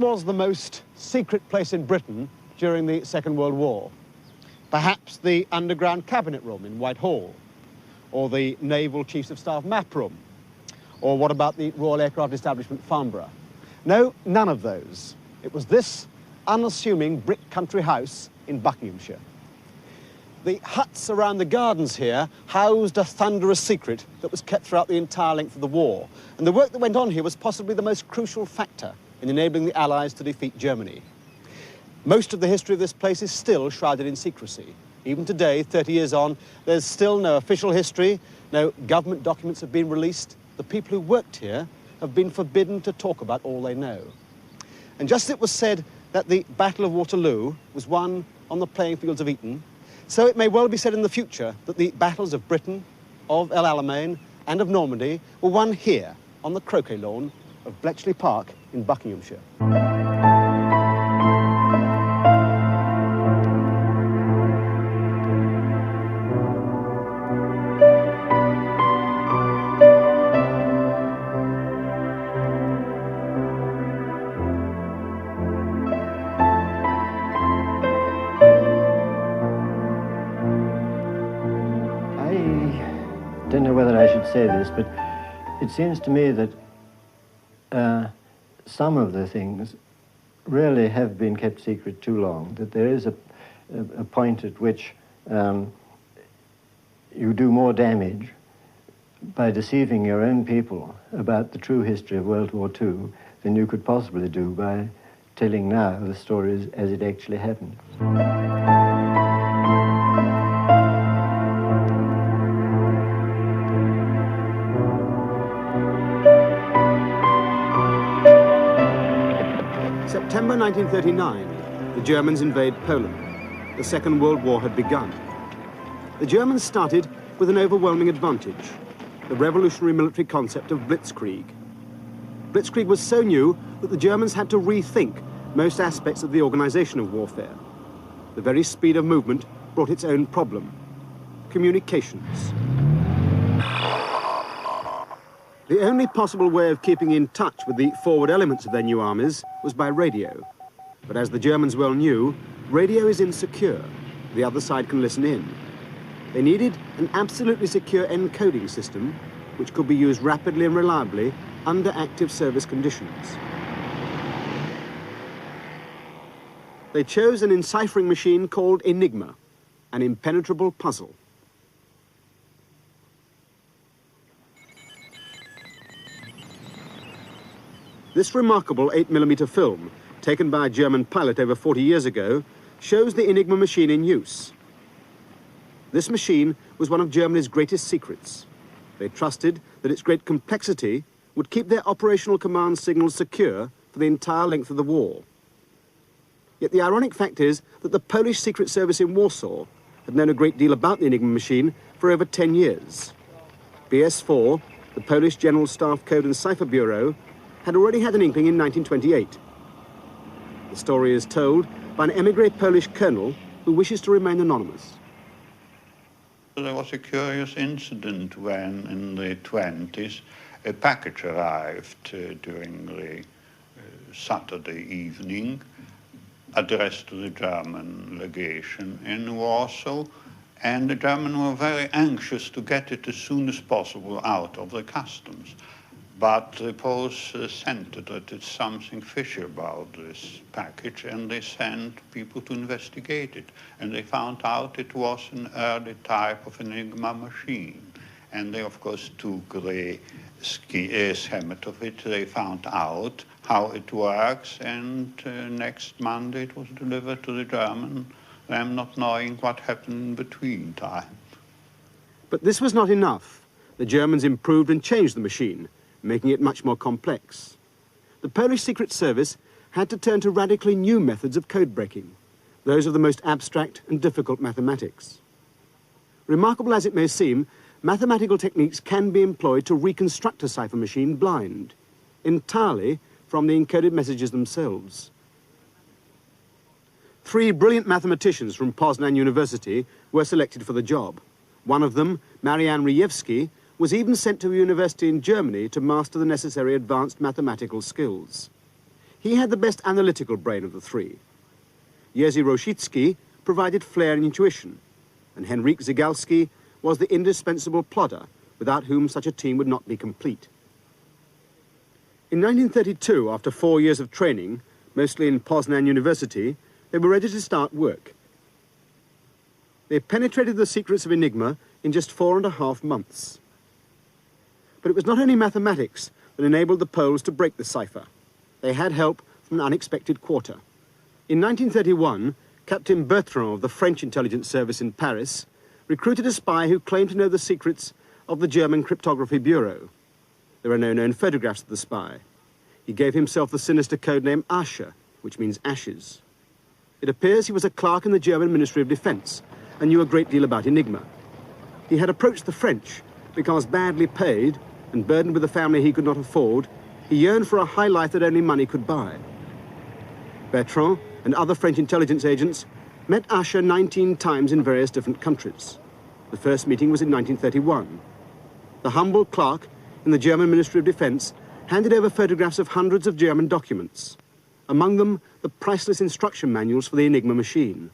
was the most secret place in Britain during the Second World War? Perhaps the underground cabinet room in Whitehall, or the Naval Chiefs of Staff map room, or what about the Royal Aircraft Establishment, Farnborough? No, none of those. It was this unassuming brick country house in Buckinghamshire. The huts around the gardens here housed a thunderous secret that was kept throughout the entire length of the war. And the work that went on here was possibly the most crucial factor in enabling the Allies to defeat Germany. Most of the history of this place is still shrouded in secrecy. Even today, 30 years on, there's still no official history, no government documents have been released. The people who worked here have been forbidden to talk about all they know. And just as it was said that the Battle of Waterloo was won on the playing fields of Eton, so it may well be said in the future that the battles of Britain, of El Alamein, and of Normandy were won here on the croquet lawn of Bletchley Park in Buckinghamshire. I don't know whether I should say this, but it seems to me that some of the things really have been kept secret too long, that there is a point at which you do more damage by deceiving your own people about the true history of World War II than you could possibly do by telling now the stories as it actually happened. September 1939, the Germans invade Poland. The Second World War had begun. The Germans started with an overwhelming advantage, the revolutionary military concept of blitzkrieg. Blitzkrieg was so new that the Germans had to rethink most aspects of the organization of warfare. The very speed of movement brought its own problem: communications. The only possible way of keeping in touch with the forward elements of their new armies was by radio. But as the Germans well knew, radio is insecure. The other side can listen in. They needed an absolutely secure encoding system which could be used rapidly and reliably under active service conditions. They chose an enciphering machine called Enigma, an impenetrable puzzle. This remarkable 8mm film, taken by a German pilot over 40 years ago, shows the Enigma machine in use. This machine was one of Germany's greatest secrets. They trusted that its great complexity would keep their operational command signals secure for the entire length of the war. Yet the ironic fact is that the Polish Secret Service in Warsaw had known a great deal about the Enigma machine for over 10 years. BS4, the Polish General Staff Code and Cipher Bureau, had already had an inkling in 1928. The story is told by an émigré Polish colonel who wishes to remain anonymous. There was a curious incident when, in the 20s, a package arrived during the Saturday evening, addressed to the German legation in Warsaw, and the Germans were very anxious to get it as soon as possible out of the customs. But the Poles scented that there's something fishy about this package, and they sent people to investigate it. And they found out it was an early type of Enigma machine. And they, of course, took the schematic of it. They found out how it works, and next Monday it was delivered to the German, them not knowing what happened in between time. But this was not enough. The Germans improved and changed the machine, making it much more complex. The Polish Secret Service had to turn to radically new methods of code breaking, those of the most abstract and difficult mathematics. Remarkable as it may seem, mathematical techniques can be employed to reconstruct a cipher machine blind, entirely from the encoded messages themselves. 3 brilliant mathematicians from Poznan University were selected for the job. One of them, Marian Rejewski, was even sent to a university in Germany to master the necessary advanced mathematical skills. He had the best analytical brain of the three. Jerzy Rositzky provided flair and intuition, and Henryk Zygalski was the indispensable plodder, without whom such a team would not be complete. In 1932, after 4 years of training, mostly in Poznan University, they were ready to start work. They penetrated the secrets of Enigma in just 4.5 months. But it was not only mathematics that enabled the Poles to break the cipher. They had help from an unexpected quarter. In 1931, Captain Bertrand of the French intelligence service in Paris recruited a spy who claimed to know the secrets of the German Cryptography Bureau. There are no known photographs of the spy. He gave himself the sinister codename Asche, which means ashes. It appears he was a clerk in the German Ministry of Defense and knew a great deal about Enigma. He had approached the French because, badly paid and burdened with a family he could not afford, he yearned for a high life that only money could buy. Bertrand and other French intelligence agents met Asche 19 times in various different countries. The first meeting was in 1931. The humble clerk in the German Ministry of Defense handed over photographs of hundreds of German documents, among them the priceless instruction manuals for the Enigma machine.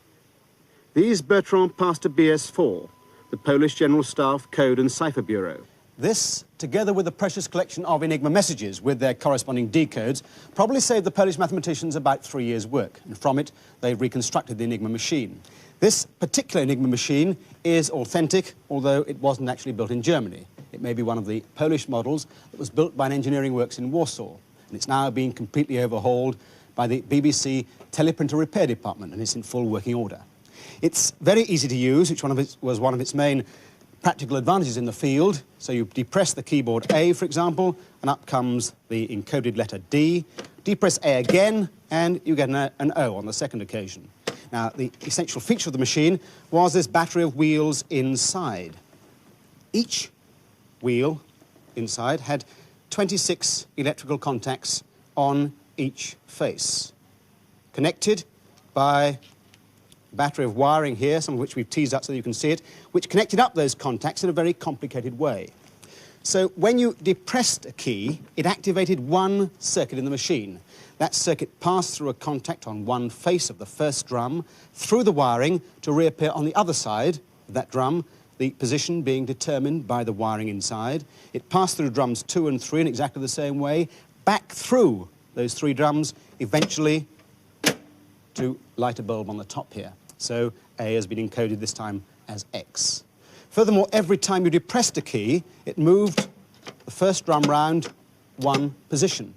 These Bertrand passed to BS4, the Polish General Staff Code and Cipher Bureau. This, together with the precious collection of Enigma messages with their corresponding decodes, probably saved the Polish mathematicians about 3 years' work, and from it they reconstructed the Enigma machine. This particular Enigma machine is authentic, although it wasn't actually built in Germany. It may be one of the Polish models that was built by an engineering works in Warsaw, and it's now being completely overhauled by the BBC Teleprinter Repair Department, and it's in full working order. It's very easy to use, which was one of its main practical advantages in the field. So you depress the keyboard A, for example, and up comes the encoded letter D. Depress A again, and you get an O on the second occasion. Now, the essential feature of the machine was this battery of wheels inside. Each wheel inside had 26 electrical contacts on each face, connected by battery of wiring here, some of which we've teased up so you can see it, which connected up those contacts in a very complicated way. So when you depressed a key, it activated one circuit in the machine. That circuit passed through a contact on one face of the first drum, through the wiring to reappear on the other side of that drum, the position being determined by the wiring inside. It passed through drums 2 and 3 in exactly the same way, back through those 3 drums, eventually to light a bulb on the top here. So A has been encoded this time as X. Furthermore, every time you depressed a key, it moved the first drum round one position.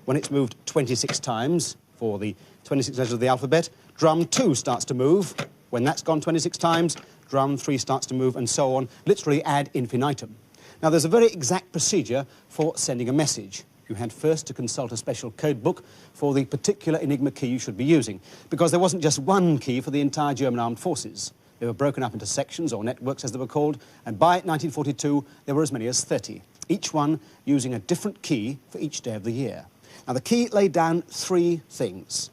When it's moved 26 times for the 26 letters of the alphabet, drum 2 starts to move. When that's gone 26 times, drum 3 starts to move, and so on, literally ad infinitum. Now, there's a very exact procedure for sending a message. You had first to consult a special code book for the particular Enigma key you should be using, because there wasn't just one key for the entire German armed forces. They were broken up into sections, or networks as they were called, and by 1942 there were as many as 30, each one using a different key for each day of the year. Now, the key laid down 3 things.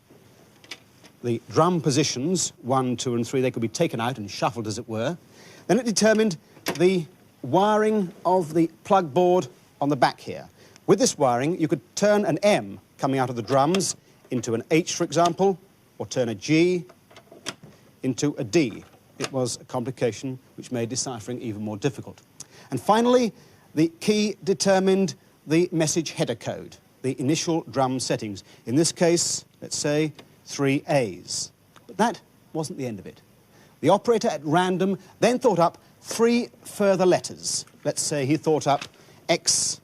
The drum positions, 1, 2 and 3, they could be taken out and shuffled, as it were. Then it determined the wiring of the plug board on the back here. With this wiring, you could turn an M coming out of the drums into an H, for example, or turn a G into a D. It was a complication which made deciphering even more difficult. And finally, the key determined the message header code, the initial drum settings. In this case, let's say 3 A's. But that wasn't the end of it. The operator at random then thought up 3 further letters. Let's say he thought up X,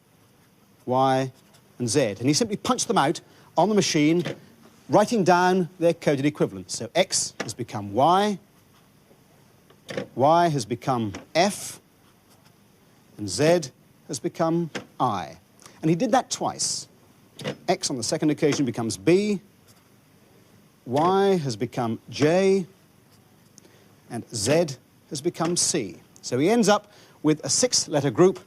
Y, and Z. And he simply punched them out on the machine, writing down their coded equivalents. So X has become Y has become F, and Z has become I. And he did that twice. X on the second occasion becomes B, Y has become J, and Z has become C. So he ends up with a 6-letter group,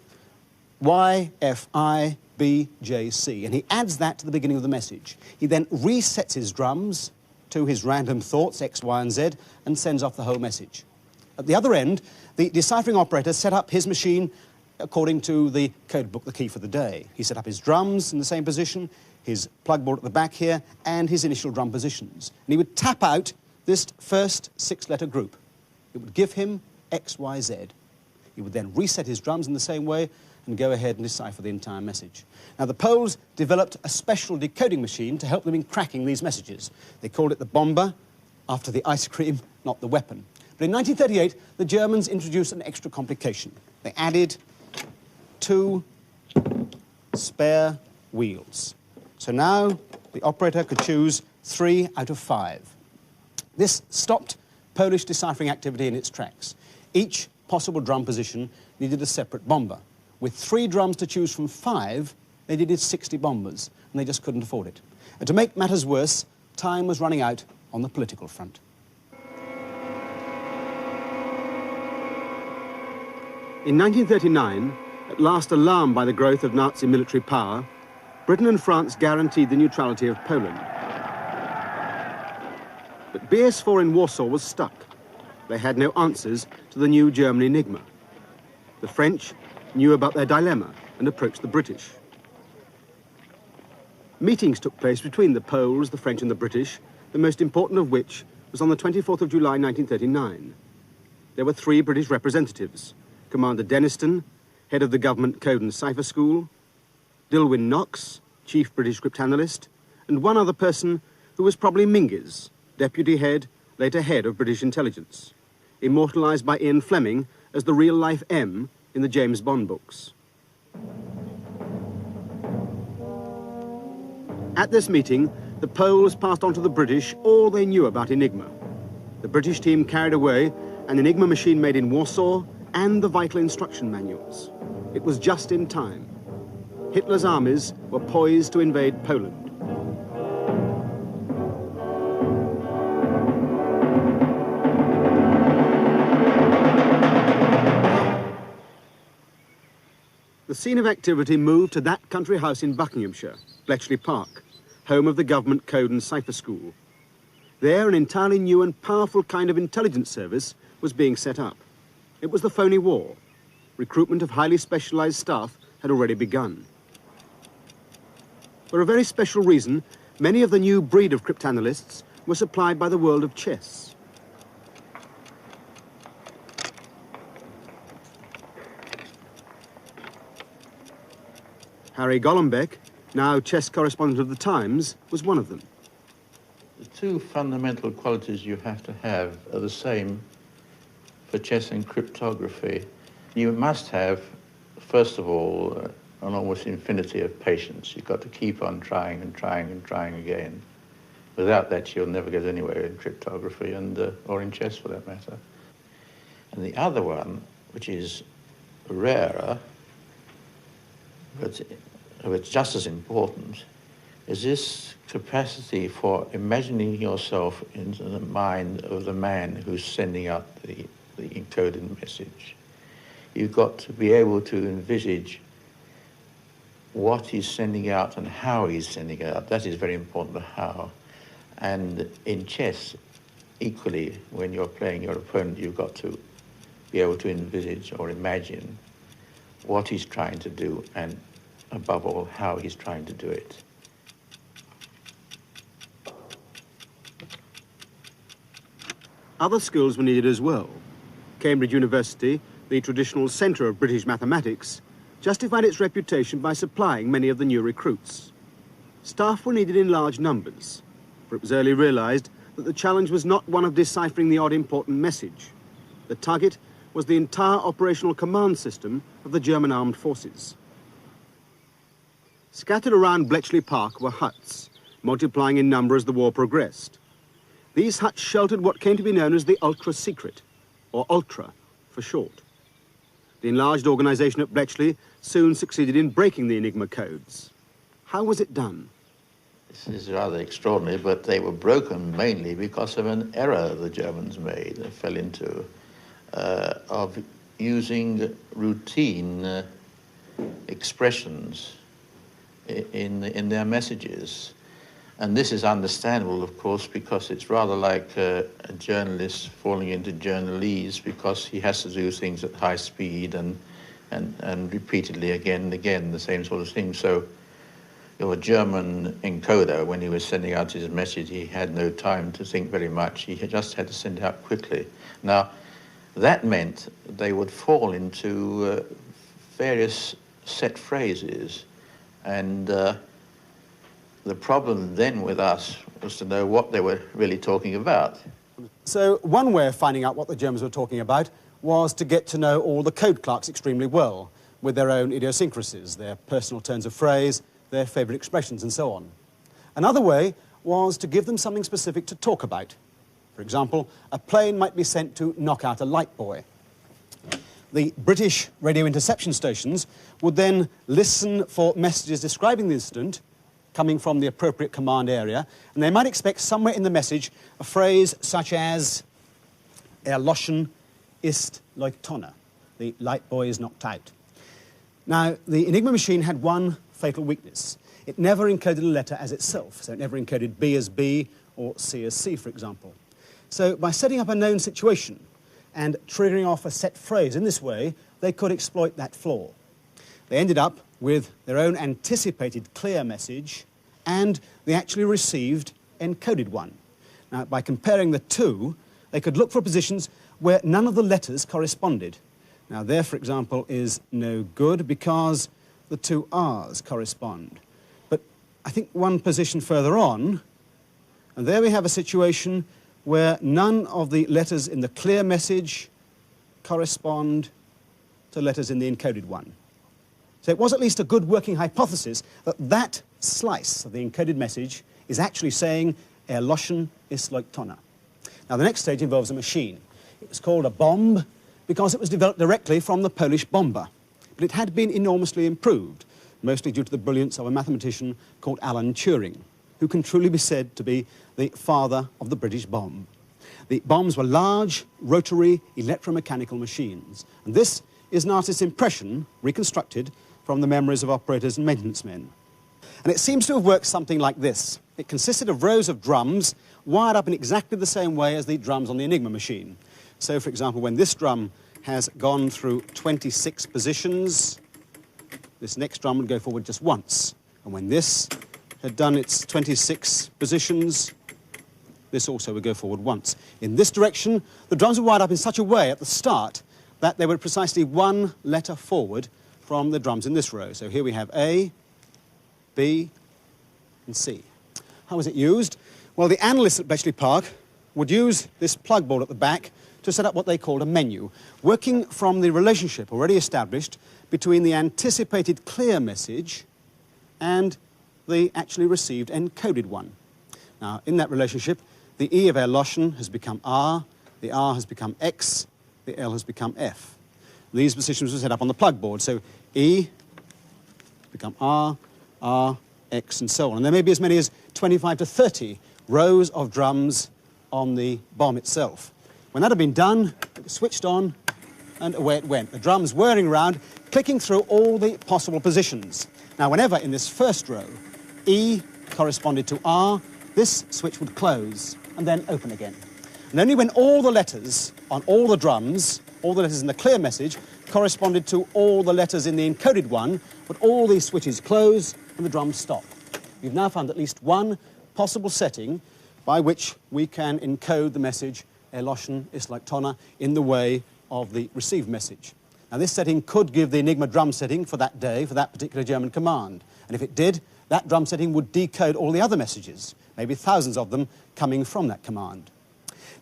Y, F, I, B, J, C, and he adds that to the beginning of the message. He then resets his drums to his random thoughts, X, Y, and Z, and sends off the whole message. At the other end, the deciphering operator set up his machine according to the code book, the key for the day. He set up his drums in the same position, his plug board at the back here, and his initial drum positions. And he would tap out this first 6-letter group. It would give him X, Y, Z. He would then reset his drums in the same way and go ahead and decipher the entire message. Now, the Poles developed a special decoding machine to help them in cracking these messages. They called it the bomba, after the ice cream, not the weapon. But in 1938, the Germans introduced an extra complication. They added 2 spare wheels. So now the operator could choose 3 out of 5. This stopped Polish deciphering activity in its tracks. Each possible drum position needed a separate bomba. With 3 drums to choose from 5, they needed 60 bombas, and they just couldn't afford it. And to make matters worse, time was running out on the political front. In 1939, at last alarmed by the growth of Nazi military power, Britain and France guaranteed the neutrality of Poland. But BS4 in Warsaw was stuck. They had no answers to the new German enigma. The French knew about their dilemma and approached the British. Meetings took place between the Poles, the French and the British, the most important of which was on the 24th of July 1939. There were 3 British representatives: Commander Denniston, head of the government code and cipher school, Dilwyn Knox, chief British cryptanalyst, and one other person who was probably Mingus, deputy head, later head of British intelligence, immortalised by Ian Fleming as the real-life M in the James Bond books. At this meeting, the Poles passed on to the British all they knew about Enigma. The British team carried away an Enigma machine made in Warsaw and the vital instruction manuals. It was just in time. Hitler's armies were poised to invade Poland. The scene of activity moved to that country house in Buckinghamshire, Bletchley Park, home of the government code and cipher school. There, an entirely new and powerful kind of intelligence service was being set up. It was the phony war. Recruitment of highly specialised staff had already begun. For a very special reason, many of the new breed of cryptanalysts were supplied by the world of chess. Harry Golombek, now chess correspondent of the Times, was one of them. The 2 fundamental qualities you have to have are the same for chess and cryptography. You must have, first of all, an almost infinity of patience. You've got to keep on trying and trying and trying again. Without that, you'll never get anywhere in cryptography or in chess, for that matter. And the other one, which is rarer, but it's just as important, is this capacity for imagining yourself into the mind of the man who's sending out the encoded message. You've got to be able to envisage what he's sending out and how he's sending it out. That is very important, the how. And in chess, equally, when you're playing your opponent, you've got to be able to envisage or imagine what he's trying to do and, above all, how he's trying to do it. Other skills were needed as well. Cambridge University, the traditional centre of British mathematics, justified its reputation by supplying many of the new recruits. Staff were needed in large numbers, for it was early realised that the challenge was not one of deciphering the odd important message. The target was the entire operational command system of the German armed forces. Scattered around Bletchley Park were huts, multiplying in number as the war progressed. These huts sheltered what came to be known as the ultra-secret, or Ultra for short. The enlarged organisation at Bletchley soon succeeded in breaking the Enigma codes. How was it done? This is rather extraordinary, but they were broken mainly because of an error the Germans made, they fell into, of using routine expressions in their messages. And this is understandable, of course, because it's rather like a journalist falling into journalese, because he has to do things at high speed and repeatedly again and again, the same sort of thing. So Your German encoder, when he was sending out his message, he had no time to think very much. He just had to send it out quickly. Now, that meant they would fall into various set phrases. And the problem then with us was to know what they were really talking about. So one way of finding out what the Germans were talking about was to get to know all the code clerks extremely well, with their own idiosyncrasies, their personal turns of phrase, their favourite expressions, and so on. Another way was to give them something specific to talk about. For example, a plane might be sent to knock out a light buoy. The British radio interception stations would then listen for messages describing the incident coming from the appropriate command area, and they might expect somewhere in the message a phrase such as "Erloschen ist Leuchtturm," the light buoy is knocked out. Now, the Enigma machine had one fatal weakness. It never encoded a letter as itself, so it never encoded B as B or C as C, for example. So by setting up a known situation and triggering off a set phrase in this way, they could exploit that flaw. They ended up with their own anticipated clear message and the actually received encoded one. Now, by comparing the two, they could look for positions where none of the letters corresponded. Now, there, for example, is no good because the two R's correspond. But I think one position further on, and there we have a situation where none of the letters in the clear message correspond to letters in the encoded one. So it was at least a good working hypothesis that that slice of the encoded message is actually saying "Erloschen ist Leuchtturm." Now, the next stage involves a machine. It was called a bomb because it was developed directly from the Polish bomber. But it had been enormously improved, mostly due to the brilliance of a mathematician called Alan Turing, who can truly be said to be the father of the British bomb. The bombs were large, rotary, electromechanical machines. And this is an artist's impression, reconstructed from the memories of operators and maintenance men. And it seems to have worked something like this. It consisted of rows of drums wired up in exactly the same way as the drums on the Enigma machine. So, for example, when this drum has gone through 26 positions, this next drum would go forward just once. And when this had done its 26 positions, this also would go forward once. In this direction, the drums were wired up in such a way at the start that they were precisely one letter forward from the drums in this row. So here we have A, B, and C. How was it used? Well, the analysts at Bletchley Park would use this plug board at the back to set up what they called a menu, working from the relationship already established between the anticipated clear message and the actually received encoded one. Now, in that relationship, the E of Erloschen has become R, the R has become X, the L has become F. These positions were set up on the plug board, so E become R, R, X, and so on. And there may be as many as 25 to 30 rows of drums on the bomb itself. When that had been done, it was switched on, and away it went. The drums whirring around, clicking through all the possible positions. Now, whenever in this first row E corresponded to R, this switch would close and then open again. And only when all the letters on all the drums, all the letters in the clear message, corresponded to all the letters in the encoded one, would all these switches close and the drums stop. We've now found at least one possible setting by which we can encode the message "Erloschen ist Leuchtturm" in the way of the received message. Now, this setting could give the Enigma drum setting for that day, for that particular German command. And if it did, that drum setting would decode all the other messages, maybe thousands of them coming from that command.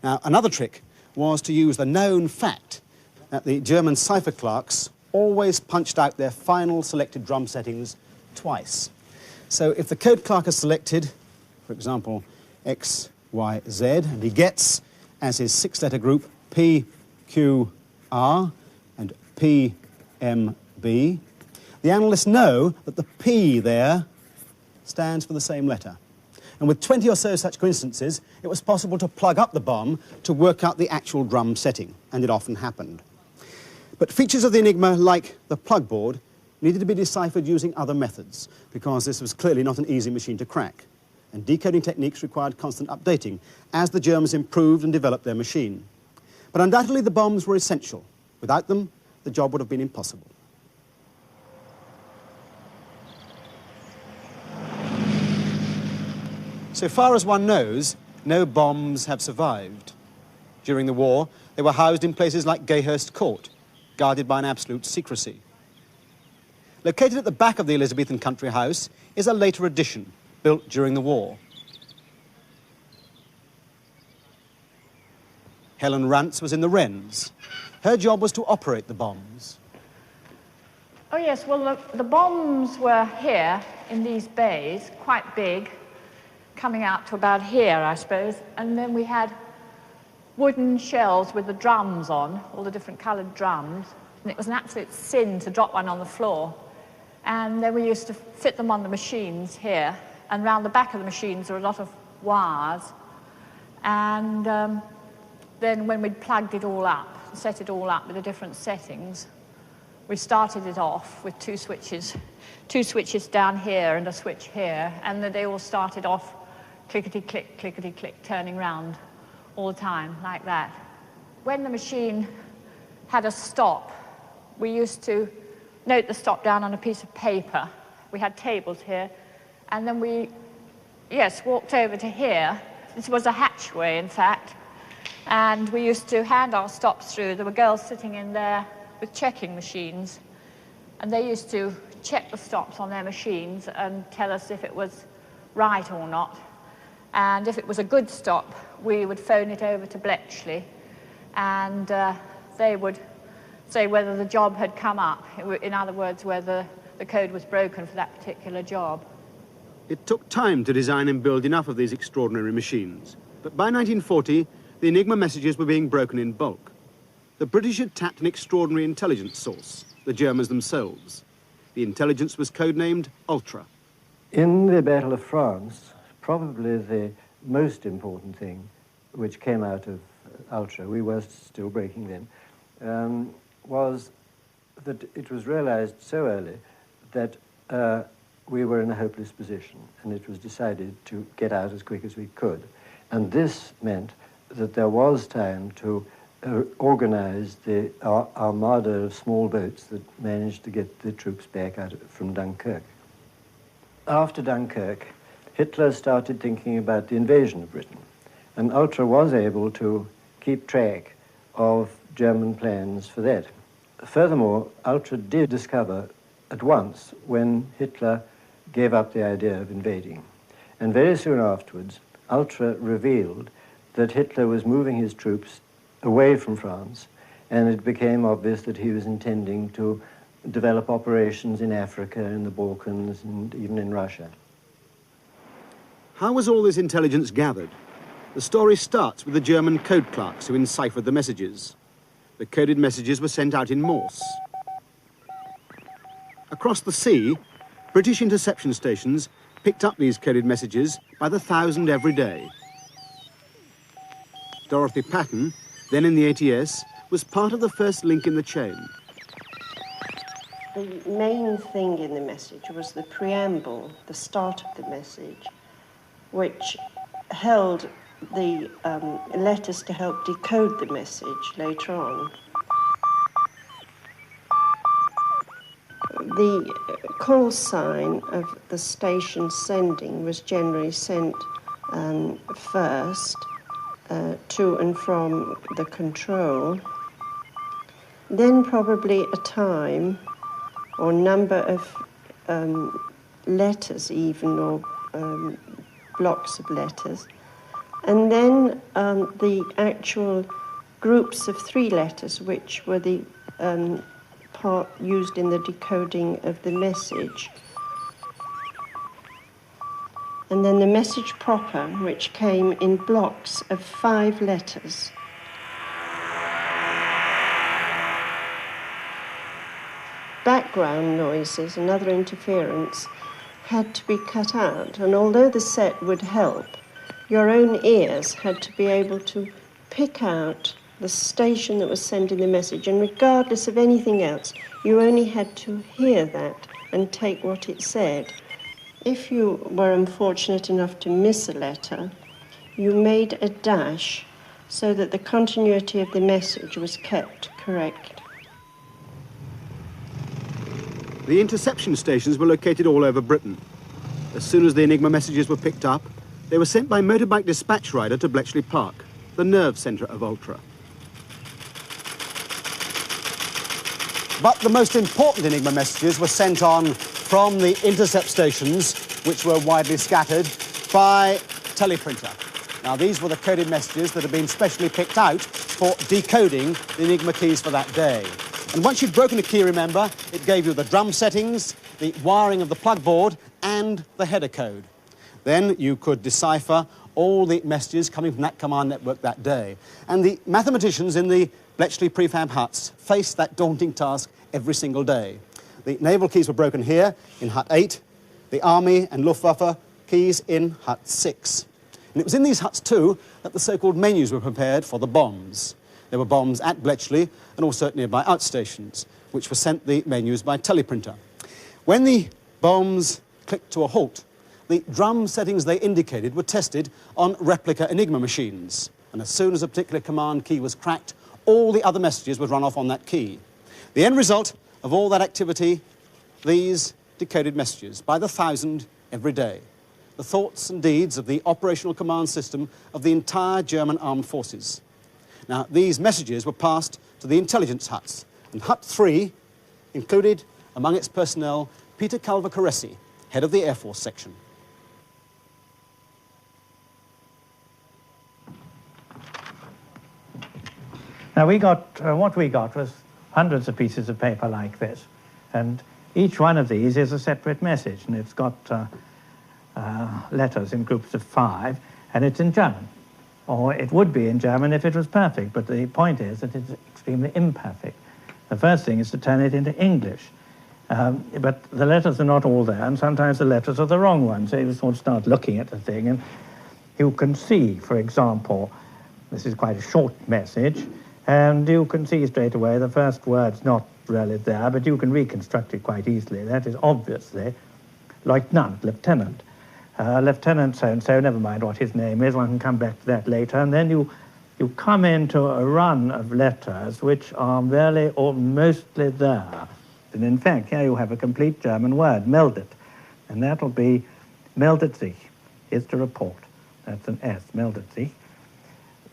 Now, another trick was to use the known fact that the German cipher clerks always punched out their final selected drum settings twice. So if the code clerk has selected, for example, X, Y, Z, and he gets as his six-letter group P, Q, R, and P, M, B, the analysts know that the P there stands for the same letter. And with 20 or so such coincidences, it was possible to plug up the bomb to work out the actual drum setting, and it often happened. But features of the Enigma, like the plug board, needed to be deciphered using other methods, because this was clearly not an easy machine to crack. And decoding techniques required constant updating as the Germans improved and developed their machine. But undoubtedly the bombs were essential. Without them, the job would have been impossible. So far as one knows, no bombs have survived. During the war, they were housed in places like Gayhurst Court, guarded by an absolute secrecy. Located at the back of the Elizabethan country house is a later addition, built during the war. Helen Rance was in the Wrens. Her job was to operate the bombs. Oh yes, well the bombs were here in these bays, quite big, coming out to about here, I suppose, and then we had wooden shells with the drums on, all the different coloured drums, and it was an absolute sin to drop one on the floor. And then we used to fit them on the machines here, and round the back of the machines there were a lot of wires. And then when we'd plugged it all up, set it all up with the different settings, we started it off with two switches down here and a switch here, and then they all started off clickety-click, turning round all the time, like that. When the machine had a stop, we used to note the stop down on a piece of paper. We had tables here, and then we, walked over to here. This was a hatchway, in fact, and we used to hand our stops through. There were girls sitting in there with checking machines, and they used to check the stops on their machines and tell us if it was right or not. And if it was a good stop, we would phone it over to Bletchley, and they would say whether the job had come up, in other words, whether the code was broken for that particular job. It took time to design and build enough of these extraordinary machines, but by 1940, the Enigma messages were being broken in bulk. The British had tapped an extraordinary intelligence source, the Germans themselves. The intelligence was codenamed Ultra. In the Battle of France, probably the most important thing which came out of Ultra, we were still breaking then, was that it was realized so early that we were in a hopeless position, and it was decided to get out as quick as we could. And this meant that there was time to organize the armada of small boats that managed to get the troops back out from Dunkirk. After Dunkirk, Hitler started thinking about the invasion of Britain, and Ultra was able to keep track of German plans for that. Furthermore, Ultra did discover at once when Hitler gave up the idea of invading. And very soon afterwards, Ultra revealed that Hitler was moving his troops away from France, and it became obvious that he was intending to develop operations in Africa, in the Balkans, and even in Russia. How was all this intelligence gathered? The story starts with the German code clerks who enciphered the messages. The coded messages were sent out in Morse. Across the sea, British interception stations picked up these coded messages by the 1,000 every day. Dorothy Patton, then in the ATS, was part of the first link in the chain. The main thing in the message was the preamble, the start of the message, which held the letters to help decode the message later on. The call sign of the station sending was generally sent first to and from the control, then probably a time or number of letters even, or blocks of letters, and then the actual groups of 3 letters, which were the part used in the decoding of the message. And then the message proper, which came in blocks of 5 letters. Background noises and other interference had to be cut out, and although the set would help, your own ears had to be able to pick out the station that was sending the message, and regardless of anything else, you only had to hear that and take what it said. If you were unfortunate enough to miss a letter, you made a dash so that the continuity of the message was kept correct. The interception stations were located all over Britain. As soon as the Enigma messages were picked up, They were sent by motorbike dispatch rider to Bletchley Park, the nerve centre of Ultra. But the most important Enigma messages were sent on from the intercept stations, which were widely scattered, by teleprinter. Now, these were the coded messages that had been specially picked out for decoding the Enigma keys for that day. And once you'd broken a key, remember, it gave you the drum settings, the wiring of the plug board, and the header code. Then you could decipher all the messages coming from that command network that day. And the mathematicians in the Bletchley prefab huts faced that daunting task every single day. The naval keys were broken here in Hut 8, the Army and Luftwaffe keys in Hut 6. And it was in these huts, too, that the so-called menus were prepared for the bombs. There were bombs at Bletchley and also at nearby outstations, which were sent the menus by teleprinter. When the bombs clicked to a halt, the drum settings they indicated were tested on replica Enigma machines. And as soon as a particular command key was cracked, all the other messages would run off on that key. The end result of all that activity, these decoded messages, by the thousand every day. The thoughts and deeds of the operational command system of the entire German armed forces. Now, these messages were passed to the intelligence huts, and Hut 3 included among its personnel Peter Calver-Caressy, head of the Air Force section. Now, what we got was hundreds of pieces of paper like this, and each one of these is a separate message, and it's got letters in groups of 5, and it's in German. Or it would be in German if it was perfect, but the point is that it's extremely imperfect. The first thing is to turn it into English. But the letters are not all there, and sometimes the letters are the wrong ones. So you sort of start looking at the thing, and you can see, for example, this is quite a short message, and you can see straight away the first word's not really there, but you can reconstruct it quite easily. That is obviously Lieutenant. Lieutenant so-and-so, never mind what his name is, one can come back to that later, and then you come into a run of letters which are really or mostly there. And in fact, here you have a complete German word, meldet, and that'll be meldet sich, is to report. That's an S, meldet sich.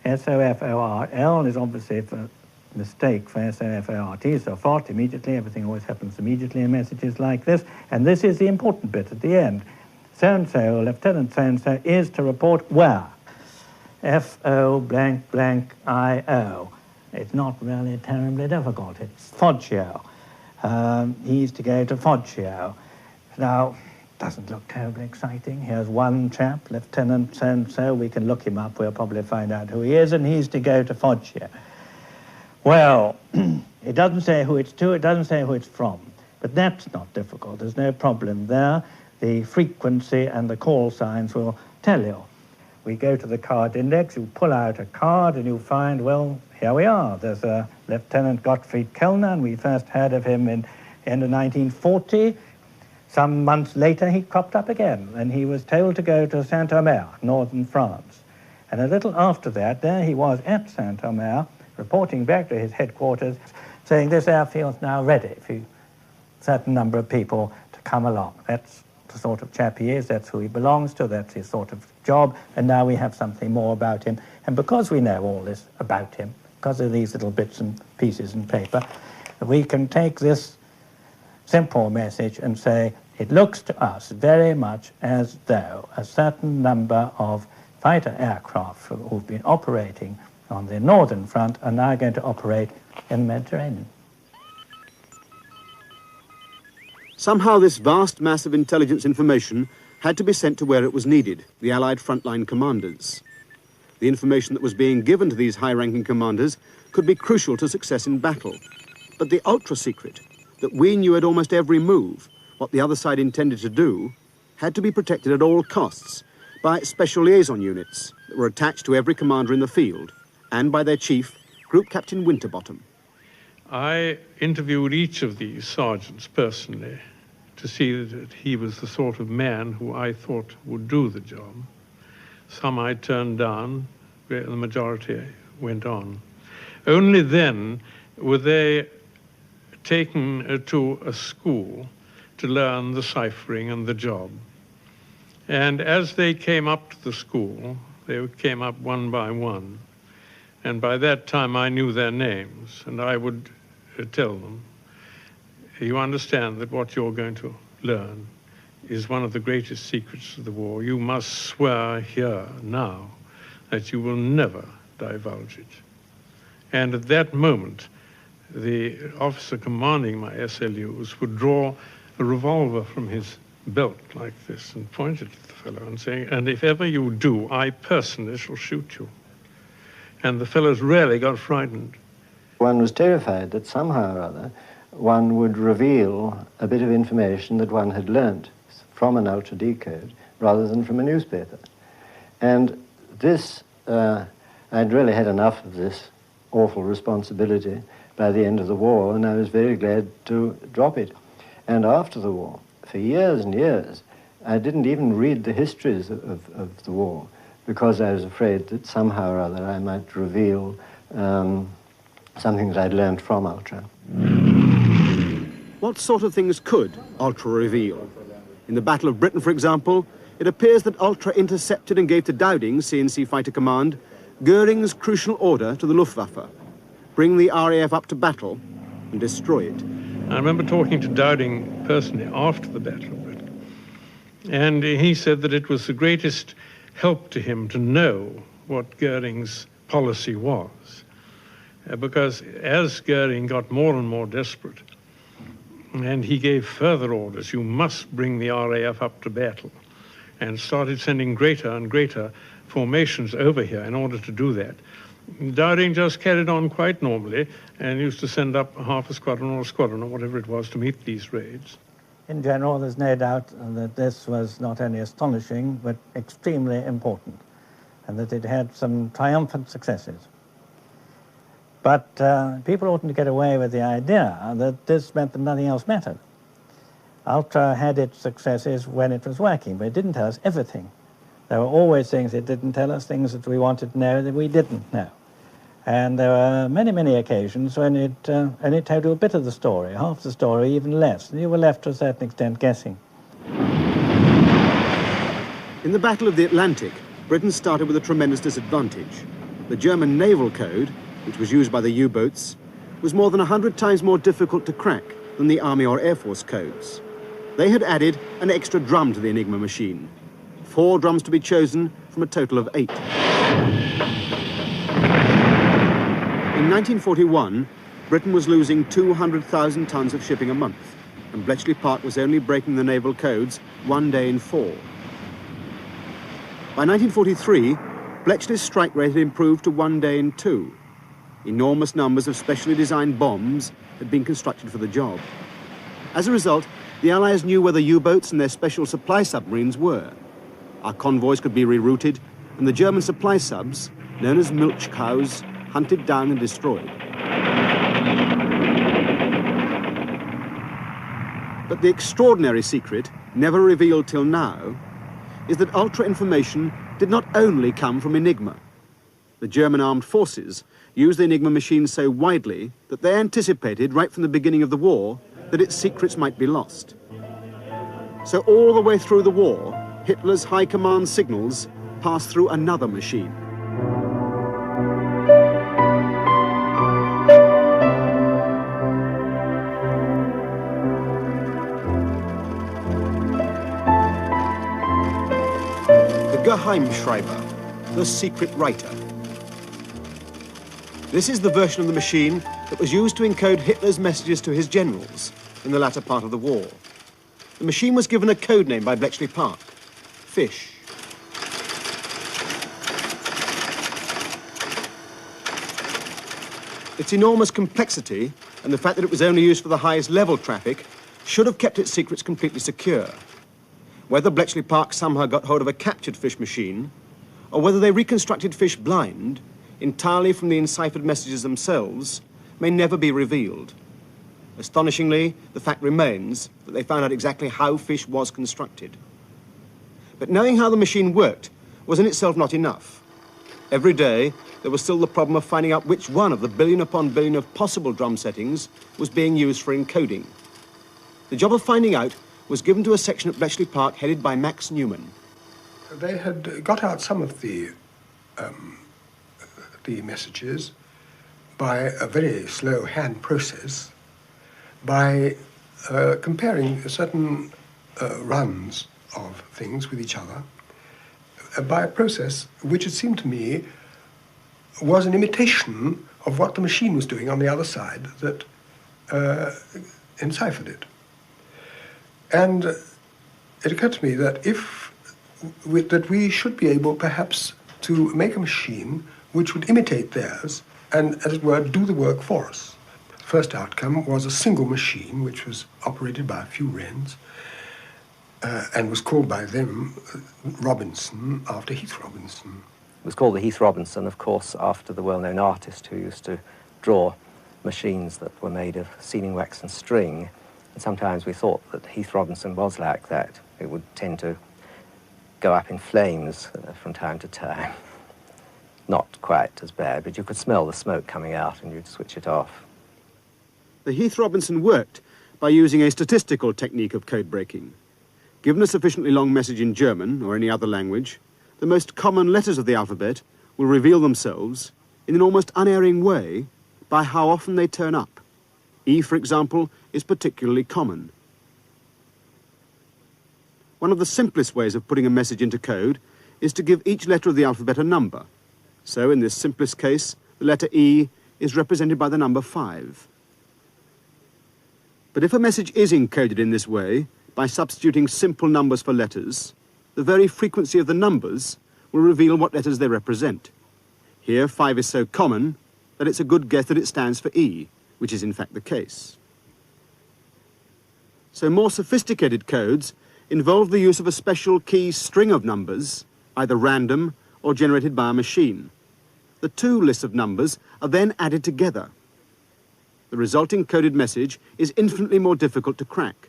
S-O-F-O-R-L is obviously a mistake for S-O-F-O-R-T, sofort, immediately. Everything always happens immediately in messages like this. And this is the important bit at the end. So-and-so, Lieutenant so-and-so, is to report where? F-O blank blank I-O. It's not really terribly difficult. It's Foggia. He's to go to Foggia. Now, doesn't look terribly exciting. Here's one chap, Lieutenant so-and-so. We can look him up. We'll probably find out who he is, and he's to go to Foggia. Well, it doesn't say who it's to. It doesn't say who it's from. But that's not difficult. There's no problem there. The frequency and the call signs will tell you. We go to the card index, you pull out a card, and you find, well, here we are. There's a Lieutenant Gottfried Kellner, and we first heard of him in the end of 1940. Some months later, he cropped up again, and he was told to go to Saint-Omer, northern France. And a little after that, there he was at Saint-Omer, reporting back to his headquarters, saying this airfield's now ready for a certain number of people to come along. That's the sort of chap he is, that's who he belongs to, that's his sort of job, and now we have something more about him. And because we know all this about him, because of these little bits and pieces in paper, we can take this simple message and say, it looks to us very much as though a certain number of fighter aircraft who've been operating on the northern front are now going to operate in the Mediterranean. Somehow this vast mass of intelligence information had to be sent to where it was needed, the Allied frontline commanders. The information that was being given to these high-ranking commanders could be crucial to success in battle. But the ultra-secret, that we knew at almost every move what the other side intended to do, had to be protected at all costs by special liaison units that were attached to every commander in the field, and by their chief, Group Captain Winterbottom. I interviewed each of these sergeants personally to see that he was the sort of man who I thought would do the job. Some I turned down, the majority went on. Only then were they taken to a school to learn the ciphering and the job. And as they came up to the school, they came up one by one. And by that time, I knew their names, and I would tell them, you understand that what you're going to learn is one of the greatest secrets of the war. You must swear here now that you will never divulge it. And at that moment, the officer commanding my SLUs would draw a revolver from his belt like this and point it at the fellow and say, and if ever you do, I personally shall shoot you. And the fellows really got frightened. One was terrified that somehow or other one would reveal a bit of information that one had learnt from an ultra decode rather than from a newspaper. And this, I'd really had enough of this awful responsibility by the end of the war, and I was very glad to drop it. And after the war, for years and years, I didn't even read the histories of the war because I was afraid that somehow or other I might reveal something that I'd learned from Ultra. What sort of things could Ultra reveal? In the Battle of Britain, for example, it appears that Ultra intercepted and gave to Dowding, CNC Fighter Command, Goering's crucial order to the Luftwaffe: bring the RAF up to battle and destroy it. I remember talking to Dowding personally after the Battle of Britain, and he said that it was the greatest help to him to know what Goering's policy was, because as Goering got more and more desperate, and he gave further orders, you must bring the RAF up to battle, and started sending greater and greater formations over here in order to do that. Dowding just carried on quite normally and used to send up half a squadron or a squadron or whatever it was to meet these raids. In general, there's no doubt that this was not only astonishing, but extremely important, and that it had some triumphant successes. But people oughtn't to get away with the idea that this meant that nothing else mattered. Ultra had its successes when it was working, but it didn't tell us everything. There were always things it didn't tell us, things that we wanted to know that we didn't know. And there were many, many occasions when it told you a bit of the story, half the story, even less, and you were left to a certain extent guessing. In the Battle of the Atlantic, Britain started with a tremendous disadvantage. The German naval code, which was used by the U-boats, was more than 100 times more difficult to crack than the Army or Air Force codes. They had added an extra drum to the Enigma machine. 4 drums to be chosen from a total of 8. In 1941, Britain was losing 200,000 tons of shipping a month, and Bletchley Park was only breaking the naval codes 1 day in 4. By 1943, Bletchley's strike rate had improved to 1 day in 2. Enormous numbers of specially designed bombs had been constructed for the job. As a result, the Allies knew where the U-boats and their special supply submarines were. Our convoys could be rerouted, and the German supply subs, known as milch cows, hunted down and destroyed. But the extraordinary secret, never revealed till now, is that Ultra information did not only come from Enigma. The German armed forces used the Enigma machine so widely that they anticipated right from the beginning of the war that its secrets might be lost. So all the way through the war, Hitler's high command signals passed through another machine. The Geheimschreiber, the secret writer. This is the version of the machine that was used to encode Hitler's messages to his generals in the latter part of the war. The machine was given a code name by Bletchley Park: Fish. Its enormous complexity and the fact that it was only used for the highest level traffic should have kept its secrets completely secure. Whether Bletchley Park somehow got hold of a captured Fish machine, or whether they reconstructed Fish blind, entirely from the enciphered messages themselves, may never be revealed. Astonishingly, the fact remains that they found out exactly how Fish was constructed. But knowing how the machine worked was in itself not enough. Every day, there was still the problem of finding out which one of the billion upon billion of possible drum settings was being used for encoding. The job of finding out was given to a section at Bletchley Park headed by Max Newman. they had got out some of the messages by a very slow hand process, by comparing certain runs of things with each other, by a process which it seemed to me was an imitation of what the machine was doing on the other side that enciphered it. And it occurred to me that that we should be able perhaps to make a machine which would imitate theirs and, as it were, do the work for us. The first outcome was a single machine which was operated by a few wrens and was called by them Robinson, after Heath Robinson. It was called the Heath Robinson, of course, after the well-known artist who used to draw machines that were made of sealing wax and string. And sometimes we thought that Heath Robinson was like that. It would tend to go up in flames from time to time. Not quite as bad, but you could smell the smoke coming out and you'd switch it off. The Heath Robinson worked by using a statistical technique of code breaking. Given a sufficiently long message in German or any other language, the most common letters of the alphabet will reveal themselves in an almost unerring way by how often they turn up. E, for example, is particularly common. One of the simplest ways of putting a message into code is to give each letter of the alphabet a number. So, in this simplest case, the letter E is represented by the number 5. But if a message is encoded in this way, by substituting simple numbers for letters, the very frequency of the numbers will reveal what letters they represent. Here, 5 is so common that it's a good guess that it stands for E, which is in fact the case. So more sophisticated codes involve the use of a special key string of numbers, either random or generated by a machine. The two lists of numbers are then added together. The resulting coded message is infinitely more difficult to crack,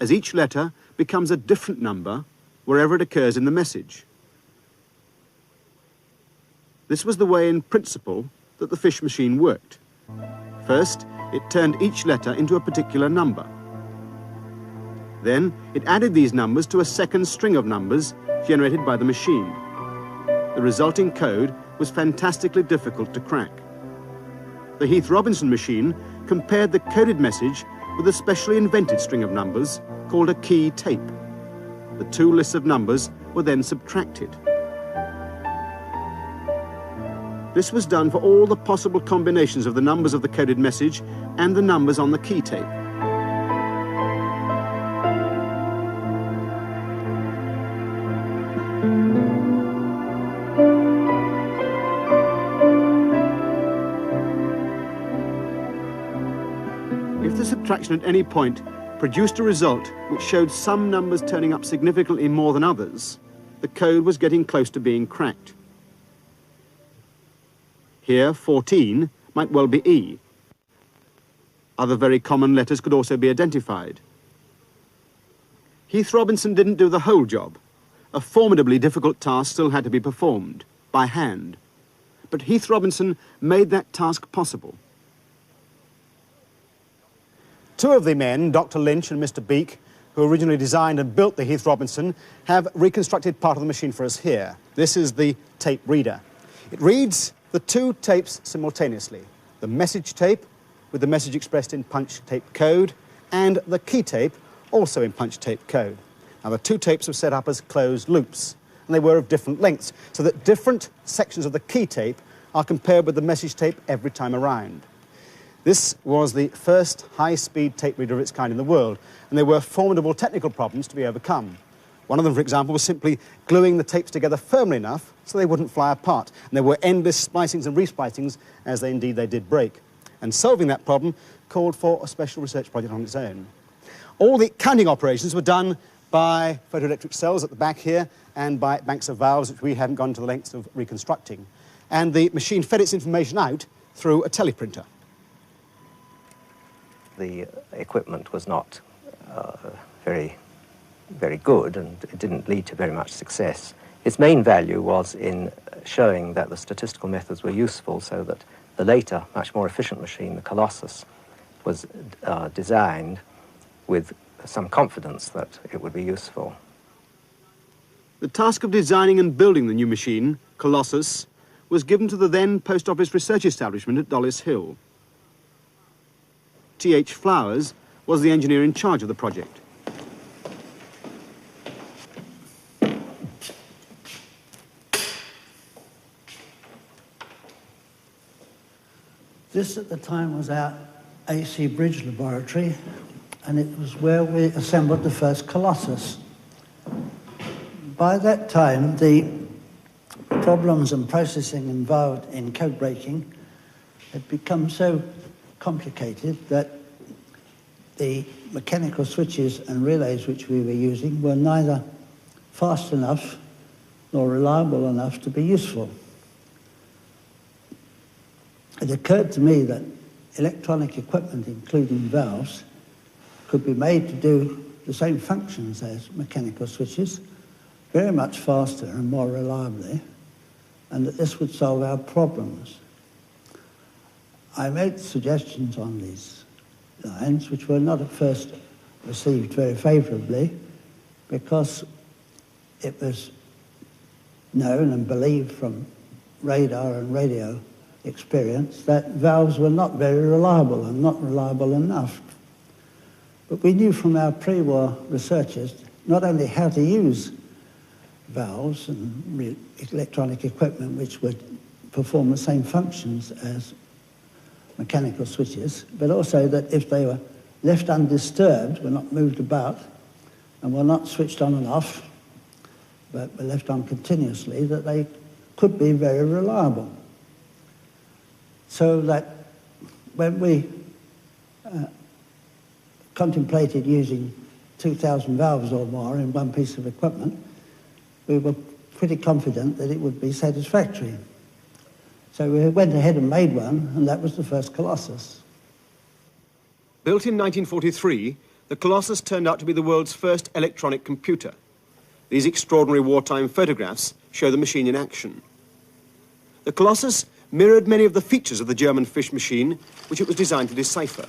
as each letter becomes a different number wherever it occurs in the message. This was the way in principle that the fish machine worked. First, it turned each letter into a particular number. Then, it added these numbers to a second string of numbers generated by the machine. The resulting code was fantastically difficult to crack. The Heath Robinson machine compared the coded message with a specially invented string of numbers called a key tape. The two lists of numbers were then subtracted. This was done for all the possible combinations of the numbers of the coded message and the numbers on the key tape. If the subtraction at any point produced a result which showed some numbers turning up significantly more than others, the code was getting close to being cracked. Here, 14 might well be E. Other very common letters could also be identified. Heath Robinson didn't do the whole job. A formidably difficult task still had to be performed, by hand. But Heath Robinson made that task possible. Two of the men, Dr. Lynch and Mr. Beak, who originally designed and built the Heath Robinson, have reconstructed part of the machine for us here. This is the tape reader. It reads the two tapes simultaneously, the message tape with the message expressed in punch tape code, and the key tape also in punch tape code. Now the two tapes were set up as closed loops, and they were of different lengths, so that different sections of the key tape are compared with the message tape every time around. This was the first high-speed tape reader of its kind in the world, and there were formidable technical problems to be overcome. One of them, for example, was simply gluing the tapes together firmly enough so they wouldn't fly apart. And there were endless splicings and resplicings, as they did break. And solving that problem called for a special research project on its own. All the counting operations were done by photoelectric cells at the back here and by banks of valves, which we haven't gone to the lengths of reconstructing. And the machine fed its information out through a teleprinter. The equipment was not very good, and it didn't lead to very much success. Its main value was in showing that the statistical methods were useful, so that the later, much more efficient machine, the Colossus, was designed with some confidence that it would be useful. The task of designing and building the new machine, Colossus, was given to the then Post Office research establishment at Dollis Hill. T.H. Flowers was the engineer in charge of the project. This at the time was our AC Bridge laboratory, and it was where we assembled the first Colossus. By that time, the problems and processing involved in code breaking had become so complicated that the mechanical switches and relays which we were using were neither fast enough nor reliable enough to be useful. It occurred to me that electronic equipment, including valves, could be made to do the same functions as mechanical switches, very much faster and more reliably, and that this would solve our problems. I made suggestions on these lines, which were not at first received very favourably, because it was known and believed from radar and radio experience that valves were not very reliable and not reliable enough. But we knew from our pre-war researchers not only how to use valves and electronic equipment which would perform the same functions as mechanical switches, but also that if they were left undisturbed, were not moved about, and were not switched on and off, but were left on continuously, that they could be very reliable. So that when we contemplated using 2,000 valves or more in one piece of equipment, we were pretty confident that it would be satisfactory. So we went ahead and made one, and that was the first Colossus. Built in 1943, the Colossus turned out to be the world's first electronic computer. These extraordinary wartime photographs show the machine in action. The Colossus mirrored many of the features of the German fish machine, which it was designed to decipher.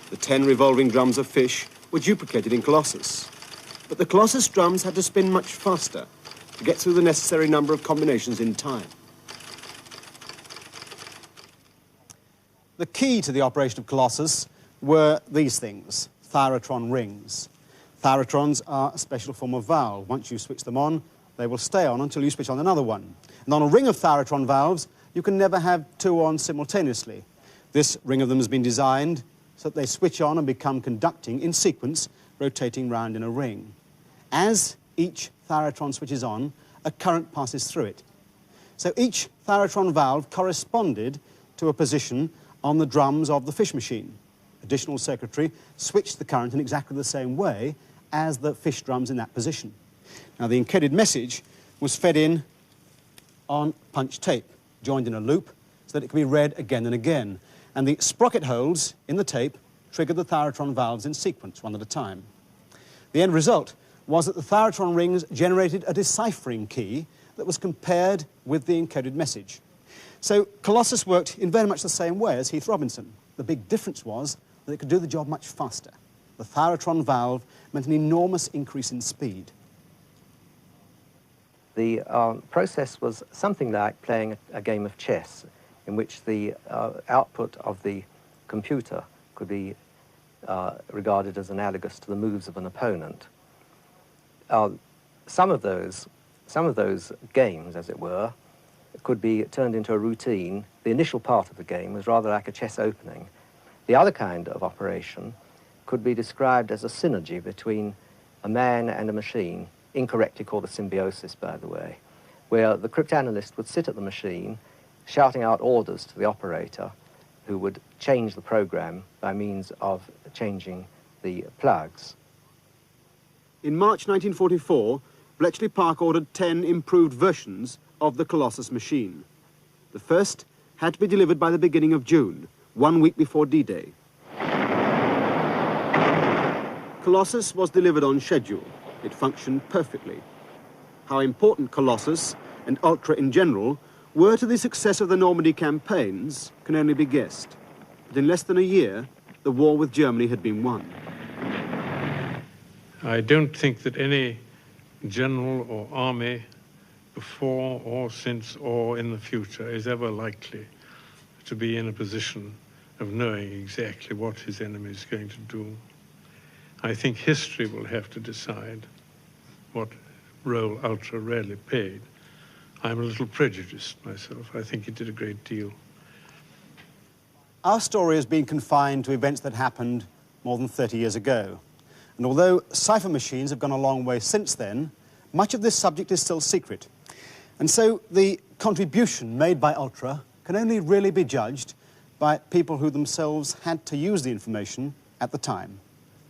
The 10 revolving drums of fish were duplicated in Colossus. But the Colossus drums had to spin much faster to get through the necessary number of combinations in time. The key to the operation of Colossus were these things, thyrotron rings. Thyrotrons are a special form of valve. Once you switch them on, they will stay on until you switch on another one. And on a ring of thyrotron valves, you can never have two on simultaneously. This ring of them has been designed so that they switch on and become conducting in sequence, rotating round in a ring. As each thyrotron switches on, a current passes through it. So each thyrotron valve corresponded to a position on the drums of the fish machine. Additional circuitry switched the current in exactly the same way as the fish drums in that position. Now, the encoded message was fed in on punch tape, joined in a loop, so that it could be read again and again. And the sprocket holes in the tape triggered the thyrotron valves in sequence, one at a time. The end result was that the thyrotron rings generated a deciphering key that was compared with the encoded message. So Colossus worked in very much the same way as Heath Robinson. The big difference was that it could do the job much faster. The thyrotron valve meant an enormous increase in speed. The process was something like playing a game of chess, in which the output of the computer could be regarded as analogous to the moves of an opponent. Some of those games, as it were, could be turned into a routine. The initial part of the game was rather like a chess opening. The other kind of operation could be described as a synergy between a man and a machine, incorrectly called a symbiosis, by the way, where the cryptanalyst would sit at the machine shouting out orders to the operator, who would change the program by means of changing the plugs. In March 1944, Bletchley Park ordered 10 improved versions of the Colossus machine. The first had to be delivered by the beginning of June, 1 week before D-Day. Colossus was delivered on schedule. It functioned perfectly. How important Colossus, and Ultra in general, were to the success of the Normandy campaigns can only be guessed. But in less than a year, the war with Germany had been won. I don't think that any general or army before or since or in the future is ever likely to be in a position of knowing exactly what his enemy is going to do. I think history will have to decide what role Ultra rarely played. I'm a little prejudiced myself. I think he did a great deal. Our story has been confined to events that happened more than 30 years ago. And although cipher machines have gone a long way since then, much of this subject is still secret. And so the contribution made by Ultra can only really be judged by people who themselves had to use the information at the time.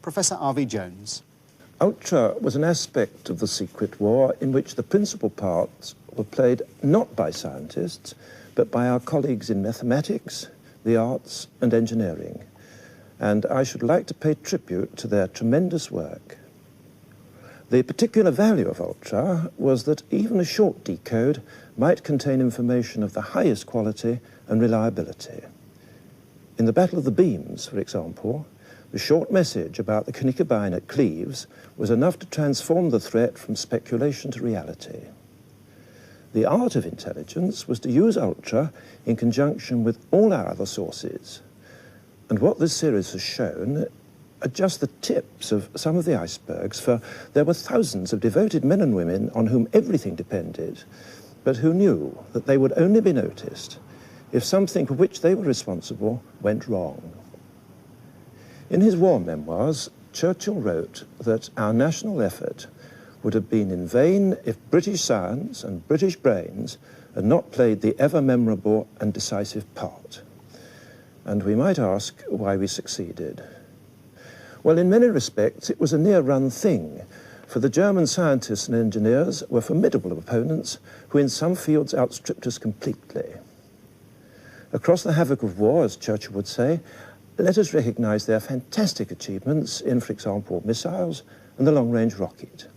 Professor R.V. Jones. Ultra was an aspect of the secret war in which the principal parts were played not by scientists, but by our colleagues in mathematics, the arts and engineering. And I should like to pay tribute to their tremendous work. The particular value of Ultra was that even a short decode might contain information of the highest quality and reliability. In the Battle of the Beams, for example, the short message about the Knickerbein at Cleves was enough to transform the threat from speculation to reality. The art of intelligence was to use Ultra in conjunction with all our other sources. And what this series has shown are just the tips of some of the icebergs, for there were thousands of devoted men and women on whom everything depended, but who knew that they would only be noticed if something for which they were responsible went wrong. In his war memoirs, Churchill wrote that our national effort would have been in vain if British science and British brains had not played the ever-memorable and decisive part. And we might ask why we succeeded. Well, in many respects, it was a near-run thing, for the German scientists and engineers were formidable opponents who in some fields outstripped us completely. Across the havoc of war, as Churchill would say, let us recognize their fantastic achievements in, for example, missiles and the long-range rocket,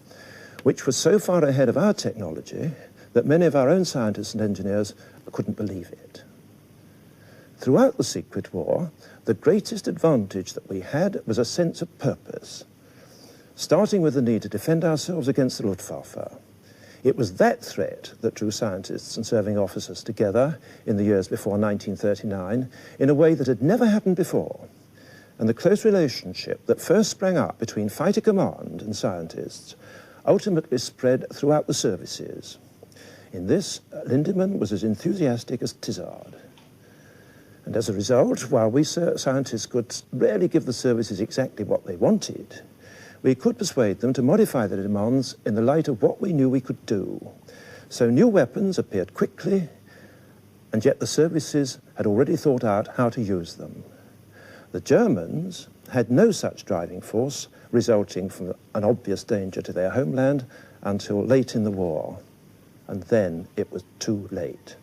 which was so far ahead of our technology that many of our own scientists and engineers couldn't believe it. Throughout the Secret War, the greatest advantage that we had was a sense of purpose, starting with the need to defend ourselves against the Luftwaffe. It was that threat that drew scientists and serving officers together in the years before 1939 in a way that had never happened before. And the close relationship that first sprang up between fighter command and scientists ultimately spread throughout the services. In this, Lindemann was as enthusiastic as Tizard. And as a result, while we scientists could rarely give the services exactly what they wanted, we could persuade them to modify their demands in the light of what we knew we could do. So new weapons appeared quickly, and yet the services had already thought out how to use them. The Germans had no such driving force resulting from an obvious danger to their homeland until late in the war, and then it was too late.